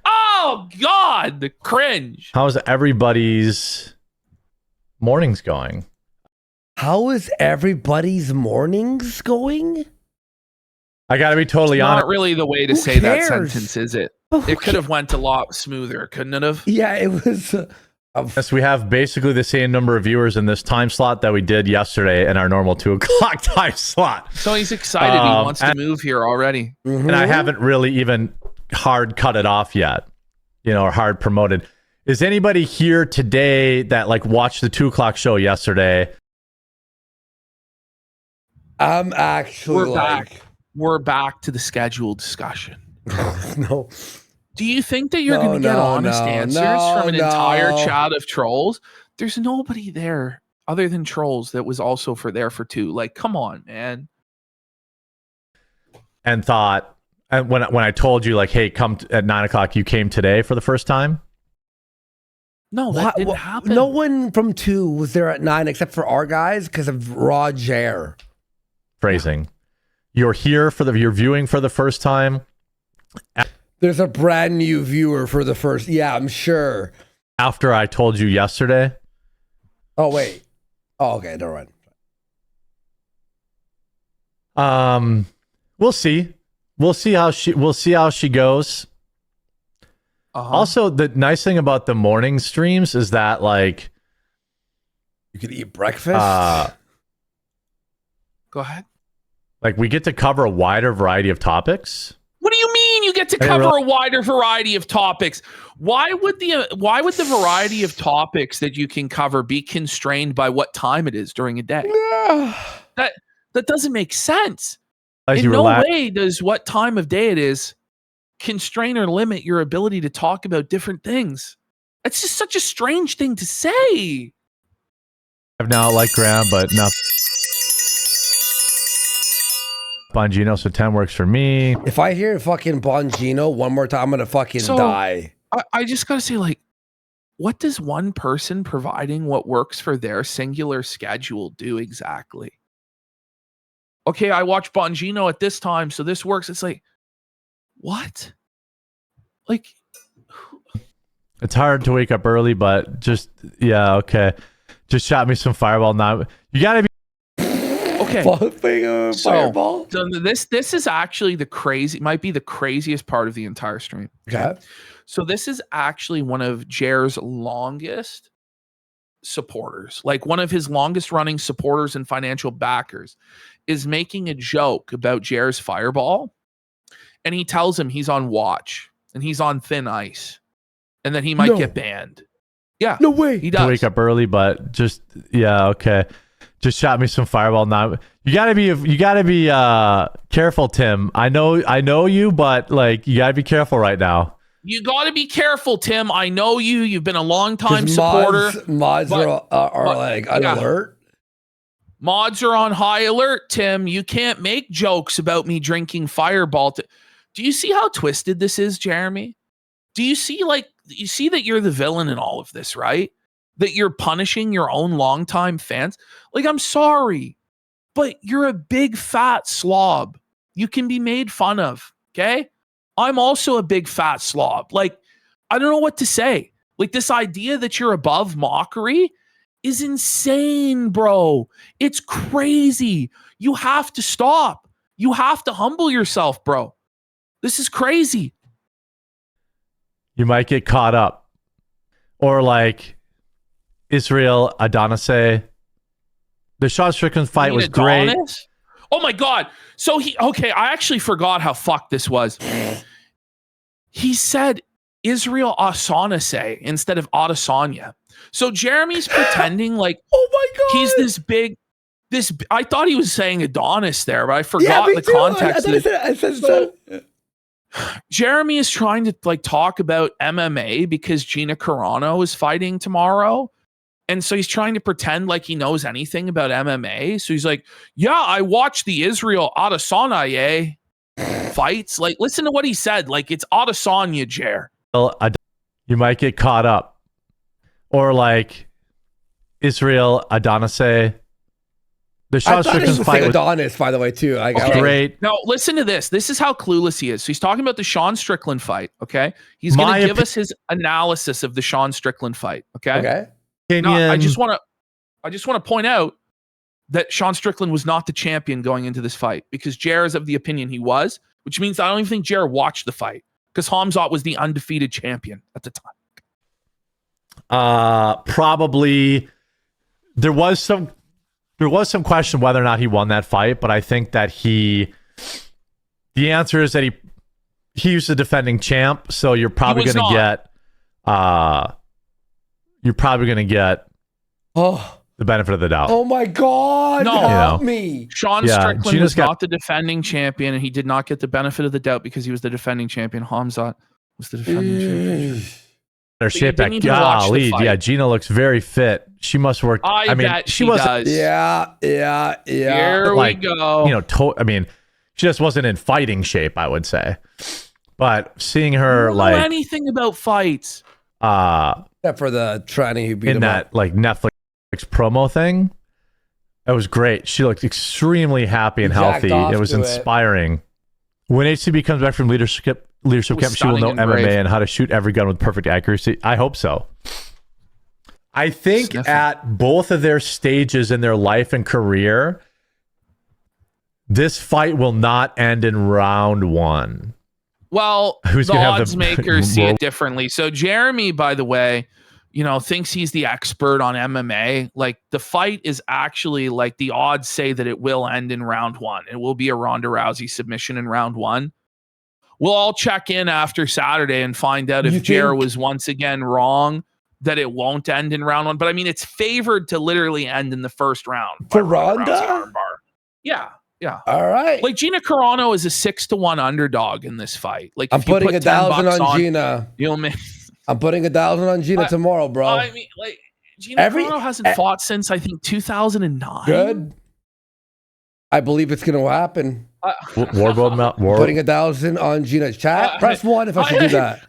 Oh God, the cringe. How's everybody's mornings going? How is everybody's mornings going? I got to be totally honest. Not really the way to say that sentence, is it? It could have went a lot smoother, couldn't it have? Yeah, it was. Yes, we have basically the same number of viewers in this time slot that we did yesterday in our normal 2:00 time slot. So he's excited. He wants to move here already. Mm-hmm. And I haven't really even hard cut it off yet, or hard promoted. Is anybody here today that watched the 2:00 show yesterday? I'm actually We're back to the scheduled discussion. No. Do you think that you're going to get honest answers from an entire chat of trolls? There's nobody there other than trolls that was also there for two. Like, come on, man. And when I told you hey, come at 9:00, you came today for the first time. No, that didn't happen. No one from 2 was there at 9 except for our guys because of Roger. Phrasing. You're here you're viewing for the first time. There's a brand new viewer for the first. Yeah, I'm sure. After I told you yesterday. Oh wait. Oh, okay. Never mind. We'll see. We'll see how she goes. Uh-huh. Also, the nice thing about the morning streams is that you could eat breakfast. Go ahead. We get to cover a wider variety of topics. What do you mean you get to cover a wider variety of topics? Why would the variety of topics that you can cover be constrained by what time it is during a day? That doesn't make sense. In no way does what time of day it is constrain or limit your ability to talk about different things. It's just such a strange thing to say. I've now Graham, but no. Bongino, so 10 works for me. If I hear fucking Bongino one more time, I'm gonna fucking die. I just gotta say, what does one person providing what works for their singular schedule do exactly? Okay, I watch Bongino at this time, so this works. It's what? It's hard to wake up early, but okay. Just shot me some fireball now. You gotta be. Okay. Fireball. So this is actually might be the craziest part of the entire stream. Okay. So this is actually one of Jer's longest supporters, like one of his longest running supporters and financial backers is making a joke about Jer's fireball. And he tells him he's on watch and he's on thin ice and that he might get banned. Yeah. No way. He does. Wake up early, but okay. Just shot me some fireball. Now you gotta be careful, Tim. I know you, but like you gotta be careful right now. You gotta be careful, Tim. I know you. You've been a long time supporter. Mods are like on alert. Mods are on high alert, Tim. You can't make jokes about me drinking fireball. Do you see how twisted this is, Jeremy? Do you see that you're the villain in all of this, right? That you're punishing your own longtime fans? Like, I'm sorry, but you're a big fat slob. You can be made fun of, okay? I'm also a big fat slob. Like, I don't know what to say. Like, this idea that you're above mockery is insane, bro. It's crazy. You have to stop. You have to humble yourself, bro. This is crazy. You might get caught up. Or like Israel Adonise. The Sean Strickland fight was great. Oh my God. So I actually forgot how fucked this was. He said Israel Adonise instead of Adesanya. So Jeremy's pretending like oh my God, he's I thought he was saying Adonis there, but I forgot the context. I said Jeremy is trying to like talk about MMA because Gina Carano is fighting tomorrow. And so he's trying to pretend like he knows anything about MMA. So he's like, yeah, I watched the Israel Adesanya fights. Like, listen to what he said. Like, it's Adesanya, Jer. You might get caught up. Or like Israel Adonise. The Sean Strickland fight was Adonis, by the way, too. Great. Now, listen to this. This is how clueless he is. So he's talking about the Sean Strickland fight, okay? He's going to give us his analysis of the Sean Strickland fight, okay? Okay. Now, I just want to point out that Sean Strickland was not the champion going into this fight because Jer is of the opinion he was, which means I don't even think Jer watched the fight because Hamzat was the undefeated champion at the time. Probably there was some question whether or not he won that fight, but I think that the answer is that he was the defending champ, so you're probably going to get the benefit of the doubt. Oh my God. No. Help me. Sean Strickland was not the defending champion, and he did not get the benefit of the doubt because he was the defending champion. Hamzat was the defending champion. Her shape back. Golly, yeah, Gina looks very fit. She must work. I mean, she does. Yeah. Here like, we go. You know, she just wasn't in fighting shape, I would say. But seeing her don't know anything about fights, except for the tranny who beat him in that up. like Netflix promo thing, that was great. She looked extremely happy and healthy. It was inspiring. When HCB comes back from leadership camp, she will know MMA and how to shoot every gun with perfect accuracy. I hope so. I think at both of their stages in their life and career, this fight will not end in round one. Well, Who's the gonna have odds makers see it differently. So Jeremy, by the way, thinks he's the expert on MMA. Like, the fight is actually, like, the odds say that it will end in round one. It will be a Ronda Rousey submission in round one. We'll all check in after Saturday and find out if Jer was once again wrong that it won't end in round one. But I mean, it's favored to literally end in the first round. For Ronda? Yeah. All right. Like, Gina Carano is a 6-1 underdog in this fight. Like, I'm putting $1,000 on Gina. You'll make. I'm putting $1,000 on Gina tomorrow, bro. I mean, like, Gina Carano hasn't fought since, I think, 2009. Good. I believe it's going to happen. Putting $1,000 on Gina. Chat, press 1 if I should do that.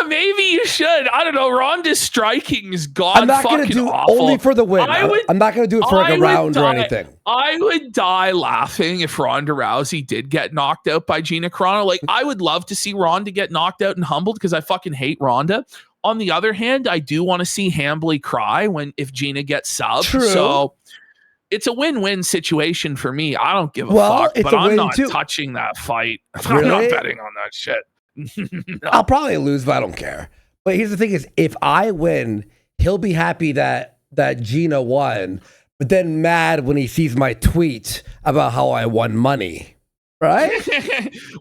Maybe you should. I don't know. Ronda's striking is god I'm not fucking gonna do awful. only for the win. I'm not going to do it for like a round or anything. I would die laughing if Ronda Rousey did get knocked out by Gina Carano. Like, I would love to see Ronda get knocked out and humbled because I fucking hate Ronda. On the other hand, I do want to see Hambly cry if Gina gets subbed. True. So it's a win-win situation for me. I don't give a Well, fuck, it's but a I'm win not too. touching that fight. Really? I'm not betting on that shit. No. I'll probably lose, but I don't care. But here's the thing: is if I win, he'll be happy that Gina won, but then mad when he sees my tweet about how I won money. Right?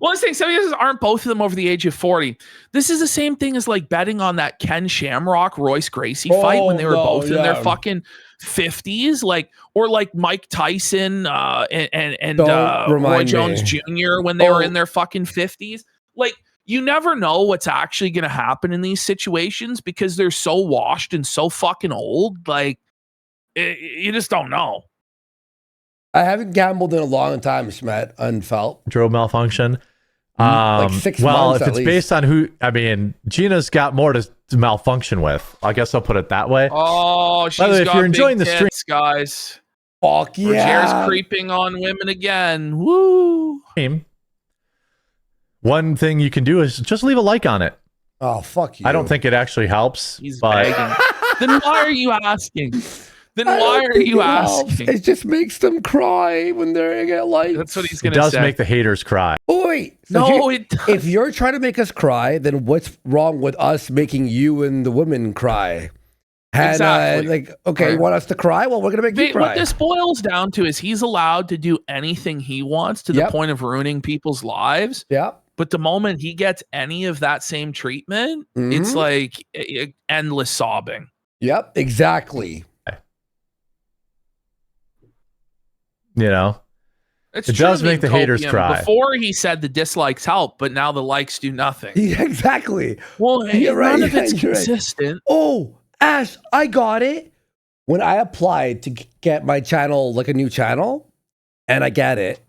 Well, I'm saying some of these aren't both of them over the age of 40. This is the same thing as like betting on that Ken Shamrock Royce Gracie fight when they were both in their fucking 50s, like, or like Mike Tyson and Roy Jones Jr. when they were in their fucking 50s. Like, you never know what's actually going to happen in these situations because they're so washed and so fucking old. Like, you just don't know. I haven't gambled in a long time, Schmet, unfelt. Drove malfunction. Like 6 well, months if it's at based on who, I mean, Gina's got more to malfunction with. I guess I'll put it that way. Oh, she's By the way, if got you're big enjoying the tits, stream, guys. Fuck yeah. Roger's creeping on women again. Woo. One thing you can do is just leave a like on it. Oh, fuck you. I don't think it actually helps. He's but begging. Then why are you asking? Then why are you asking? It just makes them cry when they get likes. That's what he's it going to does say. make the haters cry. Oh, wait. So No, it doesn't. if you're trying to make us cry, then what's wrong with us making you and the women cry? Exactly. Like, okay, you want us to cry? Well, we're going to make you cry. What this boils down to is he's allowed to do anything he wants to the point of ruining people's lives. Yeah. But the moment he gets any of that same treatment, it's like endless sobbing. Yep, exactly. You know, It does make the haters cry. Before he said the dislikes help, but now the likes do nothing. Yeah, exactly. Well, none of it's you're consistent. Oh, Ash, I got it. When I applied to get my channel like a new channel, and I get it,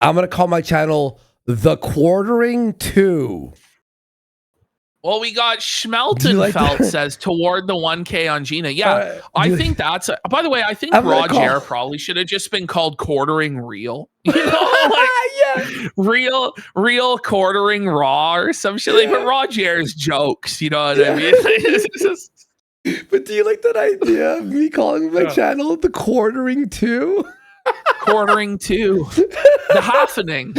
I'm going to call my channel The Quartering 2. Well, we got Schmeltenfeld says toward the 1K on Gina. Yeah, I think that's by the way, I think Roger probably should have just been called Quartering Real. You know, like real Quartering Raw or some shit. Like, but Roger's jokes, you know what I mean? But do you like that idea of me calling my channel The Quartering 2? Quartering 2. The happening.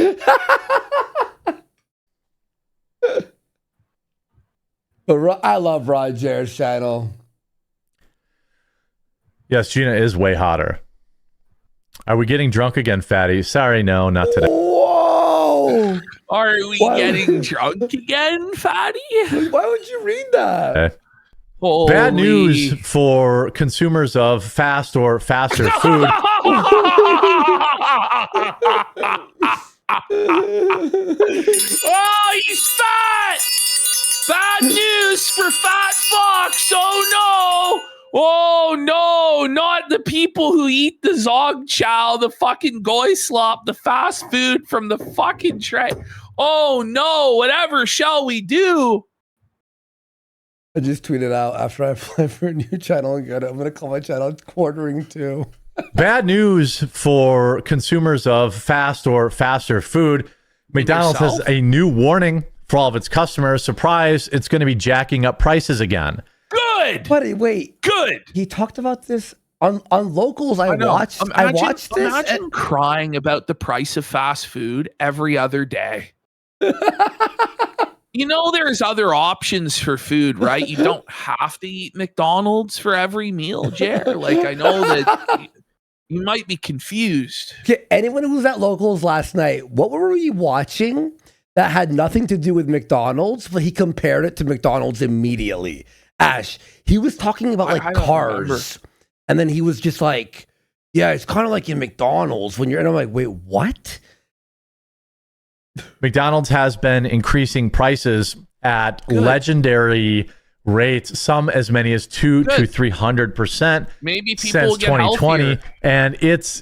But I love Roger's channel. Yes, Gina is way hotter. Are we getting drunk again, fatty? Sorry, no, not today. Whoa! Are we getting drunk again, fatty? Why would you read that? Okay. Bad news for consumers of fast or faster food. Oh, he's fat! Bad news for Fat Fox! Oh no! Oh no! Not the people who eat the Zog Chow, the fucking goy slop, the fast food from the fucking tray. Oh no! Whatever shall we do? I just tweeted out after I apply for a new channel and I'm going to call my channel Quartering 2. Bad news for consumers of fast or faster food. McDonald's has a new warning for all of its customers. Surprise, it's going to be jacking up prices again. Good. Buddy, wait. Good. He talked about this on Locals. I watched this. Imagine crying about the price of fast food every other day. You know, there's other options for food, right? You don't have to eat McDonald's for every meal, Jer. Like, I know that you might be confused. Okay, anyone who was at Locals last night, what were we watching that had nothing to do with McDonald's, but he compared it to McDonald's immediately? Ash, he was talking about like cars, and then he was just like, yeah, it's kind of like in McDonald's when you're, and I'm like, wait, what? McDonald's has been increasing prices at legendary rates, some as many as 200 to 300%. Maybe people since will get 2020, healthier. and it's.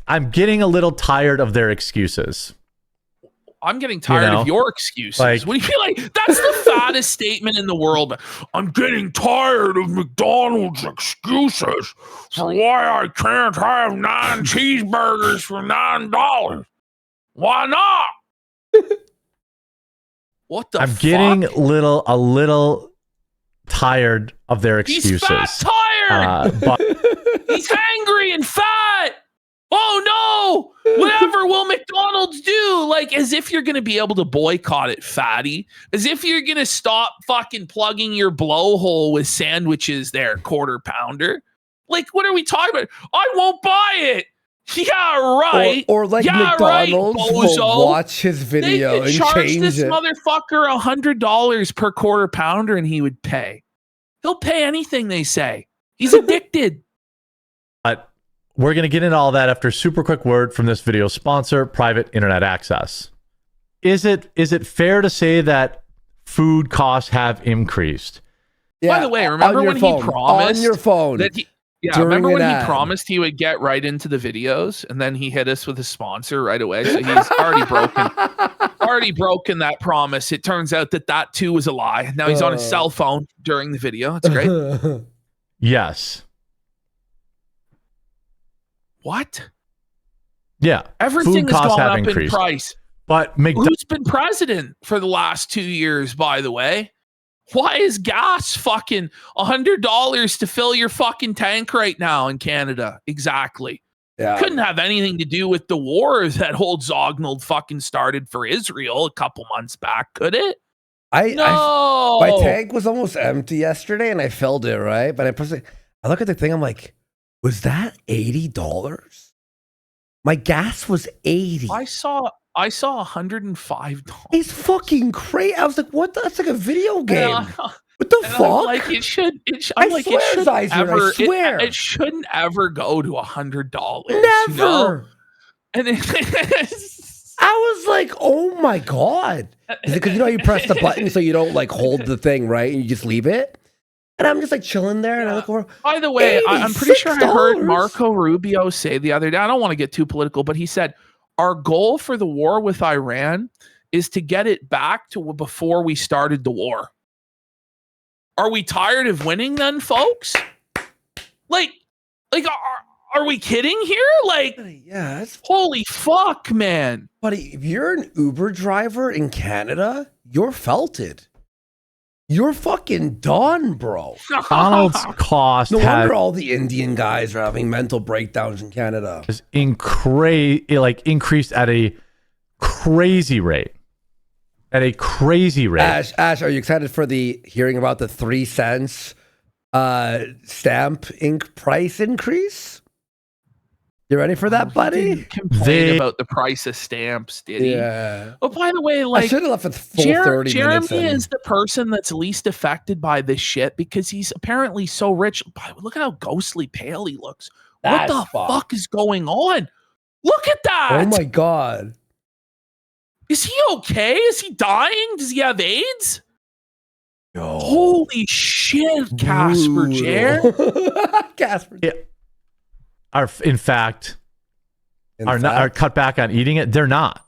I'm getting a little tired of their excuses. I'm getting tired of your excuses. What do you feel like? That's the fattest statement in the world. I'm getting tired of McDonald's excuses for why I can't have 9 cheeseburgers for $9. Why not? What the I'm fuck? getting a little tired of their excuses. He's fat tired. But He's hangry and fat. Whatever will McDonald's do? Like, as if you're going to be able to boycott it, fatty. As if you're going to stop fucking plugging your blowhole with sandwiches there, quarter pounder. Like, what are we talking about? I won't buy it. Yeah, right. Or like yeah, McDonald's right, will watch his video and charge change this it. motherfucker $100 per quarter pounder and he would pay. He'll pay anything they say. He's addicted. But we're going to get into all that after a super quick word from this video sponsor, Private Internet Access. Is it fair to say that food costs have increased? Yeah, by the way, remember when he promised on your phone that he, remember when he promised he would get right into the videos and then he hit us with a sponsor right away? So he's already broken that promise. It turns out that too was a lie. Now he's on his cell phone during the video. It's great. Yes. What? Yeah. Everything has gone up in price. But who's been president for the last 2 years, by the way? Why is gas fucking $100 to fill your fucking tank right now in Canada? Exactly. Yeah. Couldn't have anything to do with the war that old Zognald fucking started for Israel a couple months back, could it? My tank was almost empty yesterday and I filled it, right? But I look at the thing, I'm like, was that $80? My gas was $80. I saw $105. It's fucking crazy. I was like, what? That's like a video game. What the fuck? I'm like, it should I swear. It shouldn't ever go to $100. Never. You know? And I was like, oh my God. Is it because you press the button so you don't like hold the thing, right? And you just leave it? And I'm just like chilling there and I look over. By the way, I'm pretty sure I heard Marco Rubio say the other day, I don't want to get too political, but he said, our goal for the war with Iran is to get it back to before we started the war. Are we tired of winning then, folks? Like, are we kidding here? Like, yeah, holy fuck, man. Buddy, if you're an Uber driver in Canada, you're felted. You're fucking done, bro. McDonald's cost no wonder all the Indian guys are having mental breakdowns in Canada. Is increased at a crazy rate. At a crazy rate. Ash, are you excited for hearing about the 3 cents stamp price increase? You ready for that, buddy? He didn't complain about the price of stamps, did he? Yeah. Oh, by the way, like, I should have left with full 30 minutes. Jeremy is the person that's least affected by this shit because he's apparently so rich. Look at how ghostly pale he looks. What the fuck is going on? Look at that. Oh my God. Is he okay? Is he dying? Does he have AIDS? No. Holy shit, Casper Jer. Casper. Yeah. Are cut back on eating it. They're not.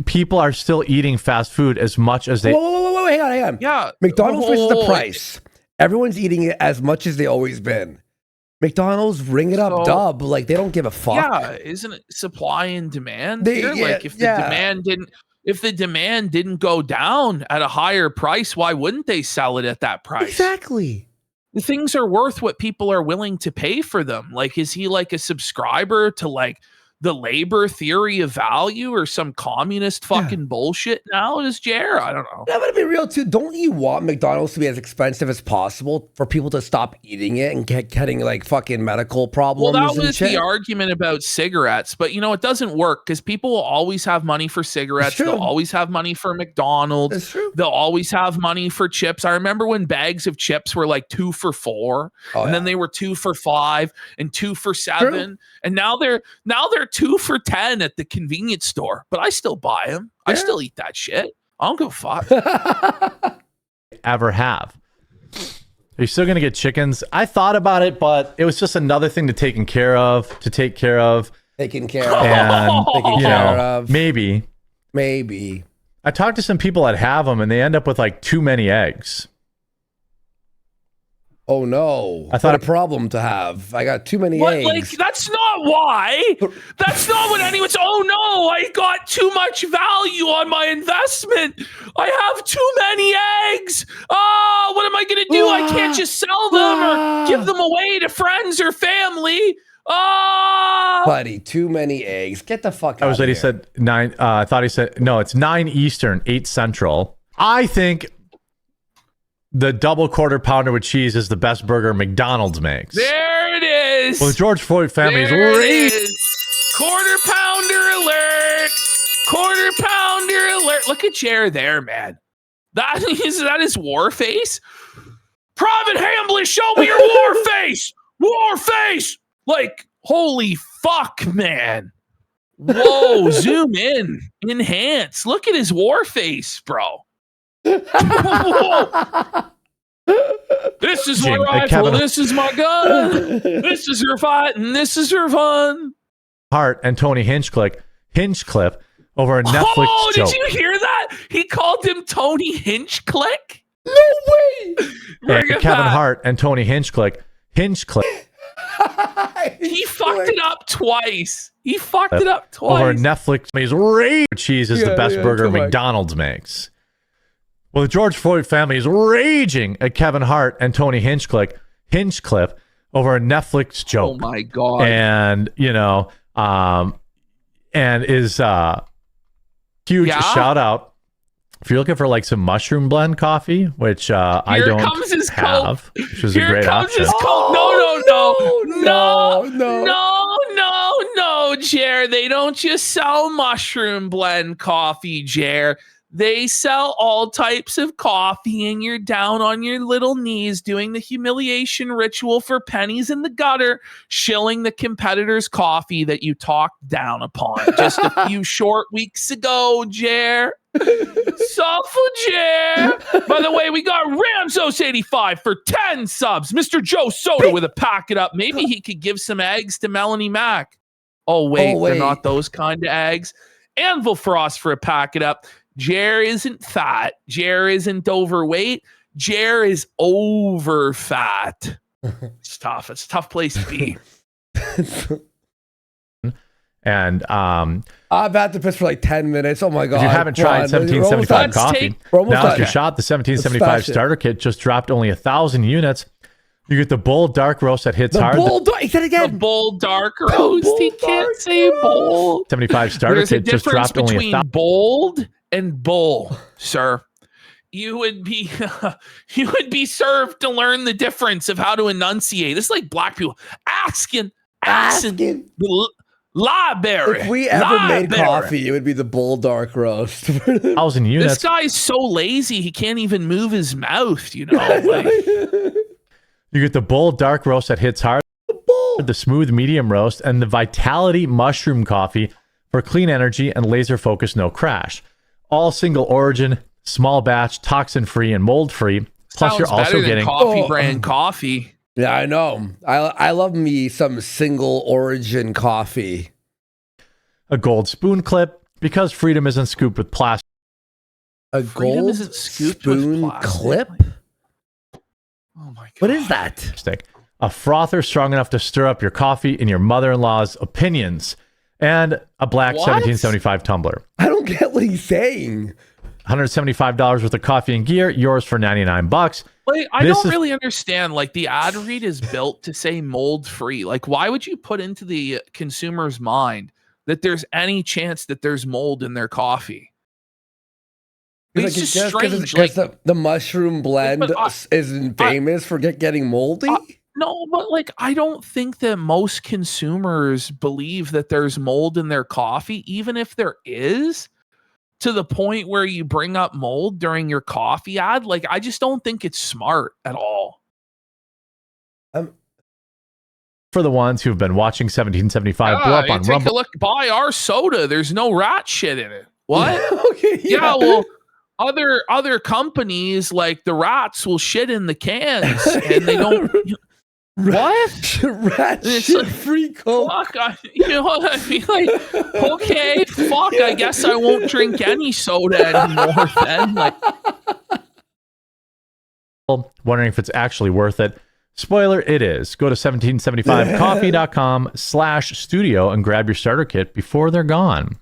People are still eating fast food as much as they. Whoa, hang on. Yeah, McDonald's raises the price. Everyone's eating it as much as they always been. McDonald's ring it up, dub. Like they don't give a fuck. Yeah, isn't it supply and demand? Like if the demand didn't go down at a higher price, why wouldn't they sell it at that price? Exactly. The things are worth what people are willing to pay for them. Like, is he like a subscriber to like the labor theory of value or some communist fucking bullshit now? Is Jer? I don't know. I'm gonna be real too. Don't you want McDonald's to be as expensive as possible for people to stop eating it and getting like fucking medical problems? Well, that was the argument about cigarettes, but it doesn't work because people will always have money for cigarettes. They'll always have money for McDonald's. That's true. They'll always have money for chips. I remember when bags of chips were like 2 for $4, and then they were 2 for $5 and 2 for $7, and now they're 2 for $10 at the convenience store, but I still buy them. I still eat that shit. I don't give a fuck. Ever have. Are you still going to get chickens? I thought about it, but it was just another thing to take care of. And, Maybe. I talked to some people that have them, and they end up with like too many eggs. Oh no! I thought a problem to have. I got too many eggs. Like that's not why. That's not what anyone's. Oh no! I got too much value on my investment. I have too many eggs. Oh, what am I gonna do? I can't just sell them or give them away to friends or family. Oh, Buddy, too many eggs. Get the fuck out I was of that here. he said 9. I thought he said no. It's 9 Eastern, 8 Central. I think the double quarter pounder with cheese is the best burger McDonald's makes. there it is. Well, the George Floyd family is There it raised. is. Quarter pounder alert. Quarter pounder alert. Look at Jer there, man. That is war face. Private Hamblin, show me your war face. War face. Like, holy fuck, man. Whoa, zoom in. Enhance. Look at his war face, bro. Whoa. This is my Jim, rifle. Kevin- This is my gun. This is your fight, and this is your fun. Hart and Tony Hinchcliffe over a Netflix Oh, joke. did you hear that? He called him Tony Hinchcliffe. No way. Bring it Kevin back. Hart and Tony Hinchcliffe. He fucked it up twice. Over Netflix. He's rage. Cheese is the best burger come on. McDonald's makes. Well, the George Floyd family is raging at Kevin Hart and Tony Hinchcliffe over a Netflix joke. Oh my god. And and is huge Yeah? shout out if you're looking for like some mushroom blend coffee, which I Here don't comes his have, which is a Here great comes option. his coat. No, Jer. They don't just sell mushroom blend coffee, Jer. They sell all types of coffee, and you're down on your little knees doing the humiliation ritual for pennies in the gutter, shilling the competitor's coffee that you talked down upon just a few short weeks ago, Jer. Suffer, Jer. By the way, we got Ramsos85 for 10 subs. Mr. Joe Soda with a pack it up. Maybe he could give some eggs to Melanie Mack. Oh, wait. They're not those kind of eggs. Anvil Frost for a pack it up. Jer isn't fat. Jer isn't overweight. Jer is over fat. It's tough. It's a tough place to be. And I've had to piss for like 10 minutes. Oh my god. if you haven't tried 1775 Let's coffee, take- We're almost now's done. your shot. The 1775 Let's starter kit just dropped only 1,000 units. You get the bold dark roast that hits The hard. bulldog. He said it The again. bold dark roast. He bold can't dark say bold. 75 starter There's a kit just difference dropped only between 1,000. bold and bull, sir. You would be served to learn the difference of how to enunciate. This is like black people asking. Library. If we ever made coffee, it would be the bull dark roast. 1,000 This units. guy's so lazy he can't even move his mouth. You know, like, You get the bold dark roast that hits hard, the smooth medium roast, and the Vitality mushroom coffee for clean energy and laser focus, no crash. All single origin, small batch, toxin free, and mold free. Plus, sounds you're also better than getting coffee brand coffee. Yeah, I know. I love me some single origin coffee. a gold spoon clip because freedom isn't scooped with plastic. A Freedom gold isn't scooped with spoon plastic. clip? Oh my god! What is that? Stick. A frother strong enough to stir up your coffee in your mother-in-law's opinions, and a black What? 1775 tumbler. I don't get what he's saying. $175 worth of coffee and gear, yours for $99. Like, I This don't is- really understand. Like, the ad read is built to say mold free. Like, why would you put into the consumer's mind that there's any chance that there's mold in their coffee? It's just strange. Like, the mushroom blend isn't famous for getting moldy. no, but like, I don't think that most consumers believe that there's mold in their coffee, even if there is, to the point where you bring up mold during your coffee ad. Like, I just don't think it's smart at all. For the ones who've been watching 1775 blow up on take Rumble. a look. Buy our soda. There's no rat shit in it. What? Okay, Yeah, well, other companies like the rats will shit in the cans and they don't. What? Rat It's shit like, free Coke. Fuck, you know what I mean? Like, okay, fuck. I guess I won't drink any soda anymore. Then, like, Wondering if it's actually worth it. Spoiler, it is. Go to 1775coffee.com/studio and grab your starter kit before they're gone.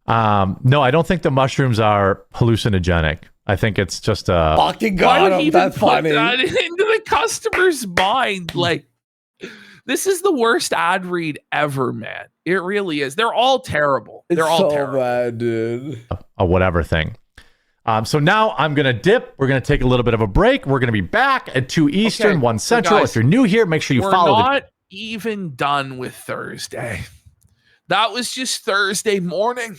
No, I don't think the mushrooms are hallucinogenic. I think it's just a... Fucking why got would him. he even That's put funny. that into the customer's mind? Like, This is the worst ad read ever, man. It really is. They're all terrible. They're all terrible. Bad, dude. A whatever thing. So now I'm going to dip. We're going to take a little bit of a break. We're going to be back at 2 Eastern, 1 Central. Guys, if you're new here, make sure you follow. We're not even done with Thursday. That was just Thursday morning.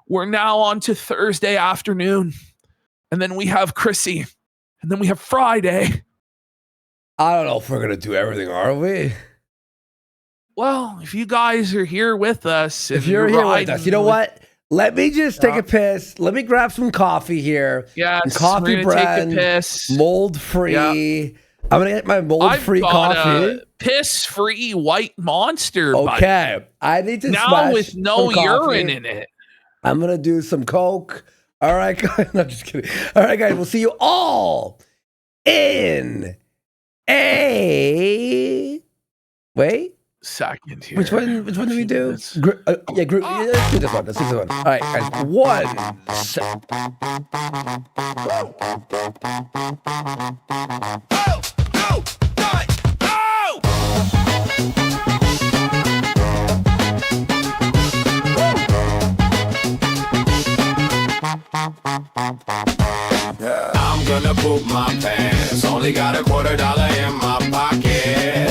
We're now on to Thursday afternoon. And then we have Chrissy. And then we have Friday. I don't know if we're going to do everything, are we? Well, if you guys are here with us. If you're here with us, you know what? Let me just take a piss. Let me grab some coffee here. Yes, coffee brand, take a piss. mold-free. Yep. I'm going to get my mold-free coffee. Piss-free white monster. Okay. Buddy. I need to now smash with no urine in it. I'm going to do some Coke. All right, guys. No, just kidding. All right, guys. We'll see you all in a... Wait. Second here. Which one do we do? Let's do this one. Let's do this one. All right, guys. 1 second. I'm gonna poop my pants. Only got $25 in my pocket.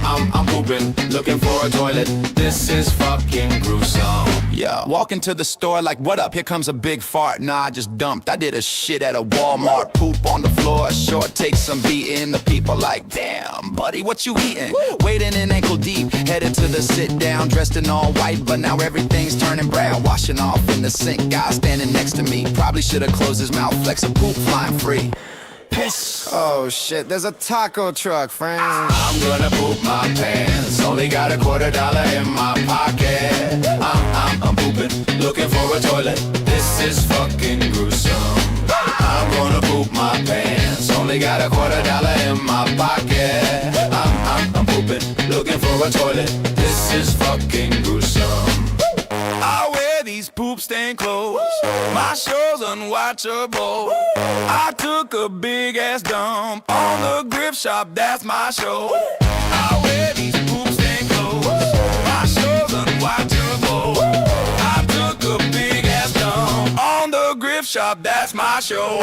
I'm pooping, looking for a toilet. This is fucking gruesome. Yeah, walk into the store like, what up? Here comes a big fart. Nah, I just dumped. I did a shit at a Walmart. Poop on the floor, short takes some beating. The people like, damn, buddy, what you eating? Wading in ankle deep, headed to the sit down, dressed in all white, but now everything's turning brown. Washing off in the sink, guy standing next to me. Probably should've closed his mouth, flex a poop flying free. Piss. Oh shit, there's a taco truck, friends. I'm gonna poop my pants. Only got $25 in my pocket. I'm pooping, looking for a toilet. This is fucking gruesome. I'm gonna poop my pants. Only got $25 in my pocket. I'm pooping, looking for a toilet. This is fucking gruesome. I wear these poop stained clothes. My show's unwatchable. I took a big ass dump on the grip shop, that's my show. I wear these poop stained clothes. My show's unwatchable. I took a big ass dump on the grip shop, that's my show.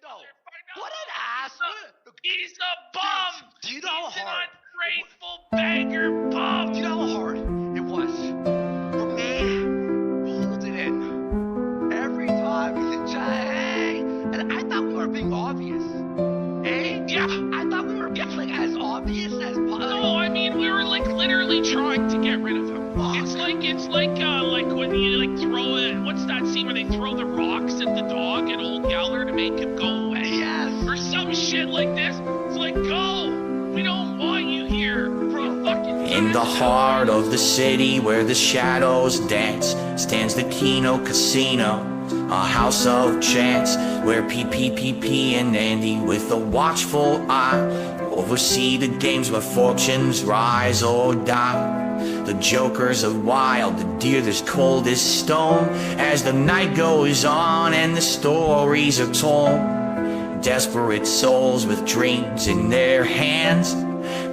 No. What an ass. He's a bum. Do you know how hard? Ungrateful beggar bum. Do you know how hard it was for me to hold it in? Every time he said, hey, and I thought we were being obvious. Hey? Yeah. I thought we were like as obvious as possible. No, I mean we were like literally trying to get rid of him. It's like when you like throw it. What's that scene where they throw the rocks at the dog at Old Yeller to make him go away? Yes. Or some shit like this. It's like, go. We don't want you here. You fucking in the heart of the city where the shadows dance stands the KinoCasino, a house of chance where PPPP and Andy with a watchful eye oversee the games where fortunes rise or die. The jokers are wild, the deer that's cold as stone. As the night goes on and the stories are told, desperate souls with dreams in their hands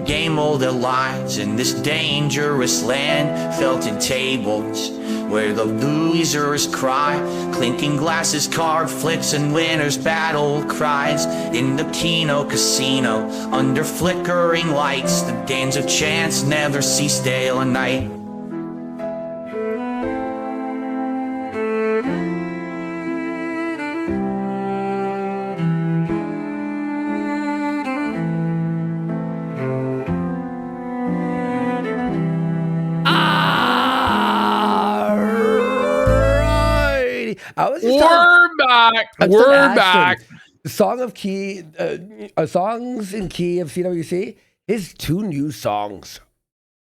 game all their lives in this dangerous land. Felted tables where the losers cry, clinking glasses, card flips, and winners' battle cries. In the KinoCasino, under flickering lights, the games of chance never see stale at night. We're back. We're back. The song of key, songs in key of CWC. His 2 new songs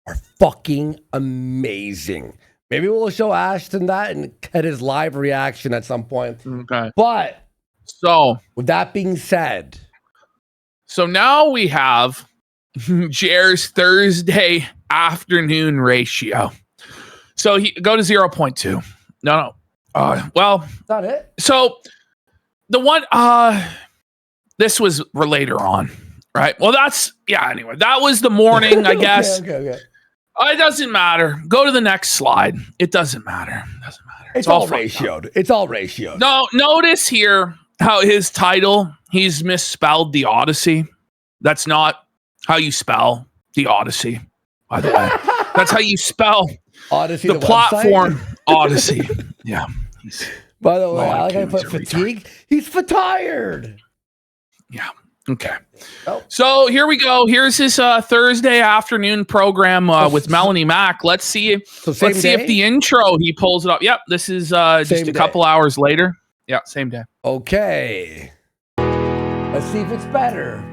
are fucking amazing. Maybe we'll show Ashton that and get his live reaction at some point. Okay. But So, with that being said, so now we have Jer's Thursday afternoon ratio. So go to 0.2. No. Well, is that it? so the one, this was later on, right? Well, anyway, that was the morning, I guess. Okay. It doesn't matter. Go to the next slide. It doesn't matter. It's all ratioed. It's all ratioed. No, notice here how his title, he's misspelled the Odyssey. That's not how you spell the Odyssey, by the way. That's how you spell Odyssey, the platform Odyssey. Yeah. By the way, I like how I put fatigue. He's tired. Yeah. Okay. Oh. So here we go. Here's his Thursday afternoon program with Melanie Mack. Let's see. Let's see if the intro he pulls it up. Yep. This is just a couple hours later. Yeah. Same day. Okay. Let's see if it's better.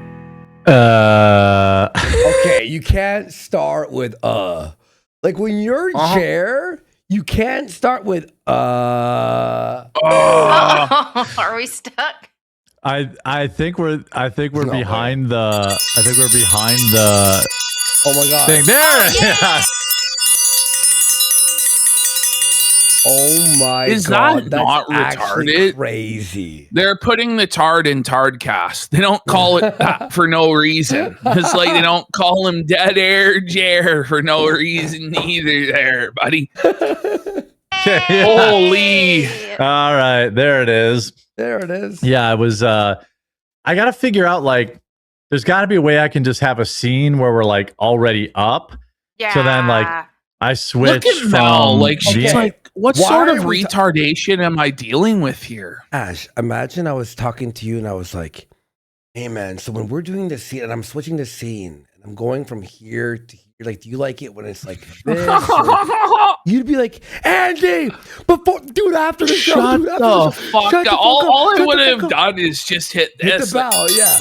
Okay. You can't start with like when you're Jer, you can't start with Are we stuck? I think we're behind the oh my god thing. There it is. Oh my Is god. that That's not actually retarded? crazy. They're putting the tard in Tardcast. They don't call it that for no reason. It's like they don't call him Dead Air Jer for no reason either there, buddy. Holy. All right, there it is. There it is. Yeah, I was I got to figure out, like, there's got to be a way I can just have a scene where we're like already up. Yeah. So then, like, I switch Look at from Mel. Like, she's the- like, what Why sort are of we retardation am I dealing with here? Ash, imagine I was talking to you and I was like, hey man, so when we're doing this scene and I'm switching the scene and I'm going from here to here, like, do you like it when it's like this? Or- you'd be like, Andy, dude, after the show, Shut dude, after the show. fuck Shut the up. All I Shut would the have fuck up. done is just hit Hit this the bell, yeah.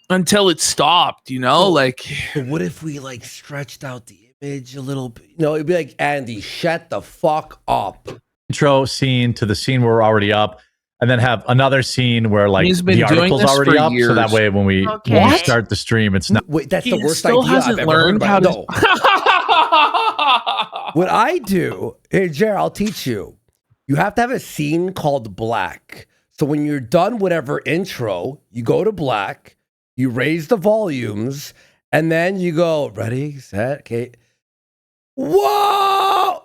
until it stopped, you know? Like, But what if we like stretched out the image a little bit? No, it'd be like, Andy, shut the fuck up. intro scene to the scene where we're already up, and then have another scene where, like, He's been the doing article's this already for up, so years. that way when we start the stream, it's not. Wait, that's he the worst still idea hasn't I've ever heard learned how about. to. No. What I do, hey, Jer, I'll teach you. You have to have a scene called black. So when you're done whatever intro, you go to black, you raise the volumes, and then you go, ready, set, okay. Whoa!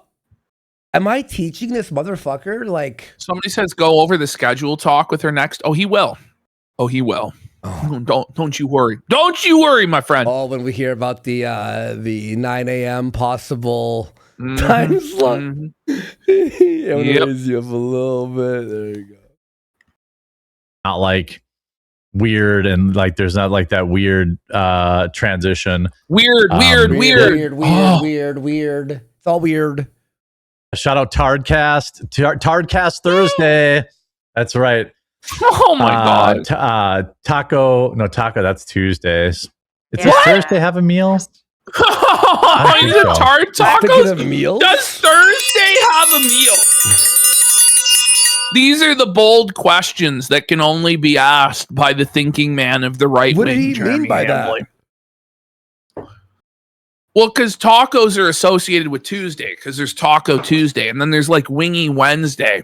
Am I teaching this motherfucker? Like, Somebody says go over the schedule talk with her next. Oh, he will. Oh, he will. oh, Don't you worry. Don't you worry, my friend. when we hear about the 9 a.m. possible time slot. Mhm. I'm gonna Yep. raise you up a little bit. There you go. Not like weird, and like there's not like that weird transition. Weird. Weird. Oh. It's all weird. Shout out Tardcast, Tardcast Thursday. That's right. Oh my god. Taco, that's Tuesdays. It's Yeah. a Thursday have a meal. He's a tart Speaking tacos. of meals, Does Thursday have a meal? These are the bold questions that can only be asked by the thinking man of the right what wing. did he mean by that? Well, because tacos are associated with Tuesday, because there's Taco Tuesday, and then there's like Wingy Wednesday,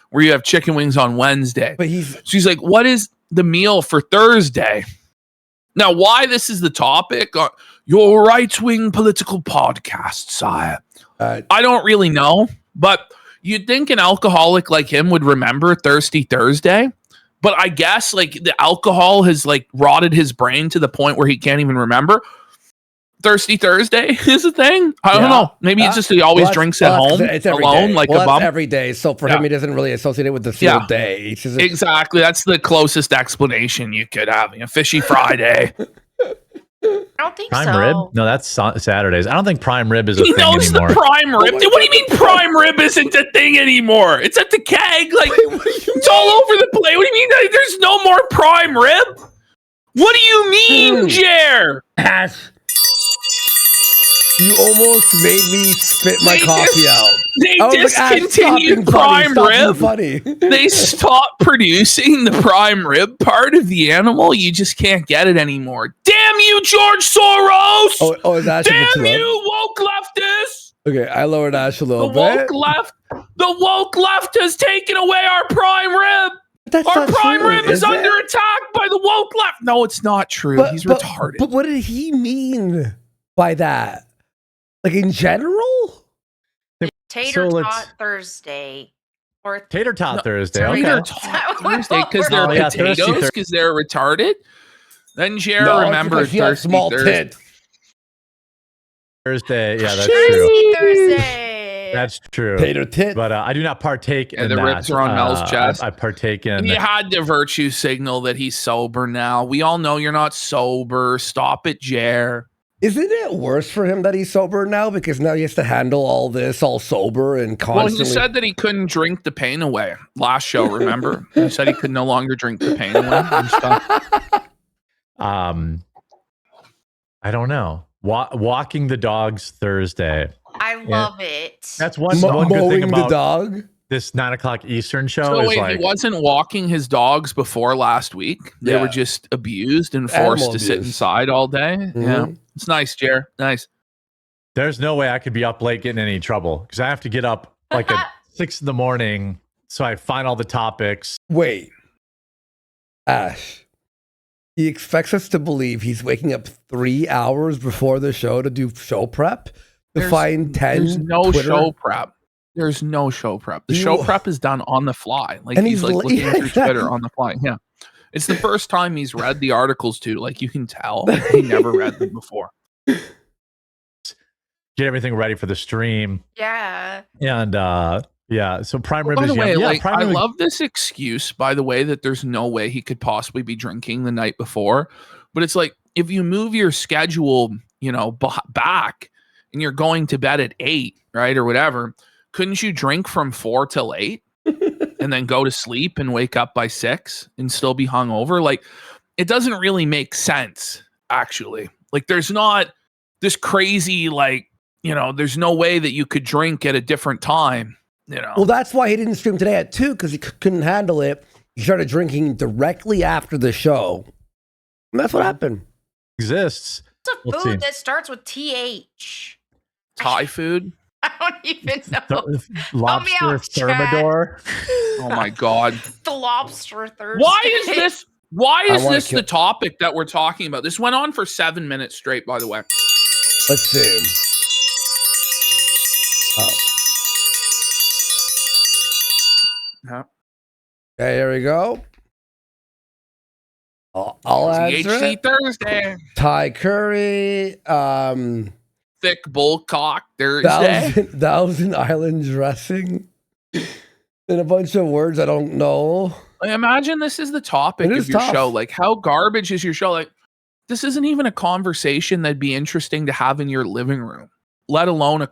where you have chicken wings on Wednesday. But he's She's like, what is the meal for Thursday? Now, why this is the topic? Your right-wing political podcast, sire. I don't really know, but you'd think an alcoholic like him would remember Thirsty Thursday. But I guess like the alcohol has like rotted his brain to the point where he can't even remember. Thirsty Thursday is a thing. I don't know. Maybe it's just he always drinks at home it's every alone, day. like Well, a that's bum. every day. So for him, he doesn't really associate it with the single day. It's just, Exactly. That's the closest explanation you could have. You know, Fishy Friday. I don't think Prime so. rib? No, that's Saturdays. I don't think prime rib is a He thing knows anymore. the prime rib. What do you mean prime rib isn't a thing anymore? It's at the keg. Like, it's all over the place. What do you mean there's no more prime rib? What do you mean, Jer? Ash, you almost made me spit my coffee out. They I was like, Ash, discontinued stop prime being rib. funny. They stopped producing the prime rib part of the animal. You just can't get it anymore. Damn you, George Soros! Oh, is Ash a bit too Damn loud? you, woke leftists! Okay, I lowered Ash a The little woke bit. the woke left has taken away our prime rib. That's Our not prime true, rib is it? under attack by the woke left. No, it's not true. He's retarded. But what did he mean by that? Like in general? Tater So tot Thursday. Or Tater tot Thursday. Tater Okay. tot Thursday because they're Oh, yeah, potatoes, Thirsty because they're retarded. Then Jer No, it's remembered because he has Thirsty small Thursday. tits. Thursday. Yeah, that's Thirsty true. Thursday. That's true. Tater tit. But I do not partake Yeah, in the that. ribs are on Mel's chest. I partake in. And you had to virtue signal that he's sober now. We all know you're not sober. Stop it, Jer. Isn't it worse for him that he's sober now? Because now he has to handle all this all sober and Well, constantly. he said that he couldn't drink the pain away last show, remember? He said he could no longer drink the pain away and stuff. I don't know. Walking the dogs Thursday. I love it. That's one good thing mowing the about dog. this 9 o'clock Eastern show. So is wait, like, he wasn't walking his dogs before last week? They Yeah. were just abused and forced Animal to sit abuse. inside all day? Yeah. Mhm. It's nice, Jer. Nice. there's no way I could be up late getting in any trouble because I have to get up like at 6 a.m. So I find all the topics. Wait. Ash. He expects us to believe he's waking up 3 hours before the show to do show prep to There's- find 10. There's no Twitter. show prep. There's no show prep. The show prep is done on the fly. Like And he's he's like li- looking yeah, through exactly. Twitter on the fly. Yeah. It's the first time he's read the articles too. Like you can tell he never read them before. Get everything ready for the stream. Yeah. And yeah, so prime rib By is the way, yum. Yeah, like prime I rib. love this excuse, by the way, that there's no way he could possibly be drinking the night before. But it's like if you move your schedule, back and you're going to bed at 8, right? Or whatever, couldn't you drink from 4 till 8 and then go to sleep and wake up by 6 and still be hungover? Like it doesn't really make sense, actually. Like there's not this crazy, there's no way that you could drink at a different time. Well, that's why he didn't stream today at 2 because he couldn't handle it. He started drinking directly after the show. And that's what happened. Exists. It's a Let's food see. that starts with TH. Thai food. I don't even know. Lobster out, chat. thermidor. Oh my God. The lobster Thursday. Why is this wanna the topic that we're talking about? This went on for 7 minutes straight, by the way. Let's see. Oh. Yeah. Okay, here we go. I'll answer CHC it. Thursday. Thai curry, Thick bull cock Thursday. thousand island dressing, and a bunch of words I don't know. Like, imagine this is the topic It of is your tough. show. Like, how garbage is your show? Like, this isn't even a conversation that'd be interesting to have in your living room, let alone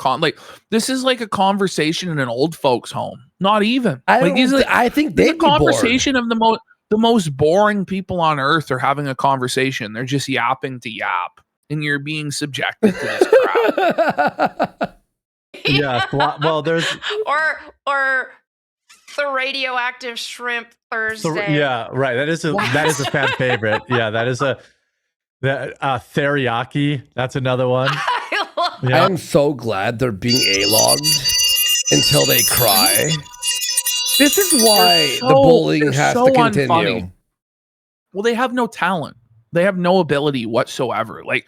this is like a conversation in an old folks' home. Not even. I the think they'd be bored. conversation of the most boring people on earth are having a conversation. They're just yapping to yap, and you're being subjected to this crap. Yeah. Well, there's or the radioactive shrimp Thursday. yeah, right. That is a fan favorite. Yeah, that is teriyaki. That's another one. I love Yeah. I'm so glad they're being A-logged until they cry. This is why the bullying has to continue. unfunny. Well, they have no talent. They have no ability whatsoever. Like,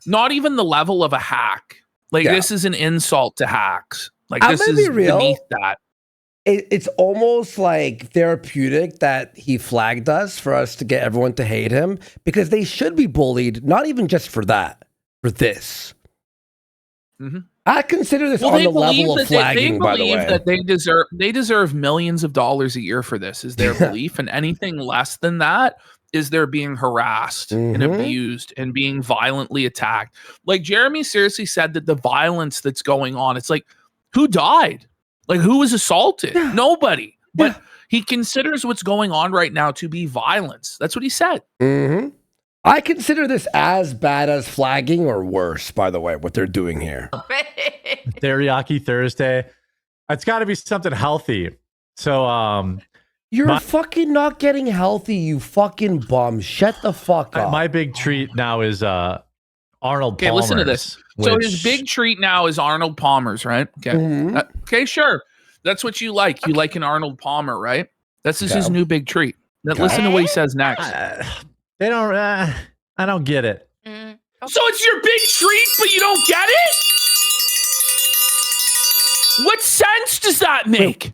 not even the level of a hack. Like, Yeah. this is an insult to hacks. Like, I'm this gonna is be real. beneath that. It's almost like therapeutic that he flagged us for us to get everyone to hate him because they should be bullied, not even just for that, for this. Mhm. I consider this Well, on they the believe level that of flagging, they by the believe way. that they deserve millions of dollars a year for this is their belief, and anything less than that is they're being harassed and abused and being violently attacked. Like Jeremy seriously said that the violence that's going on, it's like, who died? Like who was assaulted? Yeah. Nobody. But he considers what's going on right now to be violence. That's what he said. I consider this as bad as flagging or worse, by the way, what they're doing here. Teriyaki Thursday. It's got to be something healthy. So, you're fucking not getting healthy, you fucking bum. Shut the fuck up. My big treat now is Arnold Palmer's. Okay, listen to this. So his big treat now is Arnold Palmer's, right? Okay. Okay, sure. That's what you like. You like an Arnold Palmer, right? This is his new big treat. Now, listen to what he says next. They don't. I don't get it. So it's your big treat, but you don't get it? What sense does that make?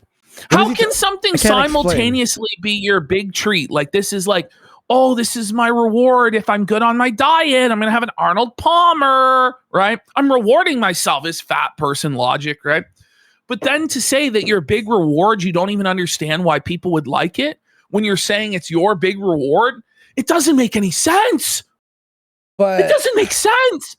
How can something simultaneously be your big treat? Like this is like, oh, this is my reward. If I'm good on my diet, I'm going to have an Arnold Palmer, right? I'm rewarding myself as fat person logic, right? But then to say that your big reward, you don't even understand why people would like it when you're saying it's your big reward, it doesn't make any sense. But it doesn't make sense.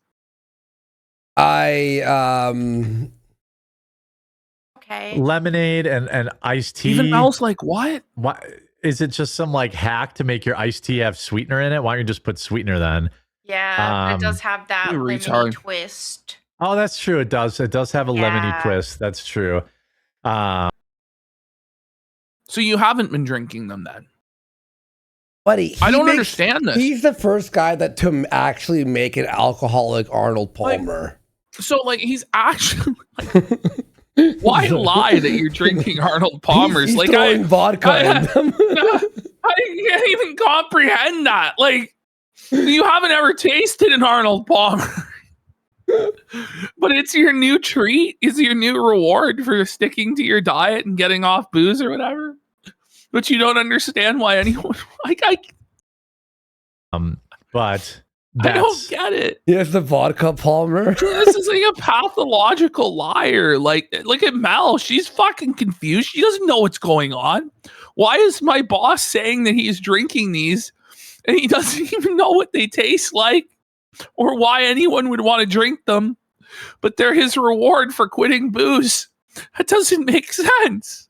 Okay. Lemonade and iced tea. Even Mel's like, what? Why is it just some like hack to make your iced tea have sweetener in it? Why don't you just put sweetener then? Yeah, it does have that lemony twist. Oh, that's true. It does. It does have a lemony twist. That's true. So you haven't been drinking them then? Buddy, I don't understand this. He's the first guy to actually make an alcoholic Arnold Palmer. So like he's actually why lie that you're drinking Arnold Palmer's? He's like throwing vodka in them. I can't even comprehend that. Like you haven't ever tasted an Arnold Palmer. But it's your new treat. It's your new reward for sticking to your diet and getting off booze or whatever. But you don't understand why anyone like but I don't get it. Here's the vodka Palmer. This is like a pathological liar. Like, look at Mel. She's fucking confused. She doesn't know what's going on. Why is my boss saying that he's drinking these and he doesn't even know what they taste like or why anyone would want to drink them? But they're his reward for quitting booze. That doesn't make sense.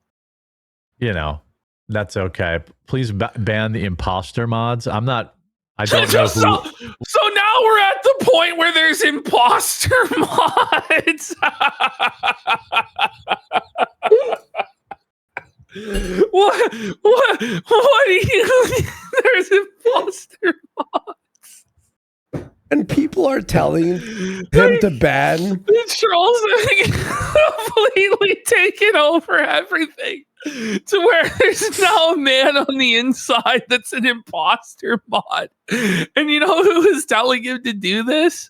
You know, that's okay. Please ban the imposter mods. I don't know who. So now we're at the point where there's imposter mods. What do you? There's imposter mods. And people are telling him to ban. The trolls are completely taken over everything to where there's now a man on the inside that's an imposter mod. And you know who is telling him to do this?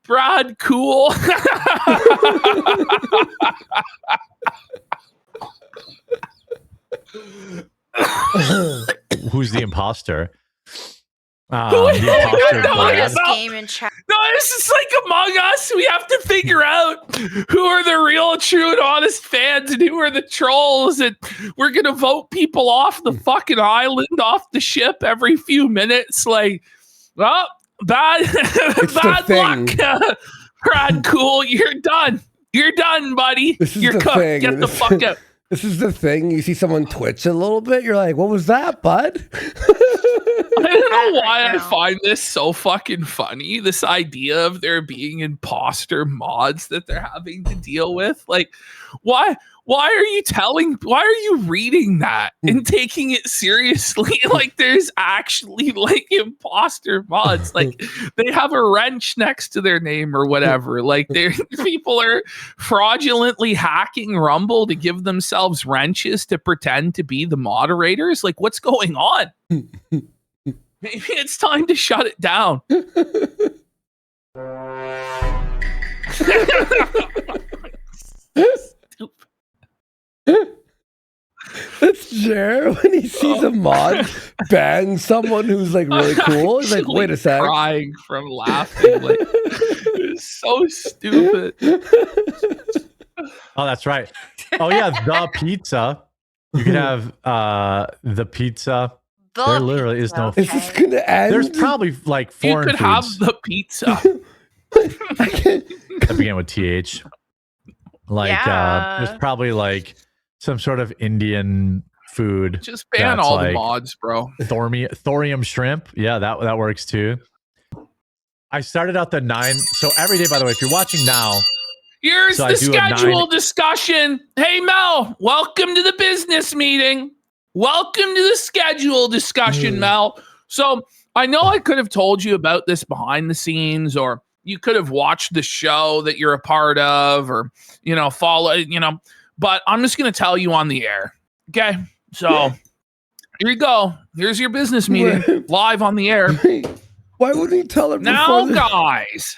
Brad Cool. Who's the imposter? This game in chat. No, this is like Among Us. We have to figure out who are the real, true, and honest fans and who are the trolls. And we're going to vote people off the fucking island, off the ship every few minutes. Like, well, bad luck. Brad Cool, you're done. You're done, buddy. You're cooked. Thing. Get the fuck out. This is the thing. You see someone twitch a little bit, you're like, what was that, bud? I don't know why I find this so fucking funny. This idea of there being imposter mods that they're having to deal with. Like, why are you reading that and taking it seriously? Like there's actually like imposter mods. Like they have a wrench next to their name or whatever. Like people are fraudulently hacking Rumble to give themselves wrenches to pretend to be the moderators. Like what's going on? Maybe it's time to shut it down. That's Jer when he sees a mod ban someone who's like really cool. He's like, wait a sec. Crying from laughing. Like, it's so stupid. Oh, that's right. Oh yeah, the pizza. You can have the pizza. There literally is no. Is this gonna end? There's probably like foreign You could foods have the pizza. that begin with TH. Like there's probably like some sort of Indian food. Just ban all the mods, bro. Thorium shrimp. Yeah, that works too. I started out the 9. So every day, by the way, if you're watching now, here's the schedule discussion. Hey, Mel, welcome to the business meeting. Welcome to the schedule discussion, Mel. So I know I could have told you about this behind the scenes, or you could have watched the show that you're a part of, or, follow, but I'm just going to tell you on the air. Okay. So here you go. Here's your business meeting live on the air. Why wouldn't he tell it now, guys?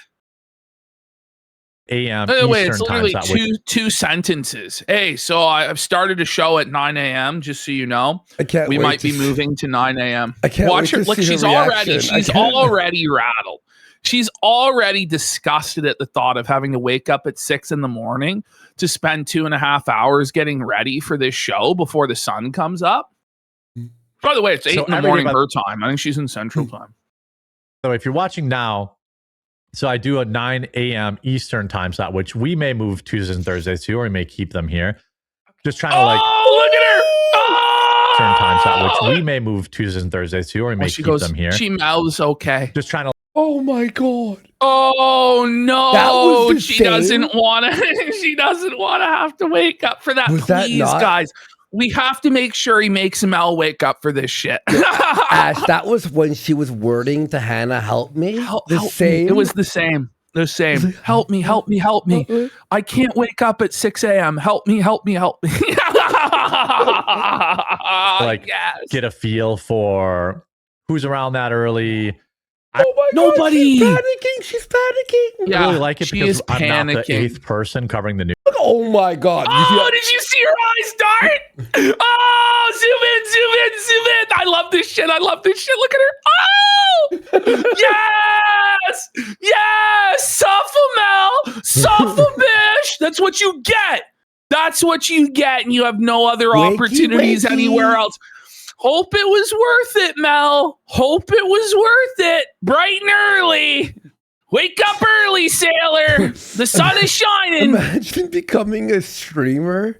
AM. By the way, it's Eastern literally two sentences. Hey, so I've started a show at 9 a.m. Just so you know, we might be moving to 9 a.m. I can't watch her. Look, she's already rattled. She's already disgusted at the thought of having to wake up at 6 a.m. to spend 2.5 hours getting ready for this show before the sun comes up. By the way, it's 8 in the morning her time. I think she's in Central Time. So if you're watching now, so I do a 9 a.m. Eastern time slot, which we may move Tuesdays and Thursdays to, or we may keep them here. Just trying to look at her! Eastern time slot, which we may move Tuesdays and Thursdays to, or we may keep them here. She mouths okay. Just trying to. Oh my god! Oh no! That was she doesn't want to. She doesn't want to have to wake up for that. Please, guys. We have to make sure he makes Mel wake up for this shit. Ash, that was when she was wording to Hannah, help me. Help me. It was the same. The same. Help me, help me, help me. I can't wake up at 6 a.m. Help me, help me, help me. Get a feel for who's around that early. Oh my nobody. God, she's panicking. I really like it because I'm not the 8th person covering the news. Oh my god. Oh, did you see her eyes dart? Oh, zoom in. I love this shit. Look at her. Oh, yes. Suffer-bish. That's what you get. And you have no other opportunities anywhere else. Hope it was worth it, Mel. Hope it was worth it. Bright and early. Wake up early, sailor. The sun is shining. Imagine becoming a streamer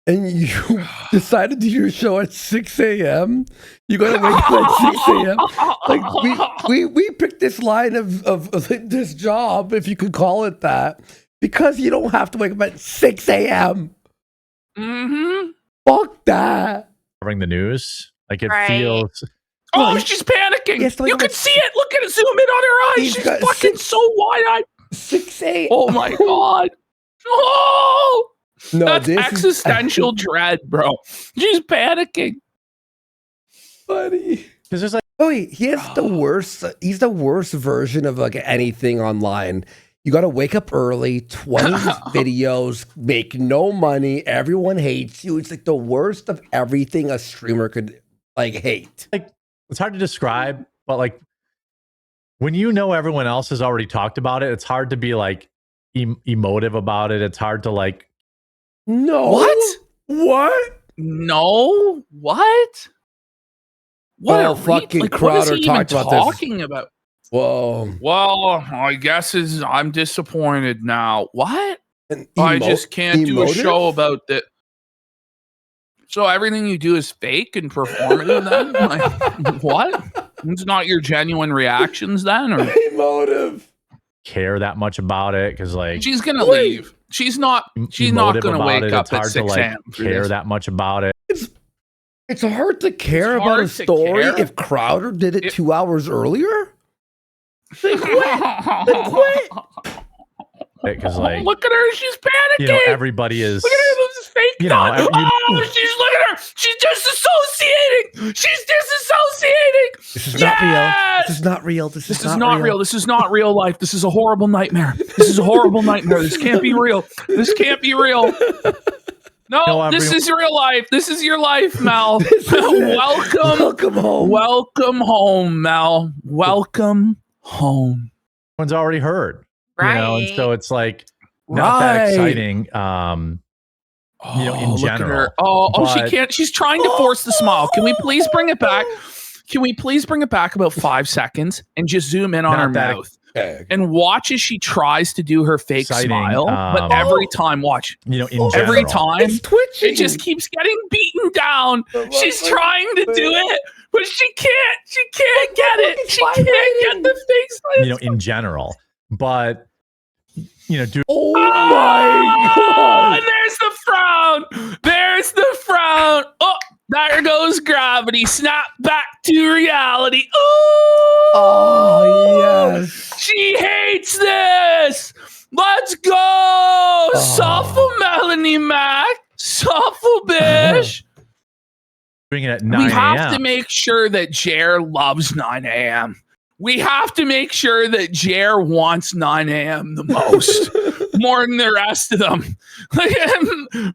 and you decide to do your show at 6 a.m. You gotta wake up at 6 a.m. Like we picked this line of this job, if you could call it that, because you don't have to wake up at 6 a.m. Mm-hmm. Fuck that. Covering the news. Like it feels. Oh, she's panicking. Yes, you can see it. Look at it. Zoom in on her eyes. She's fucking so wide-eyed. 6 a.m. Oh my god. Oh, no, that's existential dread, bro. She's panicking, buddy. Because there's like, he's the worst. He's the worst version of like anything online. You got to wake up early, 20 videos, make no money. Everyone hates you. It's like the worst of everything a streamer could hate. Like, it's hard to describe, but like when you know everyone else has already talked about it, it's hard to be like emotive about it. It's hard to like. No. What? No. What? What fucking Crowder talked about this. Talking about. Whoa. Well, I guess I'm disappointed now. What? I just can't do a show about that. So everything you do is fake and performative then? Like, what? It's not your genuine reactions then? Or emotive. Care that much about it because like she's gonna leave. She's not gonna wake up at 6 a.m. Care that much about it. It's hard to care about a story if Crowder did it 2 hours earlier. Then quit. Because like, look at her, she's panicking. Everybody is. Look at her, this is fake. She's look at her. She's disassociating. This is not real. This is not real. This is not real. This is not real life. This is a horrible nightmare. This can't be real. No, this is real life. This is your life, Mel. Welcome home. Welcome home, Mel. Welcome home. Everyone's already heard. Right. And so it's like not that exciting. In general. She can't. She's trying to force the smile. Can we please bring it back? Can we please bring it back about 5 seconds and just zoom in on Not her that- mouth and watch as she tries to do her fake Exciting, smile? But every time, watch. You know, in Every general. time, It's twitching. it just keeps getting beaten down. She's trying to do it, but she can't. She can't get it. She can't get the fake smile. You know, in general. But, you know, do Oh my god! And there's the frown. There's the frown. Oh, there goes gravity. Snap back to reality. Ooh. Oh yes. She hates this. Let's go. Softful Melanie Mac. Softful Bish. doing it at 9 We have a.m. to make sure that Jer loves 9 a.m. We have to make sure that Jer wants 9 a.m. the most, more than the rest of them.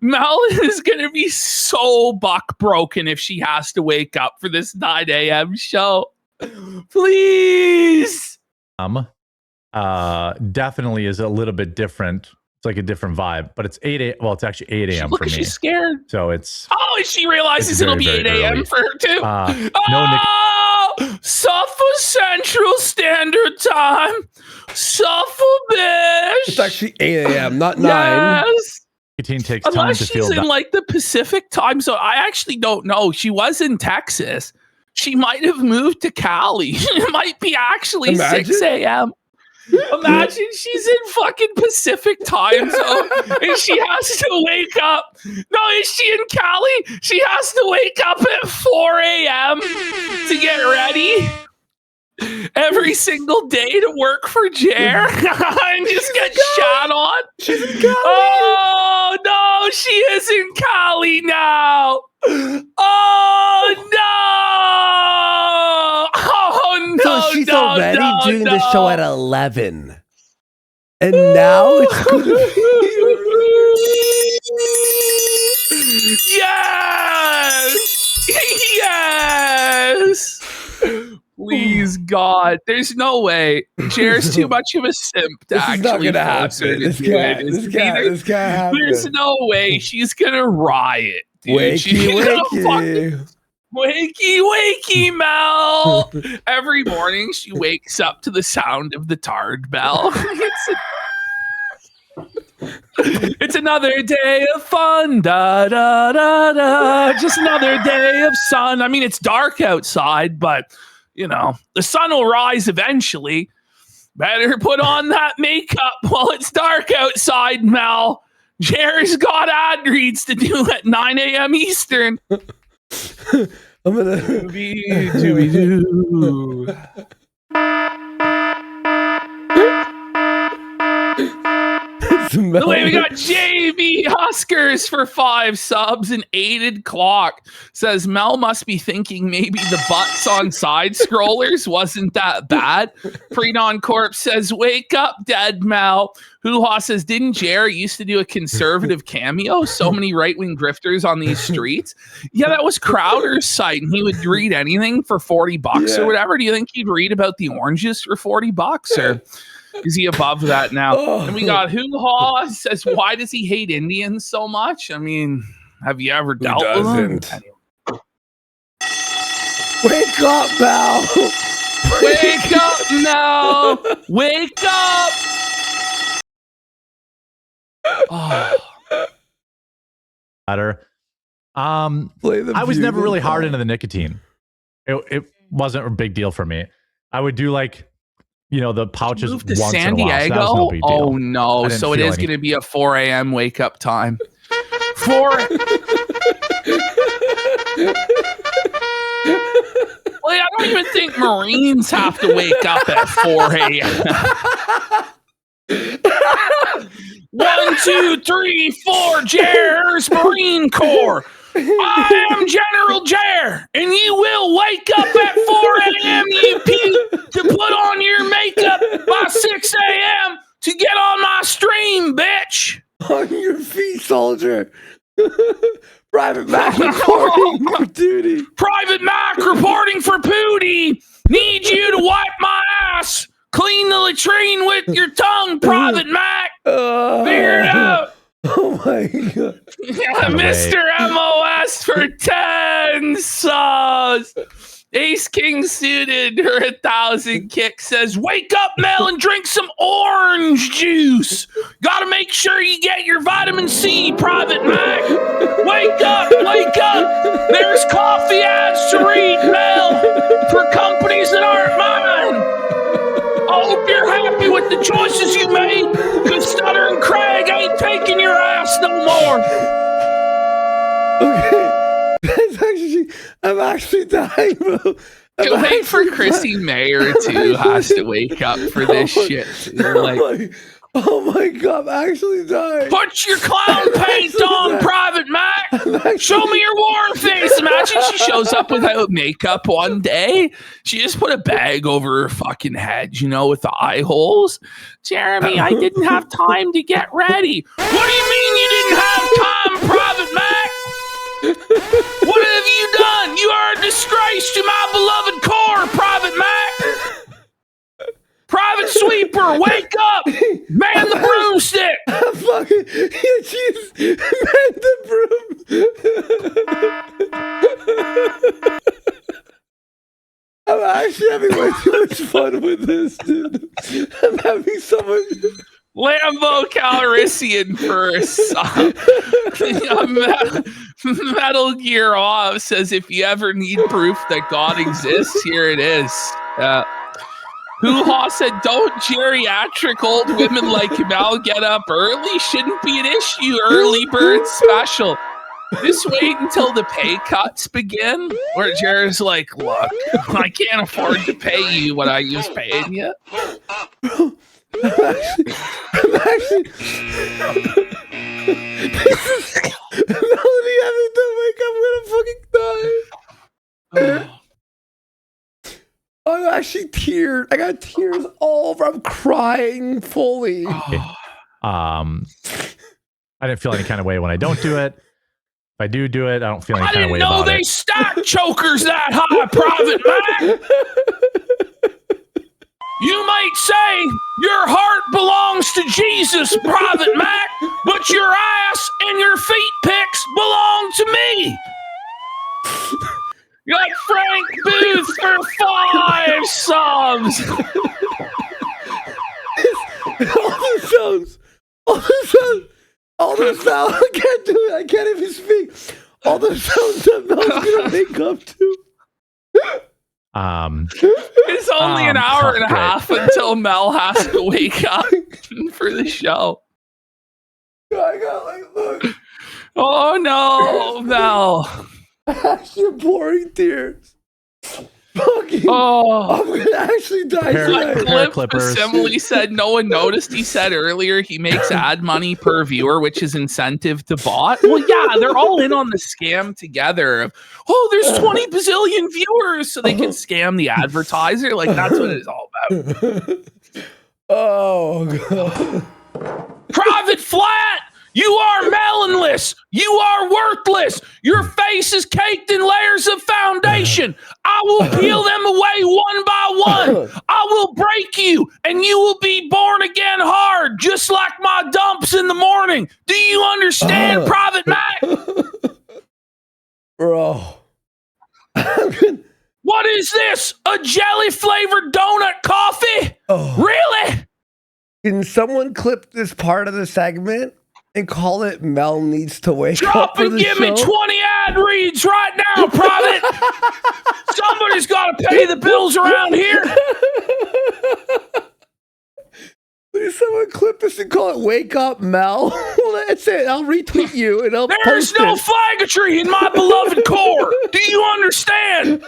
Mel is going to be so buck broken if she has to wake up for this 9 a.m. show. Please. Definitely is a little bit different. It's like a different vibe, but it's 8 a.m. Well, it's actually 8 a.m. Look, for me. she's scared. So it's Oh, and she realizes It's it'll very, be 8 very a.m. early. for her too. no Nick. Suffolk Central Standard Time. Suffolk Bish. It's actually 8 a.m., not 9. Yes. Nicotine takes time Unless to she's feel in like the Pacific time zone. I actually don't know. She was in Texas. She might have moved to Cali. It might be actually Imagine. 6 a.m. Imagine she's in fucking Pacific time zone and she has to wake up. No, is she in Cali? She has to wake up at 4 a.m. to get ready every single day to work for Jer and just get shot on. She's in Cali. Oh, no, she is in Cali now. Oh, no. Oh, no. So she's no, already no, doing no. the show at 11. And now it's going to Yes! Yes! Please, God. There's no way. Jer's too much of a simp to This is not actually gonna force her happen. to This do can't, it. this can't happen. There's no way she's gonna riot. Dude. Wakey, She's gonna wakey. Wakey, wakey, Mel. Every morning she wakes up to the sound of the tard bell. It's another day of fun. Da, da, da, da. Just another day of sun. I mean, it's dark outside, but, you know, the sun will rise eventually. Better put on that makeup while it's dark outside, Mel. Jerry's got ad reads to do at 9 a.m. Eastern. I'm gonna Dooby-doo. Wait, we got JB Huskers for 5 subs and Aided Clock says Mel must be thinking maybe the butts on side scrollers wasn't that bad. Predon Corp says wake up, dead Mel. Hoo-ha says didn't Jerry used to do a conservative cameo? So many right-wing grifters on these streets. Yeah, that was Crowder's site, and he would read anything for $40 or whatever. Do you think he'd read about the oranges for $40 or? Is he above that now? And we got Hoo-ha says, why does he hate Indians so much? I mean, have you ever dealt with them? Wake up, Mel. Wake up now. Wake up. Oh. I was never really hard into the nicotine. It wasn't a big deal for me. I would do like, you know, the pouches Move to once San in a while. So that was Diego? no big deal. Oh no! I didn't So it feel is any- going to be a 4 a.m. wake up time. 4. Well, I don't even think Marines have to wake up at 4 a.m. 1, 2, 3, 4. Jer's Marine Corps. I am General Jer, and you will wake up at 4 a.m. You puke to put on your makeup by 6 a.m. to get on my stream, bitch. On your feet, soldier. Private Mac reporting for duty. Private Mac reporting for Pootie. Need you to wipe my ass. Clean the latrine with your tongue, Private Mac. Figure it out. Oh my god. Yeah, Mr. MOS for 10 subs. Ace King suited her 1,000 kick says, wake up, Mel, and drink some orange juice. Gotta make sure you get your vitamin C, Private Mac. Wake up, wake up. There's coffee ads to read, Mel, for companies that aren't mine. I hope you're happy with the choices you made, because Stutter and Craig ain't taking your ass no more. Okay. I'm actually dying, bro. To wait for Chrissy MAYR too has to wake up for this shit. Oh my god, I'm actually dying. Put your clown paint on, Private Mac. Show me your war face. Imagine she shows up without makeup one day. She just put a bag over her fucking head, you know, with the eye holes. Jeremy, I didn't have time to get ready. What do you mean you didn't have time, Private Mac? What have you done? You are a disgrace to my beloved corps, Private Mac. Private Sweeper, wake up! Man the broomstick! Fucking jeez, man the broom. I'm actually having way too much fun with this, dude. I'm having so much. Lambo Calrissian first. Metal Gear Off says, if you ever need proof that God exists, here it is. Hoo-ha said, don't geriatric old women like Mel get up early? Shouldn't be an issue. Early bird special. Just wait until the pay cuts begin. Where Jared's like, look, I can't afford to pay you what I was paying you. I'm actually Melanie having to wake up. I'm gonna fucking die. I'm actually teared. I got tears all over. I'm crying fully. I didn't feel any kind of way when I don't do it. If I do it, I don't feel any kind of way about it. I didn't know they stack chokers that high, Private Mac. You might say your heart belongs to Jesus, Private Mac, but your ass and your feet pics belong to me. You got Frank Booth for 5 subs. All the sounds. I can't do it. I can't even speak. All the sounds that Mel's gonna make up to. It's only an hour and a half until Mel has to wake up for the show. I got look. Oh no, Mel. You're pouring tears. Fucking. I'm gonna actually die. Assembly said no one noticed. He said earlier he makes ad money per viewer, which is incentive to bot. Well, yeah, they're all in on the scam together. There's 20 bazillion viewers, so they can scam the advertiser. Like that's what it's all about. Oh god. Private Flat. You are melonless. You are worthless. Your face is caked in layers of foundation. I will peel them away one by one. I will break you, and you will be born again hard, just like my dumps in the morning. Do you understand, Private Mac? Bro. What is this? A jelly-flavored donut coffee? Really? Can someone clip this part of the segment and call it Mel Needs to Wake Up? Drop and give me 20 ad reads right now, Private. Somebody's got to pay the bills around here. Please someone clip this and call it Wake Up Mel. Well, that's it. I'll retweet you and I'll There's post no it. flaggetry in my beloved core. Do you understand?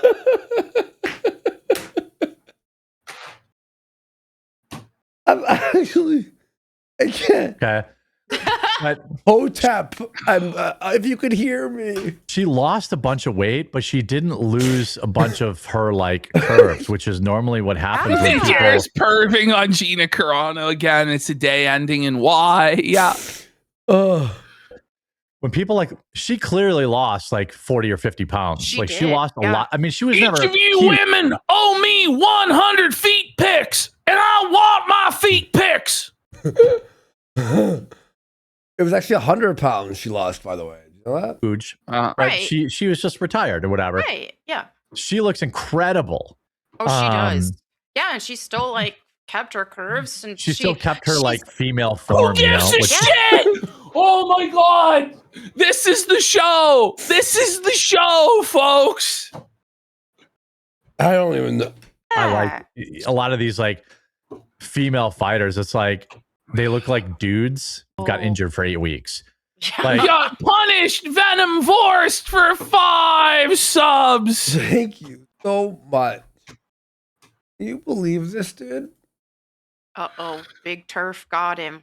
I'm actually... I can't. Okay. But Hotep, if you could hear me. She lost a bunch of weight, but she didn't lose a bunch of her like curves, which is normally what happens. I think Jared's perving on Gina Carano again. It's a day ending in Y. Yeah. When people she clearly lost like 40 or 50 pounds. She lost a lot. I mean, she was never. Each of you women owe me 100 feet pics, and I want my feet pics. It was actually 100 pounds she lost, by the way. You know that? Huge. Right. She was just retired or whatever. Right. Yeah. she looks incredible. Oh, she does. Yeah, and she still like kept her curves, and she still kept her like female form. Who gives a shit? Oh my god! This is the show. This is the show, folks. I don't even know. I like a lot of these like female fighters. It's like they look like dudes who got injured for 8 weeks. Like, got punished, Venom Forced for 5 subs. Thank you so much. Can you believe this, dude? Uh-oh, Big Turf got him.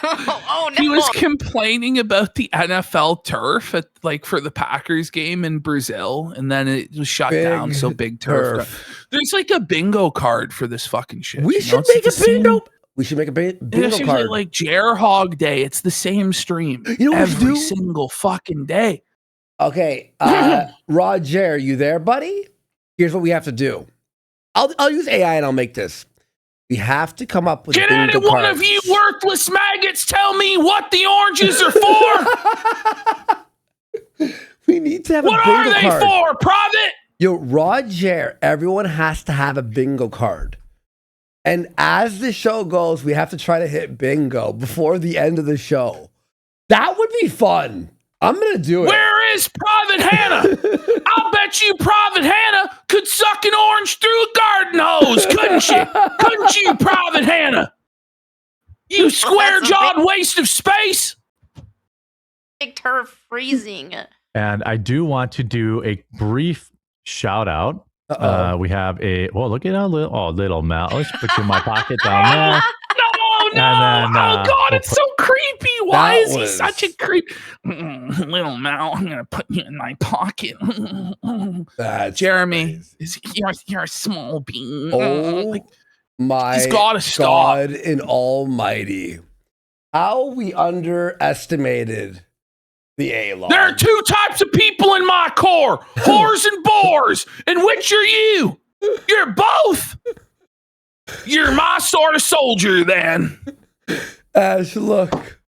Oh no. He was complaining about the NFL turf at like for the Packers game in Brazil, and then it was shut down. So Big Turf. There's like a bingo card for this fucking shit. We should make a bingo. We should make a bingo card. Like Jer Hog Day. It's the same stream. You know what every single fucking day. Okay, Roger, you there, buddy? Here's what we have to do. I'll use AI and I'll make this. We have to come up with Can bingo any one cards. of you worthless maggots tell me what the oranges are for? We need to have what a bingo are they card. for, Private? Yo, Roger, everyone has to have a bingo card. And as the show goes, we have to try to hit bingo before the end of the show. That would be fun. I'm going to do it. Where is Private Hannah? I'll bet you Private Hannah could suck an orange through a garden hose, couldn't she? Couldn't you, Private Hannah? You square-jawed waste of space. Big Turf freezing. And I do want to do a brief shout out. We have look at how little mouse. Put you in my pocket down there. No. And then, oh God, it's so creepy. Why is he such a creep? Little Mal, I'm gonna put you in my pocket. Jeremy, you're a small bean. Oh my he's gotta stop. God in Almighty! How we underestimated the A-Log. There are 2 types of people in my core: whores and bores. And which are you? You're both. You're my sort of soldier, then. Ash, look.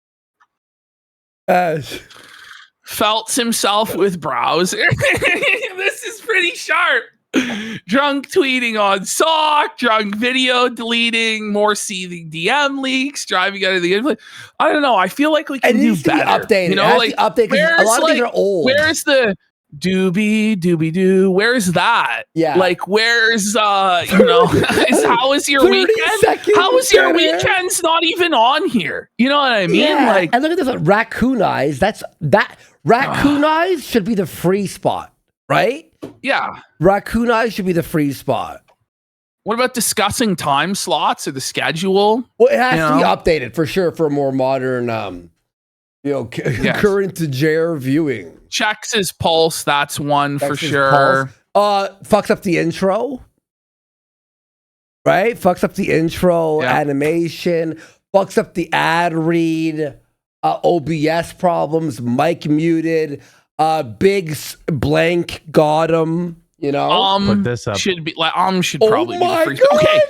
Ash. Felts himself with brows. This is pretty sharp. Drunk tweeting on sock, drunk video deleting, more seething DM leaks, driving out of the inflation. I don't know. I feel like we can do better. Updated. You know, like update because a lot of things are old. Where's the doobie doo? Where's that? Yeah. Like where's how was your weekend? How was your weekend's not even on here? You know what I mean? Yeah. Like, and look at this raccoon eyes. Raccoon eyes should be the free spot, right? Yeah. Raccoon eyes should be the free spot. What about discussing time slots or the schedule? Well, it has to be updated for sure for a more modern current to Jer viewing. Checks his pulse, that's one for sure. Fucks up the intro. Right? Fucks up the intro, animation, fucks up the ad read, OBS problems, mic muted, big blank got him, you know? Put this up. Should probably be the free. Okay.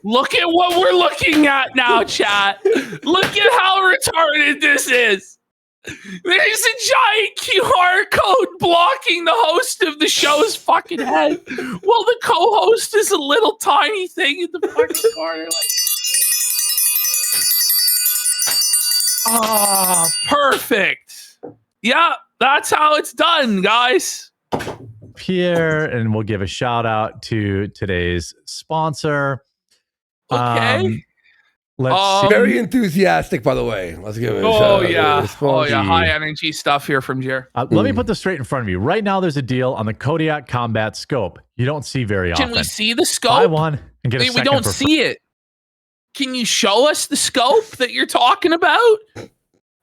Look at what we're looking at now, chat. Look at how retarded this is. There's a giant QR code blocking the host of the show's fucking head, while the co-host is a little tiny thing in the fucking corner. Like, perfect. Yeah, that's how it's done, guys. Here, and we'll give a shout out to today's sponsor. Okay. Let's see. Very enthusiastic, by the way. Let's give it a shout out. High energy stuff here from Jer. Let me put this straight in front of you. Right now, there's a deal on the Kodiak Combat Scope. You don't see very often. Can we see the scope? Buy one and get a second. We don't see it. Can you show us the scope that you're talking about?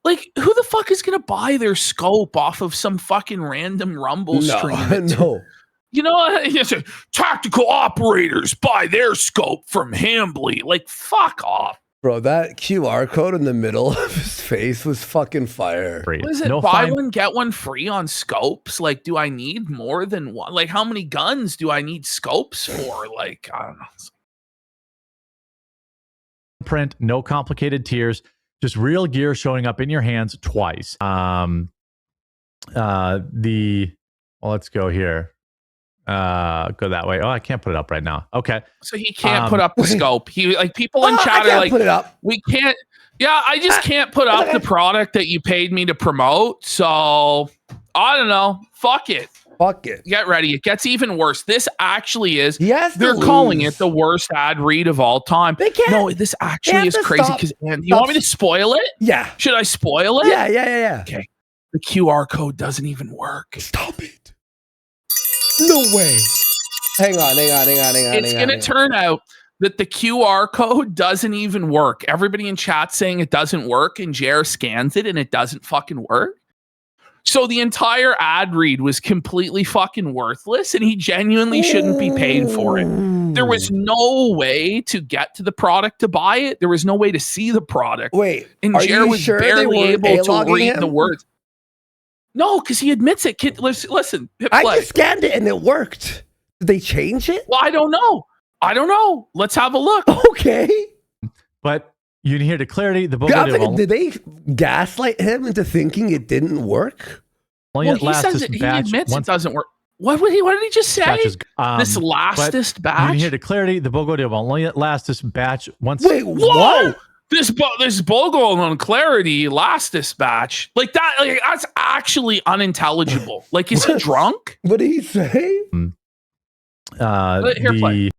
Like, who the fuck is going to buy their scope off of some fucking random Rumble stream? No. You know, tactical operators buy their scope from Hambly. Like, fuck off. Bro, that QR code in the middle of his face was fucking fire. What is it? Buy one, get one free on scopes? Like, do I need more than one? Like, how many guns do I need scopes for? Like, I don't know. Print, no complicated tiers, just real gear showing up in your hands twice. The Well, let's go here. Go that way. Oh, I can't put it up right now. Okay. So he can't put up the scope. He like people in chat are like, put it up. We can't. Yeah, I just can't put up the product that you paid me to promote. So I don't know. Fuck it. Fuck it. Get ready. It gets even worse. This actually is. Yes, they're calling it the worst ad read of all time. They can't. No, this actually is crazy. Because you want me to spoil it? Yeah. Should I spoil it? Yeah. Okay. The QR code doesn't even work. Stop it. No way. Hang on. It's going to turn out that the QR code doesn't even work. Everybody in chat saying it doesn't work, and JR scans it and it doesn't fucking work. So the entire ad read was completely fucking worthless, and he genuinely shouldn't be paid for it. There was no way to get to the product to buy it. There was no way to see the product. Wait, and are JR you was sure barely able to read the him? words. No, because he admits it. Kid, listen. I just scanned it and it worked. Did they change it? Well, I don't know. Let's have a look. Okay. But you can hear the clarity. The did they gaslight him into thinking it didn't work? Well, he says he admits it doesn't work. What did he just say? This lastest batch? You can hear the clarity. The BOGO will only last this batch once. Wait, what? This BOGO on clarity lastest batch. Like that, that's actually unintelligible. Like, is he drunk? What did he say? Play.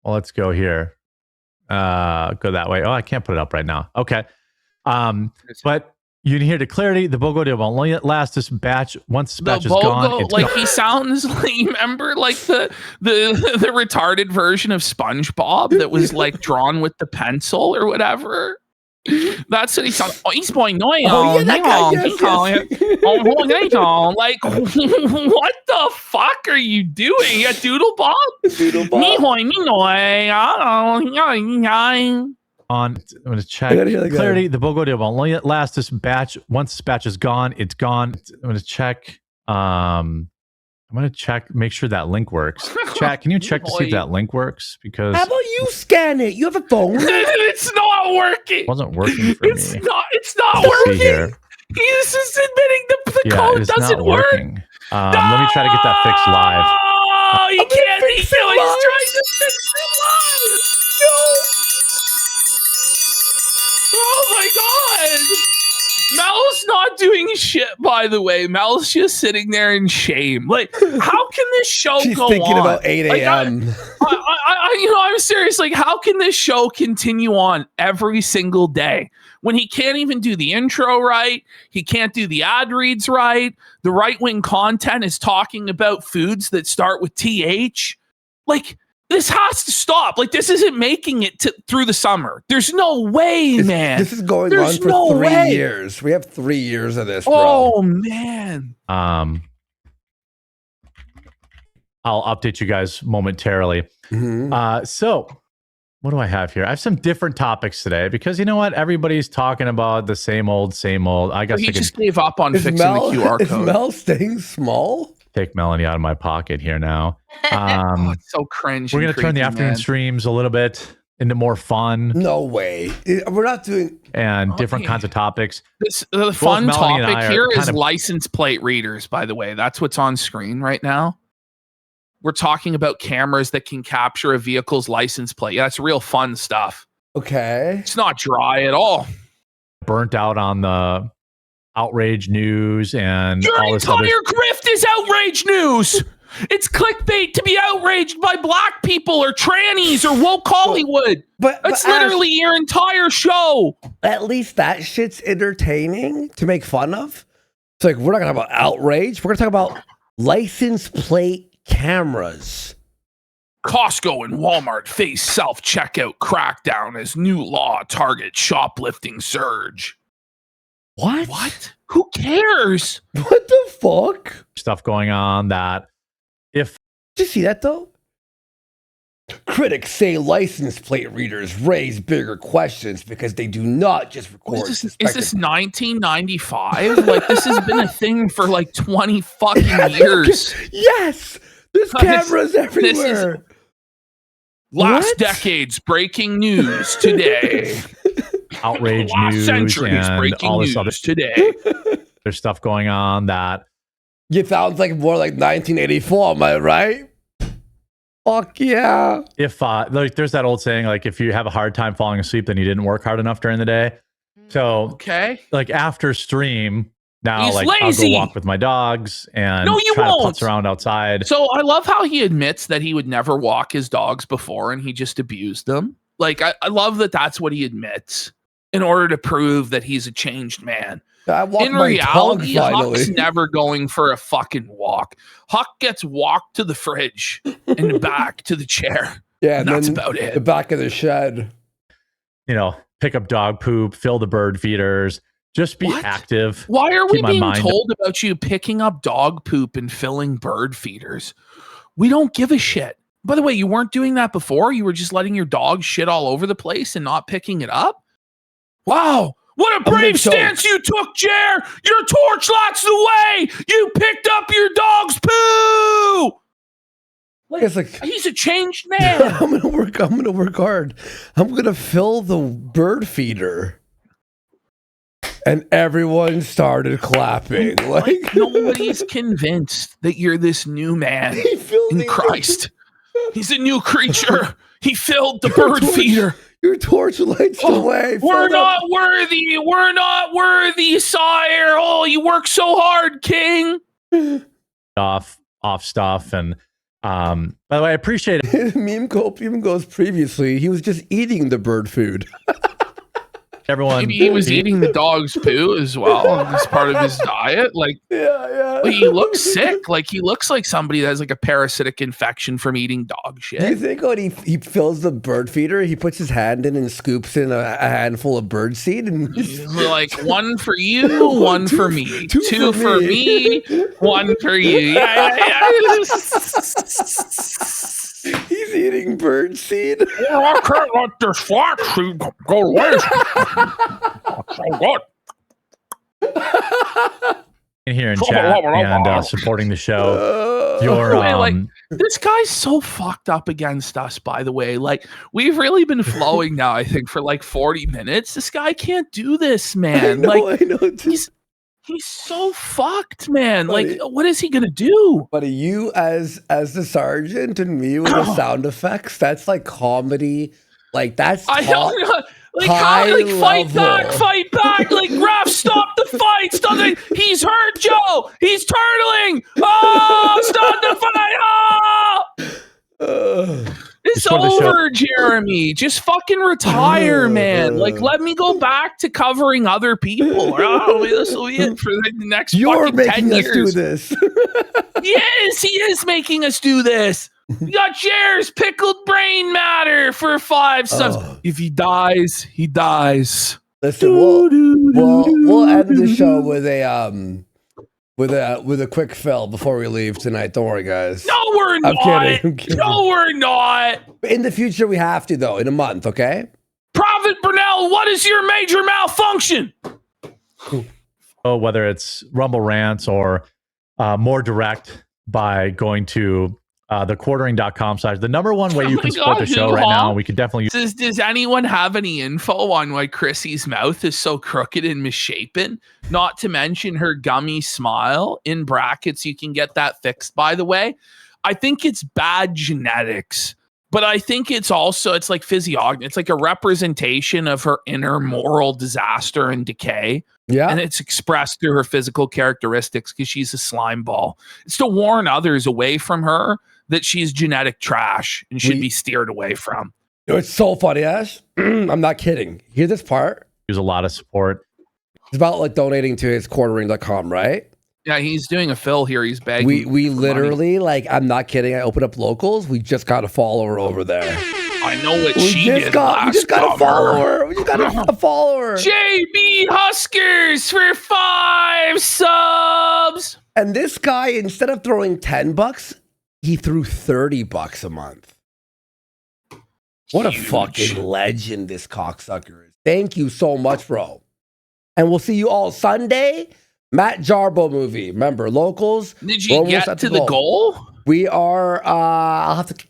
Well, let's go here. Go that way. Oh, I can't put it up right now. Okay. But you can hear the clarity. The BOGO will only last this batch. Once this batch is gone, it's like gone. He sounds like, remember, like the retarded version of SpongeBob that was like drawn with the pencil or whatever. That's what he sounds. Oh, he's going no. Oh, yeah, that guy, yes. Like, what the fuck are you doing? Yeah, Doodle Bob. I'm going to check clarity. The BOGO will only last this batch. Once this batch is gone, it's gone. I'm going to check. I'm going to check. Make sure that link works. Chat, can you check to see if that link works? Because how about you scan it? You have a phone. It's not working. It wasn't working for me. It's not working. Here. He's just admitting the code doesn't work. Let me try to get that fixed live. Oh, you can't. He's trying to fix it live. No. Oh my god! Mel's not doing shit, by the way. Mel's just sitting there in shame. Like, how can this show She's go thinking on? about 8 a.m. I'm serious. Like, how can this show continue on every single day when he can't even do the intro right? He can't do the ad reads right. The right-wing content is talking about foods that start with TH. Like, this has to stop. Like, this isn't making it through the summer. There's no way, man. This is going on for 3 years. We have 3 years of this, bro. Oh, man. I'll update you guys momentarily. So, what do I have here? I have some different topics today because you know what? Everybody's talking about the same old. I guess he just gave up on fixing the QR code. Is Mel staying small? Take Melanie out of my pocket here now. It's so cringe. We're going to turn the afternoon streams a little bit into more fun. No way. We're not doing... And different kinds of topics. The fun topic here is license plate readers, by the way. That's what's on screen right now. We're talking about cameras that can capture a vehicle's license plate. Yeah, it's real fun stuff. Okay. It's not dry at all. Burnt out on the outrage news and all this other... Your entire grift is outrage news. It's clickbait to be outraged by black people or trannies or woke Hollywood. That's literally your entire show. At least that shit's entertaining to make fun of. It's like, we're not going to talk about outrage. We're going to talk about license plate cameras. Costco and Walmart face self-checkout crackdown as new law targets shoplifting surge. What? Who cares? What the fuck? Stuff going on that if... Did you see that though? Critics say license plate readers raise bigger questions because they do not just record. Is this 1995? Like, this has been a thing for like 20 fucking years. Yes! There's cameras everywhere. Last decade's breaking news today. Outrage Last news century's and breaking all this news other today. There's stuff going on that You sounds like more like 1984, am I right? Fuck yeah. If like there's that old saying, like if you have a hard time falling asleep, then you didn't work hard enough during the day. So Okay. like after stream, now He's like lazy. I'll go walk with my dogs and No, you try to won't. putz around outside. So I love how he admits that he would never walk his dogs before and he just abused them. Like, I love that that's what he admits in order to prove that he's a changed man. I walked In my reality, dog Huck's finally. never going for a fucking walk. Huck gets walked to the fridge and back to the chair. Yeah, and that's about it. The back of the shed. You know, pick up dog poop, fill the bird feeders, just be What? active. Why are we Keep my being mind- told about you picking up dog poop and filling bird feeders? We don't give a shit. By the way, you weren't doing that before. You were just letting your dog shit all over the place and not picking it up. Wow. What a brave stance you took, Jer. Your torchlight's the way. You picked up your dog's poo. It's like He's a changed man. I'm gonna work hard. I'm gonna fill the bird feeder. And everyone started clapping. Like nobody's convinced that you're this new man in Christ. He's a new creature. He filled the bird feeder. Your torchlight's the way. We're not worthy. We're not worthy, sire. Oh, you work so hard, King. off stuff. And by the way, I appreciate it. Meme Copium goes previously. He was just eating the bird food. Everyone, Maybe he was eating the dog's poo as well as part of his diet. Like, yeah. Like, he looks sick. Like, he looks like somebody that has like a parasitic infection from eating dog shit. Do you think when he fills the bird feeder, he puts his hand in and scoops in a handful of bird seed? And like, one for you, one for me. Two for me, one for you. Yeah. He's eating bird seed. Well, I can't let this flax seed go to waste. So good. in here in chat and supporting the show. This guy's so fucked up against us, by the way. Like, we've really been flowing now, I think, for like 40 minutes. This guy can't do this, man. I know. He's so fucked, man. Buddy, like, what is he gonna do? Buddy, you as the sergeant and me with the sound effects, that's like comedy. Like, that's I don't know. Like, how, like, fight back, like, ref, stop the fight, stop the, he's hurt, Joe, he's turtling, oh, stop the fight, oh! It's over, Jeremy, just fucking retire, man, like, let me go back to covering other people. This will be it for the next You're fucking making 10 us years. do this. Yes, he is making us do this. We got Jer's pickled brain matter for 5 subs. If he dies, he dies. Listen, we'll end the show with a quick fill before we leave tonight. Don't worry, guys. No, we're not. I'm kidding. No, we're not. In the future, we have to, though, in a month, okay? Prophet Brunel, what is your major malfunction? Oh, whether it's Rumble Rants or more direct by going to thequartering.com/ the number one way you can support the show right now. We could definitely Does anyone have any info on why Chrissy's mouth is so crooked and misshapen? Not to mention her gummy smile. In brackets, you can get that fixed, by the way. I think it's bad genetics, but I think it's also, it's like physiognomy. It's like a representation of her inner moral disaster and decay. Yeah. And it's expressed through her physical characteristics because she's a slime ball. It's to warn others away from her that she's genetic trash and should be steered away from. You know, it's so funny, Ash. I'm not kidding. Hear this part? use a lot of support. It's about like donating to his quartering.com, right? Yeah, he's doing a fill here. He's begging. We literally, like, I'm not kidding. I opened up locals. We just got a follower over there. I know what We she just did got, we just got a last follower. We just got a follower. JB Huskers for 5 subs. And this guy, instead of throwing $10, he threw $30 a month. What a fucking legend this cocksucker is. Thank you so much, bro. And we'll see you all Sunday. Matt Jarbo movie. Remember, locals. Did you get to the goal? We are, I'll have to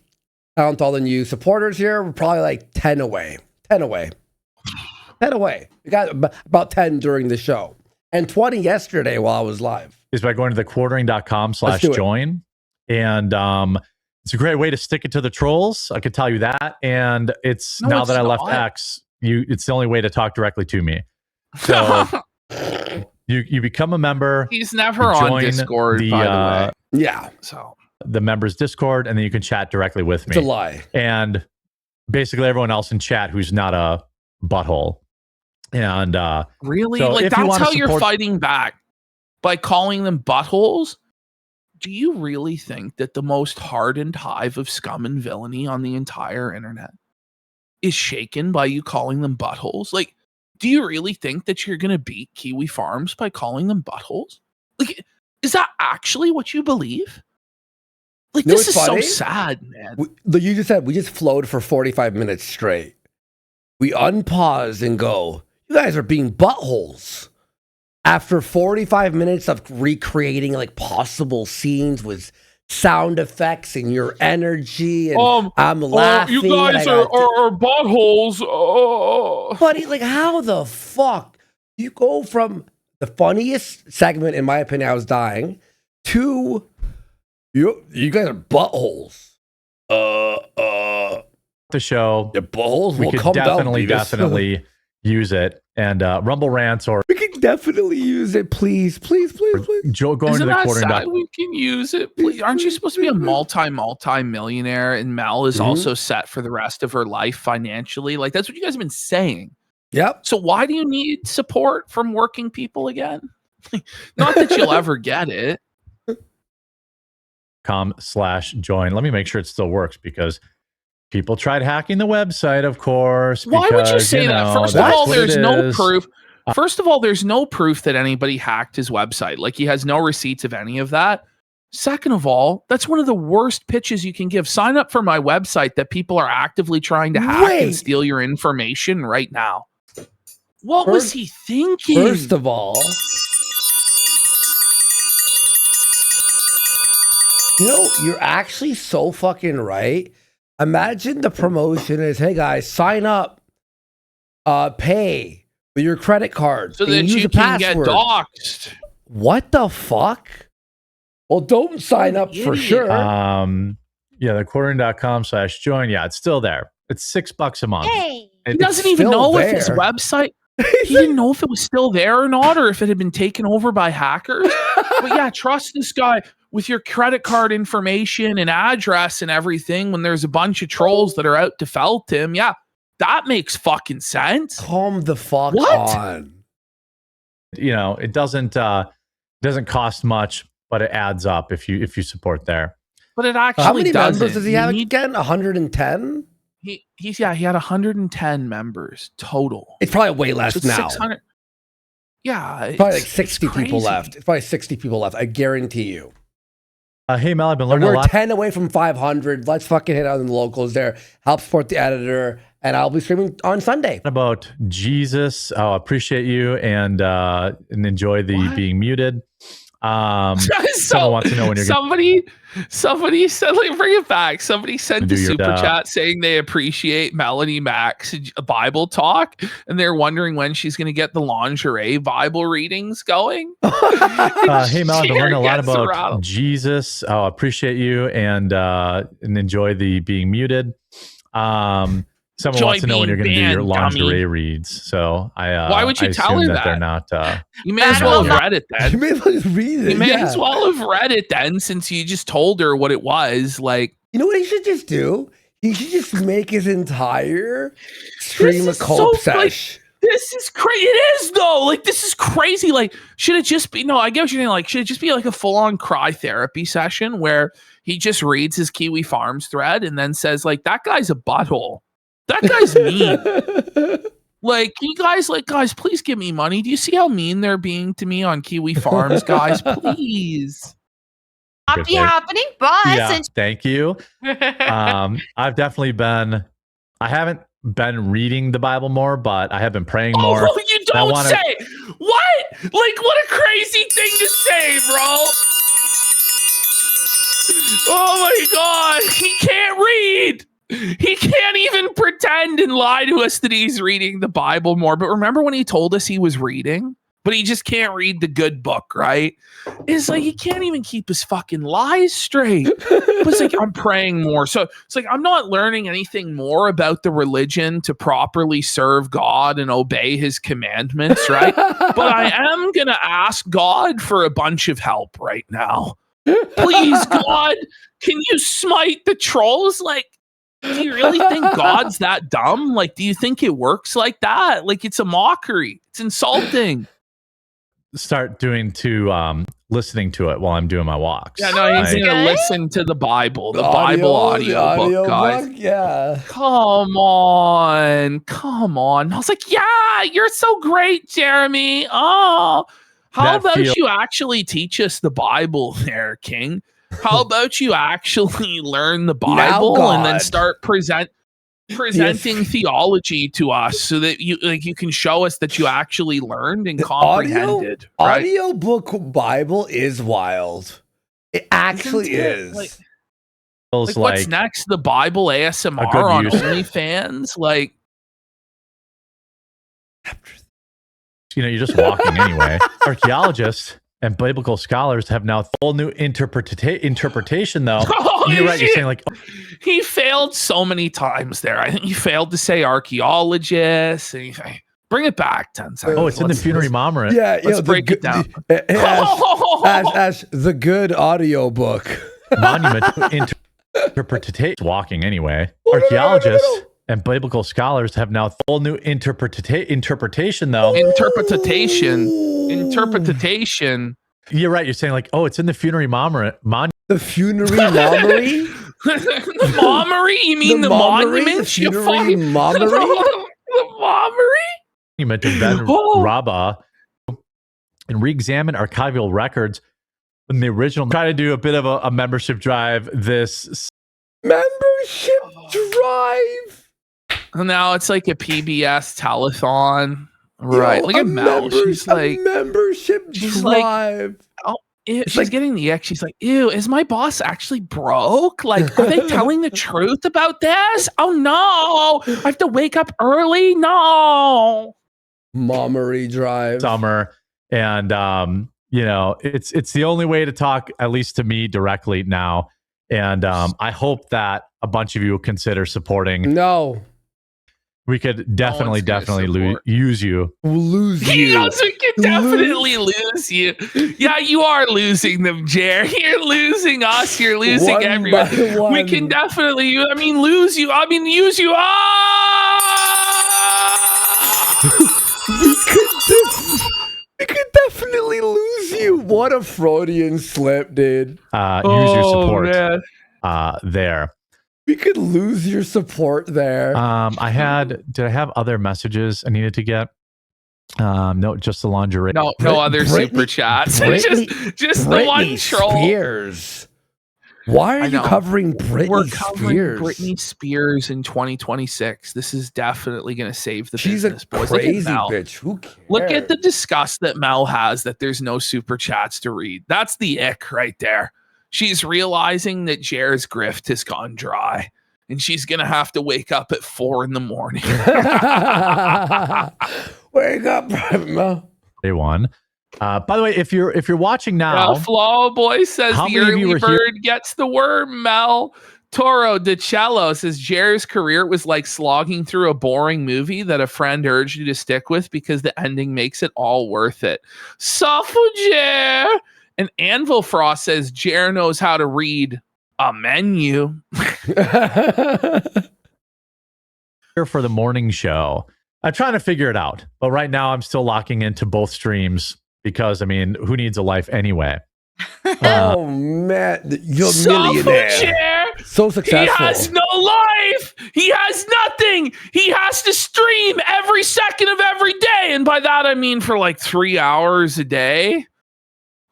count all the new supporters here. We're probably like 10 away. 10 away. 10 away. We got about 10 during the show. And 20 yesterday while I was live. is by going to thequartering.com/join. And it's a great way to stick it to the trolls. I could tell you that. And it's now that I left X, it's the only way to talk directly to me. So you become a member. He's never on Discord, by the way. Yeah. So the members Discord, and then you can chat directly with me. It's a lie. And basically everyone else in chat who's not a butthole. And really, so like that's how you're fighting back by calling them buttholes. Do you really think that the most hardened hive of scum and villainy on the entire internet is shaken by you calling them buttholes? Like, do you really think that you're gonna beat Kiwi Farms by calling them buttholes? Like, is that actually what you believe? Like, this is so sad, man. You just said we just flowed for 45 minutes straight. We unpause and go, you guys are being buttholes. After 45 minutes of recreating like possible scenes with sound effects and your energy, and I'm laughing. You guys are buttholes. Buddy, like how the fuck you go from the funniest segment, in my opinion, I was dying, to you guys are buttholes. The show. The buttholes. We could definitely use it. And Rumble rants, or we can definitely use it. Please. Joe, going Isn't to the that quartering. sad? We can use it. Please. Aren't you supposed to be a multi-millionaire? And Mel is also set for the rest of her life financially. Like that's what you guys have been saying. Yep. So why do you need support from working people again? Not that you'll ever get it. .com/join. Let me make sure it still works, because people tried hacking the website, of course. Why would you say that? First of all, there's no proof. First of all, there's no proof that anybody hacked his website. Like, he has no receipts of any of that. Second of all, that's one of the worst pitches you can give. Sign up for my website that people are actively trying to hack and steal your information right now. What was he thinking? First of all, you're actually so fucking right. Imagine the promotion is, hey guys, sign up, pay with your credit card, so that you can get doxxed. What the fuck? Well, don't sign up for sure. thequartering.com/join. Yeah, it's still there. It's $6 a month. Hey, he doesn't even know if his website. He didn't know if it was still there or not, or if it had been taken over by hackers. But yeah, trust this guy with your credit card information and address and everything when there's a bunch of trolls that are out to felt him. Yeah, that makes fucking sense. Calm the fuck on. It doesn't cost much, but it adds up if you support there. But it actually How many doesn't. members does he have again? 110? He had 110 members total. It's probably way less So now. 600. Yeah, It's probably like 60 people left. It's probably 60 people left. I guarantee you. Hey Mel, I've been learning a We're lot. 10 away from 500. Let's fucking hit on the locals there. Help support the editor, and I'll be streaming on Sunday. About Jesus. Oh, appreciate you and enjoy the being muted. Someone wants to know when you're somebody said, like, bring it back. Somebody sent a super chat saying they appreciate Melanie Mack's Bible talk, and they're wondering when she's going to get the lingerie Bible readings going. Hey Mel, I've been learning a lot about Jesus. Oh, appreciate you and enjoy the being muted. Someone wants to know when you're going to do your lingerie reads. So why would you tell her that? They're not. You may as well have read it then. You may as well just read it. You may as well have read it then, since you just told her what it was. Like, you know what he should just do? He should just make his entire stream a cope sesh. This is crazy. It is though. Like, this is crazy. Like, should it just be? No, I get what you're saying. Like, should it just be like a full-on cry therapy session where he just reads his Kiwi Farms thread and then says, like, that guy's a butthole. That guy's mean. Like, you guys, please give me money. Do you see how mean they're being to me on Kiwi Farms, guys? Please. Not be happening, but thank you. I've definitely been. I haven't been reading the Bible more, but I have been praying more. Oh, you don't say. What? Like, what a crazy thing to say, bro. Oh my God, he can't read. He can't even pretend and lie to us that he's reading the Bible more. But remember when he told us he was reading? but he just can't read the good book, right? It's like he can't even keep his fucking lies straight. But it's like I'm praying more. So it's like I'm not learning anything more about the religion to properly serve God and obey his commandments, right? But I am going to ask God for a bunch of help right now. Please, God, can you smite the trolls? Like, do you really think God's that dumb? Like, do you think it works like that? Like, it's a mockery. It's insulting. Start listening to it while I'm doing my walks. Yeah, no, he's gonna listen to the Bible, the Bible audio book, guys. Yeah. Come on. I was like, yeah, you're so great, Jeremy. Oh, how about you actually teach us the Bible there, King? How about you actually learn the Bible and then start presenting theology to us so that you can show us that you actually learned and comprehended. Audio book Bible is wild. It actually is. Like what's next? The Bible ASMR on OnlyFans? Like, you're just walking anyway. Archaeologists and biblical scholars have now full new interpretation, though. You're right. You're saying he failed so many times there. I think he failed to say archaeologists. Bring it back 10 seconds. Oh, it's in the Funerary Mamre. Yeah, let's break it down. As the good audio book. Monument to interpretation. Walking anyway. Archaeologists and biblical scholars have now full new interpretation, though. Interpretation. You're right. You're saying it's in the Funerary Mamre. The Funerary Mamre? The Mamre? You mean the monument? The Funerary Mamre? The Mamre? Monument of Ben Rabbah and re-examine archival records in the original. Try to do a bit of a membership drive. This membership drive. Now it's like a PBS telethon, right? Look at Mel. She's like membership drive. She's getting the ick. She's like, ew, is my boss actually broke? Like, are they telling the truth about this? Oh no, I have to wake up early. No. Mommery drive. Summer. And it's the only way to talk, at least to me, directly now. And I hope that a bunch of you will consider supporting. No. We could definitely use you. We could definitely lose you. Yeah, you are losing them, Jer. You're losing us. You're losing everyone. We can definitely, lose you. Use you. We could definitely lose you. What a Freudian slip, dude. Use your support there. We could lose your support there. Did I have other messages I needed to get? No, just the lingerie. No other super chats. Just the one troll. Spears. Why are you covering Britney We're covering Spears? Britney Spears in 2026. This is definitely going to save the business, business, boys. Crazy bitch. Who cares? Look at the disgust that Mel has that there's no super chats to read. That's the ick right there. She's realizing that Jer's grift has gone dry, and she's going to have to wake up at 4 a.m. Wake up, Mel. Day one. By the way, if you're watching now, Flow Boy says the early bird gets the worm. Mel Toro DiCello says Jer's career was like slogging through a boring movie that a friend urged you to stick with because the ending makes it all worth it. Suffer Jer. And Anvil Frost says Jer knows how to read a menu. Here for the morning show. I'm trying to figure it out, but right now I'm still locking into both streams because who needs a life anyway? Oh man, you're a millionaire. So successful. He has no life. He has nothing. He has to stream every second of every day, and by that I mean for like 3 hours a day.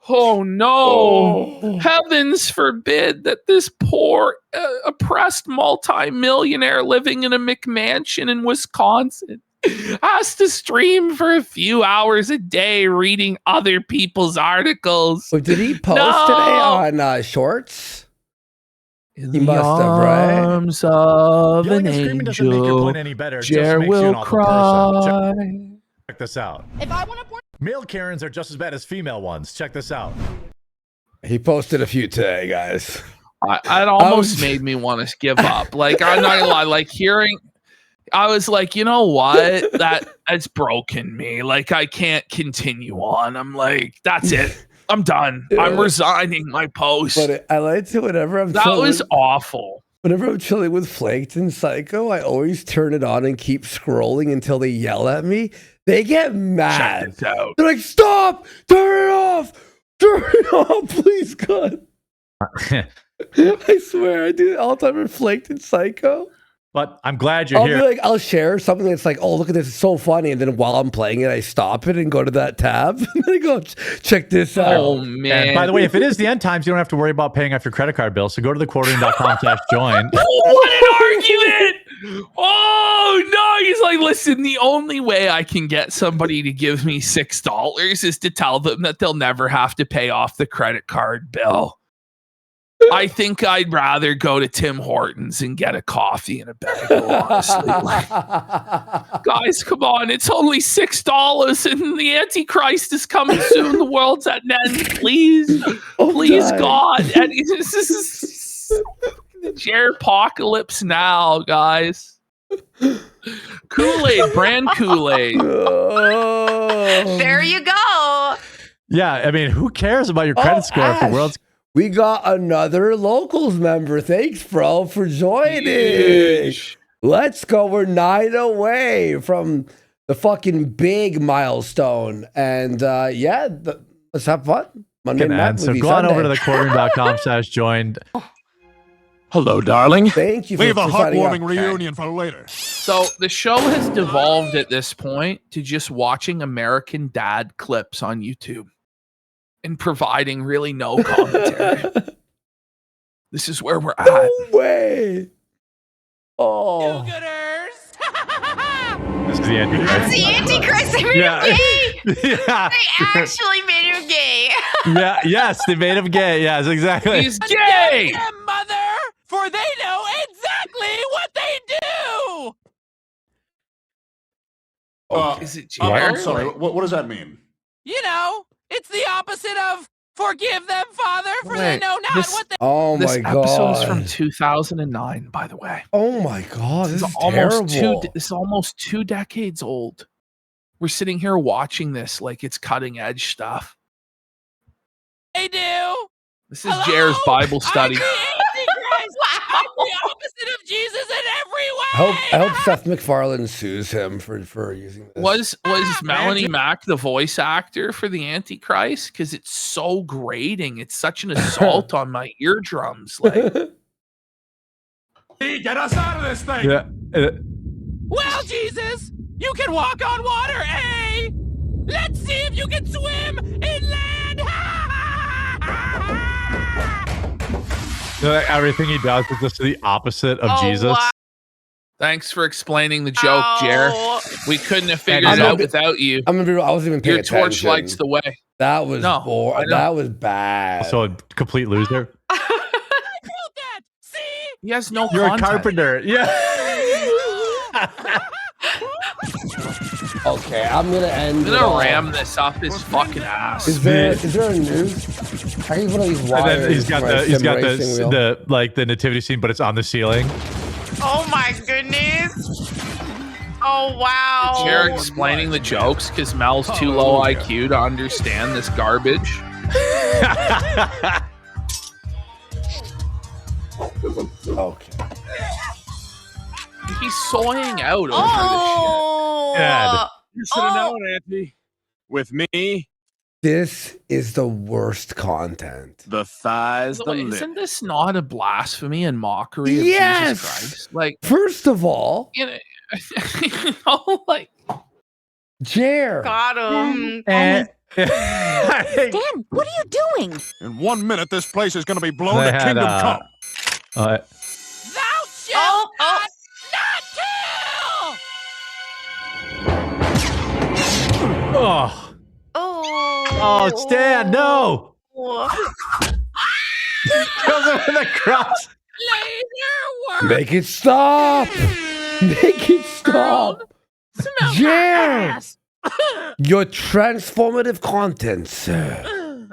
Oh no! Heavens forbid that this poor, oppressed multi-millionaire living in a McMansion in Wisconsin has to stream for a few hours a day reading other people's articles. Wait, did he post today on Shorts? He must have, right? Arms of an screaming doesn't make your point any better. Jer will cry. Check this out. If I want to Male Karens are just as bad as female ones. Check this out. He posted a few today, guys. It almost made me want to give up. Like, I'm not gonna lie, like hearing, I was like, you know what? That's broken me. Like, I can't continue on. I'm like, that's it. I'm done. I'm resigning my post. But I like to whenever I'm that was awful. Whenever I'm chilling with Flaked and Psycho, I always turn it on and keep scrolling until they yell at me. They get mad. They're like, stop! Turn it off! Turn it off, please, God. I swear, I do it all the time with Flaked and Psycho. But I'm glad you're here. Be like, I'll share something that's like, oh, look at this, it's so funny. And then while I'm playing it, I stop it and go to that tab. And then I go, check this out. Oh, man. And by the way, if it is the end times, you don't have to worry about paying off your credit card bill. So go to thequartering.com/join. What an argument! Oh, no. He's like, listen, the only way I can get somebody to give me $6 is to tell them that they'll never have to pay off the credit card bill. I think I'd rather go to Tim Hortons and get a coffee and a bagel, honestly. Like, guys, come on. It's only $6 and the Antichrist is coming soon. The world's at an end. Please. Please, God. And this is the Jerpocalypse now, guys. Kool-Aid, brand Kool-Aid. There you go. Yeah, I mean, who cares about your credit score if the world's... We got another Locals member. Thanks, bro, for joining. Huge. Let's go. We're 9 away from the fucking big milestone. And yeah, let's have fun. Monday night. So go on over to thequartering.com/join. Hello, darling. Thank you for Leave a heartwarming reunion for later. So the show has devolved at this point to just watching American Dad clips on YouTube and providing really no commentary. This is where we're at. No way. Oh. This is the Antichrist. It's the Antichrist. They made him gay. Yeah. They actually made him gay. Yeah. Yes, they made him gay. Yes, exactly. He's gay. Them, mother, for they know exactly what they do. Is it I'm sorry. What does that mean? You know, it's the opposite of forgive them, Father, for they know not what they. Oh my This god! episode is from 2009, by the way. Oh my god! This is almost terrible. This is almost 2 decades old. We're sitting here watching this like it's cutting edge stuff. They do. This is Jair's Bible study. I'm the Antichrist. I'm the opposite of Jesus in every way. I hope Seth MacFarlane sues him for using this. Was Melanie Mack the voice actor for the Antichrist? Because it's so grating. It's such an assault on my eardrums. Like, Hey, get us out of this thing. Yeah. Well, Jesus, you can walk on water, eh? Let's see if you can swim inland. Everything he does is just the opposite of Jesus. Wow. thanks for explaining the joke, Jer. We couldn't have figured it out without you. I'm gonna be real, I wasn't even paying Your torch attention. lights the way. That was that was bad. So a complete loser. He has no You're content. a carpenter. Yeah. Okay, I'm gonna end. I'm gonna ram this up his fucking ass. Is there a news? I need one of these wires. And then he's got for my sim racing wheel. the nativity scene, but it's on the ceiling. Oh my goodness. Oh wow. Jer explaining the jokes because Mel's too low IQ to understand this garbage. Okay. He's soying out over Oh. You should have known, Anthony. With me, This is the worst content. the thighs, this the shit. lip. Isn't this not a blasphemy and mockery of Yes! Jesus Christ? Like, First of all, you know, like, Jer. Got him. And Dan, what are you doing? In 1 minute, this place is going to be blown They to had, kingdom come. Thou shalt not kill. oh, Oh. Stan, no! Kills him in the cross. Laser work. Make it stop! Make it stop! Smell Jer! my ass. Your transformative content, sir.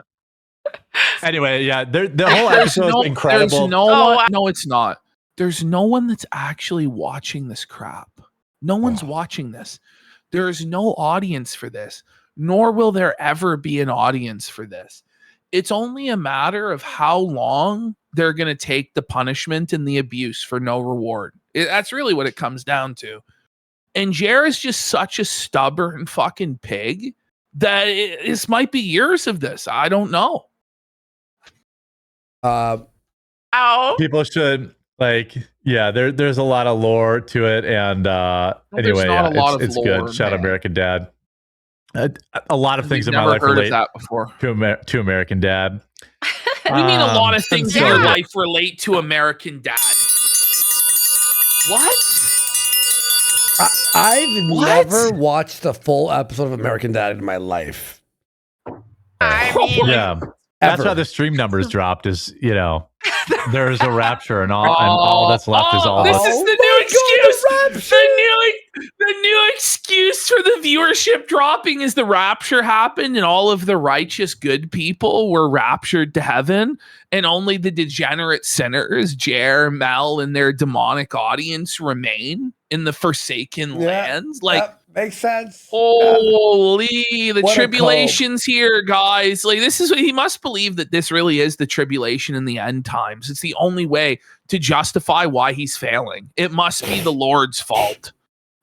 Anyway, yeah, the whole episode is incredible. No, it's not. There's no one that's actually watching this crap. No one's watching this. There is no audience for this, nor will there ever be an audience for this. It's only a matter of how long they're going to take the punishment and the abuse for no reward. That's really what it comes down to. And Jer is just such a stubborn fucking pig that this might be years of this. I don't know. People should there's a lot of lore to it, and anyway, it's good. Shout out American Dad. A lot of things in my life relate to American Dad. What do you mean a lot of things in your life relate to American Dad? What? I've never watched a full episode of American Dad in my life. I mean, Yeah, that's how the stream numbers dropped. Is there's a rapture, and all that's left is all. This us. is the new excuse. The new excuse for the viewership dropping is the rapture happened, and all of the righteous good people were raptured to heaven, and only the degenerate sinners, Jer, Mel, and their demonic audience remain in the forsaken lands. Like, makes sense. Holy, the What a tribulation's here, guys. Like, this is what he must believe, that this really is the tribulation in the end times. It's the only way to justify why he's failing. It must be the Lord's fault.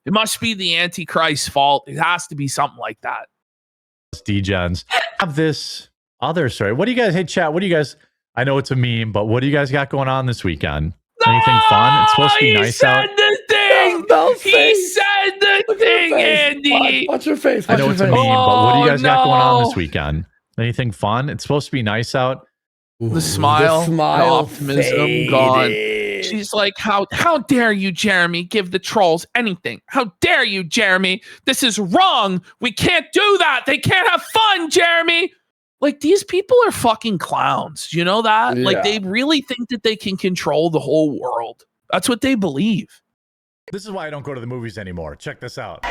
It must be the Antichrist's fault. It has to be something like that. Degens have this other story. What do you guys? Hey, chat. What do you guys? I know it's a meme, but what do you guys got going on this weekend? Anything fun? It's supposed to be nice out. He said the thing, Andy. Watch your face. I know it's a meme, but what do you guys got going on this weekend? Anything fun? It's supposed to be nice out. The smile, the optimism faded. gone. She's like, how dare you, Jeremy, give the trolls anything? How dare you, Jeremy? This is wrong. We can't do that. They can't have fun, Jeremy. Like, these people are fucking clowns. You know that? Yeah. Like, they really think that they can control the whole world. That's what they believe. This is why I don't go to the movies anymore. Check this out.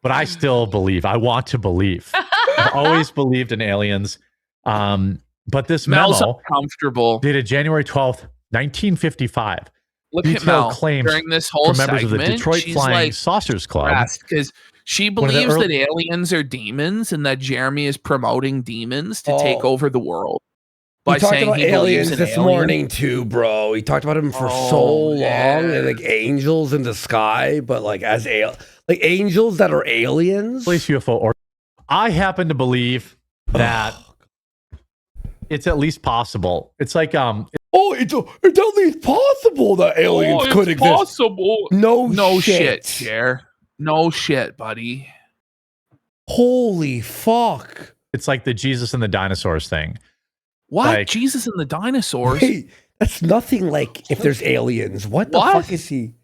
But I still believe. I want to believe. I've always believed in aliens. But this Mel's memo, uncomfortable. dated January 12th, 1955. Look at detailed Mel claims during this whole from members segment. of the Detroit She's Flying like Saucers Club. Because she One of the believes early- that aliens are demons and that Jeremy is promoting demons to take over the world. He talked saying about he believes aliens in this aliens. morning too, bro. He talked about him for so long, and like angels in the sky, but like like angels that are aliens. Space UFO. Or I happen to believe that it's at least possible. It's like it's at least possible that aliens could exist. Possible. No shit, Jer. No shit, buddy. Holy fuck! It's like the Jesus and the dinosaurs thing. What? Like, Jesus and the dinosaurs? Wait, that's nothing like if there's aliens. What the fuck is he?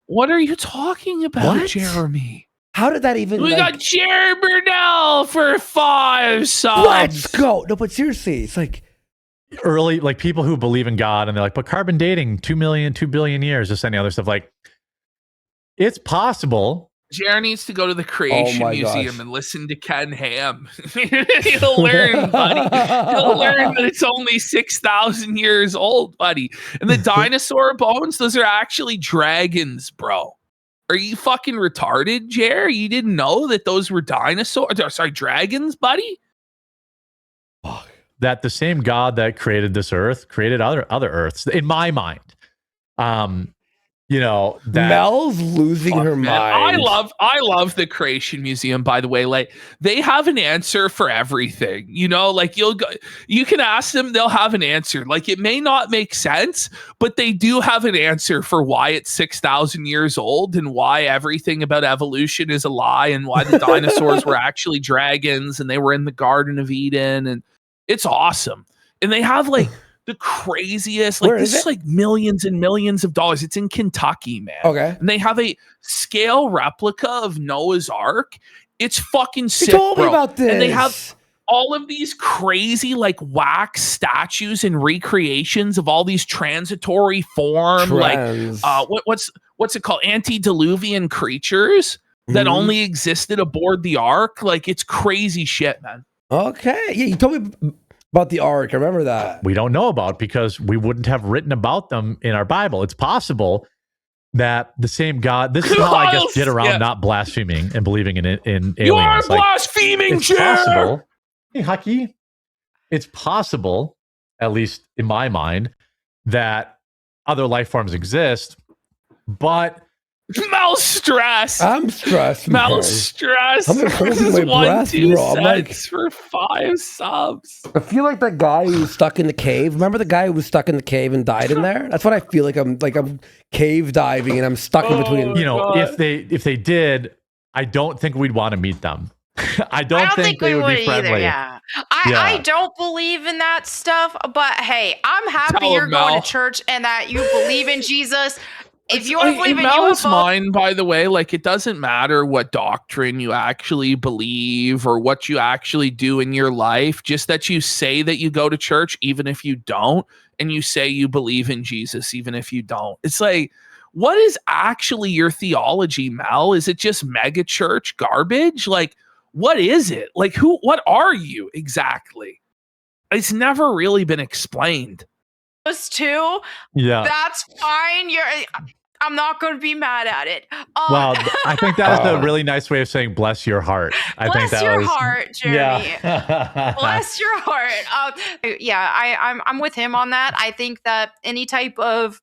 What are you talking about, What? Jeremy? How did that even? We got Jerry Burnell for 5 subs. Let's go. No, but seriously, it's like early, like people who believe in God and they're like, but carbon dating 2 billion years, just any other stuff. Like, it's possible. Jared needs to go to the Creation my Museum gosh. and listen to Ken Ham. He'll learn, buddy. He'll learn that it's only 6,000 years old, buddy. And the dinosaur bones, those are actually dragons, bro. Are you fucking retarded, Jer? You didn't know that those were dragons, buddy? That the same God that created this earth created other earths, in my mind. That Mel's losing her mind. I love the Creation Museum, by the way. Like, they have an answer for everything. Like, you can ask them, they'll have an answer. Like, it may not make sense, but they do have an answer for why it's 6,000 years old and why everything about evolution is a lie and why the dinosaurs were actually dragons and they were in the Garden of Eden, and it's awesome. And they have like the craziest, like, this is like millions and millions of dollars. It's in Kentucky, man. Okay. And they have a scale replica of Noah's Ark. It's fucking sick, told me bro. about this. And they have all of these crazy like wax statues and recreations of all these transitory form, what's it called? Antediluvian creatures that only existed aboard the Ark. Like, it's crazy shit, man. Okay. Yeah, you told me about the Ark. I remember that. We don't know about because we wouldn't have written about them in our Bible. It's possible that the same God, this is how I guess get around not blaspheming and believing in aliens. You are blaspheming, it's possible. Hey, Hucky, it's possible, at least in my mind, that other life forms exist, but Mel's stressed. I'm stressed. Mel's stressed. I'm holding my breath, bro. I'm like, for 5 subs. I feel like that guy who was stuck in the cave. Remember the guy who was stuck in the cave and died in there? That's what I feel like. I'm cave diving and I'm stuck in between. You know, if they did, I don't think we'd want to meet them. I don't think they would be friendly. Either, yeah. I don't believe in that stuff, but hey, I'm happy you're going to church and that you believe in Jesus. If you want to believe in Mel's UFO, mind, by the way, like, it doesn't matter what doctrine you actually believe or what you actually do in your life, just that you say that you go to church even if you don't, and you say you believe in Jesus even if you don't. It's like, what is actually your theology, Mel? Is it just mega church garbage? Like, what is it? Like, what are you exactly? It's never really been explained. those two, that's fine. I'm not going to be mad at it. Well, I think that was a really nice way of saying "bless your heart." Bless your heart, Jeremy. Yeah. Bless your heart. I'm with him on that. I think that any type of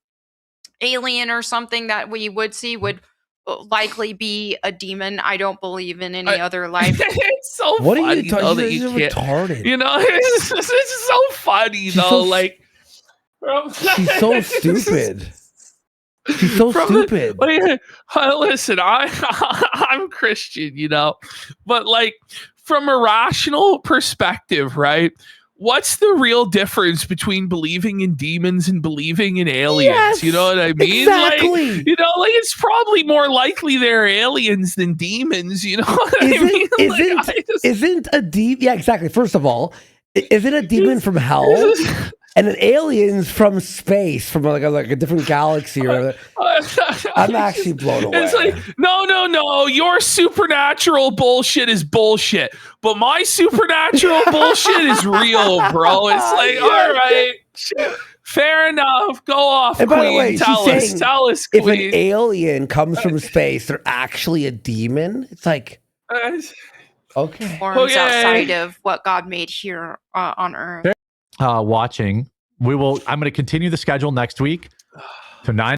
alien or something that we would see would likely be a demon. I don't believe in any other life. It's so what funny, are you though, that You're you can't, retarded. You know, it's so funny, though. Like, she's so stupid. She's so stupid. Listen, I'm Christian, you know, but like, from a rational perspective, right? What's the real difference between believing in demons and believing in aliens? Yes, you know what I mean? exactly. Like, you know, like, it's probably more likely they're aliens than demons. You know what I mean? Isn't a demon? Yeah, exactly. First of all, isn't a demon from hell? And an alien's from space, from like a different galaxy or I'm actually blown away. It's like, no, your supernatural bullshit is bullshit, but my supernatural bullshit is real, bro. It's like, all right, fair enough. Go off, and Queen. By the way, tell us, if Queen. an alien comes from space, they're actually a demon. It's like, okay, forms outside of what God made here on Earth. Watching. I'm going to continue the schedule next week to 9.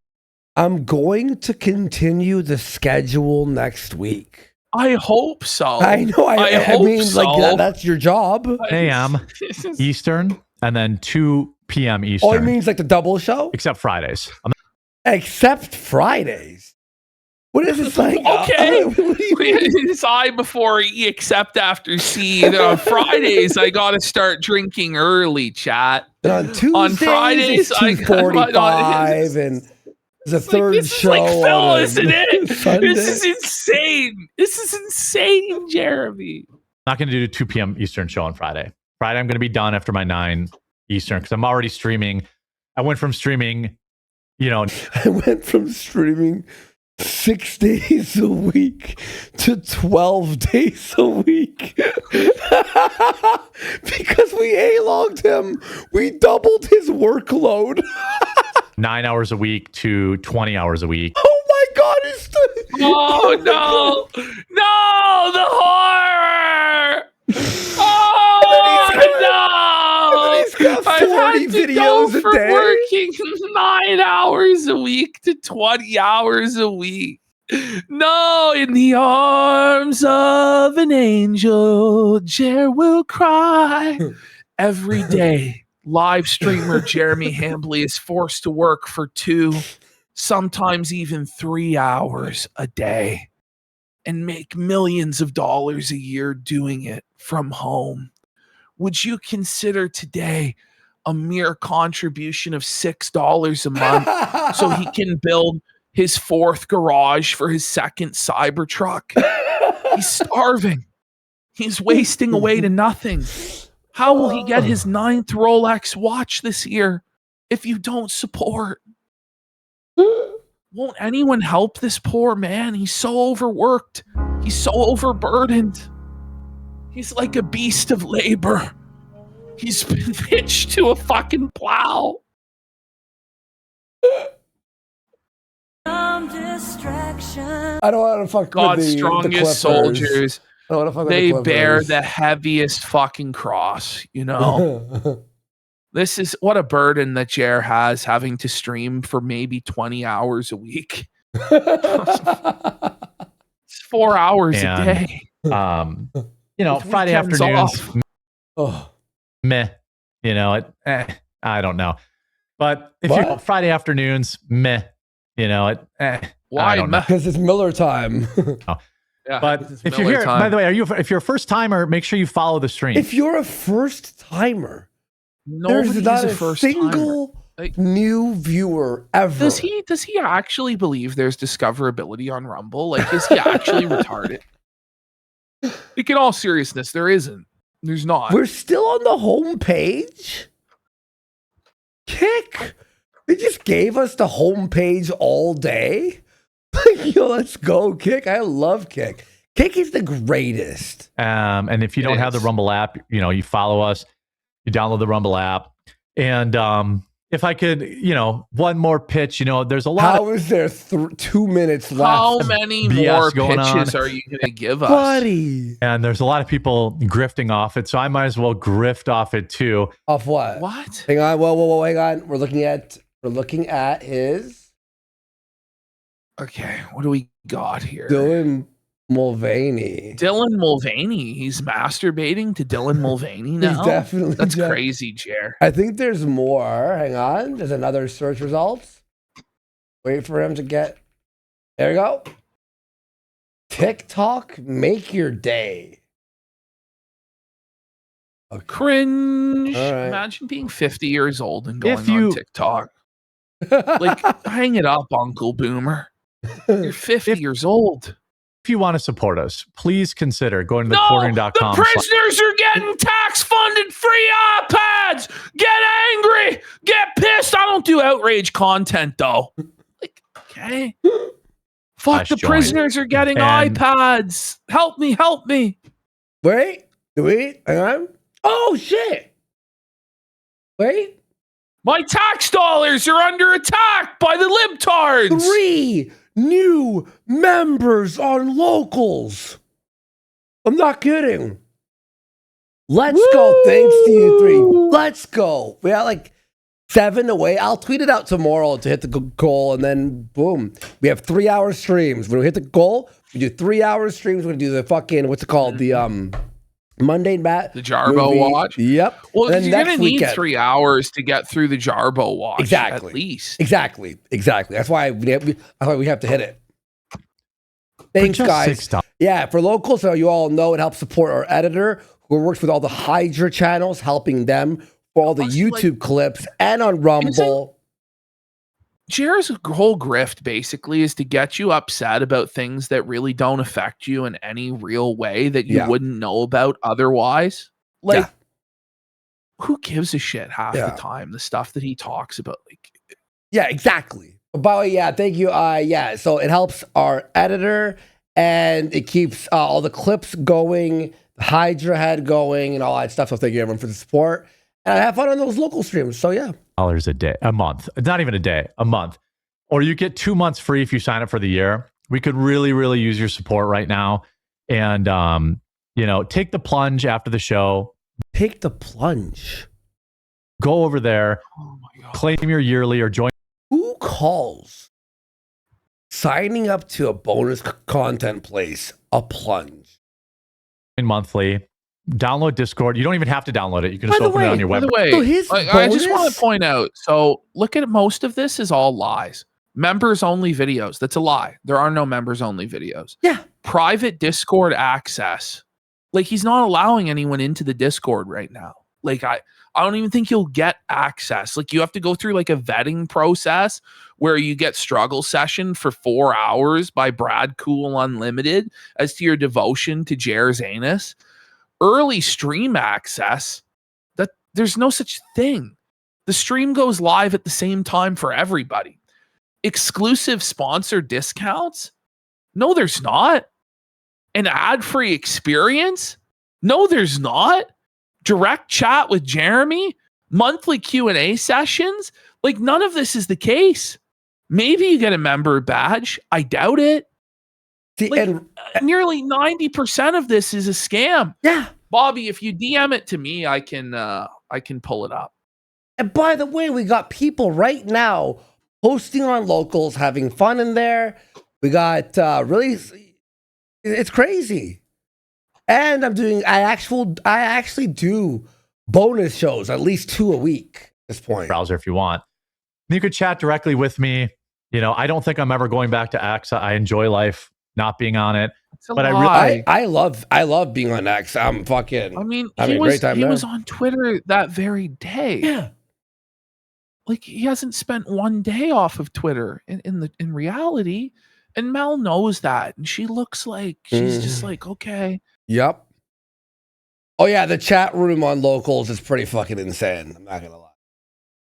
I'm going to continue the schedule next week. I hope so. I know. I hope mean, so. like that's your job. 10 a.m. Eastern and then 2 p.m. Eastern. Oh, it means like the double show? Except Fridays. Except Fridays. What is this like? Okay. It's I before E, except after C. On Fridays, I got to start drinking early, chat. And on Tuesdays, on Fridays, it's 2:45 and there's a third show. Like Phil, isn't it? Sunday. This is insane. This is insane, Jeremy. I'm not going to do a 2 p.m. Eastern show on Friday. Friday, I'm going to be done after my 9 Eastern because I'm already streaming. I went from streaming, I went from streaming 6 days a week to 12 days a week because we A-logged him. We doubled his workload. 9 hours a week to 20 hours a week. Oh my God! Oh no! No, the horror! Oh no! He's got 40 videos a day. Working 9 hours a week to 20 hours a week. No, in the arms of an angel, Jer will cry. Every day, live streamer Jeremy Hambley is forced to work for 2, sometimes even 3 hours a day, and make millions of dollars a year doing it from home. Would you consider today a mere contribution of $6 a month so he can build his 4th garage for his 2nd Cybertruck? He's starving. He's wasting away to nothing. How will he get his 9th Rolex watch this year if you don't support? Won't anyone help this poor man? He's so overworked. He's so overburdened. He's like a beast of labor. He's been hitched to a fucking plow. I don't want to fuck God's with the strongest Clippers. soldiers. They bear the heaviest fucking cross, you know? This is what a burden that Jer has, having to stream for maybe 20 hours a week. It's 4 hours a day. You know, Friday afternoons, meh. You know, I don't know. But if you're Friday afternoons, meh. You know, why? Because it's Miller time. Yeah, but if you're here, by the way, if you're a first timer, make sure you follow the stream. If you're a first timer, there's not a single new viewer ever. Does he actually believe there's discoverability on Rumble? Like, is he actually retarded? Like, in all seriousness, there isn't. There's not. We're still on the home page. Kick. They just gave us the home page all day. Yo, let's go, Kick. I love Kick. Kick is the greatest. And if you don't have the Rumble app, you know, you follow us, you download the Rumble app. And if I could, you know, one more pitch, you know, there's a lot. How is there 2 minutes left? How many more pitches are you going to give us? Buddy. And there's a lot of people grifting off it, so I might as well grift off it too. Off what? What? Hang on. Whoa, hang on. We're looking at his. Okay, what do we got here? Dylan Mulvaney. Dylan Mulvaney. He's masturbating to Dylan Mulvaney now. He's definitely. That's crazy, Jer. I think there's more. Hang on. There's another search results. Wait for him to get. There you go. TikTok, make your day. Okay. Cringe. Right. Imagine being 50 years old and going on TikTok. Like, hang it up, Uncle Boomer. You're 50 years old. If you want to support us, please consider going to thequartering.com. The prisoners are getting tax-funded free iPads. Get angry. Get pissed. I don't do outrage content, though. Like, okay. Fuck, the prisoners are getting iPads. Help me. Wait. Hang on. Oh, shit. Wait. My tax dollars are under attack by the libtards. 3 new members on locals. I'm not kidding. Let's go. Thanks to you 3. Let's go. We got like 7 away. I'll tweet it out tomorrow to hit the goal, and then boom. We have 3-hour streams. When we hit the goal, we do 3-hour streams. We're gonna do the fucking what's it called? The Monday Bat. The Jarbo watch? Yep. Well, you're going to need 3 hours to get through the Jarbo watch. Exactly. At least. Exactly. That's why we have to hit it. Thanks, guys. Yeah, for locals, so you all know it helps support our editor who works with all the Hydra channels, helping them for all the YouTube clips and on Rumble. Jared's whole grift basically is to get you upset about things that really don't affect you in any real way that you wouldn't know about otherwise. Like, who gives a shit half the time? The stuff that he talks about, like, yeah, exactly. But thank you. So it helps our editor and it keeps all the clips going, the Hydra head going, and all that stuff. So thank you everyone for the support. And I have fun on those local streams. So yeah. $1 a day, a month. It's not even a day, a month. Or you get 2 months free if you sign up for the year. We could really, really use your support right now. And, you know, take the plunge after the show. Take the plunge. Go over there, claim your yearly or join. Who calls signing up to a bonus content place a plunge? Monthly. Download Discord. You don't even have to download it. You can just open it on your web. By the way, I just want to point out. So look at most of this is all lies. Members only videos. That's a lie. There are no members only videos. Yeah. Private Discord access. Like, he's not allowing anyone into the Discord right now. Like, I don't even think you'll get access. Like, you have to go through like a vetting process where you get struggle session for 4 hours by Brad Cool Unlimited as to your devotion to Jer's anus. early stream access, that there's no such thing. The stream goes live at the same time for everybody. Exclusive sponsor discounts? No, there's not. An ad-free experience? No, there's not. Direct chat with Jeremy? Monthly Q&A sessions? Like, none of this is the case. Maybe you get a member badge. I doubt it. Nearly 90% of this is a scam. Yeah. Bobby, if you DM it to me, I can pull it up. And by the way, we got people right now posting on locals, having fun in there. We got it's crazy. And I actually do bonus shows, at least 2 a week at this point. Browser if you want. You could chat directly with me. I don't think I'm ever going back to X. I enjoy life not being on it. But I love being on X. I'm fucking. I mean, having a great time he there. was on Twitter that very day. Yeah. Like, he hasn't spent one day off of Twitter in reality. And Mel knows that. And she looks like she's just like, okay. Yep. Oh yeah, the chat room on locals is pretty fucking insane. I'm not gonna lie.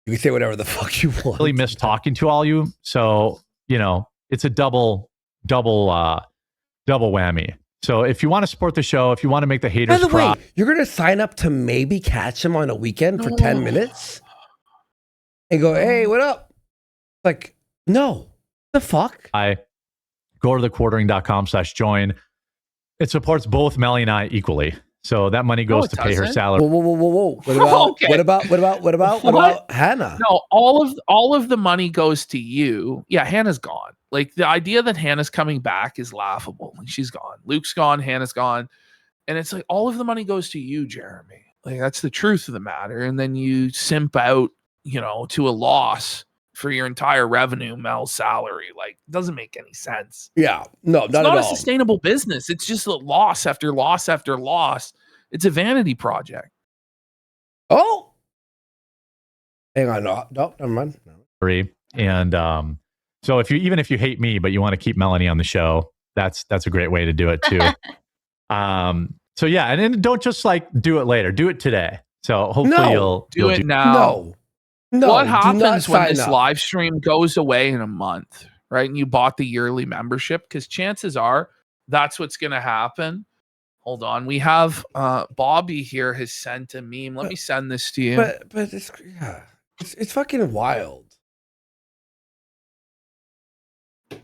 You can say whatever the fuck you want. Really miss talking to all you. So, it's a double whammy. So if you want to support the show, if you want to make the haters By the cry, way, you're gonna sign up to maybe catch him on a weekend for 10 minutes and go, hey, what up? Like, no. The fuck? I go to thequartering.com/join. It supports both Melly and I equally. So that money goes to pay her salary. Whoa. What about Hannah? No, all of the money goes to you. Yeah, Hannah's gone. Like, the idea that Hannah's coming back is laughable. Like, she's gone. Luke's gone. Hannah's gone. And it's like, all of the money goes to you, Jeremy. Like, that's the truth of the matter. And then you simp out, to a loss for your entire revenue, Mel's salary. Like, it doesn't make any sense. Yeah, no, it's not not at a all. sustainable business. It's just a loss after loss after loss. It's a vanity project. Oh, hang on, no, never mind. And so if you hate me, but you want to keep Melanie on the show, that's a great way to do it too. So yeah, and then don't just do it later. Do it today. So hopefully you'll do it now. No. What happens when this live stream goes away in a month, right? And you bought the yearly membership, because chances are that's what's going to happen. Hold on, we have Bobby here has sent a meme. Let me send this to you. But it's fucking wild. Let's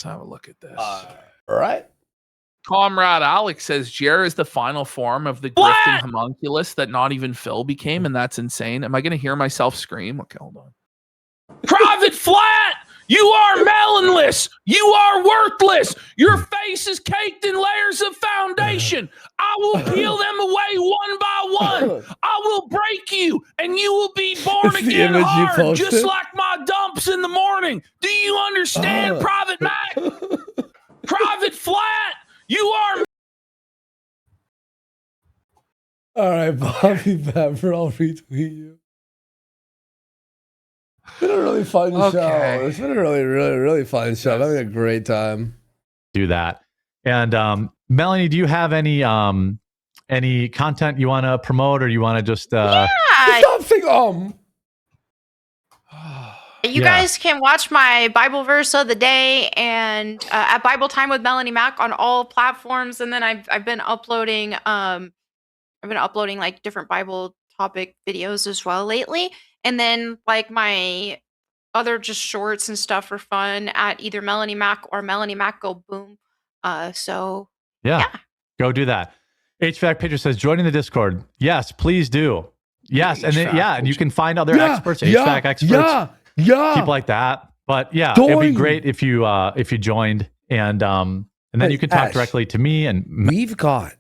have a look at this. All right. Comrade Alex says Jer is the final form of the grifting homunculus that not even Phil became, and that's insane. Am I going to hear myself scream? Okay, hold on. Private Flat! You are melonless! You are worthless! Your face is caked in layers of foundation! I will peel them away one by one! I will break you, and you will be born again hard, just like my dumps in the morning! Do you understand, Private Mac? Private Flat! You are... All right, Bobby Pepper, I'll retweet you. It's been a really fun show. It's been a really, really, really fun show. I'm having a great time. Do that. And Melanie, do you have any content you want to promote, or you want to just Stop saying You guys can watch my Bible verse of the day and at Bible Time with Melanie Mack on all platforms. And then I've been uploading like different Bible topic videos as well lately. And then like my other just shorts and stuff for fun at either Melanie Mack or Melanie Mack Go Boom. So yeah, go do that. HVAC Pitcher says joining the Discord. Yes, please do. Yes, and then and you can find other experts, HVAC experts. Yeah, people like that. But yeah, it'd be great if you joined, and then you can talk directly to me. And we've got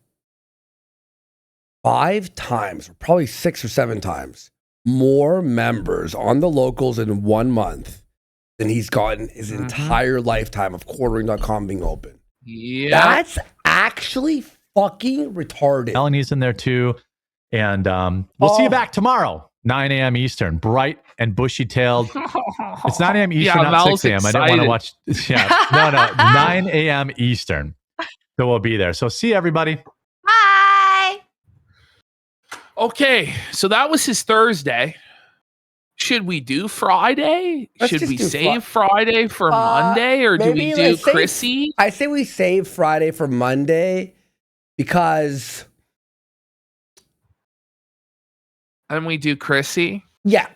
5 times, or probably 6 or 7 times, more members on the locals in 1 month than he's gotten his entire lifetime of quartering.com being open. Yeah, that's actually fucking retarded. Melanie's in there too, and we'll see you back tomorrow. 9 a.m. Eastern, bright and bushy-tailed. It's 9 a.m. Eastern, not 6 a.m. I didn't want to watch. Yeah, no, 9 a.m. Eastern. So we'll be there. So see everybody. Bye. Okay, so that was his Thursday. Should we do Friday? Should we save Friday for Monday, or do we do Chrissy? I say we save Friday for Monday because. And we do Chrissy? Yeah.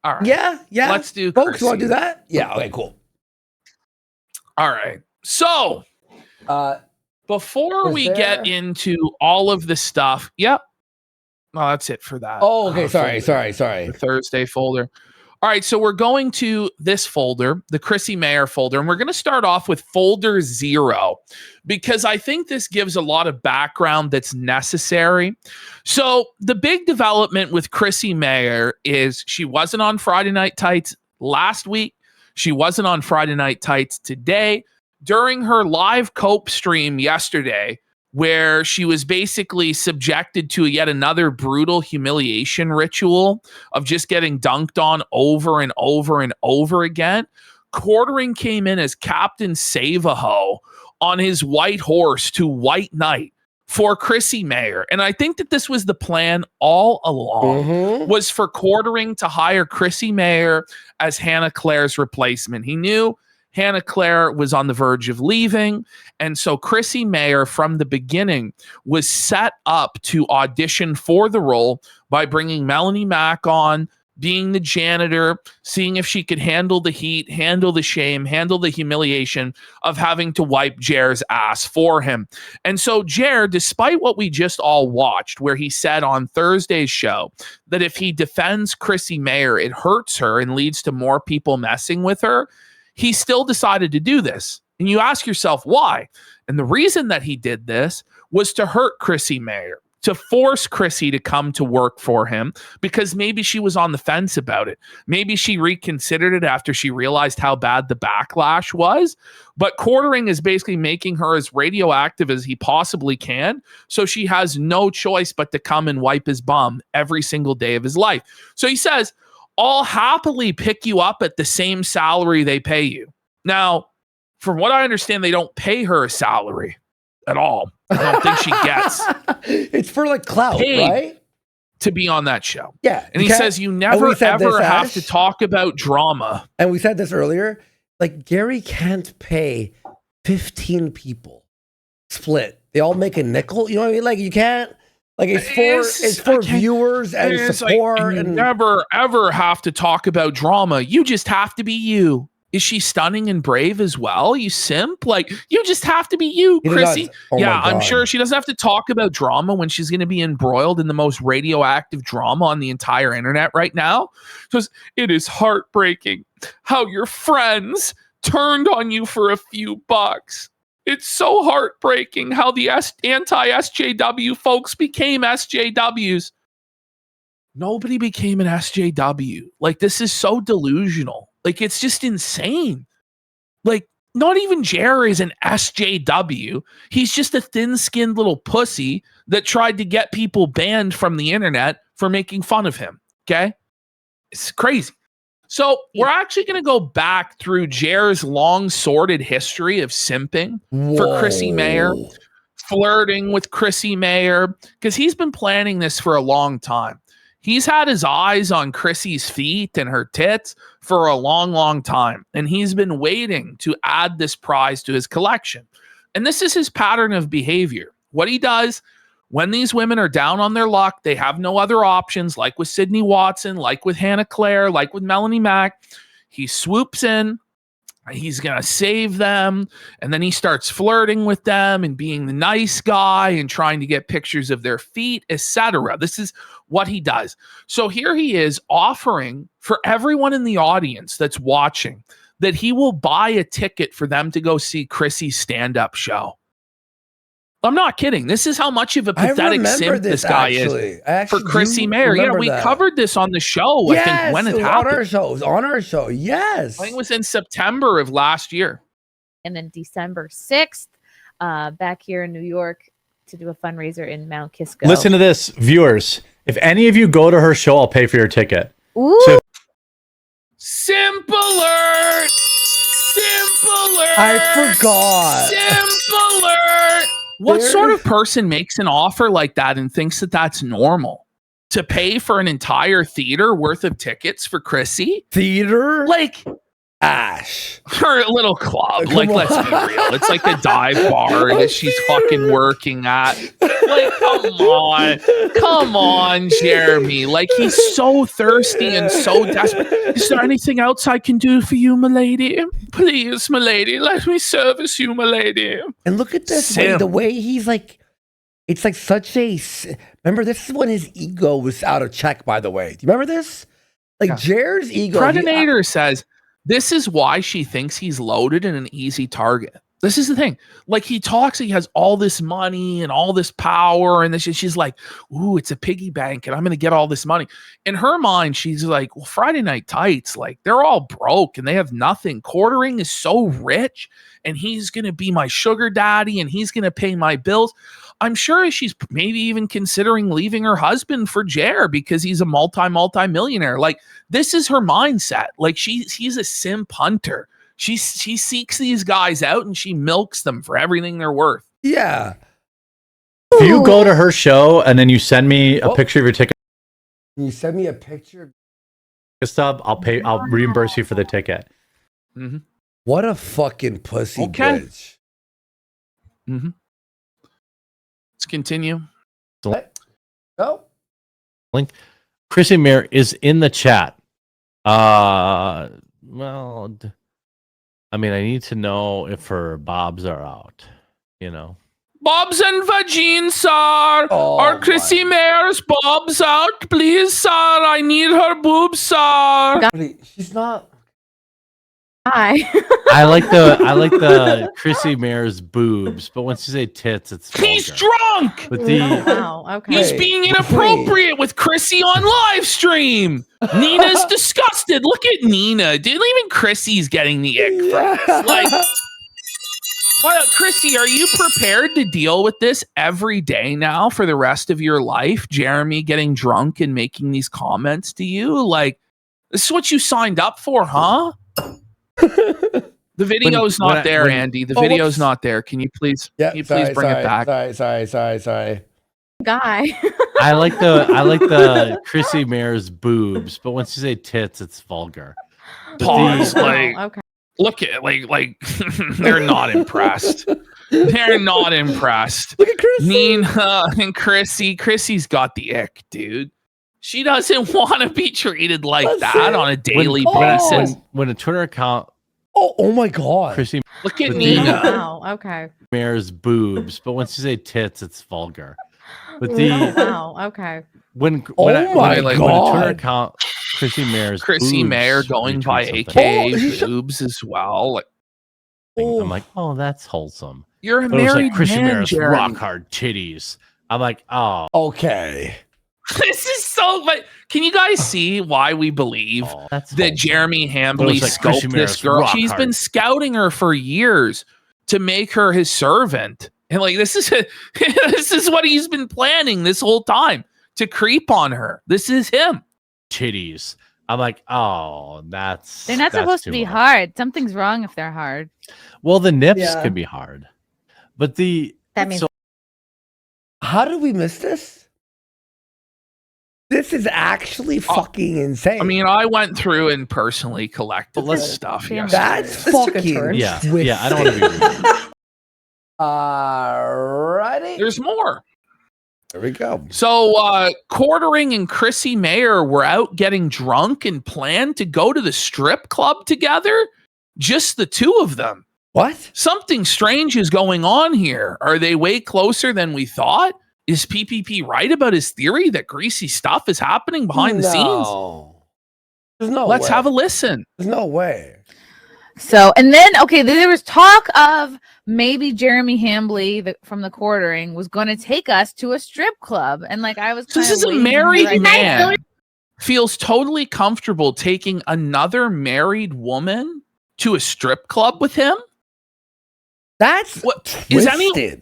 All right. Yeah. Let's do Folks, Chrissy. you want to do that? Yeah. Okay, cool. All right. So, before we get into all of the stuff, yep. Well, that's it for that. Oh, okay. Sorry. The Thursday folder. All right. So we're going to this folder, the Chrissy MAYR folder, and we're going to start off with folder 0 because I think this gives a lot of background that's necessary. So the big development with Chrissy MAYR is she wasn't on Friday Night Tights last week. She wasn't on Friday Night Tights today. During her live cope stream yesterday, where she was basically subjected to yet another brutal humiliation ritual of just getting dunked on over and over and over again, Quartering came in as Captain Save-A-Ho on his white horse to White Knight for Chrissy MAYR. And I think that this was the plan all along, was for Quartering to hire Chrissy MAYR as Hannah Claire's replacement. He knew Hannah Claire was on the verge of leaving. And so Chrissy MAYR from the beginning was set up to audition for the role by bringing Melanie Mack on, being the janitor, seeing if she could handle the heat, handle the shame, handle the humiliation of having to wipe Jer's ass for him. And so Jer, despite what we just all watched, where he said on Thursday's show that if he defends Chrissy MAYR, it hurts her and leads to more people messing with her, he still decided to do this. And you ask yourself why. And the reason that he did this was to hurt Chrissy MAYR, to force Chrissy to come to work for him, because maybe she was on the fence about it. Maybe she reconsidered it after she realized how bad the backlash was. But Quartering is basically making her as radioactive as he possibly can. So she has no choice but to come and wipe his bum every single day of his life. So he says, I'll happily pick you up at the same salary they pay you. Now, from what I understand, they don't pay her a salary at all. I don't think she gets. It's for like clout, right? To be on that show. Yeah. And he says you never ever have to talk about drama. And we said this earlier. Like Gary can't pay 15 people split. They all make a nickel. You know what I mean? Like you can't. Like it's for viewers and support. Like, you and never ever have to talk about drama. You just have to be you. Is she stunning and brave as well? You simp. Like you just have to be you, Chrissy. Yeah, I'm sure she doesn't have to talk about drama when she's going to be embroiled in the most radioactive drama on the entire internet right now. Because it is heartbreaking how your friends turned on you for a few bucks. It's so heartbreaking how the anti-SJW folks became SJWs. Nobody became an SJW. Like, this is so delusional. Like, it's just insane. Like, not even Jer is an SJW. He's just a thin-skinned little pussy that tried to get people banned from the internet for making fun of him. Okay? It's crazy. So we're actually going to go back through Jer's long sordid history of simping for Chrissy MAYR, flirting with Chrissy MAYR, because he's been planning this for a long time. He's had his eyes on Chrissy's feet and her tits for a long, long time. And he's been waiting to add this prize to his collection. And this is his pattern of behavior. What he does when these women are down on their luck, they have no other options, like with Sydney Watson, like with Hannah Claire, like with Melanie Mack. He swoops in, he's going to save them, and then he starts flirting with them and being the nice guy and trying to get pictures of their feet, etc. This is what he does. So here he is offering for everyone in the audience that's watching that he will buy a ticket for them to go see Chrissy's stand-up show. I'm not kidding. This is how much of a pathetic simp this guy is for Chrissy MAYR. Yeah, we covered this on the show, yes, I think, when it happened. On our show, yes. I think it was in September of last year. And then December 6th, back here in New York to do a fundraiser in Mount Kisco. Listen to this, viewers. If any of you go to her show, I'll pay for your ticket. Ooh. So Simp alert! Simp I forgot. Simpler. What sort of person makes an offer like that and thinks that that's normal? To pay for an entire theater worth of tickets for Chrissy? Theater? Like, Ash. her little club. Come Like, on. let's be real. It's like the dive bar that she's fucking working at. Like, come on, Jeremy. Like, he's so thirsty and so desperate. Is there anything else I can do for you, milady? Please, milady, let me service you, milady. And look at this way, the way he's like, it's like such a. Remember, this is when his ego was out of check. By the way, do you remember this? Like Jared's ego. Predator says this is why she thinks he's loaded and an easy target. This is the thing. Like, he talks, he has all this money and all this power, and this, she's like, ooh, it's a piggy bank, and I'm going to get all this money. In her mind, she's like, well, Friday Night Tights, like, they're all broke and they have nothing. Quartering is so rich, and he's going to be my sugar daddy, and he's going to pay my bills. I'm sure she's maybe even considering leaving her husband for Jer because he's a multi-millionaire. Like, this is her mindset. Like, he's a simp hunter. She seeks these guys out and she milks them for everything they're worth. Yeah. If you go to her show and then you send me a picture of your ticket, Can you send me a picture? stub, I'll reimburse you for the ticket. Mm-hmm. What a fucking pussy bitch. Mm-hmm. Let's continue. Go. Link. Chrissy MAYR is in the chat. Well, I mean, I need to know if her bobs are out, you know. Bobs and vagines, sir. Are Chrissy MAYR's bobs out? Please, sir. I need her boobs, sir. She's not. Hi. I like the Chrissy MAYR's boobs, but once you say tits, it's He's vulgar. drunk. But the Wow. Okay. He's being inappropriate with Chrissy on live stream. Nina's disgusted. Look at Nina. Dude, even Chrissy's getting the ick from this. Like, well, Chrissy, are you prepared to deal with this every day now for the rest of your life? Jeremy getting drunk and making these comments to you? Like, this is what you signed up for, huh? The video's not there, Andy. The video's not there. Can you please bring it back? Sorry. Guy. I like the Chrissy MAYR's boobs, but once you say tits, it's vulgar. But Pause. Okay. Look at like they're not impressed. They're not impressed. Look at Chrissy. Nina and Chrissy. Chrissy's got the ick, dude. She doesn't want to be treated like that on a daily basis. When a Twitter account. Oh my God. Chrissy. Look at Nina. Wow. Okay. MAYR's boobs, but once you say tits, it's vulgar. But Wow. Okay. when Oh a Twitter God. account, Chrissy MAYR's Chrissy boobs MAYR going retweet by something. AK boobs as well. Like, I'm like, oh, that's wholesome. you're a But it was married like Chrissy man, MAYR's Jeremy. rock hard titties. I'm like, oh, Okay. This is so. But can you guys see why we believe that's that wholesome. Jeremy But it Hambley was like Chrissy scoped this MAYR's girl? rock She's hard. been scouting her for years to make her his servant, and like this is this is what he's been planning this whole time to creep on her. This is him. titties. I'm like, oh, They're not supposed to be hard. Something's wrong if they're hard. Well, the nips Yeah. can be hard, but That means How did we miss this? This is actually fucking insane. I mean, I went through and personally collected this stuff. Damn. that's Mr. fucking Couture. yeah, twisted. yeah. I don't want to be rude. Alrighty. There's more. There we go. So, Quartering and Chrissy MAYR were out getting drunk and planned to go to the strip club together. Just the two of them. What? Something strange is going on here. Are they way closer than we thought? Is PPP right about his theory that greasy stuff is happening behind the scenes? There's no Let's way. have a listen. There's no way. So, and then, okay, there was talk of maybe Jeremy Hambley from the Quartering was going to take us to a strip club. And like, I was So this kinda is a waiting married for, like, man. Feels totally comfortable taking another married woman to a strip club with him. That's What twisted. is any?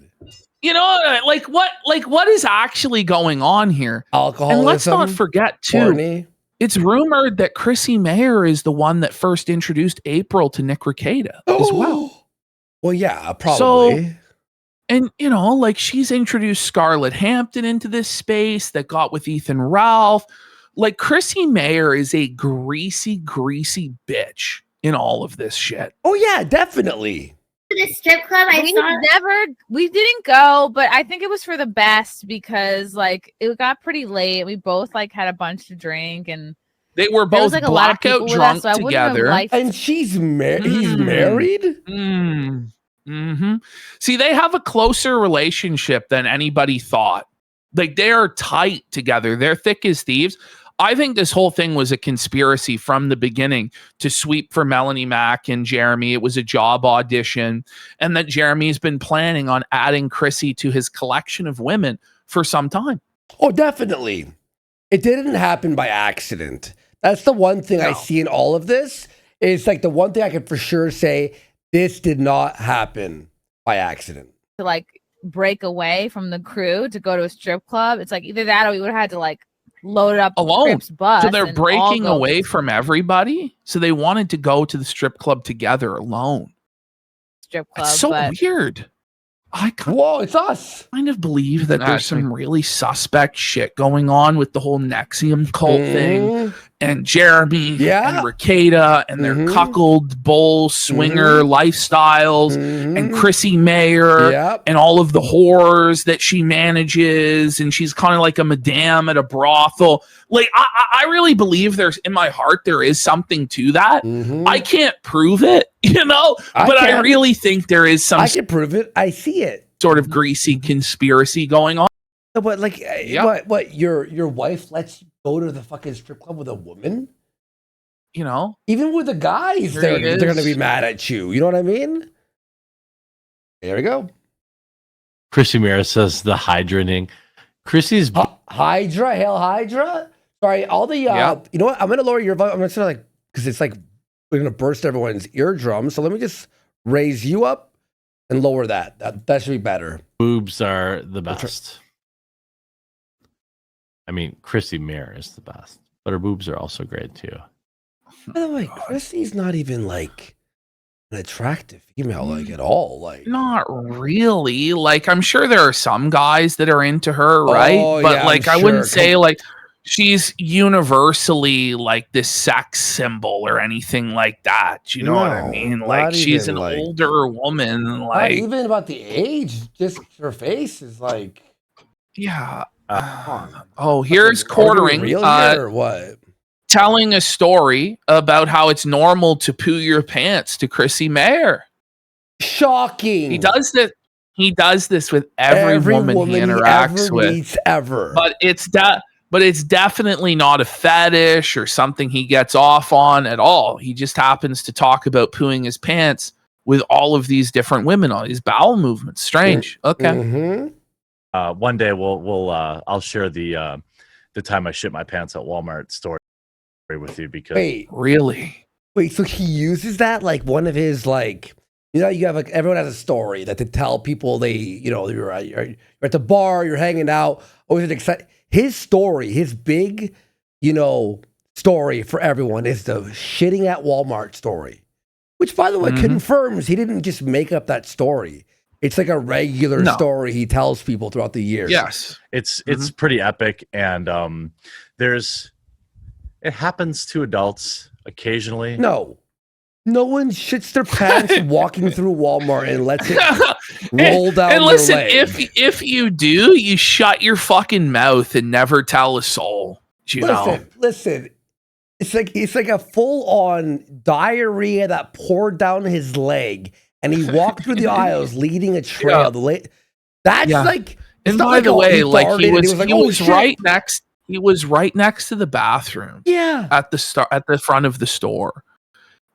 You know, what is actually going on here? Alcoholism. And let's not forget too. Horny. It's rumored that Chrissy Mayr is the one that first introduced April to Nick Rekieta as well. Well, yeah, probably. So, and you know, like she's introduced Scarlett Hampton into this space that got with Ethan Ralph. Like Chrissy Mayr is a greasy bitch in all of this shit. Oh yeah, definitely. The strip club, we didn't go, but I think it was for the best because like it got pretty late. We both like had a bunch to drink and they were both like blackout drunk together. And she's married. He's married. Mm-hmm. See, they have a closer relationship than anybody thought. Like they are tight together. They're thick as thieves. I think this whole thing was a conspiracy from the beginning to sweep for Melanie Mack and Jeremy. It was a job audition, and that Jeremy's been planning on adding Chrissy to his collection of women for some time. Oh, definitely. It didn't happen by accident. That's the one thing I see in all of this. It's like the one thing I can for sure say, this did not happen by accident. To like break away from the crew to go to a strip club. It's like either that or we would have had to like load up alone. Bus so they're breaking away from everybody. So they wanted to go to the strip club together alone. Strip club. It's so weird. Whoa, it's us. Kind of believe that there's some really suspect shit going on with the whole Nexium cult thing, and Jeremy and Rekieta and their cuckold bull swinger lifestyles, and Chrissy Mayr and all of the whores that she manages, and she's kind of like a madame at a brothel. Like I really believe there's in my heart there is something to that. I can't prove it, you know, but I really think there is some. I can prove it. I see it. Sort of greasy conspiracy going on. But like, what? Your wife lets you go to the fucking strip club with a woman? You know, even with the guys, they're going to be mad at you. You know what I mean? There we go. Chrissy Mayr says the hydrating. Chrissy's Hydra, hail Hydra. Sorry, all the you know what? I'm gonna lower your volume. I'm just gonna like because it's like we're gonna burst everyone's eardrums. So let me just raise you up and lower that. That should be better. Boobs are the best. I mean, Chrissy Mayr is the best, but her boobs are also great too. By the way, Chrissy's not even like an attractive female, like at all. Like, not really. Like, I'm sure there are some guys that are into her, right? Oh, but yeah, like, I wouldn't say like she's universally like this sex symbol or anything like that. You know what I mean? Like, she's an older woman. Like, not even about the age, just her face is like, yeah. Here's quartering. Or what? Telling a story about how it's normal to poo your pants to Chrissy Mayr. Shocking. He does this with every woman he interacts with. Ever. But it's definitely not a fetish or something he gets off on at all. He just happens to talk about pooing his pants with all of these different women on his bowel movements. Strange. Okay. One day I'll share the time I shit my pants at Walmart story with you because wait, so he uses that like one of his like, you know, you have like everyone has a story that they tell people they, you know, you're at the bar, you're hanging out, always excited. His story, his big, you know, story for everyone is the shitting at Walmart story, which by the way confirms he didn't just make up that story. It's like a regular story he tells people throughout the years. Yes, it's pretty epic, and it happens to adults occasionally. No one shits their pants walking through Walmart and lets it roll down. And listen, their leg. if you do, you shut your fucking mouth and never tell a soul. Listen. It's like a full on diarrhea that poured down his leg. And he walked through the aisles leading a trail. That's like. And by the way, like he was right next. He was right next to the bathroom. Yeah. At the front of the store,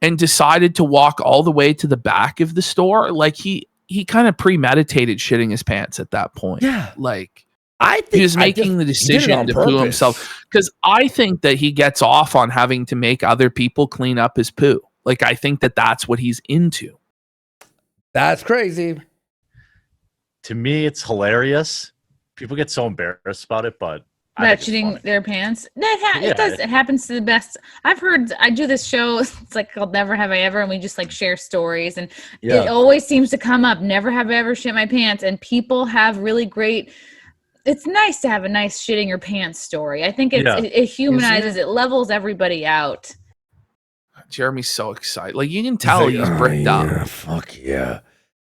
and decided to walk all the way to the back of the store. Like he kind of premeditated shitting his pants at that point. Yeah. Like I think he was making the decision to poo himself, because I think that he gets off on having to make other people clean up his poo. Like I think that that's what he's into. That's crazy. To me, it's hilarious. People get so embarrassed about it, but about shitting their pants. It does. It happens to the best. I've heard. I do this show. It's like called Never Have I Ever, and we just like share stories. And it always seems to come up. Never have I ever shit my pants. And people have really great. It's nice to have a nice shitting your pants story. I think it humanizes. It levels everybody out. Jeremy's so excited. Like you can tell he's bricked up. Fuck yeah.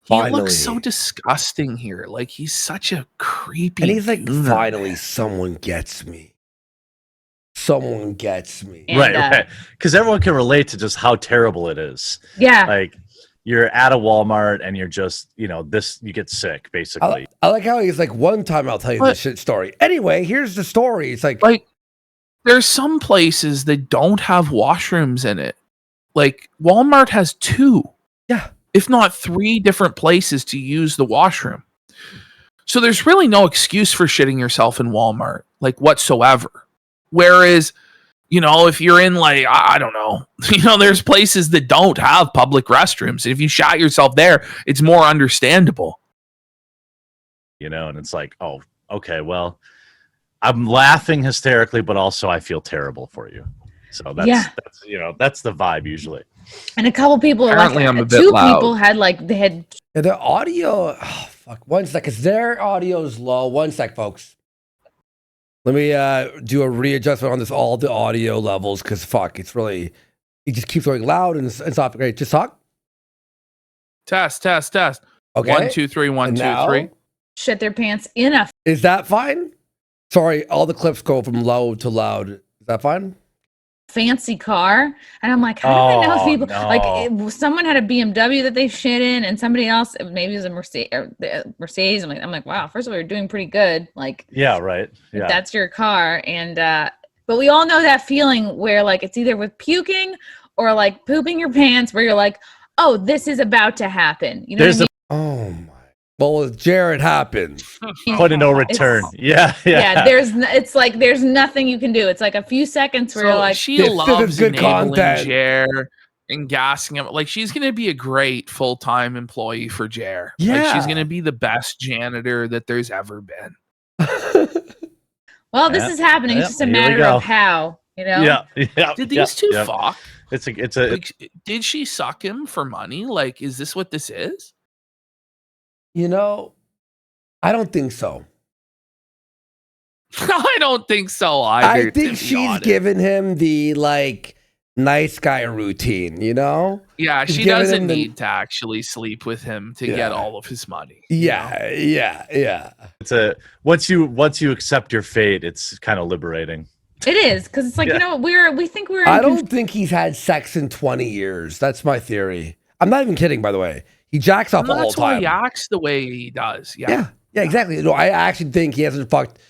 He looks so disgusting here. Like he's such a creepy. And he's like, finally, someone gets me. Someone gets me. And, right. Because everyone can relate to just how terrible it is. Yeah. Like you're at a Walmart and you're just, you get sick, basically. I like how he's like, one time I'll tell you this shit story. Anyway, here's the story. It's like there's some places that don't have washrooms in it. Like Walmart has 2. Yeah. If not 3 different places to use the washroom. So there's really no excuse for shitting yourself in Walmart, like whatsoever. Whereas, if you're in like, I don't know, there's places that don't have public restrooms. If you shot yourself there, it's more understandable. And it's like, oh, okay, well, I'm laughing hysterically, but also I feel terrible for you. So that's the vibe usually. And a couple people, apparently I'm a bit 2 loud. people had the audio. Oh, fuck. 1 sec, because their audio is low. 1 sec, folks. Let me do a readjustment on all the audio levels, because fuck, it just keeps going loud and it's not great. Just talk. Test. Okay. 1 2 3 1 2 3. Shit their pants in a. Is that fine? Sorry, all the clips go from low to loud. Is that fine? Fancy car, and I'm like, how do I know people like someone had a BMW that they shit in, and somebody else maybe it was a Mercedes. I'm like, wow, first of all, you're doing pretty good. Like, yeah, right, yeah, that's your car, and but we all know that feeling where like it's either with puking or like pooping your pants, where you're like, oh, this is about to happen. You know what I mean? Oh my. Well, with Jared happens. Point of no return. Yeah. It's like there's nothing you can do. It's like a few seconds where you're like, she loves good content. Jer and gassing him. Like she's gonna be a great full-time employee for Jer. Yeah, like, she's gonna be the best janitor that there's ever been. Well, this is happening. It's just a matter of how. Yeah. Did these two fuck? It's a. Like, did she suck him for money? Like, is this what this is? I don't think so. I don't think so either. I think she's given him the nice guy routine, Yeah, she doesn't need to actually sleep with him to get all of his money. Yeah. It's once you accept your fate, it's kind of liberating. It is, because it's like, we think we're. I don't think he's had sex in 20 years. That's my theory. I'm not even kidding, by the way. He jacks off all the time. That's why he acts the way he does. Yeah, exactly. No, I actually think he hasn't fucked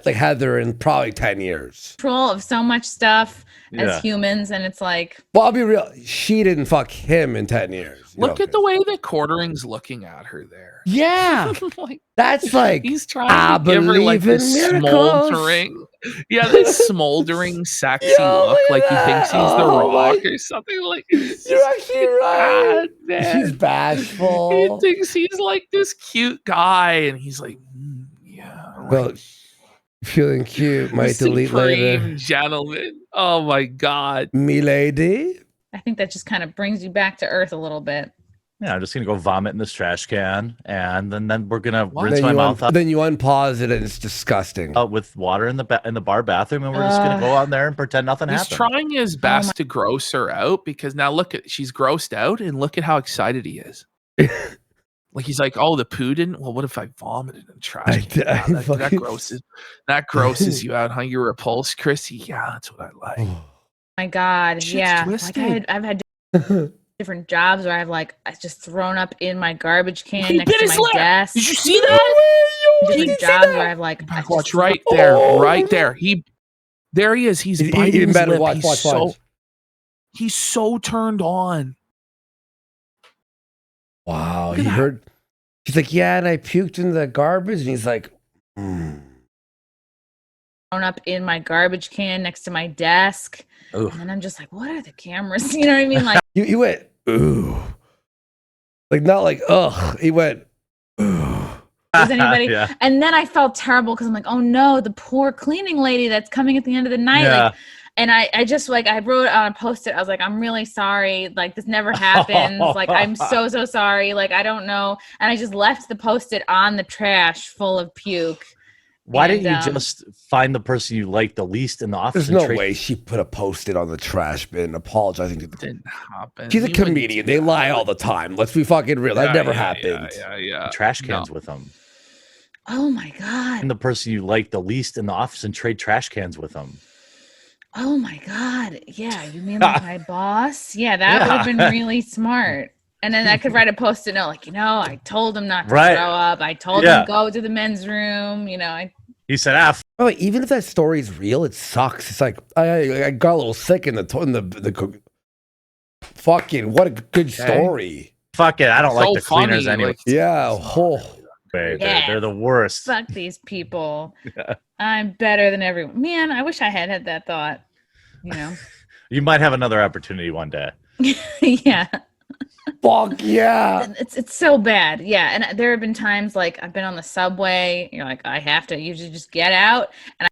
like Heather in probably 10 years. Control of so much stuff as humans, and it's like. Well, I'll be real. She didn't fuck him in 10 years. Look at the way that Quartering's looking at her there. Yeah, that's like he's trying to give her like this smoldering. Yeah, this smoldering, sexy look, like he thinks he's the Rock or something. Like you're actually right. She's bashful. He thinks he's like this cute guy, and he's like, yeah. Well, feeling cute. Might delete later. Gentleman. Oh my god, milady. I think that just kind of brings you back to earth a little bit. Yeah, I'm just gonna go vomit in this trash can, and then we're gonna rinse my mouth out. Then you unpause it, and it's disgusting. With water in the bar bathroom, and we're just gonna go on there and pretend nothing happened. He's trying his best to gross her out, because now she's grossed out, and look at how excited he is. Like he's like, oh, the poo didn't. Well, what if I vomited in trash? That grosses you out, huh? You're repulsed, Chrissy. Yeah, that's what I like. Oh my god, yeah. Like I've had different jobs where I've just thrown up in my garbage can next to my desk. Did you see that? Different jobs where I've watch right there. There he is. He's biting his lip. Watch. He's so turned on. Wow, he heard. She's like, yeah, and I puked in the garbage, and he's like, thrown up in my garbage can next to my desk. Ooh. And then I'm just like, what are the cameras? You know what I mean? Like he went, ooh. Like not like, ugh. He went, ooh. Does anybody? Yeah. And then I felt terrible because I'm like, oh no, the poor cleaning lady that's coming at the end of the night. Yeah. Like, and I just like I wrote on a post-it. I was like, I'm really sorry. Like this never happens. Like I'm so sorry. Like I don't know. And I just left the post-it on the trash full of puke. Why didn't you just find the person you like the least in the office? There's no way she put a post-it on the trash bin apologizing to the. Didn't happen. She's a comedian. They lie all the time. Let's be fucking real. That never happened. Yeah. Trash cans with them. Oh my God. And the person you like the least in the office and trade trash cans with them. Oh my God. Yeah. You mean like my boss? Yeah. That would have been really smart. And then I could write a post-it note like, I told him not to throw up. I told him go to the men's room. He said, Oh, even if that story's real, it sucks. It's like I got a little sick in the fucking what a good story. Fuck it, I don't like the cleaners funny, anyway. They're the worst. Fuck these people. I'm better than everyone. Man, I wish I had that thought. You might have another opportunity one day. Yeah. Fuck yeah. It's so bad. Yeah. And there have been times like I've been on the subway. You're like, I have to usually just get out. And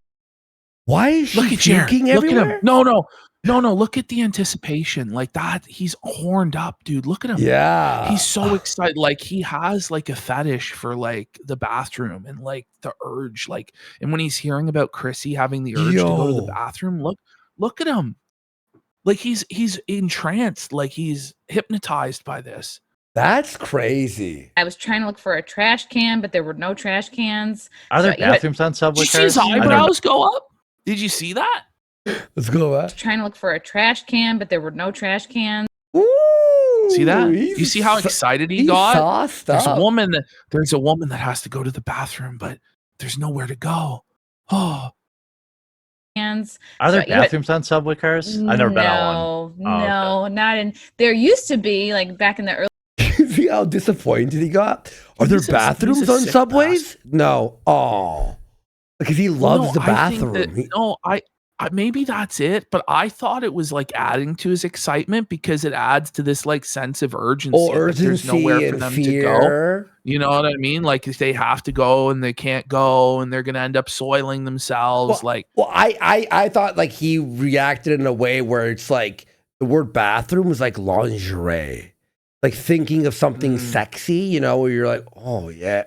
why is she look at Jared. puking Look at everywhere? him. No. Look at the anticipation. Like that. He's horned up, dude. Look at him. Yeah. He's so excited. Like he has like a fetish for like the bathroom and like the urge. Like, and when he's hearing about Chrissy having the urge to go to the bathroom, look at him. Like he's entranced, like he's hypnotized by this. That's crazy. I was trying to look for a trash can, but there were no trash cans. Are there bathrooms on subway Did you see his eyebrows go up? Did you see that? Let's go back. Trying to look for a trash can, but there were no trash cans. Ooh, see that? You see how excited he got? There's up. a woman that has to go to the bathroom, but there's nowhere to go. Oh. Hands. Are there bathrooms on subway cars? I've never been on one. No, not in. There used to be like back in the early. See how disappointed he got? Are there bathrooms on subways? No. Oh, because he loves the bathroom. Maybe that's it, but I thought it was like adding to his excitement because it adds to this like sense of urgency. Oh, urgency there's nowhere for them to go. You know what I mean? Like if they have to go and they can't go and they're gonna end up soiling themselves. I thought like he reacted in a way where it's like the word bathroom was like lingerie, like thinking of something sexy. Where you're like, oh yeah.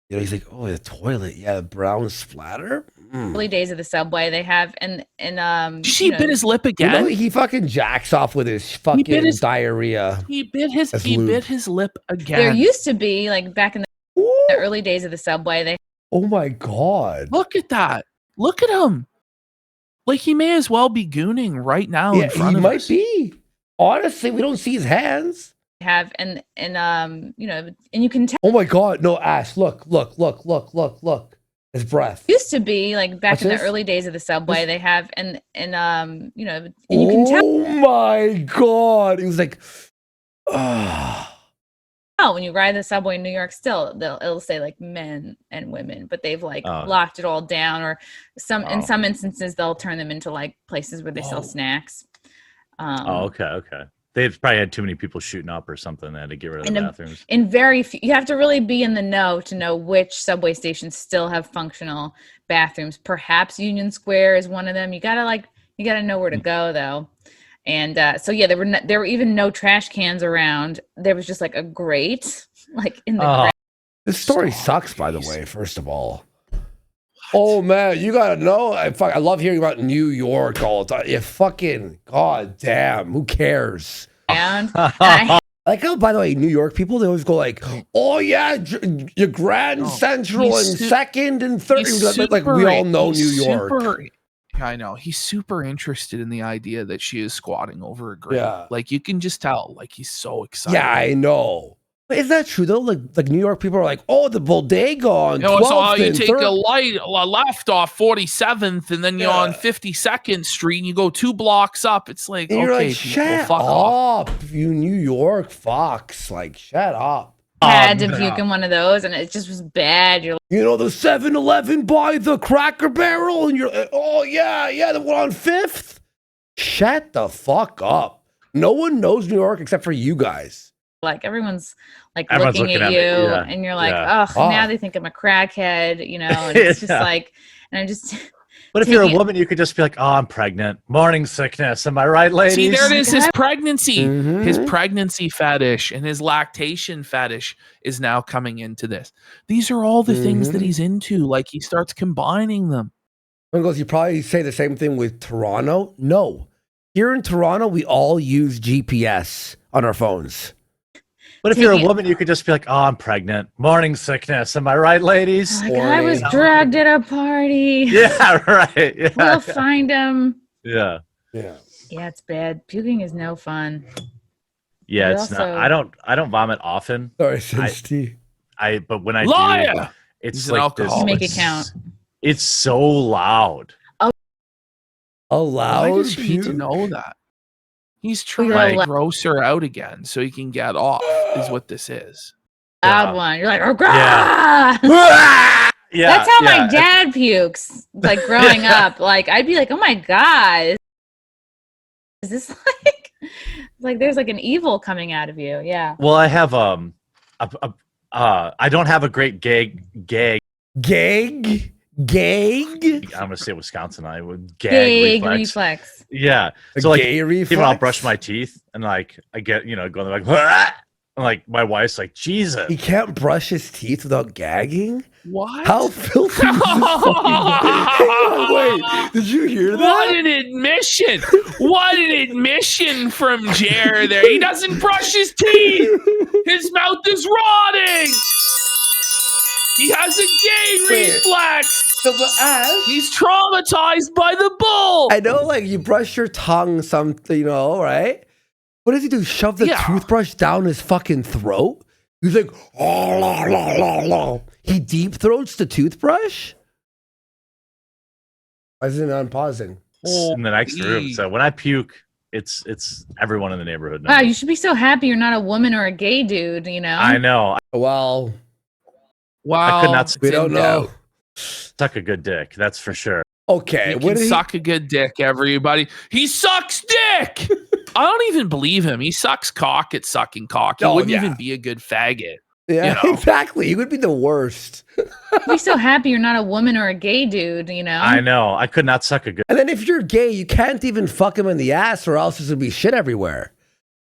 He's like, oh, the toilet, yeah, the brown splatter. Early days of the subway, they have, and she bit his lip again. He fucking jacks off with his fucking diarrhea. He bit his lip again. There used to be like back in the early days of the subway, they. Oh my God! Look at that! Look at him! Like he may as well be gooning right now in front of us. He might be. Honestly, we don't see his hands. Have and you can tell. Oh my God! No, Ash, look! His breath. Used to be like back in the early days of the subway, they have and you can tell. Oh my God! He was like, oh, when you ride the subway in New York, still it'll say like men and women, but they've like locked it all down, or in some instances they'll turn them into like places where they sell snacks. Okay. They've probably had too many people shooting up or something. They had to get rid of the bathrooms. In very few, you have to really be in the know to know which subway stations still have functional bathrooms. Perhaps Union Square is one of them. You gotta know where to go though. And there were even no trash cans around. There was just like a grate, like in the. This story sucks, by the way. First of all. Oh man, you gotta know. I love hearing about New York all the time. You fucking goddamn. Who cares? And like how, by the way, New York people, they always go like, "Oh yeah, your Grand Central and second and third." Like we all know New York. I know he's super interested in the idea that she is squatting over a grate. Yeah. Like you can just tell. Like he's so excited. Yeah, I know. But is that true though? Like New York people are like, oh, the bodega on 12th so you and take 3rd. a left off 47th, and then you're on 52nd Street, and you go 2 blocks up. It's like, and you're okay, like, people, shut fuck up, you New York fucks. Like, shut up. Had to puke in one of those, and it just was bad. You're like, the 7-Eleven by the Cracker Barrel, and you're like, oh yeah, the one on 5th. Shut the fuck up. No one knows New York except for you guys. like everyone's Everyone's looking at looking you, at me, yeah, and you're like, yeah. oh, now they think I'm a crackhead, you know, and it's just Yeah. like, and I'm just. But if you're a woman, you could just be like, "Oh, I'm pregnant. Morning sickness. Am I right, ladies?" See, there it is. His God. pregnancy, Mhm. his pregnancy fetish, and his lactation fetish is now coming into this. These are all the things that he's into. Like he starts combining them. One goes, you probably say the same thing with Toronto. No. Here in Toronto, we all use GPS on our phones. But if you're a woman, you could just be like, "Oh, I'm pregnant. Morning sickness. Am I right, ladies?" Like, I was drugged at a party. Yeah, right. Yeah, We'll find him. yeah. Yeah. Yeah, it's bad. Puking is no fun. Yeah, But it's also- not. I don't vomit often. Sorry, Steve. But when I Liar! do, it's He's an like this. alcoholic. Make it count. It's so loud. Allowed? Why does he need to puke? know that? He's trying Like- to gross her out again so he can get off, is what this is. Loud one. You're like, oh, Yeah. God. Yeah, That's how yeah. my dad pukes. Like growing up, like I'd be like, oh my God. Is this like there's like an evil coming out of you? Yeah. Well, I have I don't have a great gag. Gag? I'm gonna say Wisconsin. I would Big reflex. reflex. Yeah. A So like, gay reflex? even I'll brush my teeth and like I get going like, "Wah!" and like my wife's like, Jesus. He can't brush his teeth without gagging? What? How filthy is this fucking Hang on, wait. Did you hear What that? an admission! What an admission from Jer there. He doesn't brush his teeth. His mouth is rotting. He has a gay Wait. reflex. So the ass? He's traumatized by the bull. I know, like, you brush your tongue, something, you know, right? What does he do? Shove the Yeah. toothbrush down his fucking throat? He's like, oh, la, la, la, la. He deep throats the toothbrush? Why isn't it unpausing? In the next room. So when I puke, it's everyone in the neighborhood knows. Wow, you should be so happy you're not a woman or a gay dude, you know? I know. Well, Wow. I could not we don't know. suck a good dick. That's for sure. Okay, He what can did he? suck a good dick, everybody. He sucks dick. I don't even believe him. He sucks cock at sucking cock. He Oh, wouldn't yeah. even be a good faggot. Yeah, you know. exactly. He would be the worst. Be so happy you're not a woman or a gay dude, you know? I know. I could not suck a good. And then if you're gay, you can't even fuck him in the ass, or else there's gonna be shit everywhere.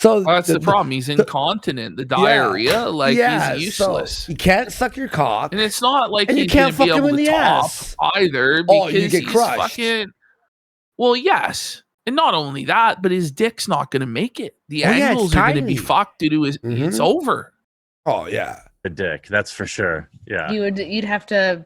So Well, that's the problem. He's incontinent. The diarrhea, like he's useless. So you can't suck your cock. And it's not like And you he's can't gonna be fuck him able in to the top ass. either Oh, because you get he's crushed. fucking. Well, yes, and not only that, but his dick's not going to make it. The Oh, yeah, it's angles are going to be tiny. fucked due to his. Mhm. It's over. Oh yeah. A dick. That's for sure. Yeah. You'd have to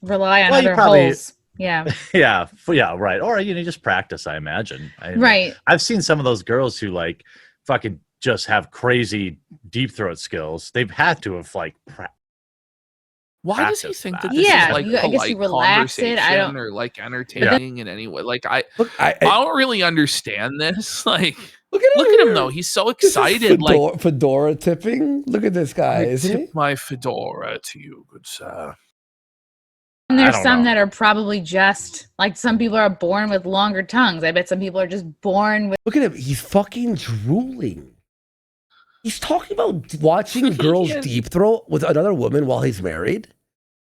rely on Well, you other probably- holes. Yeah. Yeah. Yeah. Right. Or just practice. I imagine. Right. I've seen some of those girls who like fucking just have crazy deep throat skills. They've had to have like. Why does he practice think that. that this Yeah, is like I guess you polite relax it. I conversation don't- or like entertaining in any way? Like I Look, don't really understand this. Like, Look at look at him here. though. He's so This is excited. Like, fedora tipping. Look at this guy, I isn't he? tip my fedora to you, good sir. And I there's don't some know. that are probably just like some people are born with longer tongues. I bet some people are just born with. Look at him. He's fucking drooling. He's talking about watching girls Yeah. deep throat with another woman while he's married.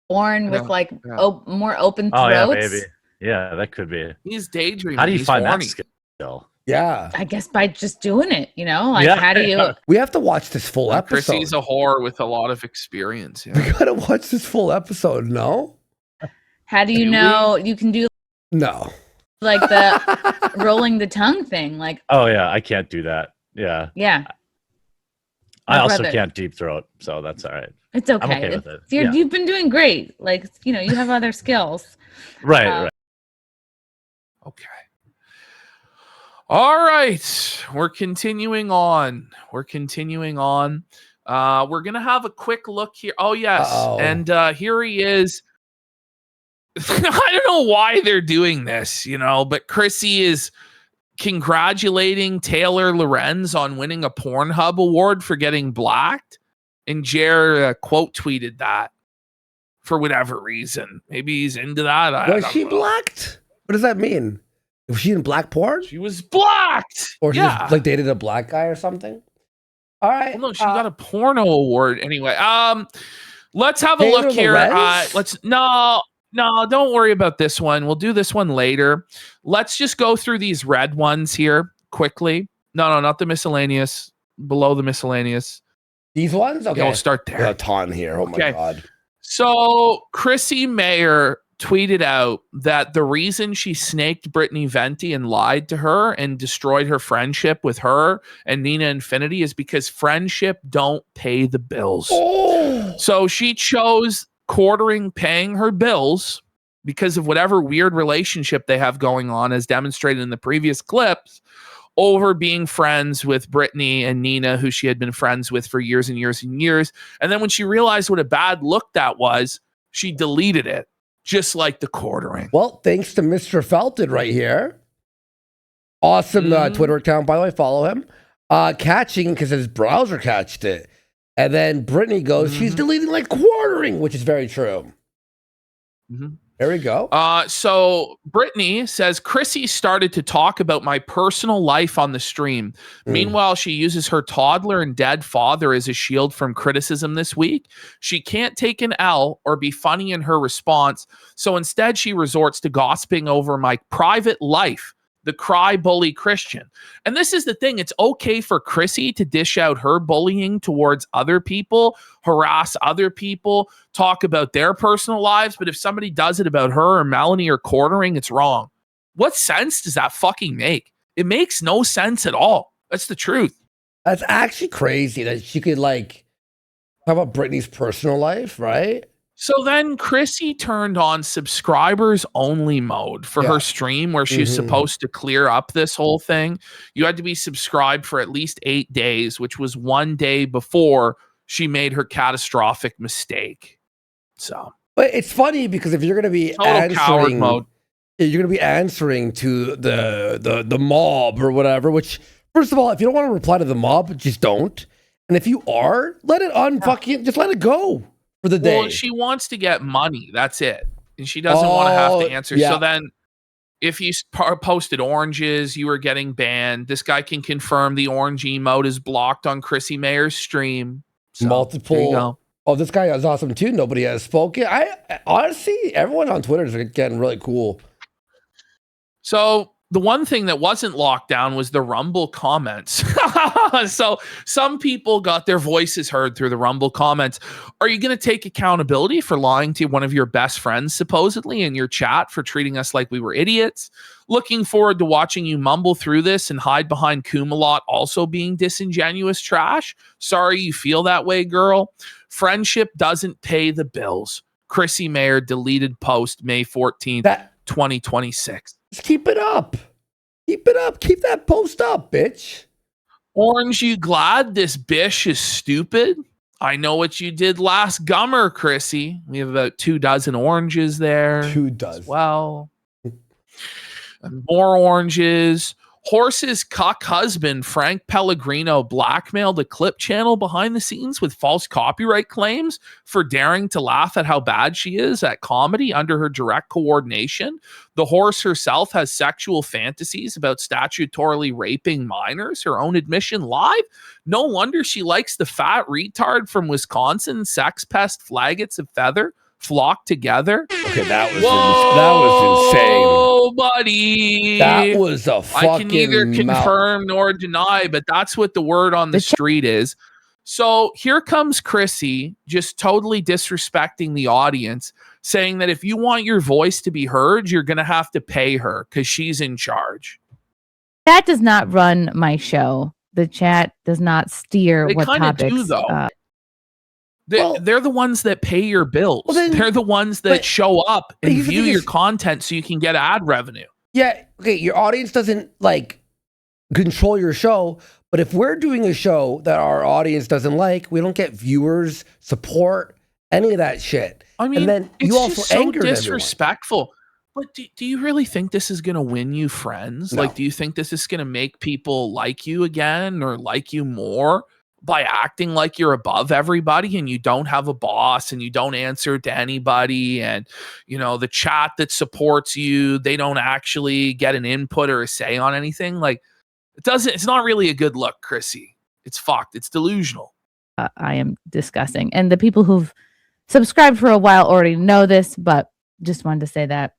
Born with Yeah, like yeah. more open Oh yeah, throats. baby. Yeah, that could be. He's daydreaming. How do you He's find horny. that skill? Yeah. I guess by just doing it, you know, like Yeah, how do you? yeah. We have to watch this full episode. Chrissy's a whore with a lot of experience. We Yeah. gotta watch this full episode. No, How do you Do we? know you can do no. like the rolling the tongue thing? Like, Oh yeah, I can't do that. Yeah. yeah, I My also brother. can't deep throat, so that's all right. it's okay. okay with it. You're, Yeah. You've been doing great. Like, you know, you have other skills. Right, Uh, right. Okay. All right. We're continuing on. We're gonna have a quick look here. Oh yes, Uh-oh. and here he is. I don't know why they're doing this, but Chrissy is congratulating Taylor Lorenz on winning a Pornhub award for getting blacked, and Jer quote tweeted that for whatever reason. Maybe he's into that. I Was don't she know. blacked? What does that mean? Was she in black porn? She was blacked. Or she yeah. just like dated a black guy or something? All right. Well, no, she got a porno award anyway. Let's have a Taylor look here. Lorenz? No, don't worry about this one. We'll do this one later. Let's just go through these red ones here quickly. No, not the miscellaneous. Below the miscellaneous. These ones? Okay. Yeah, we'll start there. Got a ton here. Oh my God. So CHRISSIE MAYR tweeted out that the reason she snaked Brittany Venti and lied to her and destroyed her friendship with her and Nina Infinity is because friendship don't pay the bills. Oh. So she chose quartering paying her bills because of whatever weird relationship they have going on, as demonstrated in the previous clips, over being friends with Brittany and Nina, who she had been friends with for years and years and years. And then when she realized what a bad look that was, she deleted it, just like the quartering. Well, thanks to Mr. Felton right here. Awesome Twitter account, by the way. Follow him. Catching, because his browser catched it. And then Brittany goes, she's deleting like quartering, which is very true. There we go. So Brittany says, CHRISSIE started to talk about my personal life on the stream. Meanwhile, she uses her toddler and dead father as a shield from criticism this week. She can't take an L or be funny in her response. So instead, she resorts to gossiping over my private life, the cry bully Christian. And this is the thing. It's okay for CHRISSIE to dish out her bullying towards other people, harass other people, talk about their personal lives. But if somebody does it about her or Melanie or quartering, it's wrong. What sense does that fucking make? It makes no sense at all. That's the truth. That's actually crazy that she could like talk about Brittany's personal life, right? So then CHRISSIE turned on subscribers only mode for her stream, where she was supposed to clear up this whole thing. You had to be subscribed for at least 8 days, which was 1 day before she made her catastrophic mistake. So, but it's funny because if you're going to be coward mode, you're going to be answering to the mob or whatever. Which, first of all, if you don't want to reply to the mob, just don't. And if you are, let it just let it go. For the day. Well, she wants to get money. That's it. And she doesn't want to have to answer. So then if you posted oranges, you were getting banned. This guy can confirm the orange emote is blocked on CHRISSIE MAYR's stream. So, multiple. There you go. Oh, this guy is awesome too. Nobody has spoken. I honestly, everyone on Twitter is getting really cool. So the one thing that wasn't locked down was the Rumble comments. So some people got their voices heard through the Rumble comments. Are you going to take accountability for lying to one of your best friends, supposedly, in your chat for treating us like we were idiots? Looking forward to watching you mumble through this and hide behind Kumalot also being disingenuous trash. Sorry you feel that way, girl. Friendship doesn't pay the bills. CHRISSIE MAYR deleted post May 14th, 2026. Just keep it up. Keep it up. Keep that post up, bitch. Orange, you glad this bish is stupid? I know what you did last Gummer, CHRISSIE. We have about 24 oranges there. 24. Well, more oranges. Horse's cuck husband, Frank Pellegrino, blackmailed a clip channel behind the scenes with false copyright claims for daring to laugh at how bad she is at comedy under her direct coordination. The horse herself has sexual fantasies about statutorily raping minors, her own admission live. No wonder she likes the fat retard from Wisconsin, sex pest flaggots of feather flock together. Okay, that was insane. Oh, buddy. That was a fucking I can neither confirm nor deny, but that's what the word on the street is. So here comes CHRISSIE just totally disrespecting the audience, saying that if you want your voice to be heard, you're going to have to pay her because she's in charge. That does not run my show. The chat does not steer They what kind of topics. do, though. They're the ones that pay your bills. They're the ones that show up and view your content so you can get ad revenue. Yeah, okay, your audience doesn't like control your show, but if we're doing a show that our audience doesn't like, we don't get viewers, support, any of that shit. I mean, and then it's you also just so angered disrespectful. But do you really think this is going to win you friends? No. Like, do you think this is going to make people like you again or like you more by acting like you're above everybody and you don't have a boss and you don't answer to anybody, and you know the chat that supports you, they don't actually get an input or a say on anything? Like, it's not really a good look, CHRISSIE. It's fucked. It's delusional. I am disgusting. And the people who've subscribed for a while already know this, but just wanted to say that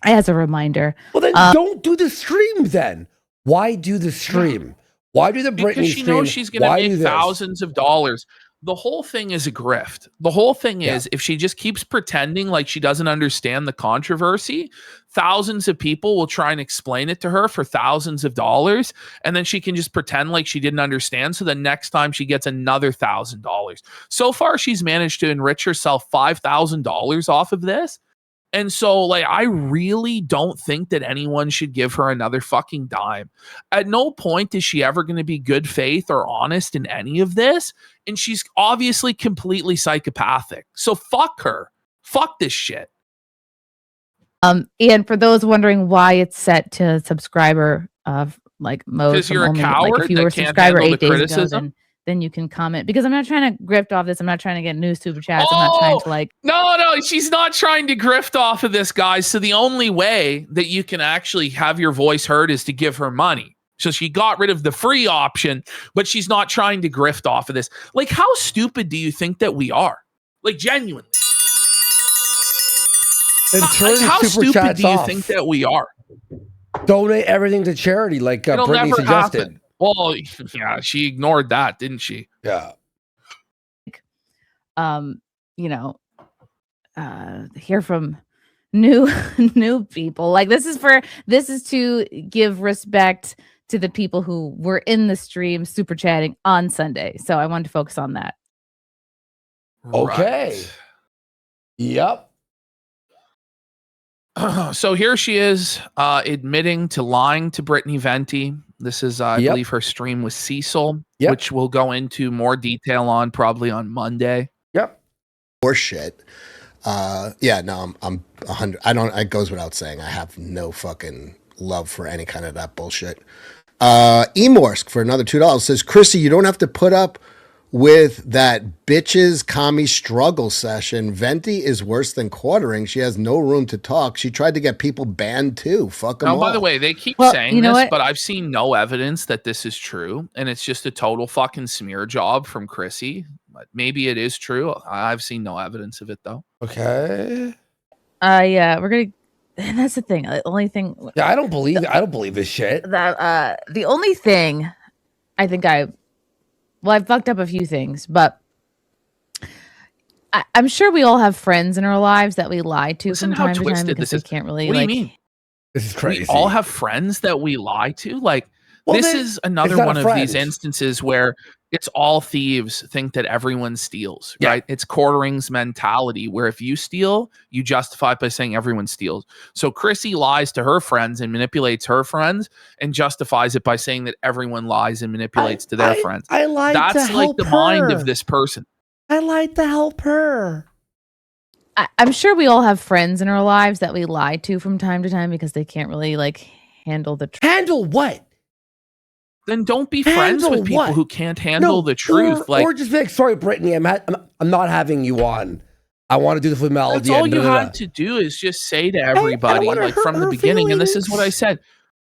as a reminder. Well, then don't do the stream then. Why do the stream? Why do the Britney Because she stream? knows she's going to make thousands of dollars. The whole thing is a grift. The whole thing is if she just keeps pretending like she doesn't understand the controversy, thousands of people will try and explain it to her for thousands of dollars. And then she can just pretend like she didn't understand. So the next time she gets another $1,000. So far, she's managed to enrich herself $5,000 off of this. And so, like, I really don't think that anyone should give her another fucking dime. At no point is she ever going to be good faith or honest in any of this. And she's obviously completely psychopathic. So fuck her. Fuck this shit. And for those wondering why it's set to subscriber like mode, because you're a coward, like if you were a subscriber 8 days ago, then you can comment, because I'm not trying to grift off this. I'm not trying to get new super chats. I'm not trying to like. No, she's not trying to grift off of this, guys. So the only way that you can actually have your voice heard is to give her money. So she got rid of the free option, but she's not trying to grift off of this. Like, how stupid do you think that we are? Like, genuinely. And turn how super stupid chats do you off. think that we are? Donate everything to charity, like It'll Brittany never suggested. happen. Well, yeah, she ignored that, didn't she? Yeah. Hear from new people. Like this is to give respect to the people who were in the stream super chatting on Sunday. So I wanted to focus on that. Okay. Right. Yep. So here she is admitting to lying to Brittany Venti. This is, I believe, her stream with Cecil, which we'll go into more detail on probably on Monday. Yep. Or shit. Yeah, no, I'm 100. I don't. It goes without saying. I have no fucking love for any kind of that bullshit. Emorsk for another $2 says, Chrissy, you don't have to put up with that bitches commie struggle session. Venti is worse than quartering. She has no room to talk. She tried to get people banned too. Fuck them all. By the way, they keep saying you know this, what? but I've seen no evidence that this is true, and it's just a total fucking smear job from Chrissy. But maybe it is true. I've seen no evidence of it though. Okay. Yeah, we're gonna. That's the thing. The only thing. Yeah, I don't believe this shit. That the only thing I think I fucked up a few things, but I'm sure we all have friends in our lives that we lie to from time to time because we can't really. What do you mean? This is crazy. We all have friends that we lie to. Like, Well, this then, is it's another not a one of these friend. instances where it's all thieves think that everyone steals, right? It's quartering's mentality where if you steal, you justify it by saying everyone steals. So Chrissy lies to her friends and manipulates her friends and justifies it by saying that everyone lies and manipulates to their friends. I lied to That's like help the mind her. of this person. I lied to help her. I'm sure we all have friends in our lives that we lie to from time to time because they can't really like handle the truth. Handle what? Then don't be friends Handle with people what? who can't handle the truth. Or just be like, sorry, Brittany, I'm not having you on. I want to do the formality. That's all you had to do is just say to everybody, wanna like hurt from the her beginning. And this is feelings. what I said.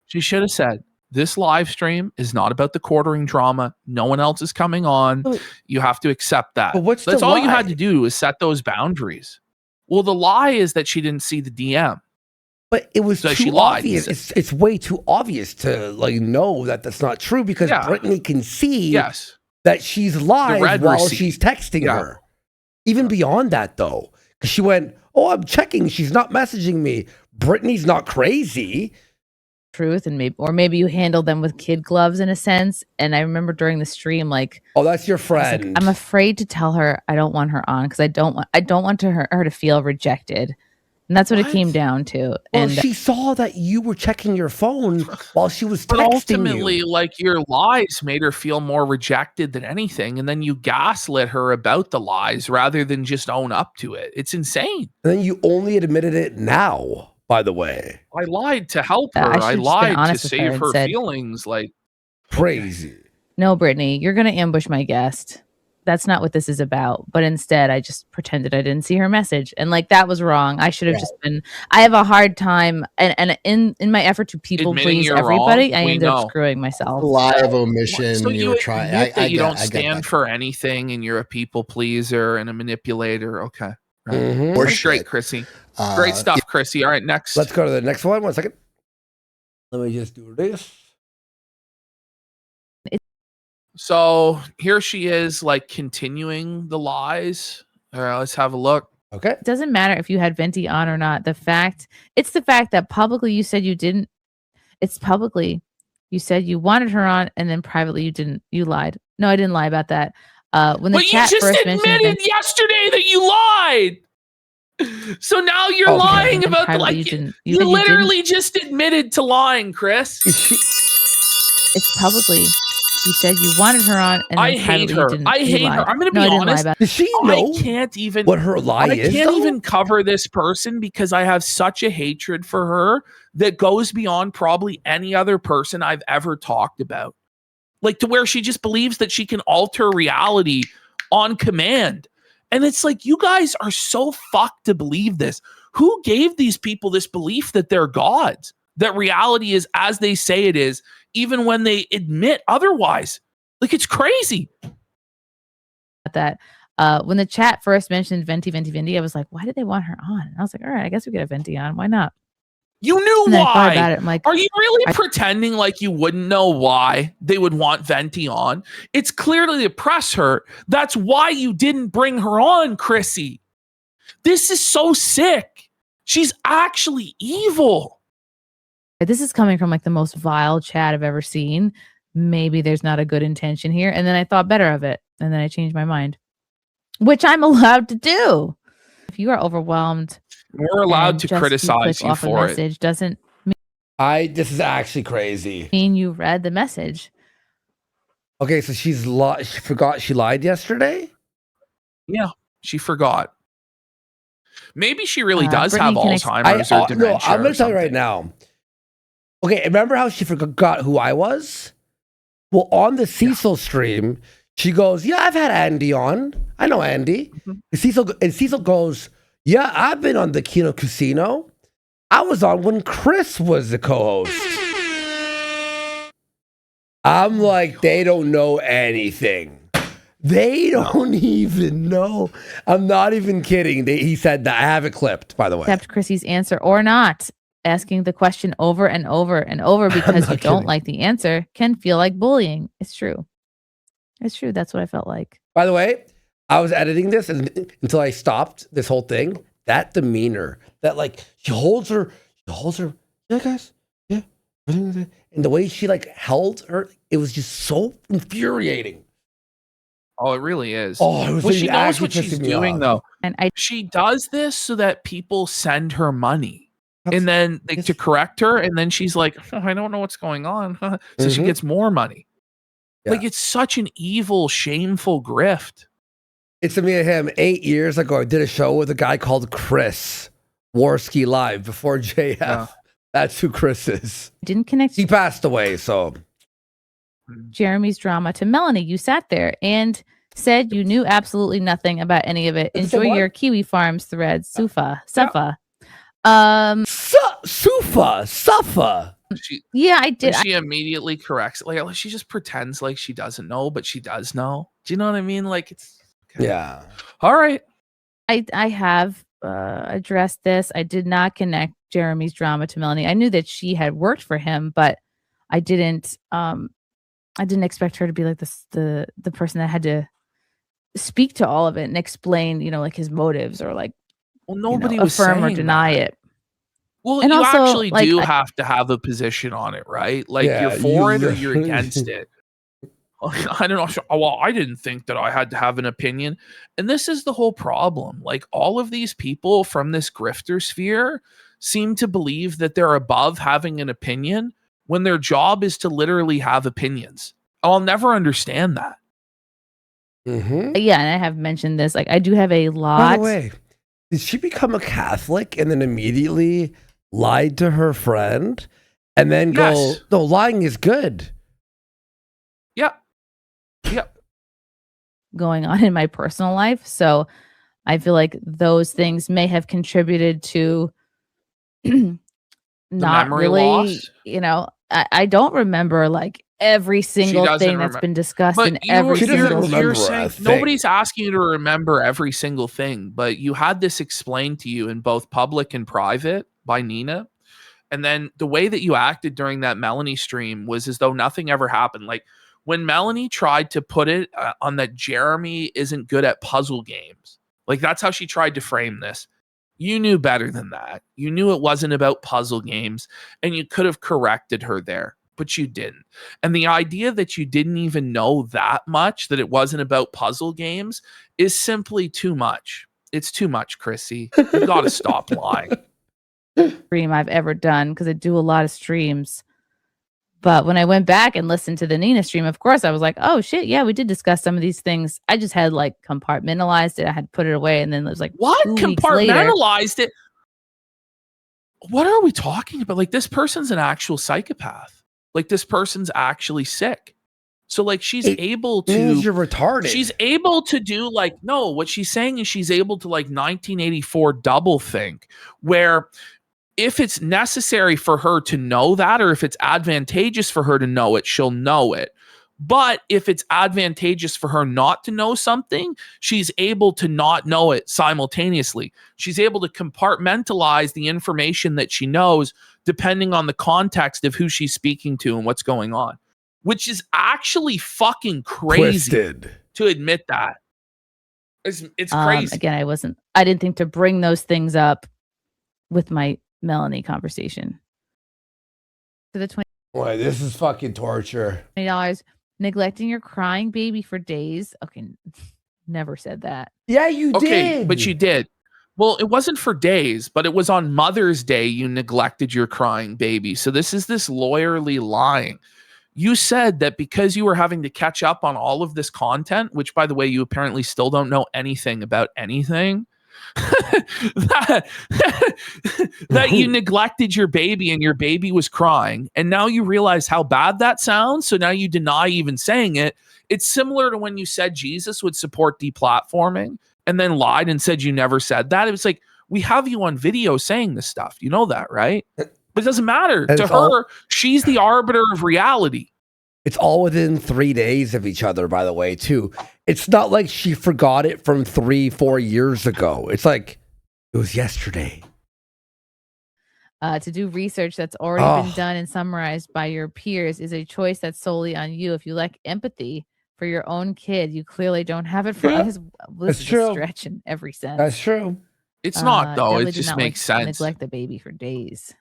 She should have said, this live stream is not about the quartering drama. No one else is coming on. You have to accept that. But what's That's the all you lie? had to do is set those boundaries. Well, the lie is that she didn't see the DM. But it was So too she lied. obvious. It's way too obvious to like know that that's not true because Brittany can see that she's live red while receipt. she's texting her. Even beyond that, though, because she went, "Oh, I'm checking. She's not messaging me. Brittany's not crazy." Truth, and maybe you handle them with kid gloves in a sense. And I remember during the stream, like, oh, that's your I was friend. like, I'm afraid to tell her I don't want her on because I don't want her to feel rejected. And that's what it came down to. Well, And she saw that you were checking your phone while she was But texting ultimately, you. like your lies made her feel more rejected than anything. And then you gaslit her about the lies rather than just own up to it. It's insane. And then you only admitted it now, by the way. I lied to help her. I I should've just been lied to honest with her save and her said- feelings. Like, Crazy. no, Brittany, you're gonna ambush my guest. that's not what this is about. But instead, I just pretended I didn't see her message, and like that was wrong. I should have just been. I have a hard time, and in my effort to people Admitting please you're everybody, wrong, I we ended up know. screwing myself. Lie of omission. So you you were trying. admit that you don't I get stand that. for anything, and you're a people pleaser and a manipulator. Okay, right. Mhm. Or That's great, shit. Chrissy. Great stuff, Chrissy. All right, next. Let's go to the next one. 1 second. Let me just do this. So here she is, like continuing the lies. All right, let's have a look. Okay. It doesn't matter if you had Venti on or not. It's the fact that publicly you said you didn't. It's publicly you said you wanted her on, and then privately you didn't. You lied. No, I didn't lie about that. When the But you chat just first mentioned admitted yesterday that you lied. So now you're lying And about privately like you you said you literally just admitted to lying, Chris. it's publicly. You said you wanted her on, and then I hate privately her. you didn't. I You hate her. lied. I'm going to No, be I didn't lie honest. about Does she know I can't even what her lie is? I can't though? even cover this person because I have such a hatred for her that goes beyond probably any other person I've ever talked about. Like to where she just believes that she can alter reality on command. And it's like, you guys are so fucked to believe this. Who gave these people this belief that they're gods? That reality is as they say it is, even when they admit otherwise? Like, it's crazy. that. When the chat first mentioned Venti, I was like, why did they want her on? And I was like, all right, I guess we get a Venti on. Why not? You knew And then I thought why. about it. I'm like, are you really pretending like you wouldn't know why they would want Venti on? It's clearly to press her. That's why you didn't bring her on, Chrissy. This is so sick. She's actually evil. This is coming from like the most vile chat I've ever seen. Maybe there's not a good intention here. And then I thought better of it. And then I changed my mind, which I'm allowed to do. If you are overwhelmed, we're allowed to criticize you for it. Message doesn't this is actually crazy. mean you read the message. Okay, so she forgot she lied yesterday? Yeah, she forgot. Maybe she really does Brittany have Alzheimer's or dementia. No, I'm going to tell you right now. Okay, remember how she forgot who I was? Well, on the Cecil stream, she goes, yeah, I've had Andy on. I know Andy. And Cecil goes, yeah, I've been on the KinoCasino. I was on when Chris was the co-host. I'm like, they don't know anything. They don't even know. I'm not even kidding. He said that. I have it clipped, by the way. Accept Chrissy's answer or not. Asking the question over and over and over because you don't like the answer can feel like bullying. It's true. It's true. That's what I felt like. By the way, I was editing this until I stopped this whole thing. That demeanor, that like she holds her, yeah, guys, yeah. And the way she like held her, it was just so infuriating. Oh, it really is. Oh, it was well, she knows actually what she's pissing me doing, off. though. And she does this so that people send her money. And then to correct her, and then she's like, oh, I don't know what's going on. So she gets more money. Yeah. Like, it's such an evil, shameful grift. It's to me and him 8 years ago. I did a show with a guy called Chris Warski Live before JF. Yeah. That's who Chris is. Didn't connect. He passed away, so. Jeremy's drama to Melanie. You sat there and said you knew absolutely nothing about any of it. Enjoy your Kiwi Farms thread, Sufa. Sufa. Yeah, I did. She immediately corrects it. Like, she just pretends like she doesn't know, but she does know. Do you know what I mean? Like, it's okay. Yeah. All right. I have addressed this. I did not connect Jeremy's drama to Melanie. I knew that she had worked for him, but I didn't expect her to be like the person that had to speak to all of it and explain, like his motives or like, well, nobody was affirm or saying deny that. it. Well, And you also, actually like, do have to have a position on it, right? Like, Yeah, you're for it or you- you're against it. I don't know. Well, I didn't think that I had to have an opinion. And this is the whole problem. Like, all of these people from this grifter sphere seem to believe that they're above having an opinion when their job is to literally have opinions. I'll never understand that. Yeah, and I have mentioned this. Like, I do have a lot. By the way, did she become a Catholic and then immediately lied to her friend and then go, no, lying is good? Yep. Yep. going on in my personal life. So I feel like those things may have contributed to not memory really, loss? you know, I don't remember like every single thing that's been discussed in every single you're saying nobody's asking you to remember every single thing, but you had this explained to you in both public and private by Nina. And then the way that you acted during that Melanie stream was as though nothing ever happened. Like when Melanie tried to put it on that Jeremy isn't good at puzzle games, like that's how she tried to frame this. You knew better than that. You knew it wasn't about puzzle games, and you could have corrected her there, but you didn't. And the idea that you didn't even know that much, that it wasn't about puzzle games, is simply too much. It's too much, Chrissy. You got to stop lying. Stream I've ever done, because I do a lot of streams. But when I went back and listened to the Nina stream, of course, I was like, oh shit, yeah, we did discuss some of these things. I just had like compartmentalized it. I had put it away, and then it was like, what? 2 weeks later, Compartmentalized it? What are we talking about? Like, this person's an actual psychopath. Like, this person's actually sick. So like she's able to you're retarded. She's able to do like, no, what she's saying is she's able to like 1984 double think, where if it's necessary for her to know that, or if it's advantageous for her to know it, she'll know it. But if it's advantageous for her not to know something, she's able to not know it simultaneously. She's able to compartmentalize the information that she knows depending on the context of who she's speaking to and what's going on, which is actually fucking crazy to admit that. It's crazy. Again, I didn't think to bring those things up with my Melanie conversation. For the Boy, this is fucking torture. $20, neglecting your crying baby for days. Okay, never said that. Yeah, you did. But you did. Well, it wasn't for days, but it was on Mother's Day you neglected your crying baby. So this is this lawyerly lying. You said that because you were having to catch up on all of this content, which, by the way, you apparently still don't know anything about anything, that you neglected your baby and your baby was crying. And now you realize how bad that sounds. So now you deny even saying it. It's similar to when you said Jesus would support deplatforming and then lied and said you never said that. It was like, we have you on video saying this stuff. You know that, right? But it doesn't matter. And to her, she's the arbiter of reality. It's all within 3 days of each other, by the way, too. It's not like she forgot it from 3-4 years ago. It's like it was yesterday. To do research that's already been done and summarized by your peers is a choice that's solely on you. If you lack empathy for your own kid, you clearly don't have it for others. This is a stretch in every sense. That's true. It's not, though. Definitely It did just not, makes sense. Neglect the baby for days.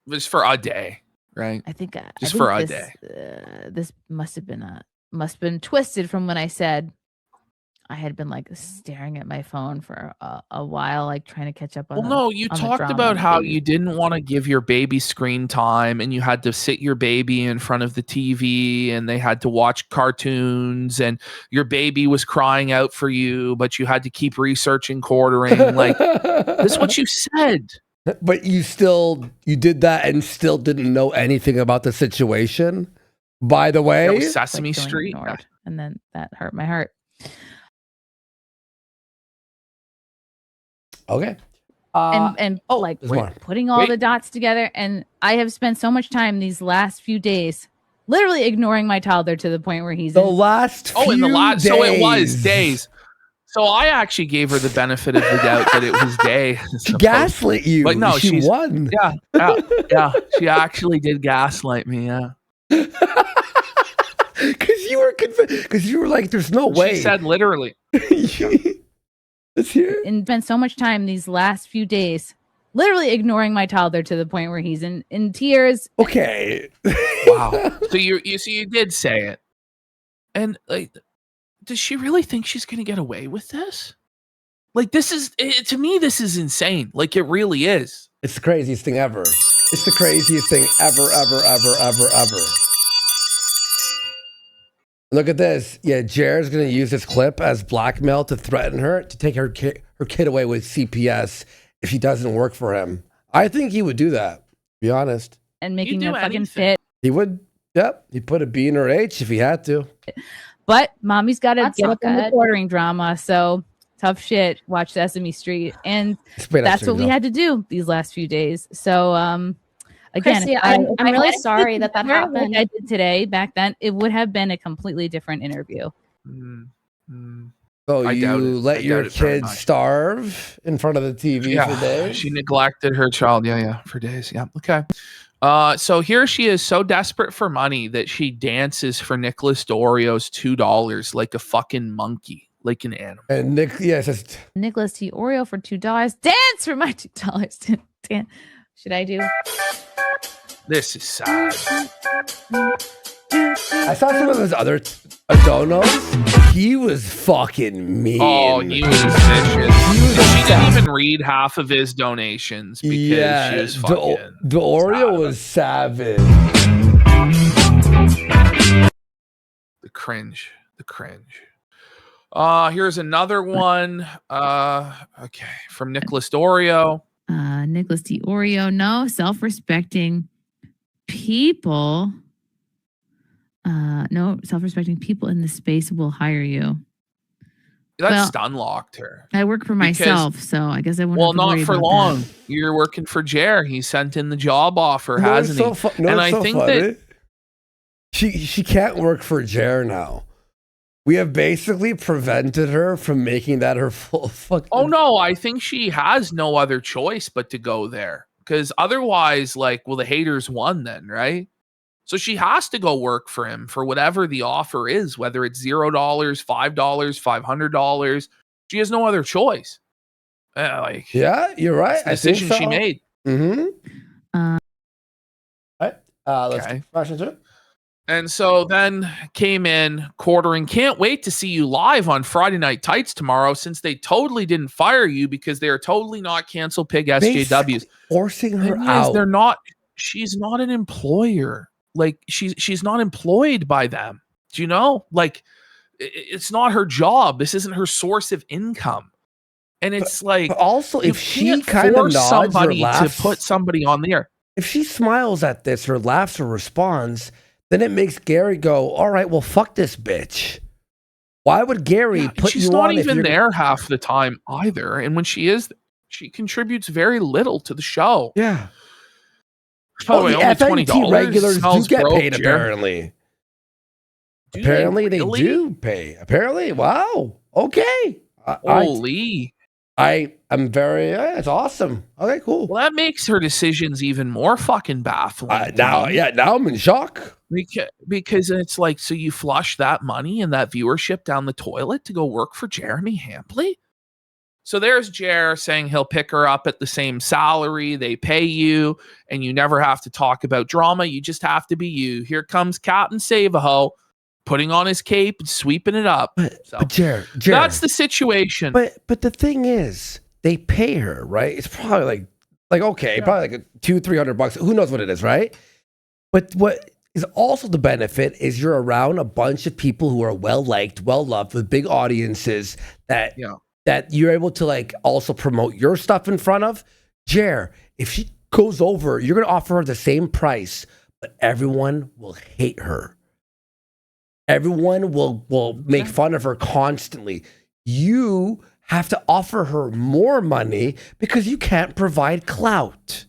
It was for a day, right? I think just I for think a day. This must have been twisted from when I said I had been like staring at my phone for a while, like trying to catch up on. Well, no, you talked about how you didn't want to give your baby screen time, and you had to sit your baby in front of the TV, and they had to watch cartoons, and your baby was crying out for you, but you had to keep researching quartering. Like, this is what you said. But you did that and still didn't know anything about the situation. By the way, That was Sesame Street, ignored, and then that hurt my heart. Okay. And like we're putting all the dots together, and I have spent so much time these last few days literally ignoring my toddler to the point where he's in the last so it was days. So I actually gave her the benefit of the doubt that it was day. Gaslit you. But no, she won. Yeah. She actually did gaslight me. Yeah. Because you were convinced. Because you were like, "There's no way." She said literally. Let's hear it. And spent so much time these last few days literally ignoring my toddler to the point where he's in tears. Okay. Wow. So you did say it. And like, does she really think she's going to get away with this? Like, to me, this is insane. Like, it really is. It's the craziest thing ever. It's the craziest thing ever. Look at this. Yeah, Jared's going to use this clip as blackmail to threaten her to take her kid away with CPS if she doesn't work for him. I think he would do that, to be honest. And making a fucking fit. He would. Yep. He'd put a B in her H if he had to. But mommy's got to That's get not up in the good. quartering drama. So tough shit. Watch Sesame Street, and that's what we had to do these last few days. So again, Chrissy, if I'm if really had sorry this that together happened. like I did today. Back then, it would have been a completely different interview. So I doubt you it. let I your doubt it very kids much. starve in front of the TV for days? She neglected her child. Yeah, for days. Yeah. Okay. So here she is, so desperate for money that she dances for Nicholas D'Orio's $2 like a fucking monkey, like an animal. And Nicholas T. Oreo for $2. Dance for my $2. Dance. Should I do? This is sad. I saw some of his other donos. He was fucking mean. Oh, he was vicious. She didn't even read half of his donations because she was fucking. The Oreo was savage. The cringe. Here's another one. Okay, from Nicholas D'Orio. Nicholas T. Oreo. No, self-respecting people. No, self-respecting people in the space will hire you. That's unlocked her. I work for myself, so I guess I won't. Well, have to not worry for about long. that. You're working for Jer. He sent in the job offer, You know what's hasn't so he? fu- you know And what's I so think funny? that she can't work for Jer now. We have basically prevented her from making that her full fucking. Oh no, I think she has no other choice but to go there. Because otherwise, the haters won then, right? So she has to go work for him for whatever the offer is, whether it's $0, $5, $500. She has no other choice. Yeah, you're right. It's the decision she made. Mm-hmm. Let's Okay. crash into it. And so then came in quartering. Can't wait to see you live on Friday Night Tights tomorrow, since they totally didn't fire you because they are totally not cancel pig SJWs. Forcing her Thing is, out. they're not. She's not an employer. She's not employed by them. Do you know? It's not her job. This isn't her source of income. And it's But also, you if she can't kind of force nods or somebody to laughs, put somebody on the air. if she smiles at this or laughs or responds, then it makes Gary go, "All right, well, fuck this bitch." Why would Gary put She's you not on if even you're- there half the time either. And when she is, she contributes very little to the show. Yeah. By the way, the only FNT $20 regulars do smells get broke, paid, Jer. apparently. Do Apparently, they really? do pay. Apparently, wow. Okay. Holy. I'm very. It's awesome. Okay, cool. Well, that makes her decisions even more fucking baffling. Now I'm in shock. Because it's like, so you flush that money and that viewership down the toilet to go work for Jeremy Hampley? So there's Jer saying he'll pick her up at the same salary. They pay you, and you never have to talk about drama. You just have to be you. Here comes Captain Save-A-Ho, putting on his cape and sweeping it up. But Jer, that's the situation. But the thing is, they pay her, right? It's probably okay, probably like $200-300. Who knows what it is, right? But what is also the benefit is you're around a bunch of people who are well liked, well loved, with big audiences that you're able to also promote your stuff in front of. Jer, if she goes over, you're gonna offer her the same price, but everyone will hate her. Everyone will make fun of her constantly. You have to offer her more money because you can't provide clout.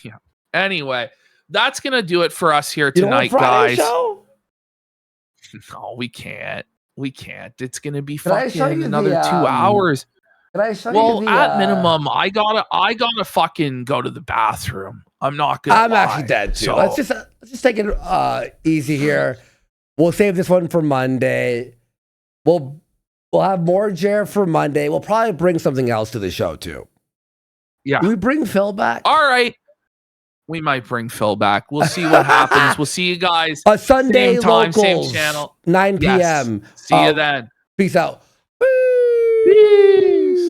Yeah. Anyway, that's gonna do it for us here You don't want tonight, Friday guys. show? No, we can't. It's gonna be Can I show fucking you another the, 2 hours. Can I show Well, you the, at minimum, I gotta fucking go to the bathroom. I'm not gonna. I'm actually dead too. So- Let's just take it easy here. We'll save this one for Monday. We'll have more Jer for Monday. We'll probably bring something else to the show too. Yeah. Do we bring Phil back? All right. We might bring Phil back. We'll see what happens. We'll see you guys. Sunday same time, locals, same channel. 9 Yes. p.m. See you then. Peace out.